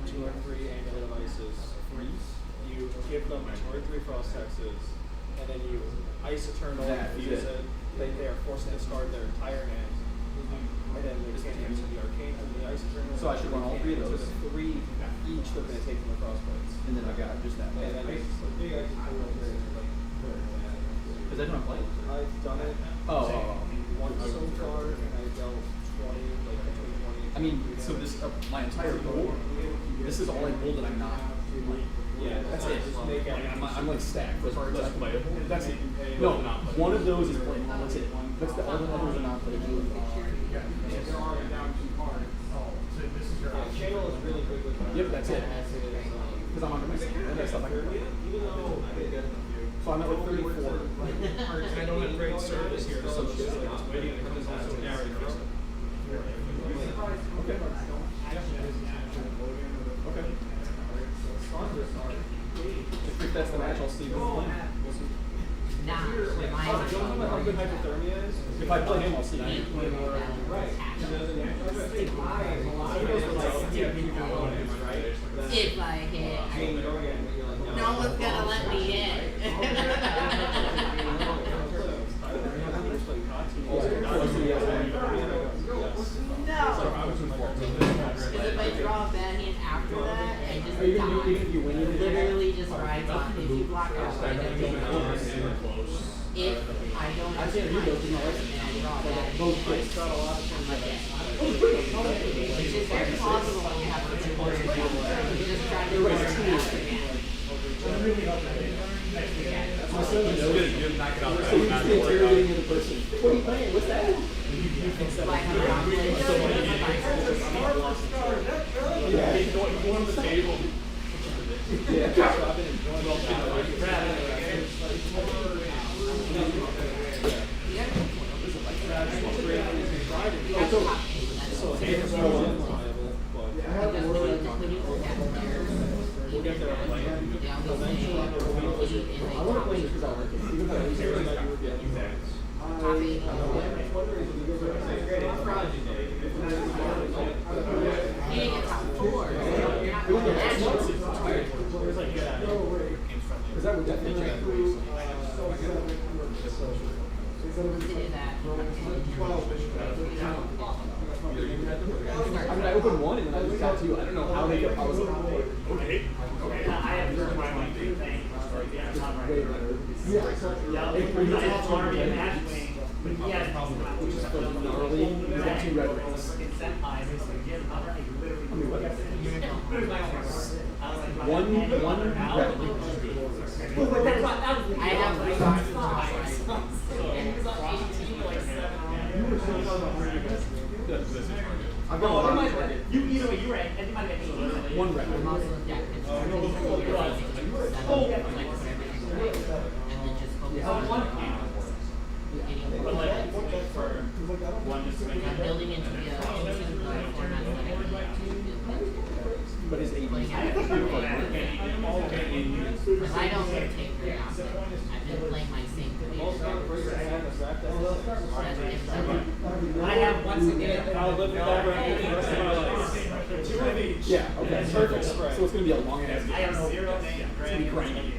Speaker 14: 2 or 3 amulet devices, freeze. You give them 2 or 3 frost hexes, and then you ice eternal, fuse it. They are forced to discard their entire hand, and then they can't answer the arcane from the ice eternal.
Speaker 3: So I should run all 3 of those.
Speaker 14: So the 3 each they're going to take from the crossbows.
Speaker 3: And then I got just that.
Speaker 14: And then big ice eternal is like.
Speaker 3: Is that what I'm playing?
Speaker 14: I've done it. Once so far, and I dealt 20, like between 20.
Speaker 3: I mean, so this my entire goal. This is all I rolled that I'm not.
Speaker 14: Yeah,
Speaker 3: That's it.
Speaker 14: just make it.
Speaker 3: I'm like stacked. That's playable. That's it. No, one of those is playable. That's it. That's the other others are not playable.
Speaker 9: They're already down 2 cards.
Speaker 14: Channel is really good with that.
Speaker 3: Yep, that's it. Because I'm under my skin. And that's stuff I can play.
Speaker 14: Even though
Speaker 3: So I'm at like 34.
Speaker 14: and I don't have great service here, so it's just like it's waiting to come in also narrative.
Speaker 3: Okay. Okay. If that's the match, I'll see what's playing. We'll see.
Speaker 11: Nah,
Speaker 14: How good hypothermia is?
Speaker 3: If I play him, I'll see.
Speaker 14: Right.
Speaker 11: if I hit, no one's gonna let me No. Because if I draw a bad hand after that, I just
Speaker 3: Are you gonna do even if you win?
Speaker 11: It literally just rides on. If you block out, I don't take If I don't
Speaker 3: I can't read those, you know, right?
Speaker 11: and I draw a bad hand,
Speaker 3: Both plays.
Speaker 11: I get which is very possible when you have to do more. You just try to work it out again.
Speaker 3: My son knows. You knock it out. So he's interrogating the person. What are you playing? What's that?
Speaker 11: Like, I'm not playing
Speaker 3: Yeah. You want the table.
Speaker 14: We'll get there on land. Eventually, I want to play this because I like it. Even though it's here, that you would get because that would definitely change the race. I mean, I opened 1 and then I just got 2. I don't know how they get pause.
Speaker 9: Okay. I have to my one big thing. Yeah, it's already a match wing. But he has
Speaker 3: Which is gnarly.
Speaker 9: two red rings. One red ring.
Speaker 11: I have three boxes of highlights.
Speaker 9: I've got a lot of
Speaker 8: You either way, you were at, you might have been
Speaker 9: one red ring.
Speaker 11: I'm building into the format that I need
Speaker 9: But his 80.
Speaker 11: Because I don't take very often. I've been playing my same
Speaker 8: I have once again.
Speaker 9: I'll live with that record for the rest of my life.
Speaker 8: Two of each.
Speaker 9: Yeah, okay, perfect. So it's going to be a long ass game.
Speaker 8: I have 0 names.
Speaker 9: It's going to be grinding.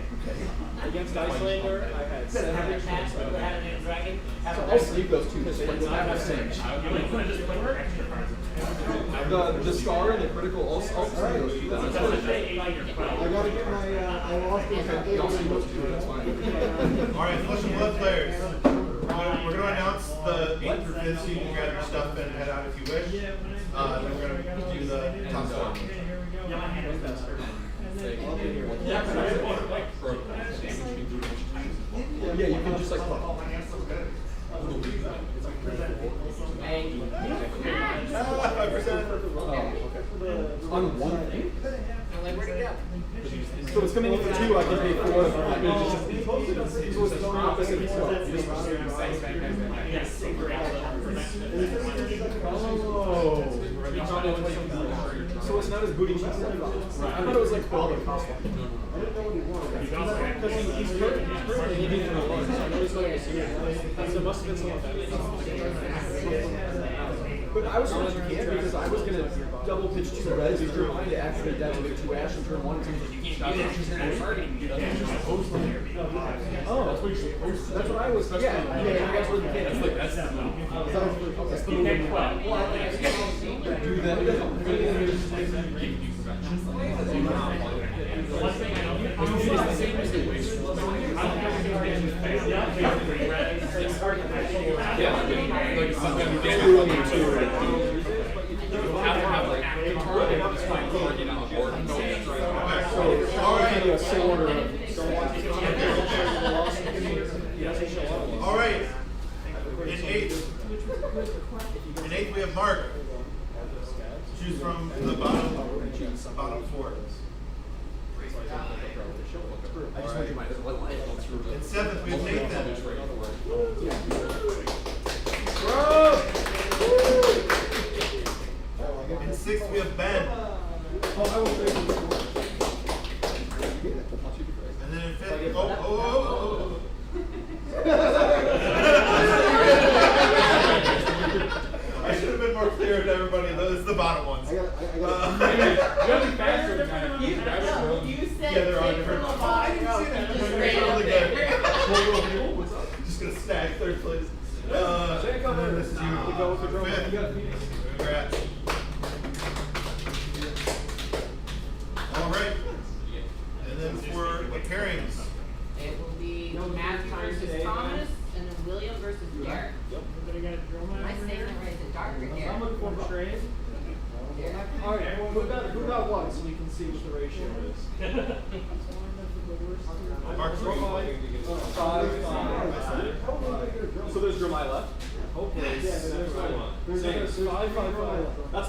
Speaker 14: Against Icelander, I had 7
Speaker 8: Cats, had a name dragon.
Speaker 9: So I'll sleep those two just like I have same. The scar and the critical I'll sleep those two. That's fine.
Speaker 15: I gotta get my. I lost my.
Speaker 9: Okay, I'll sleep those two. That's fine.
Speaker 10: Alright, Flesh and Blood players. We're going to announce the 8th through 5th, so you can grab your stuff and head out if you wish. Then we're going to do the top score.
Speaker 9: Yeah, you can just like. On one thing? So it's coming in for 2, I can pay 4. So it's the opposite. Oh. So it's not as booty cheap as I thought. I thought it was like 12 in cost. Because he's currently living in a large, so I know he's not going to see it. So it must have been some of that. But I was going to can because I was going to double pitch 2 reds and turn 1 to activate that to make 2 ash and turn 1 to oh, that's what I was. Yeah, that's what the can. That's the move. Do that.
Speaker 10: All right. In 8th we have Mark. Choose from the bottom 4. In 7th we have Nathan. In 6th we have Ben. And then in 5th, I should have been more clear to everybody. Those are the bottom ones.
Speaker 11: You said
Speaker 10: Yeah, they're all
Speaker 11: take
Speaker 10: different.
Speaker 11: from the bottom.
Speaker 10: Just gonna stack 3rd place. This is you. Fifth. Congrats. All right. And then for the pairings.
Speaker 11: It will be Matt versus Thomas, and then William versus Derek. Am I saying that right? Is it Dark or Derek?
Speaker 14: I'm looking for trade. Alright, who got what so we can see what the ratio is?
Speaker 10: Mark 3.
Speaker 9: 5. So there's Jeremiah left.
Speaker 14: Hopefully. There's 5.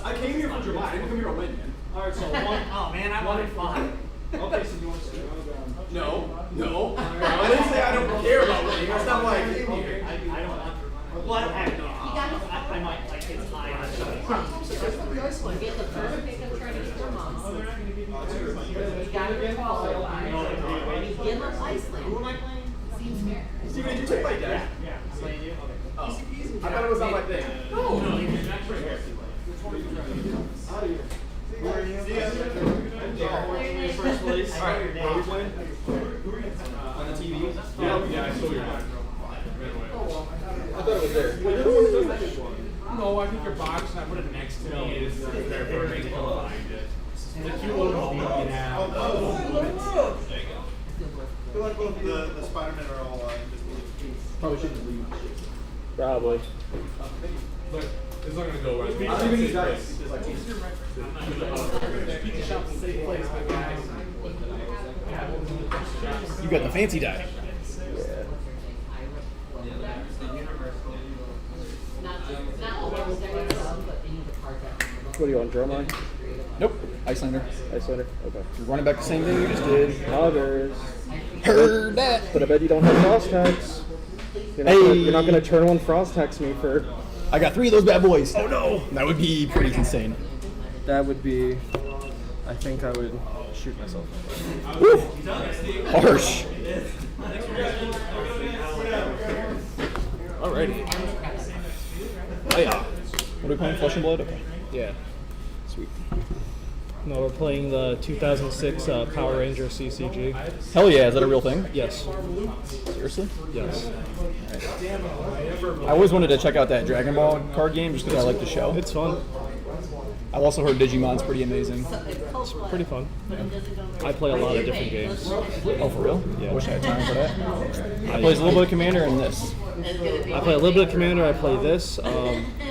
Speaker 9: I came here for Jeremiah. I didn't come here to win, man.
Speaker 14: Alright, so 1.
Speaker 8: Oh man, I wanted 5.
Speaker 14: Okay, so you want to stay?
Speaker 9: No. I didn't say I don't care about winning. That's not why I came here.
Speaker 8: I don't want to. Well, I might like his high on
Speaker 11: You get the first pick of trying to get their mom. You got to qualify. And you give them Iceland. Who am I playing? Seems fair.
Speaker 9: Steven, did you take my deck?
Speaker 8: Yeah.
Speaker 9: Oh. I thought it was not my thing.
Speaker 8: No, he's not right here.
Speaker 10: See ya.
Speaker 9: First place. Alright, are we playing? On the TV? Yeah, I saw your mind. I thought it was there. Wait, you're the one that does that one.
Speaker 3: No, I think your box and I put it next to me is there for me to go behind it. The cute little ball you can have.
Speaker 10: I feel like both the Spider-Men are all invisible.
Speaker 9: Probably shouldn't leave.
Speaker 7: Probably.
Speaker 3: But It's not gonna go right.
Speaker 15: I don't even use dice. It's like you got the fancy die.
Speaker 14: What do you want, Drumline?
Speaker 15: Nope. Icelander.
Speaker 14: Icelander? Okay.
Speaker 15: You're running back the same thing you just did.
Speaker 14: Others.
Speaker 15: Heard that.
Speaker 14: But I bet you don't have frost tax. You're not gonna turn one frost tax me for.
Speaker 15: I got 3 of those bad boys. Oh no! That would be pretty insane.
Speaker 14: That would be. I think I would shoot myself.
Speaker 15: Woo! Harsh.
Speaker 14: Alrighty.
Speaker 15: Oh yeah. What are we playing? Flesh and Blood? Okay.
Speaker 14: Yeah.
Speaker 15: Sweet.
Speaker 2: No, we're playing the 2006 Power Ranger CCG.
Speaker 15: Hell yeah, is that a real thing?
Speaker 2: Yes.
Speaker 15: Seriously?
Speaker 2: Yes.
Speaker 15: I always wanted to check out that Dragon Ball card game just because I like the show.
Speaker 2: It's fun.
Speaker 15: I've also heard Digimon's pretty amazing.
Speaker 2: It's pretty fun. I play a lot of different games.
Speaker 15: Oh, for real?
Speaker 2: Yeah.
Speaker 15: I wish I had time for that. I play a little bit of Commander and this.
Speaker 2: I play a little bit of Commander. I play this.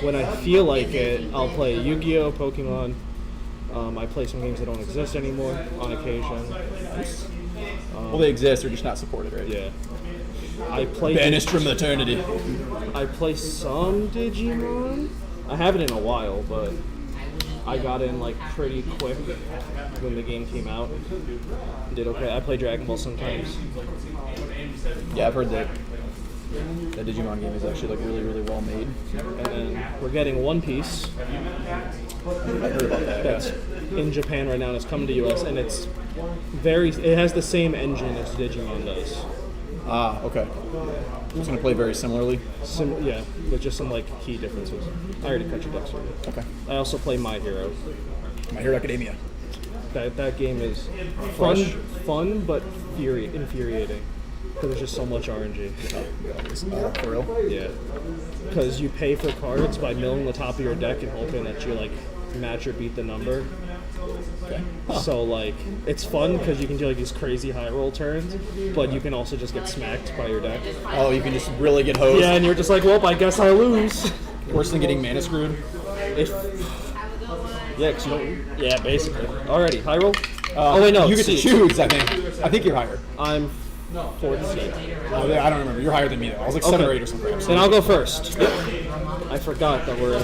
Speaker 2: When I feel like it, I'll play Yu-Gi-Oh, Pokemon. I play some games that don't exist anymore on occasion.
Speaker 15: Well, they exist, they're just not supported, right?
Speaker 2: Yeah. I play
Speaker 15: Banished from eternity.
Speaker 2: I play some Digimon. I haven't in a while, but I got in like pretty quick when the game came out. Did okay. I play Dragon Ball sometimes.
Speaker 15: Yeah, I've heard that that Digimon game is actually like really, really well made.
Speaker 2: And then we're getting One Piece.
Speaker 15: I heard about that.
Speaker 2: That's in Japan right now, and it's coming to US, and it's it has the same engine as Digimon does.
Speaker 15: Ah, okay. It's gonna play very similarly.
Speaker 2: Yeah, with just some like key differences. I already cut your decks already.
Speaker 15: Okay.
Speaker 2: I also play My Hero.
Speaker 15: My Hero Academia.
Speaker 2: That game is
Speaker 15: Fresh.
Speaker 2: fun but infuriating because there's just so much RNG.
Speaker 15: For real?
Speaker 2: Yeah. Because you pay for cards by milling the top of your deck and hoping that you like match or beat the number.
Speaker 15: Okay.
Speaker 2: So like it's fun because you can do like these crazy high roll turns, but you can also just get smacked by your deck.
Speaker 15: Oh, you can just really get hosed?
Speaker 2: Yeah, and you're just like, well, I guess I lose.
Speaker 15: Worse than getting mana screwed?
Speaker 2: Yeah, cause you don't. Yeah, basically. Alrighty, high roll.
Speaker 15: Oh wait, no. You get
Speaker 2: seat.
Speaker 15: to choose. I think you're higher.
Speaker 2: I'm 4th seed.
Speaker 15: Oh, I don't remember. You're higher than me though. I was like 7 or 8 or something.
Speaker 2: Then I'll go first. I forgot that we're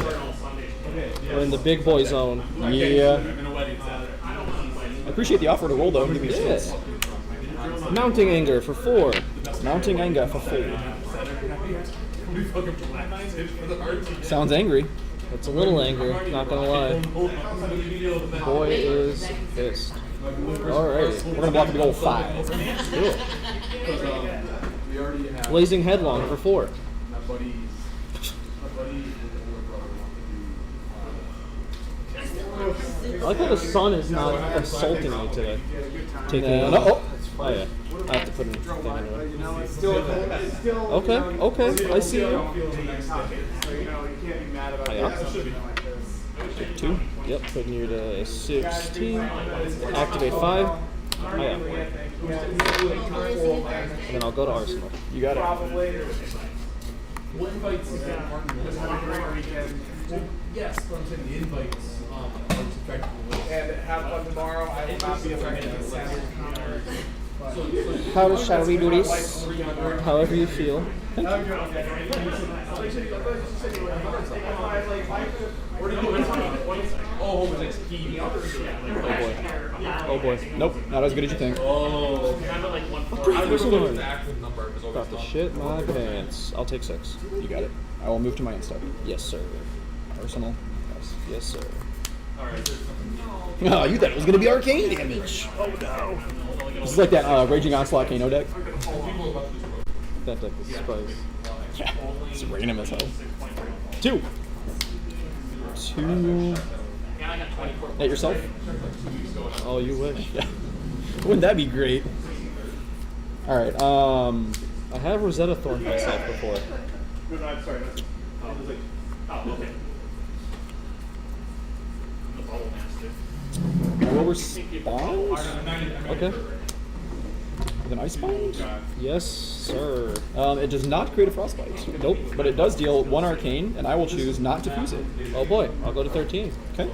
Speaker 2: in the big boy zone.
Speaker 15: Yeah. I appreciate the offer to roll though. Give me a chance.
Speaker 2: Mounting Anger for 4.
Speaker 15: Mounting Anger for 4. Sounds angry.
Speaker 2: It's a little anger, not gonna lie. Boy is pissed.
Speaker 15: Alright. We're gonna block a big old 5.
Speaker 2: Cool. Blazing Headlong for 4. I like how the sun is not assaulting me today. Taking
Speaker 15: No.
Speaker 2: Oh yeah. I have to put in the thing anyway. Okay, I see you. Hiya. 2. Yep, putting you to 16. Activate 5. Hiya. And then I'll go to Arsenal.
Speaker 15: You got it.
Speaker 3: Yes, but I'm saying the invites are effectively.
Speaker 9: And have fun tomorrow. I will not be affected this Saturday.
Speaker 2: How shall we do this? However you feel.
Speaker 15: Oh boy. Nope, not as good as you think.
Speaker 2: About to shit my pants. I'll take 6.
Speaker 15: You got it. I will move to my end step.
Speaker 2: Yes, sir.
Speaker 15: Arsenal.
Speaker 2: Yes, sir.
Speaker 15: Oh, you thought it was going to be arcane damage. Oh no. This is like that Raging Onslaught Kano deck.
Speaker 2: That deck is spice.
Speaker 15: Yeah, it's random as hell. 2. 2. At yourself?
Speaker 2: Oh, you wish.
Speaker 15: Yeah. Wouldn't that be great? Alright,
Speaker 2: I have Rosetta Thorn myself before.
Speaker 10: Sorry.
Speaker 15: I will respond?
Speaker 2: Okay.
Speaker 14: With an ice bind? Yes, sir. It does not create a frostbite. Nope, but it does deal 1 arcane, and I will choose not to fuse it. Oh boy, I'll go to 13. Okay.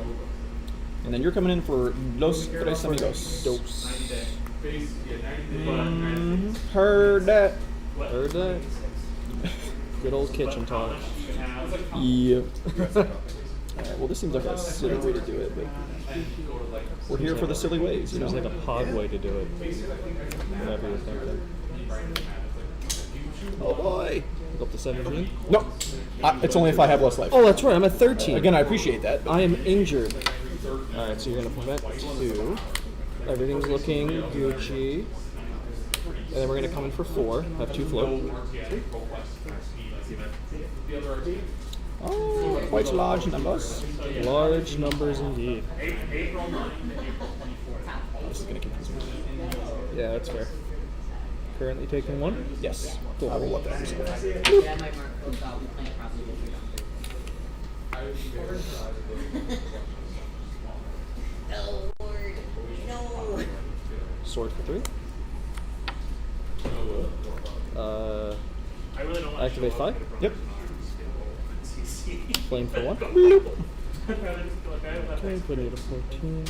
Speaker 14: And then you're coming in for Los Tres Amigos. Dose. Heard that. Heard that. Good old kitchen talk. Yep. Alright, well, this seems like a silly way to do it, but we're here for the silly ways. You know?
Speaker 7: Seems like a pod way to do it. Whatever you're thinking.
Speaker 14: Oh boy.
Speaker 7: Go up to 17?
Speaker 14: No. It's only if I have less life.
Speaker 7: Oh, that's right. I'm at 13.
Speaker 14: Again, I appreciate that.
Speaker 7: I am injured. Alright, so you're going to prevent 2. Everything's looking Gucci. And then we're going to come in for 4. Have 2 float.
Speaker 14: Oh, quite large numbers.
Speaker 7: Large numbers indeed.
Speaker 14: This is going to confuse me.
Speaker 7: Yeah, that's fair. Currently taking 1?
Speaker 14: Yes.
Speaker 7: Cool.
Speaker 14: I will let that
Speaker 11: Yeah, I might mark those out. We playing probably. Oh Lord, no.
Speaker 7: Sword for 3. Activate 5.
Speaker 14: Yep.
Speaker 7: Flame for 1. Bloop. Okay, put it at 14.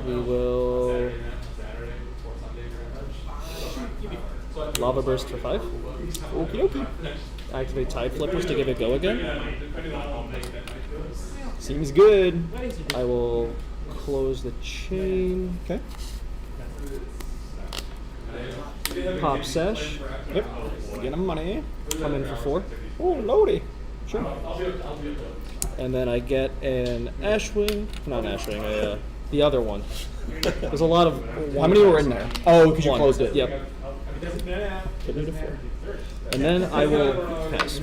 Speaker 7: We will Lava Burst for 5.
Speaker 14: Okie dokie.
Speaker 7: Activate Tide Flippers to give it go again.
Speaker 14: Seems good.
Speaker 7: I will close the chain.
Speaker 14: Okay.
Speaker 7: Pop Sesh.
Speaker 14: Yep. Get him money.
Speaker 7: Come in for 4.
Speaker 14: Oh, loady. Sure.
Speaker 7: And then I get an Ashwing. Not an Ashwing, the other one. There's a lot of.
Speaker 14: How many were in there? Oh, because you
Speaker 7: 1.
Speaker 14: closed it.
Speaker 7: Yep. Put it to 4. And then I will pass.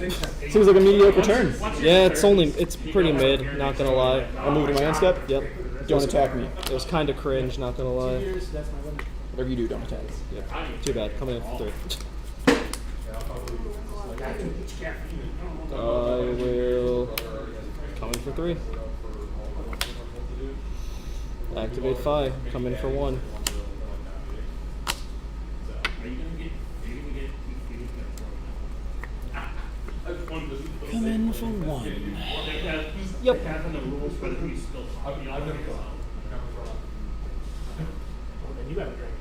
Speaker 14: Seems like a mediocre turn.
Speaker 7: Yeah, it's pretty mid, not gonna lie.
Speaker 14: I move to my end step?
Speaker 7: Yep.
Speaker 14: Don't attack me.
Speaker 7: It was kinda cringe, not gonna lie.
Speaker 14: Whatever you do, don't attack.
Speaker 7: Yep. Too bad. Coming in for 3. I will come in for 3. Activate 5. Come in for 1.
Speaker 14: Come in for 1.
Speaker 7: Yep.
Speaker 9: You have a drink.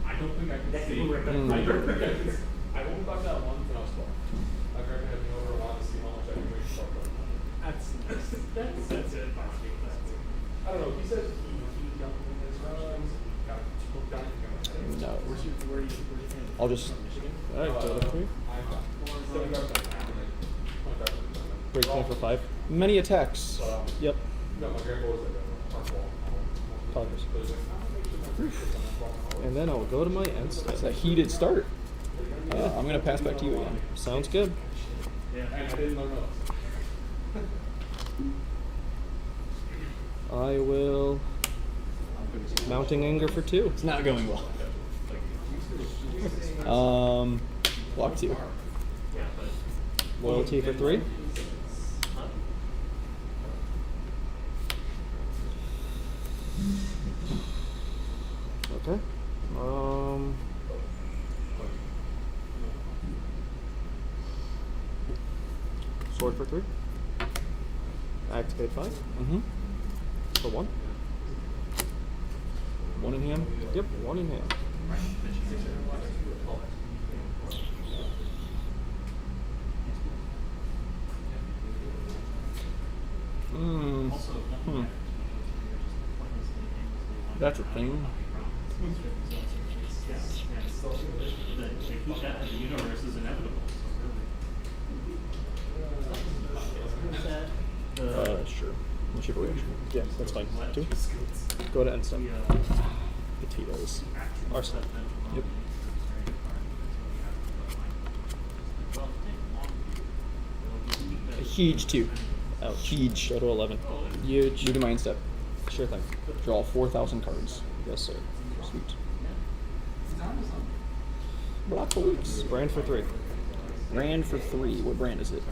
Speaker 3: I don't think I can see. I won't talk that once when I was 12. My grandma had me over a lot to see how much I can make myself up.
Speaker 9: That's it.
Speaker 3: I don't know. He said he dumped in his restaurants, got hooked on it.
Speaker 14: No.
Speaker 9: Where are you
Speaker 14: I'll just.
Speaker 7: Alright, go to 3. Break 10 for 5.
Speaker 14: Many attacks.
Speaker 7: Yep.
Speaker 3: No, my grandpa was like a
Speaker 7: Poggers. And then I'll go to my end step.
Speaker 14: It's a heated start. I'm going to pass back to you again.
Speaker 7: Sounds good. I will Mounting Anger for 2.
Speaker 14: It's not going well. Block 2.
Speaker 7: Loyalty for 3. Okay. Sword for 3. Activate 5.
Speaker 14: Mm-hmm.
Speaker 7: For 1.
Speaker 14: 1 in hand?
Speaker 7: Yep, 1 in hand.
Speaker 14: That's a thing.
Speaker 1: The universe is inevitable.
Speaker 14: Sure. Whichever way.
Speaker 7: Yeah, that's fine. 2. Go to end step.
Speaker 14: Potatoes.
Speaker 7: Arsenal.
Speaker 14: Yep. A huge 2.
Speaker 7: Ouch.
Speaker 14: Huge.
Speaker 7: Go to 11.
Speaker 14: Huge. Move to my end step.
Speaker 7: Sure thing.
Speaker 14: Draw 4,000 cards.
Speaker 7: Yes, sir.
Speaker 14: Sweet. Block for weeks.
Speaker 7: Brand for 3.
Speaker 14: Brand for 3. What brand is it?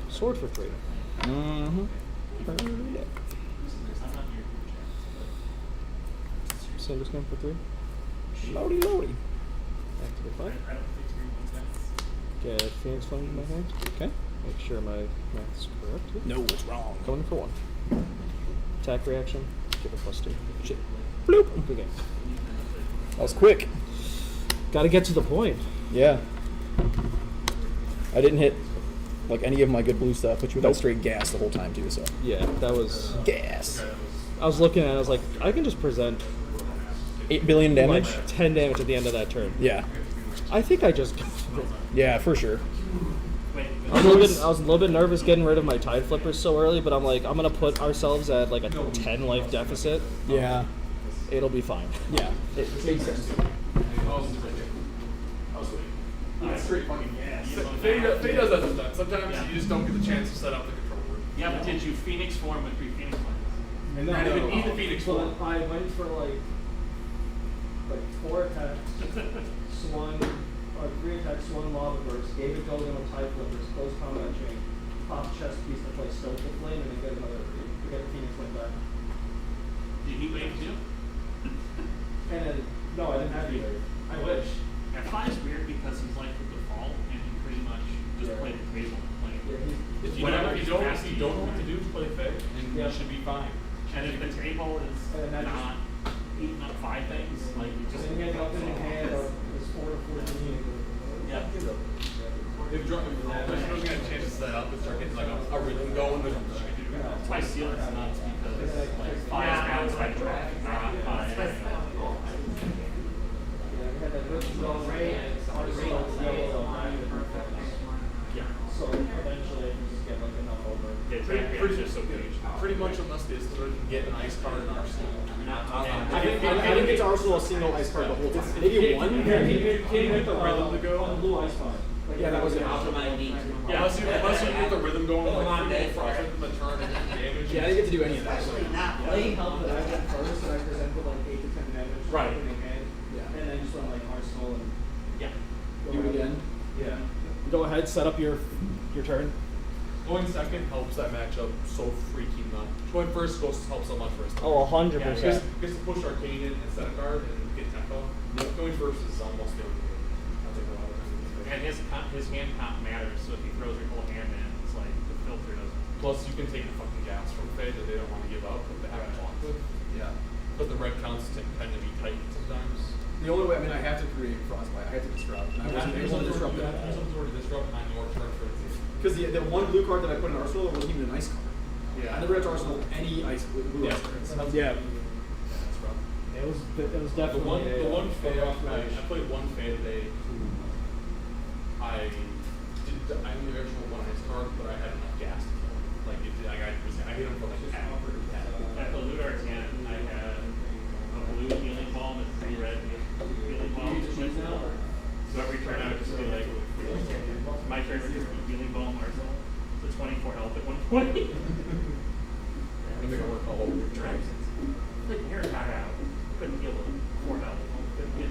Speaker 14: Sword for 3. Mm-hmm. Cinder skin for 3. Loady, loady. Activate 5. Get Phoenix Flame in my hand. Okay. Make sure my math's correct.
Speaker 15: No, it's wrong.
Speaker 14: Going for 1. Attack reaction. Give it +2. Shit. Bloop. Okay.
Speaker 15: That was quick.
Speaker 14: Got to get to the point.
Speaker 15: Yeah. I didn't hit like any of my good blue stuff, but you without straight gas the whole time too. So
Speaker 14: Yeah, that was
Speaker 15: gas.
Speaker 14: I was looking at it. I was like, I can just present
Speaker 15: 8 billion damage.
Speaker 14: like 10 damage at the end of that turn.
Speaker 15: Yeah.
Speaker 14: I think I just.
Speaker 15: Yeah, for sure.
Speaker 14: I was a little bit nervous getting rid of my Tide Flippers so early, but I'm like, I'm gonna put ourselves at like a 10 life deficit.
Speaker 15: Yeah.
Speaker 14: It'll be fine.
Speaker 15: Yeah. It makes sense.
Speaker 3: Straight fucking gas. Faye does that sometimes. Sometimes you just don't get the chance to set up the control room.
Speaker 1: Yeah, but did you Phoenix form with 3 Phoenix ones?
Speaker 3: And then if you need the Phoenix
Speaker 8: So
Speaker 3: form.
Speaker 8: I went for like 4 attacks, swung, or 3 attacks, swung lava burst, gave it golden with Tide Flippers, close combat chain, pop chest piece to play Stoical Flame, and then get another, to get Phoenix Flame back.
Speaker 1: Did he wave too?
Speaker 8: And then, no, I didn't have either. I wish.
Speaker 1: Yeah, 5 is weird because he's like the default, and he pretty much just played the table and played.
Speaker 3: If you
Speaker 1: Whatever
Speaker 3: don't,
Speaker 1: his
Speaker 3: know
Speaker 1: capacity
Speaker 3: what to do, play Faye, and you should be fine.
Speaker 1: And if the table is
Speaker 8: And that
Speaker 1: not eating up 5 things, like you just.
Speaker 8: And then he had nothing in hand, or it was 4 to 14.
Speaker 1: Yeah.
Speaker 3: If you're going to get a chance to set up and start getting like a rhythm going, there's nothing you can do.
Speaker 1: That's why ceiling's nuts because like 5 is balanced by draft, not by. Yeah.
Speaker 8: So eventually I can just get like enough over.
Speaker 3: Pretty much unless they can get an ice card in Arsenal.
Speaker 15: I didn't get to Arsenal a single ice card the whole time. Maybe one.
Speaker 3: You get the rhythm to go.
Speaker 8: On the blue ice card.
Speaker 15: Yeah, that was it.
Speaker 3: Yeah, unless you get the rhythm going, like frost in the turn and damage.
Speaker 15: Yeah, I didn't get to do any of that.
Speaker 8: They helped that I went first and I presented like 8 to 10 damage.
Speaker 1: Right.
Speaker 8: In hand.
Speaker 15: Yeah.
Speaker 8: And then just went like Arsenal and.
Speaker 1: Yeah.
Speaker 15: Do it again.
Speaker 8: Yeah.
Speaker 14: Go ahead, set up your turn.
Speaker 3: Going second helps that matchup so freaking much. Going first helps so much for us.
Speaker 14: Oh, 100%.
Speaker 3: Gets to push Arcane in and set a card and get tempo. Going first is almost the only way. I'll take a lot of time.
Speaker 1: And his hand comp matters, so if he throws your whole hand in, it's like the filter doesn't.
Speaker 3: Plus, you can take the fucking gas from Faye that they don't want to give up, but they haven't walked with. Yeah. But the red counts tend to be tight sometimes.
Speaker 15: The only way, I mean, I have to create Frostbite. I have to disrupt. And I wasn't able to disrupt that.
Speaker 3: Disrupt on your turn for
Speaker 15: Because the one blue card that I put in Arsenal wasn't even an ice card.
Speaker 3: Yeah.
Speaker 15: I never had to Arsenal any blue ice cards.
Speaker 14: Yeah.
Speaker 3: That's rough.
Speaker 14: It was definitely
Speaker 3: The one Faye I played one Faye today who I only original one ice card, but I had enough gas to kill him. Like I hit him for like half.
Speaker 1: At the loot RTN, I had a blue healing balm and 3 red healing balms. So every turn I would just be like, my turn would just be healing balm Arsenal. So 24 health at 120.
Speaker 3: I'm gonna make it work all over your turns.
Speaker 1: Like hair got out. Couldn't heal with 4 health. Couldn't get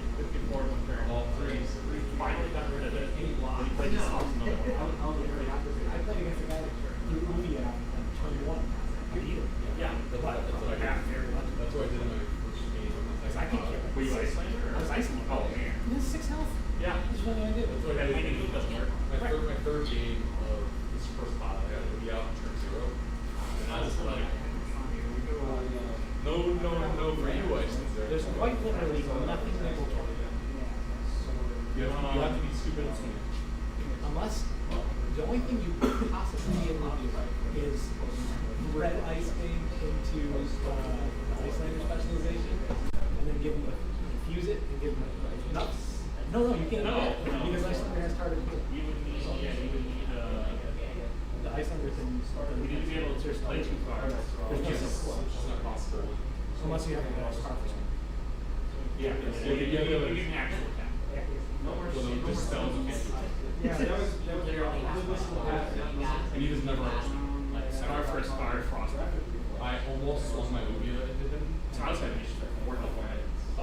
Speaker 1: 4 in 1 turn.
Speaker 3: All 3s.
Speaker 1: Finally got rid of it. Then he played this house another one.
Speaker 8: I played against a guy that threw Uvia at 21. You beat him.
Speaker 1: Yeah, that's what I got.
Speaker 3: That's what I did in my first game.
Speaker 1: I can kill. Were you Icelander or? I was Icelander. Oh man.
Speaker 8: He has 6 health.
Speaker 1: Yeah.
Speaker 8: That's what I did.
Speaker 3: That's what I did.
Speaker 1: It doesn't work.
Speaker 3: My third game of this first spot, I had to be out on turn 0. And I was like, no for you, Icelander.
Speaker 8: There's quite literally nothing that will kill you.
Speaker 3: You have to be stupid and smart.
Speaker 8: Unless the only thing you could possibly be able to do is red ice beam into Icelander specialization, and then give him fuse it and give him nuts. No, you can't.
Speaker 1: No.
Speaker 8: Because Icelander has started healing.
Speaker 1: You would need,
Speaker 8: The Icelander can start.
Speaker 1: we need to be able to just play 2 cards.
Speaker 8: There's no support.
Speaker 3: It's not possible.
Speaker 8: Unless you have a boss card.
Speaker 1: Yeah, you can actually attack.
Speaker 3: Well, no, just spells you can't do.
Speaker 8: Yeah, that was
Speaker 3: And he just never understood.
Speaker 1: Like Scar for Scar, Frostbite.
Speaker 3: I almost swung my Uvia into him.
Speaker 1: So I was having issues with 4 health.
Speaker 3: I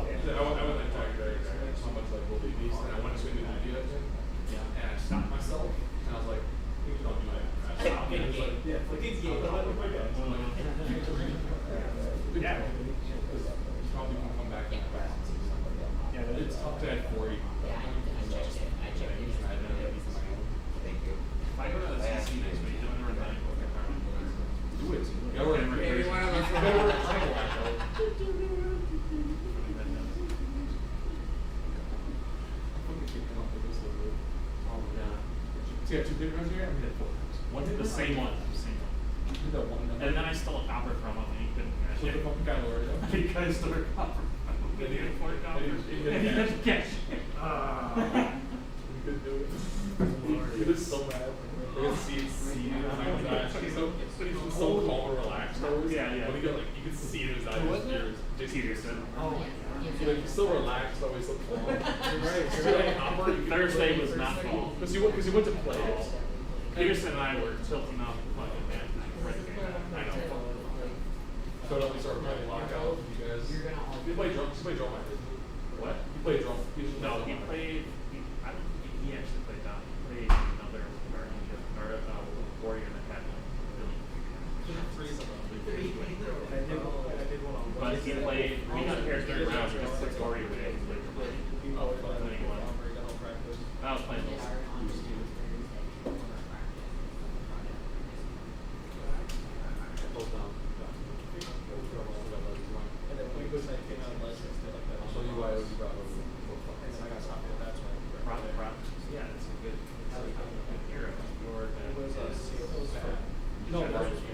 Speaker 1: Yeah.
Speaker 3: Probably can come back in the back. Yeah, it's tough to add 40.
Speaker 1: If I go to the CC next week, I'm gonna run 9.
Speaker 3: Do it. You gotta run every one of us. You gotta run So you have 2 big runs here?
Speaker 1: One the same one.
Speaker 3: You did that one.
Speaker 1: And then I stole a copper from him and he couldn't cash
Speaker 3: What the
Speaker 1: it.
Speaker 3: fuck guy Lord?
Speaker 1: You guys stole a copper from him. He didn't afford a copper. And he didn't cash it.
Speaker 3: You could do it. He was so mad. You could see it seething in his eyes. He's so calm and relaxed always.
Speaker 1: Yeah, yeah.
Speaker 3: When he got, like, you could see it in his eyes.
Speaker 1: Who was it?
Speaker 3: Jason Peterson.
Speaker 1: Oh.
Speaker 3: He's so relaxed, always so calm.
Speaker 1: Thursday was not calm.
Speaker 3: Because he went to play it.
Speaker 1: Peterson and I were tilting off the fucking man. I know.
Speaker 3: So we started playing lockout. You guys. You play drum. You play drum, I did.
Speaker 1: What?
Speaker 3: You play drum.
Speaker 1: No, he played. I don't think he actually played down. He played another warrior in the cabinet. But he played. We got pairs 3rd round. He just took warrior with it. I was playing those.
Speaker 3: I'll show you why it was Bravo.
Speaker 1: Yeah, it's a good hero.
Speaker 3: No,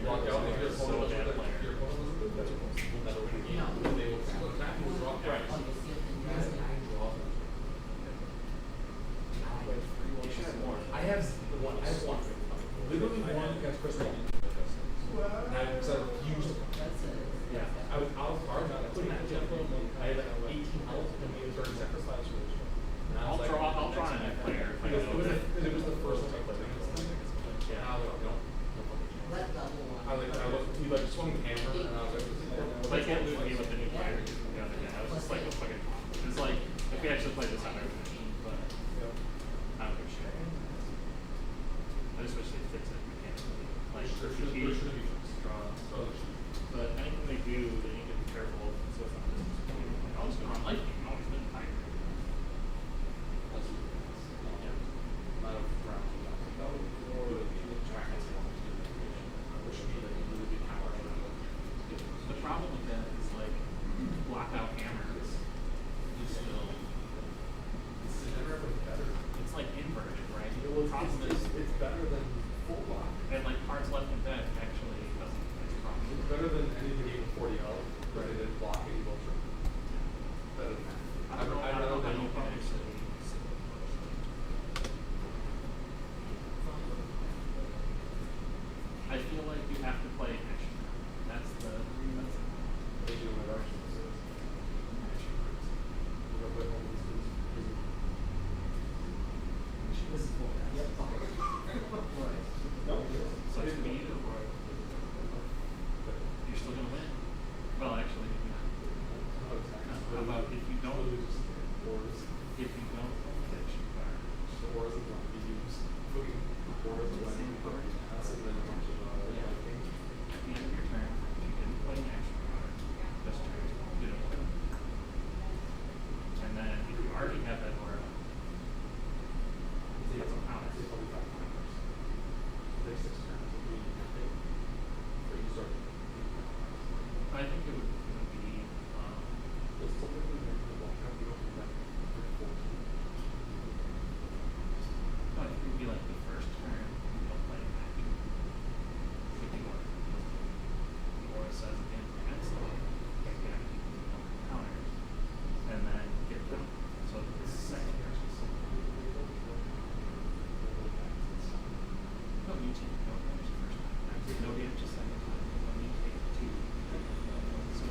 Speaker 3: walk out and your
Speaker 1: so bad player.
Speaker 3: your opponent was good. That's what they will attack and drop. Right. I have one. Literally one against Chris Roman. And I refused to punch. Yeah. I was out of cards. I couldn't have jumped on one. I had like 18 health and made a 30 sacrifice.
Speaker 1: I'll draw on that player.
Speaker 3: Because it was the first time I played against him. Yeah. I was like, no. He like swung the hammer and I was like,
Speaker 1: I can't lose me with the new player the other day. I was just like, it's like, if we actually played this, I would have finished, but I don't give a shit. I just wish they'd fix it mechanically. Like, but anything they do, they need to be careful so it's not just, like, I'll just go on lightning, I'll always been tiger. The problem with that is like blockout hammers. You still, it's like inverted, right? The problem is
Speaker 3: it's better than full block.
Speaker 1: And like cards left in deck actually doesn't. It's a problem.
Speaker 3: It's better than anything even 40 health, rather than blocking vulture. Better than that.
Speaker 1: I don't know how you can actually. I feel like you have to play action. That's the. So it's speed or you're still gonna win. Well, actually, how about if you don't lose? If you don't catch your card.
Speaker 3: Or is it going to be used? Looking for the same card. That's and then a bunch of
Speaker 1: At the end of your turn, if you didn't play an action card, this turn, you don't win. And then if you already have that aura, that's a power. I think it would be no, it would be like the first turn you don't play an action. If you want. The aura says again against them, counters. And then get them. So the second person. No, you take no damage the first time. No damage the second time. No, you take 2. So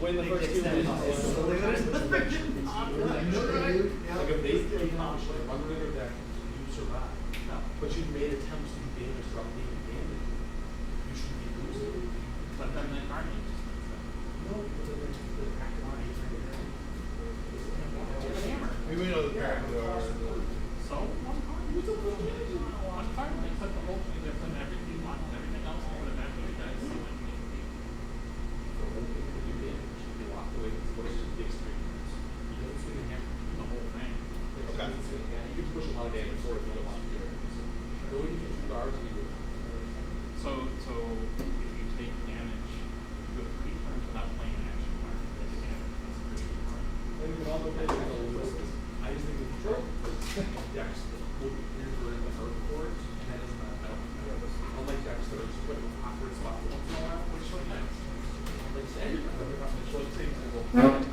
Speaker 9: Win the first 2 minutes.
Speaker 3: Like if they accomplish like run rid of that, you survive. No. But you've made attempts to do damage throughout the game. You should be losing.
Speaker 1: But then the army just
Speaker 3: No, but then the back line.
Speaker 10: We know the parent.
Speaker 1: So one card. One card. They put the whole thing. They put everything on everything else. They put it back to the guys.
Speaker 3: They walk away with what is the extreme. You don't swing a hammer.
Speaker 1: The whole thing.
Speaker 3: Okay. You can push a lot of damage for it if you don't want to do it. Go and get 2 guards and you do it.
Speaker 1: So if you take damage, you have 3 turns without playing an action card. That's damage. That's pretty good card.
Speaker 3: And you can also play the whistles. I just think the control decks will be never in the hurt chords, and that doesn't matter. Unlike decks that are just put in an awkward spot once in a while, which like that. Like say, I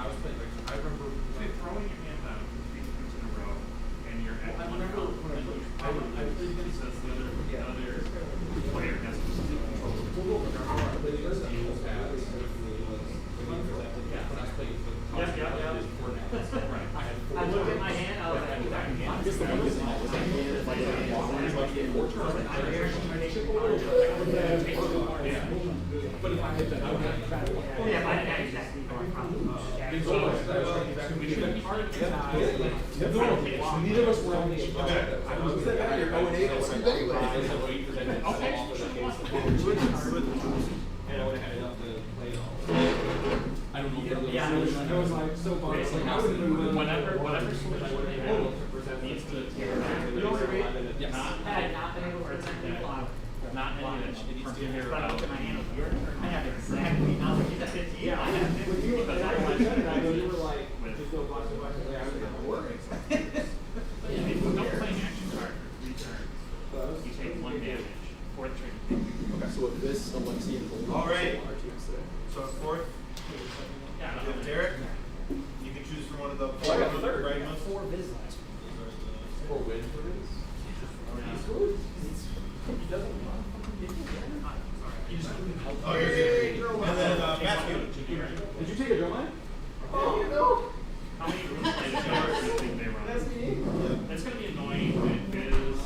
Speaker 3: was playing like I remember
Speaker 1: Like throwing your hand out 3 turns in a row, and you're at
Speaker 3: I
Speaker 1: one
Speaker 3: remember
Speaker 1: round,
Speaker 3: when I
Speaker 1: and
Speaker 3: played-
Speaker 1: you
Speaker 3: I played against-
Speaker 1: says the other player has to take control.
Speaker 3: Well, I played against Eagles pads when I was playing for the
Speaker 1: Right.
Speaker 3: I had 4
Speaker 8: I looked at my hand, I was like,
Speaker 3: I guess the one is like 4 turns. I but if I had to, I would have.
Speaker 8: oh yeah, I didn't exactly go on problem.
Speaker 1: We shouldn't be hard to get
Speaker 3: Neither of us were on the same
Speaker 10: Okay.
Speaker 3: I was that guy, you're 0-8, let's do anyway. And I would have had enough to play it all. I don't know if it
Speaker 8: Yeah,
Speaker 3: was like so far. It's like, I would move
Speaker 1: whatever solution you have needs to
Speaker 3: Yes.
Speaker 8: Had I not been able to protect people, I would
Speaker 1: not any of it from here
Speaker 8: but I
Speaker 1: out.
Speaker 8: looked at my hand, your turn, I have exactly, I was like, that's 50, yeah, I have 50.
Speaker 3: When you were,
Speaker 8: Because
Speaker 3: I
Speaker 8: otherwise-
Speaker 3: you were like, there's no box of boxes there, I was gonna work.
Speaker 1: If you don't play an action card for 3 turns, you take 1 damage. 4th turn, you take 2.
Speaker 3: Okay, so with this, Alexi and Gold.
Speaker 10: All right.
Speaker 3: RTX today.
Speaker 10: So at 4th,
Speaker 1: Yeah,
Speaker 10: you have Derek. You can choose from one of the
Speaker 3: Oh, I got 3rd.
Speaker 10: right ones.
Speaker 14: 4 viz last
Speaker 3: 4 wins for this. He's good. He doesn't. He just couldn't help.
Speaker 10: Oh, you're good. And then Matthew.
Speaker 3: Did you take a drill line? Oh, you know.
Speaker 1: How many group plays do you think they run?
Speaker 3: That's me.
Speaker 1: It's going to be annoying when it is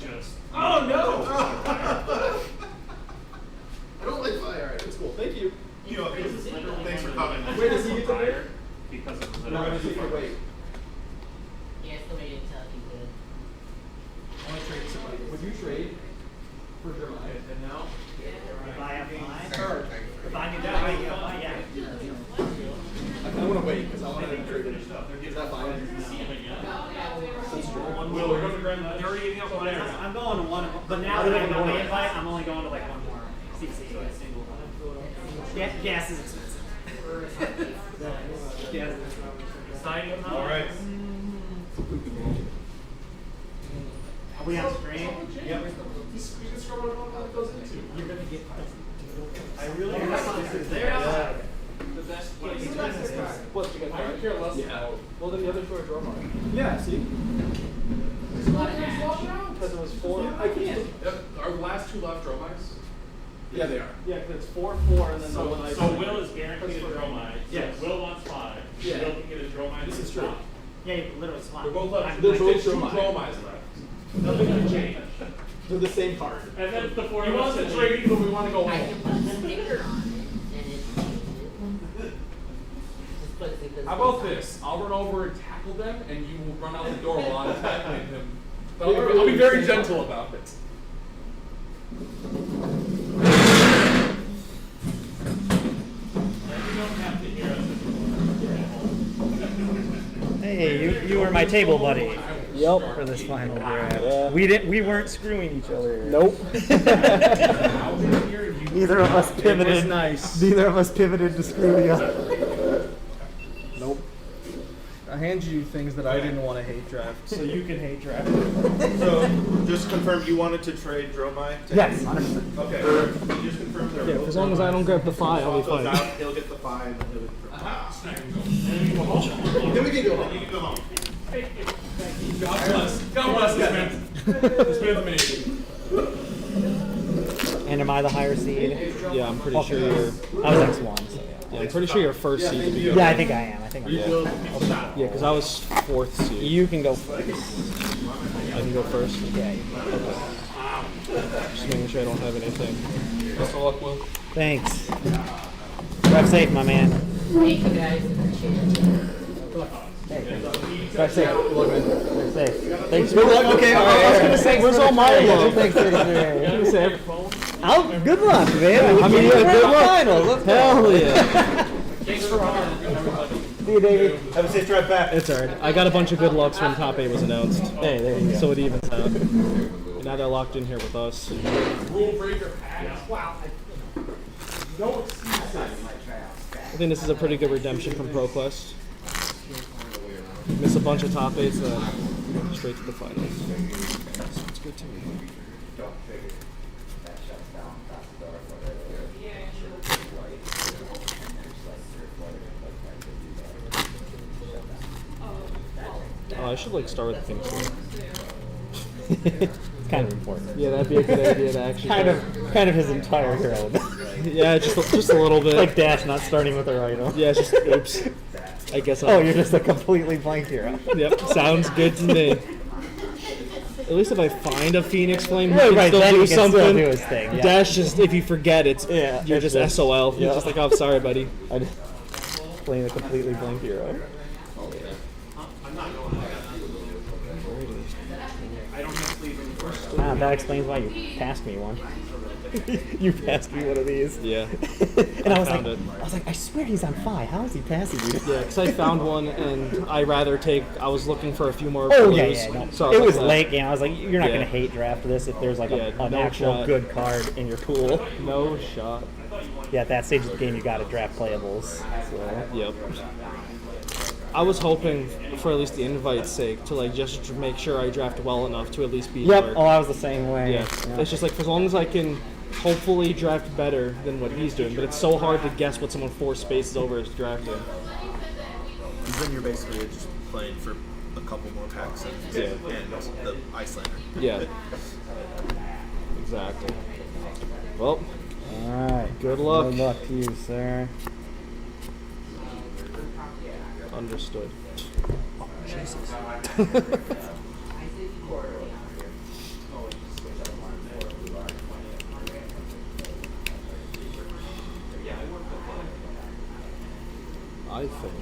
Speaker 1: just.
Speaker 3: Oh no! I don't like fire. Alright, it's cool. Thank you.
Speaker 10: You know, thanks for coming.
Speaker 1: Wait,
Speaker 3: Wait, does he get to wait?
Speaker 1: Because of the.
Speaker 3: No, I'm gonna take it away.
Speaker 11: Yeah, it's the way to tell you good.
Speaker 3: I want to trade somebody. Would you trade for drill line? And now?
Speaker 8: If I have mine, if I can die, yeah.
Speaker 3: I want to wait because I want to trade it. Is that fine?
Speaker 1: Will, we're going to Grand. They're already eating up players.
Speaker 8: I'm going to one, but now that I know the invite, I'm only going to like one more CC. Gas is expensive. Gas is expensive.
Speaker 10: All right.
Speaker 8: Are we on screen?
Speaker 3: Yep. You can scroll down what it goes into.
Speaker 8: You're gonna get.
Speaker 10: I really
Speaker 8: There.
Speaker 3: The best
Speaker 8: What
Speaker 3: place.
Speaker 8: you got this guy?
Speaker 3: What, you got
Speaker 9: I could care less
Speaker 3: Yeah.
Speaker 9: about. Well, then the other 2 are draw mark.
Speaker 3: Yeah, see?
Speaker 9: Because it was 4.
Speaker 3: I can't. Our last 2 left draw mics? Yeah, they are.
Speaker 9: Yeah, because it's 4-4 and then the
Speaker 1: So,
Speaker 9: one I.
Speaker 1: so Will is guaranteed a dromite.
Speaker 9: Yes.
Speaker 1: So Will wants 5.
Speaker 3: Yeah.
Speaker 1: Will can get a dromite.
Speaker 3: This is true.
Speaker 8: Yeah, you literally swap.
Speaker 3: They're both left.
Speaker 8: I'm-
Speaker 3: There's
Speaker 8: I
Speaker 3: only
Speaker 8: did
Speaker 3: 2
Speaker 8: draw
Speaker 3: draw
Speaker 8: mine.
Speaker 3: mics left.
Speaker 1: Nothing can change.
Speaker 3: They're the same card.
Speaker 1: And then the 4
Speaker 3: He
Speaker 1: of us
Speaker 3: wants to
Speaker 1: that
Speaker 3: trade, but we want to go
Speaker 11: I
Speaker 3: home.
Speaker 11: can put the sticker on it, and it changes it. Just put stickers
Speaker 3: How about
Speaker 11: on it.
Speaker 3: this? I'll run over and tackle them, and you will run out the door while I'm tackling him. But I'll be very gentle about it.
Speaker 2: Hey, you were my table buddy.
Speaker 14: Yep.
Speaker 2: For this final draft.
Speaker 14: Yeah.
Speaker 2: We weren't screwing each other.
Speaker 14: Nope.
Speaker 2: Neither of us pivoted.
Speaker 14: It was nice.
Speaker 2: Neither of us pivoted to screw the other.
Speaker 14: Nope. I handed you things that I didn't want to hate draft, so you can hate draft.
Speaker 10: So, just confirm you wanted to trade Dromai?
Speaker 2: Yes, 100%.
Speaker 10: Okay, you just confirmed they're
Speaker 14: Yeah,
Speaker 10: both
Speaker 14: as long as I don't grab the
Speaker 10: Dromai.
Speaker 14: 5, I'll be
Speaker 10: Swap those
Speaker 14: fine.
Speaker 10: out, he'll get the 5, and he'll get the 5.
Speaker 3: Then we can go home.
Speaker 10: You can go home.
Speaker 3: God bless. God bless this man. This man's amazing.
Speaker 5: And am I the higher seed?
Speaker 14: Yeah, I'm pretty sure you're.
Speaker 5: I was X1. So
Speaker 14: Yeah, I'm pretty sure you're first seed to begin.
Speaker 5: yeah, I think I am. I think I'm
Speaker 14: Yeah, because I was fourth seed.
Speaker 5: You can go first.
Speaker 14: I can go first.
Speaker 5: Yeah.
Speaker 14: Okay. Just making sure I don't have anything. Best of luck, Will.
Speaker 5: Thanks. Drive safe, my man.
Speaker 11: Thank you guys. Appreciate it.
Speaker 5: Drive safe. Drive safe. Thanks.
Speaker 14: Good luck. Okay, all right. I was gonna say, where's all my love?
Speaker 5: Thanks. Oh, good luck, man.
Speaker 14: I mean, yeah, good luck.
Speaker 5: Finals. Let's go.
Speaker 14: Hell yeah.
Speaker 9: Thanks for honoring everybody.
Speaker 5: See you, David.
Speaker 10: Have a safe drive back.
Speaker 14: It's alright. I got a bunch of good lucks when top 8 was announced.
Speaker 5: Hey, there you go.
Speaker 14: So it evens out. And now they're locked in here with us.
Speaker 9: Rule breaker packs. Wow. No excuses.
Speaker 14: I think this is a pretty good redemption from ProQuest. Miss a bunch of top 8s, then straight to the finals. So it's good to me. I should like start with things.
Speaker 5: It's kind of important.
Speaker 14: Yeah, that'd be a good idea to actually.
Speaker 5: Kind of his entire hero.
Speaker 14: Yeah, just a little bit.
Speaker 5: Like Dash not starting with a rhino.
Speaker 14: Yeah, it's just oops. I guess.
Speaker 5: Oh, you're just a completely blank hero.
Speaker 14: Yep, sounds good to me. At least if I find a Phoenix Flame who
Speaker 5: Right,
Speaker 14: can
Speaker 5: right,
Speaker 14: still
Speaker 5: then
Speaker 14: do
Speaker 5: he can
Speaker 14: something.
Speaker 5: still do his thing, yeah.
Speaker 14: Dash just if you forget it's you're
Speaker 5: it's
Speaker 14: just SOL.
Speaker 5: yeah.
Speaker 14: You're just like, oh sorry buddy.
Speaker 5: I just playing a completely blank hero. Ah, that explains why you passed me one. You passed me one of these.
Speaker 14: Yeah.
Speaker 5: And I was
Speaker 14: found
Speaker 5: like,
Speaker 14: it.
Speaker 5: I swear he's on 5. How is he passing you?
Speaker 14: Yeah, because I found one and I was looking for a few more
Speaker 5: Oh
Speaker 14: blues.
Speaker 5: yeah. No.
Speaker 14: So
Speaker 5: It was
Speaker 14: like,
Speaker 5: late game. I was like, you're not
Speaker 14: Yeah.
Speaker 5: gonna hate draft this if there's like an
Speaker 14: no
Speaker 5: actual
Speaker 14: shot.
Speaker 5: good card in your pool.
Speaker 14: No shot.
Speaker 5: Yeah, at that stage of the game, you got to draft playables. So.
Speaker 14: Yep. I was hoping, for at least the invite's sake, to like just make sure I draft well enough to at least be.
Speaker 5: Yep.
Speaker 14: Mark.
Speaker 5: Oh, I was the same way.
Speaker 14: Yeah. It's just like for as long as I can hopefully draft better than what he's doing, but it's so hard to guess what someone 4 spaces over is drafting.
Speaker 6: Because then you're basically just playing for a couple more packs and the Icelander.
Speaker 14: Yeah. Exactly. Well.
Speaker 5: All right.
Speaker 14: Good luck.
Speaker 5: Good luck to you, sir.
Speaker 14: Understood.
Speaker 5: Oh, Jesus.
Speaker 14: I think.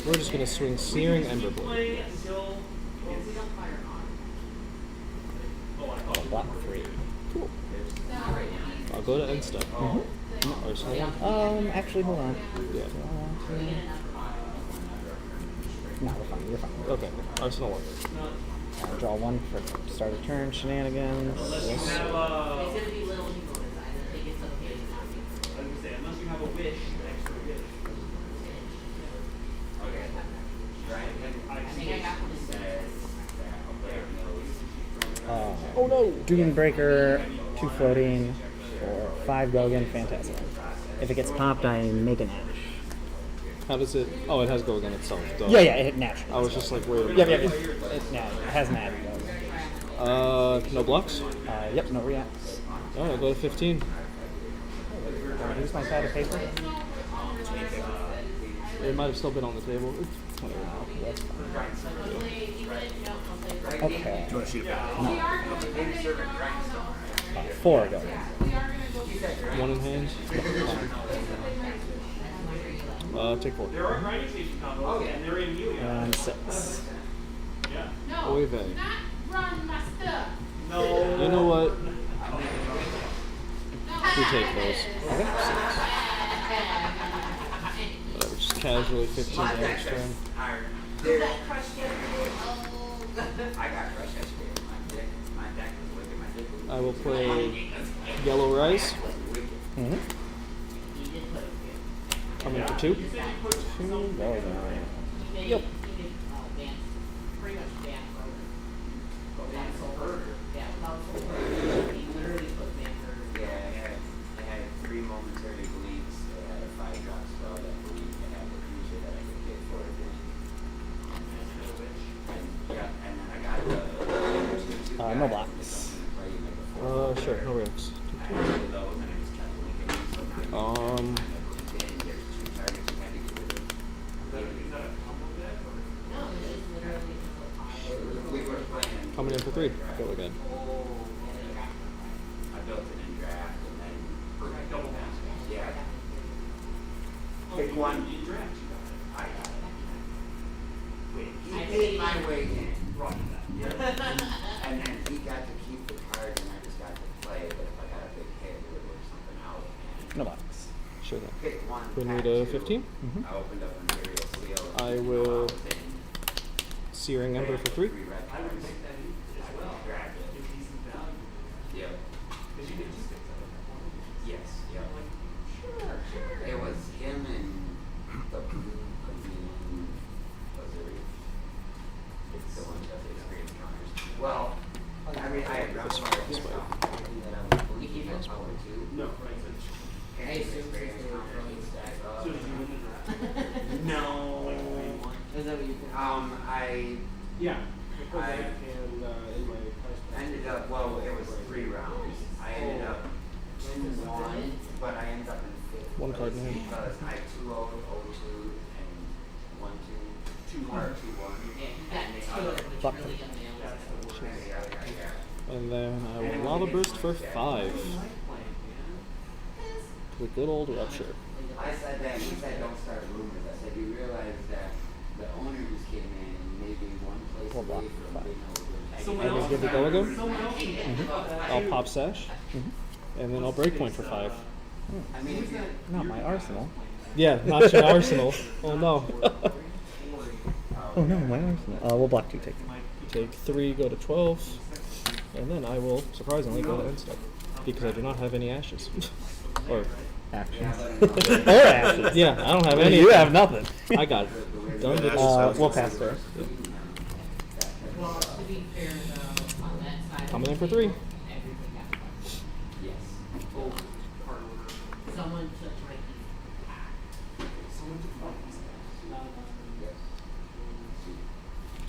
Speaker 14: We're just gonna swing Searing Emberblade.
Speaker 5: Block 3.
Speaker 14: Cool. I'll go to end step. Arsenal.
Speaker 5: Actually, hold on.
Speaker 14: Yeah.
Speaker 5: No, you're fine.
Speaker 14: Okay. Arsenal 1.
Speaker 5: Draw 1 for start of turn. Shenanigans.
Speaker 4: Unless you have a wish, extra wish.
Speaker 5: Oh no! Dune Breaker, 2 floating, or 5 Gogan, Phantasm. If it gets popped, I make an Ash.
Speaker 14: How does it? Oh, it has go again itself. Duh.
Speaker 5: Yeah, it hit natural.
Speaker 14: I was just like, wait a
Speaker 5: Yep,
Speaker 14: minute.
Speaker 5: it has an Ash.
Speaker 14: No blocks?
Speaker 5: Yep, no reacts.
Speaker 14: Alright, I'll go to 15.
Speaker 5: Use my pad of paper.
Speaker 14: It might have still been on the table. It's whatever.
Speaker 5: That's fine. Okay.
Speaker 6: Do you want to shoot it?
Speaker 5: 4 Gogan.
Speaker 14: 1 in hand. Take 4.
Speaker 4: There are grinding station combos, and they're in you.
Speaker 5: And 6.
Speaker 14: Oy vey.
Speaker 4: No.
Speaker 14: You know what? We take those.
Speaker 5: Okay. 6.
Speaker 14: Whatever, just casually 15 damage turn. I will play Yellow Rise.
Speaker 5: Mm-hmm.
Speaker 14: Coming for 2.
Speaker 5: 2 Gogan.
Speaker 14: Yep.
Speaker 15: No blocks.
Speaker 14: Sure, no risks. Coming in for 3. Go again.
Speaker 12: I built it in draft and then double pass. Yeah. Pick one. I got it. He paid my way in. And then he got to keep the card and I just got to play. But if I got a big hit, it would work something out.
Speaker 15: No blocks.
Speaker 14: Sure thing.
Speaker 12: Pick one.
Speaker 14: Bring me
Speaker 12: pack
Speaker 14: to
Speaker 12: two.
Speaker 14: 15.
Speaker 12: I opened up Imperial Seal.
Speaker 14: I will Searing Ember for 3.
Speaker 12: I would pick that as well. Draft it. If he's in value. Yep. Because you can just pick that up. Yes. Yep. Sure. It was him and the blue was it? It's the one that does experience counters. Well, I mean, I had round one that I was believing in power too. No, right. And his experience counters would stack up. So did you win the draft? No. Is that what you did?
Speaker 9: Yeah.
Speaker 12: I
Speaker 9: And in my
Speaker 12: ended up, well, it was 3 rounds. I ended up in 1, but I ended up in 5th.
Speaker 14: One card in hand.
Speaker 12: Because I 2-0, 0-2, and 1-2, 2-1, 2-1.
Speaker 14: Block 3. And then I will Lava Burst for 5. The good old Rupture.
Speaker 12: I said that, he said don't start rumors. I said you realize that the owner just came in and maybe one place away from being able to.
Speaker 14: I will give the go again. I'll pop Sash. And then I'll Breakpoint for 5.
Speaker 12: I mean, if you
Speaker 15: Not my arsenal.
Speaker 14: Yeah, not your arsenal. Oh no.
Speaker 15: Oh no, my arsenal. We'll block 2, take 3.
Speaker 14: Take 3, go to 12. And then I will surprisingly go to end step. Because I do not have any ashes. Or
Speaker 15: Actions. Or ashes.
Speaker 14: yeah, I don't have any.
Speaker 15: You have nothing.
Speaker 14: I got it. Done with
Speaker 15: We'll pass first.
Speaker 11: Well, to be fair though, on that side.
Speaker 14: Coming in for 3.
Speaker 11: Everything got flushed.
Speaker 12: yes.
Speaker 11: Someone took Mikey's pack.
Speaker 12: Yes.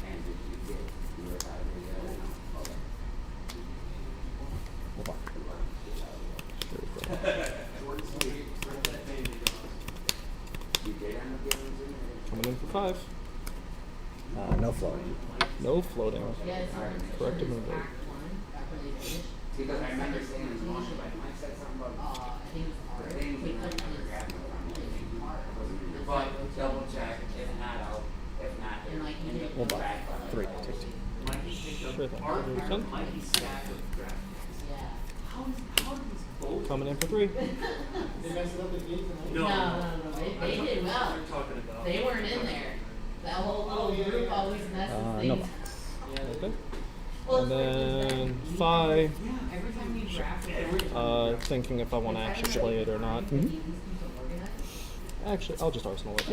Speaker 12: And did you get your out of there? Okay.
Speaker 15: We'll block.
Speaker 12: You did end up getting Zoom?
Speaker 14: Coming in for 5.
Speaker 15: No floating.
Speaker 14: No floating.
Speaker 11: Yeah, someone took
Speaker 14: Correct
Speaker 11: his
Speaker 14: move.
Speaker 11: pack one after they finished.
Speaker 12: Because I remember saying in the morning, like Mike said something about
Speaker 11: I think it was
Speaker 12: the
Speaker 11: art.
Speaker 12: things
Speaker 11: We
Speaker 12: and I
Speaker 11: couldn't
Speaker 12: never
Speaker 11: just
Speaker 12: grabbed them from
Speaker 11: really
Speaker 12: it.
Speaker 11: art.
Speaker 12: But double check, if not, I'll, if not,
Speaker 11: And like, you did
Speaker 15: We'll block.
Speaker 12: back on it.
Speaker 15: 3, take 2.
Speaker 14: Sure thing. Done.
Speaker 11: Yeah.
Speaker 14: Coming in for 3.
Speaker 9: They messed up the game tonight.
Speaker 11: No. They did well. They weren't in there. That whole little group always messes
Speaker 15: No
Speaker 11: things.
Speaker 15: blocks.
Speaker 14: Okay.
Speaker 11: Well,
Speaker 14: And
Speaker 11: it's like
Speaker 14: then 5.
Speaker 11: every time we draft it,
Speaker 14: Thinking if I want to actually play it or not.
Speaker 11: organized.
Speaker 14: Actually, I'll just Arsenal it.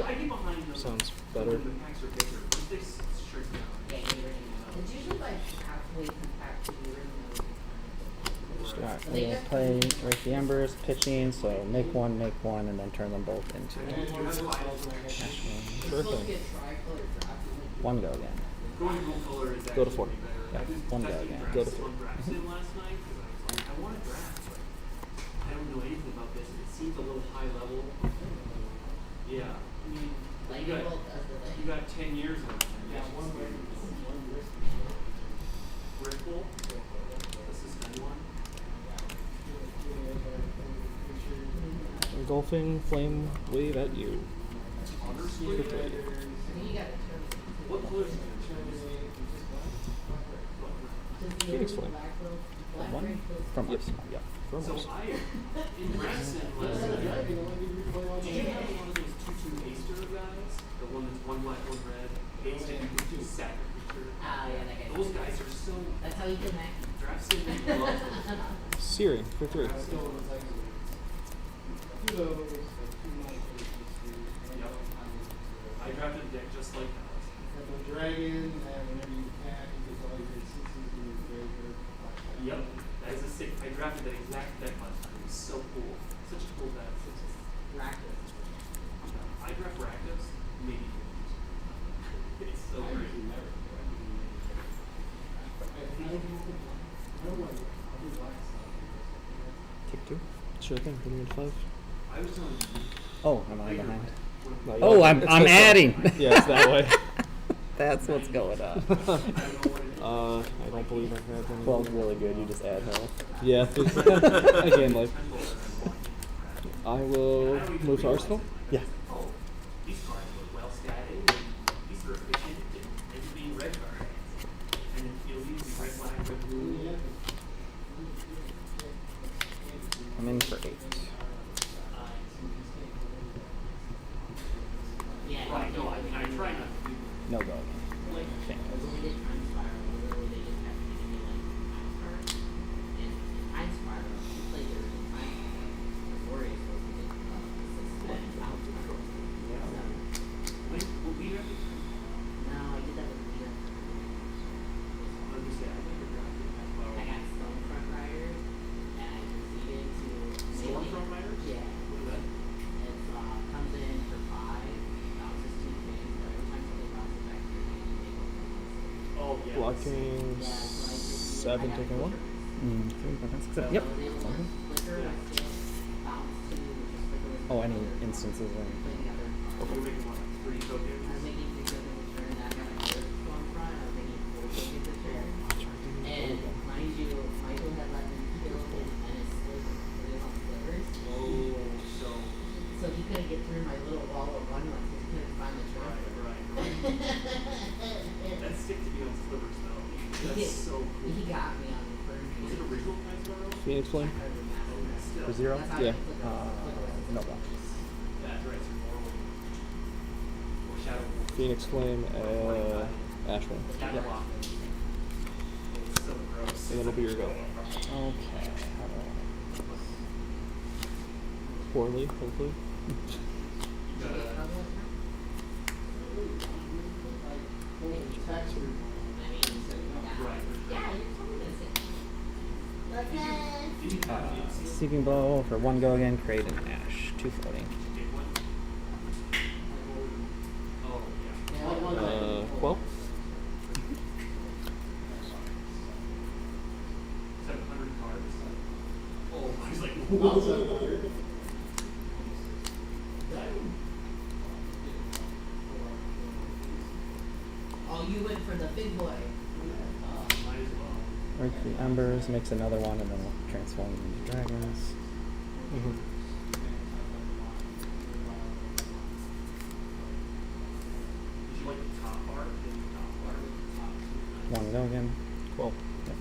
Speaker 14: Sounds better.
Speaker 11: Yeah, it's usually like halfway compact to the original.
Speaker 15: Alright, we'll play Break the Embers, pitching, so make one, and then turn them both into
Speaker 14: Sure thing.
Speaker 15: 1 go again.
Speaker 14: Go to 4.
Speaker 15: Yeah, 1 go again.
Speaker 14: Go to 4.
Speaker 11: Lightning bolt does the thing.
Speaker 1: got 10 years on it. Ripple. This is anyone.
Speaker 14: Engulfing Flame Wave at you. For 3.
Speaker 11: You got to turn.
Speaker 1: What color is it?
Speaker 14: Phoenix Flame.
Speaker 15: One from Arsenal.
Speaker 14: Yeah. From
Speaker 1: So
Speaker 14: Arsenal.
Speaker 1: in Branson last night, did you have one of those 2/2 Aster guys? The one that's 1 black, 1 red, Aster, you can do sack creature.
Speaker 11: Ah, yeah, that guy.
Speaker 1: Those guys are so
Speaker 11: That's how you connect.
Speaker 1: draft sim love them.
Speaker 14: Searing for 3.
Speaker 1: Yep. I drafted a deck just like that.
Speaker 9: The dragon, and whenever you pack, you get all your sixes in your graveyard.
Speaker 1: Yep. That is a sick. I drafted that exact deck last time. It was so cool. Such a cool deck.
Speaker 11: Practice.
Speaker 1: I draft Rakdos, maybe. It's so great.
Speaker 14: Sure thing. Put me in 5.
Speaker 5: Oh, am I behind?
Speaker 14: No, you
Speaker 5: Oh,
Speaker 14: are.
Speaker 5: I'm
Speaker 14: It's this way.
Speaker 5: adding.
Speaker 14: Yeah, it's that way.
Speaker 5: That's what's going on.
Speaker 14: I don't believe I have any.
Speaker 5: Well, really good. You just add hell.
Speaker 14: Yeah. Again, like. I will move to Arsenal.
Speaker 5: Yeah.
Speaker 4: These cards look well statted. These are efficient. They could be red cards. And then you'll use the red, black, red, blue.
Speaker 5: I'm in for 8.
Speaker 11: Yeah.
Speaker 4: Right, no, I try not to do
Speaker 5: No go. Thank
Speaker 11: When they did Time Spiral, literally they just have to give me like Time Spiral. And Time Spiral, you play your Time Spiral. The story is supposed to get suspend Time Spiral.
Speaker 4: Wait, will we have to?
Speaker 11: No, I did that with Leah.
Speaker 4: Let me say, I think you're
Speaker 11: I got Stormfront Riders, and I proceeded to
Speaker 4: Stormfront Riders?
Speaker 11: Yeah.
Speaker 4: What is that?
Speaker 11: It comes in for 5, bounces 2 things, but every time something bounces back to your hand, you make one.
Speaker 4: Oh, yeah.
Speaker 14: Blocking
Speaker 11: Yeah, so I
Speaker 14: 7, taking 1.
Speaker 5: 3, 5, 6, 7. Yep. Sounds good.
Speaker 11: Flicker, I still bounce 2, just flicker with
Speaker 5: Oh, any instances or anything?
Speaker 11: putting together.
Speaker 4: You're making what, 3 tokens?
Speaker 11: I was making 3 tokens a turn, I got another Stormfront, I was making 4 tokens a turn. And mind you, Michael had let me kill his menace sliver, it was on slivers.
Speaker 4: Oh, so.
Speaker 11: So he couldn't get through my little wall of run ones, because he couldn't find the trap.
Speaker 4: Right. That's sick to be on slivers, though. That's so cool.
Speaker 11: He got me on the first.
Speaker 4: Was it original Time Spiral?
Speaker 14: Phoenix Flame.
Speaker 5: For 0?
Speaker 14: Yeah.
Speaker 5: No block.
Speaker 4: That's right, so normal. Or Shadow Wolf.
Speaker 14: Phoenix Flame, Ashwin.
Speaker 4: Shadow Block. It's so gross.
Speaker 14: And that'll be your go.
Speaker 5: Okay.
Speaker 14: Poorly, hopefully.
Speaker 5: Seeping Blow for 1 go again, create an ash. 2 floating.
Speaker 14: Well.
Speaker 4: 700 cards. Oh, he's like, whoa.
Speaker 11: Oh, you went for the big boy.
Speaker 4: Might as well.
Speaker 5: Work the Embers, makes another one, and then we'll transform them into dragons.
Speaker 4: Did you like the top art? The top art with the top two?
Speaker 5: 1 go again.
Speaker 14: Well.
Speaker 5: Yep.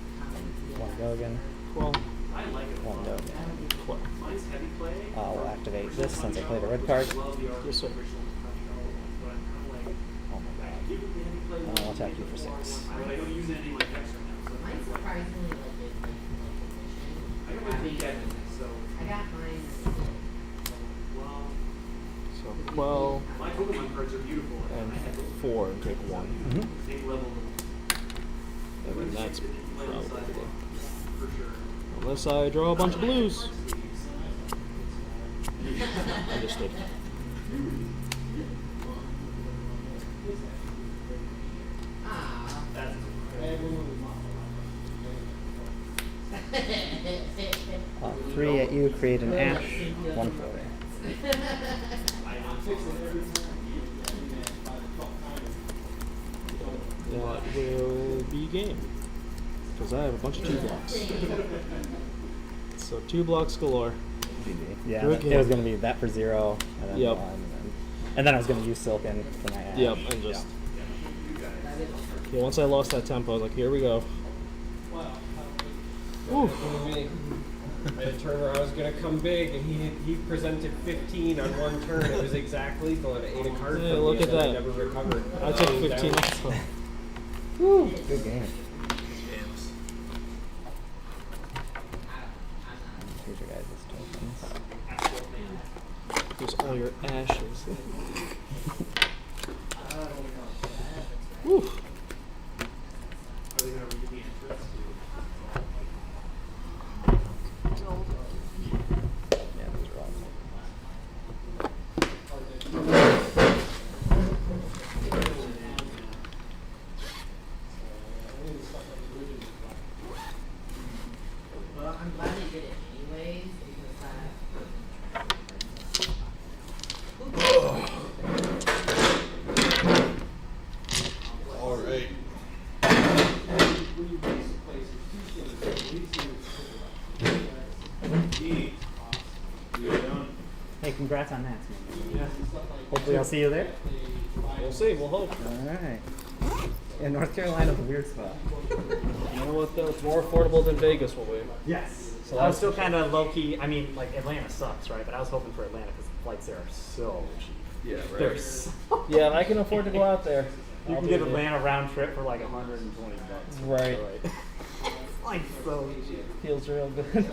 Speaker 5: 1 go again.
Speaker 14: Well.
Speaker 4: I like it.
Speaker 5: 1 go again.
Speaker 14: Well.
Speaker 4: Mine's heavy play.
Speaker 5: We'll activate this since I played a red card.
Speaker 14: Yes, sir.
Speaker 5: Oh my god. I'll attack you for 6.
Speaker 4: I don't use any like extra now. So
Speaker 11: Mine's surprisingly like it,
Speaker 4: I got my big head, so.
Speaker 11: I got mine.
Speaker 4: Well,
Speaker 14: So 12
Speaker 4: my Pokemon cards are beautiful.
Speaker 14: and 4 and take 1.
Speaker 4: Same level.
Speaker 14: And then that's probably
Speaker 4: For sure.
Speaker 14: unless I draw a bunch of blues. Understood.
Speaker 5: Ah. 3 at you, create an ash. 1 floating.
Speaker 14: That will be game. Because I have a bunch of 2 blocks. So 2 blocks galore.
Speaker 5: Yeah,
Speaker 14: Good
Speaker 5: it was
Speaker 14: game.
Speaker 5: going to be that for 0, and then
Speaker 14: Yep.
Speaker 5: 1, and then I was going to use Silken for my ash.
Speaker 14: Yep, and just. Yeah, once I lost that tempo, I was like, here we go.
Speaker 16: Ooh. I had a turn where I was going to come big, and he presented 15 on 1 turn. It was exact lethal, and it ate a card
Speaker 14: Yeah,
Speaker 16: from
Speaker 14: look
Speaker 16: me,
Speaker 14: at
Speaker 16: and I
Speaker 14: that.
Speaker 16: never recovered.
Speaker 14: I took
Speaker 16: was
Speaker 14: 15
Speaker 16: down.
Speaker 14: also.
Speaker 5: Woo! Good game. Here's your guys' tokens.
Speaker 14: Here's all your ashes. Woo.
Speaker 5: Yeah, those are all.
Speaker 11: Well, I'm glad they did it anyways, because
Speaker 17: congrats on that, man.
Speaker 14: Yeah.
Speaker 17: Hopefully I'll see you there.
Speaker 14: We'll see. We'll hope.
Speaker 17: All right. Yeah, North Carolina's a weird spot.
Speaker 14: You know what though? It's more affordable than Vegas will be.
Speaker 17: Yes.
Speaker 14: So
Speaker 17: I was
Speaker 14: that's
Speaker 17: still kind of low key. I mean, like Atlanta sucks, right? But I was hoping for Atlanta because the flights there are so cheap.
Speaker 14: Yeah, right.
Speaker 17: They're so
Speaker 14: Yeah, I can afford to go out there.
Speaker 17: You
Speaker 14: I'll
Speaker 17: can
Speaker 14: be
Speaker 17: get
Speaker 14: there.
Speaker 17: Atlanta round trip for like $120.
Speaker 14: Right.
Speaker 17: It's like so cheap.
Speaker 14: Feels real good.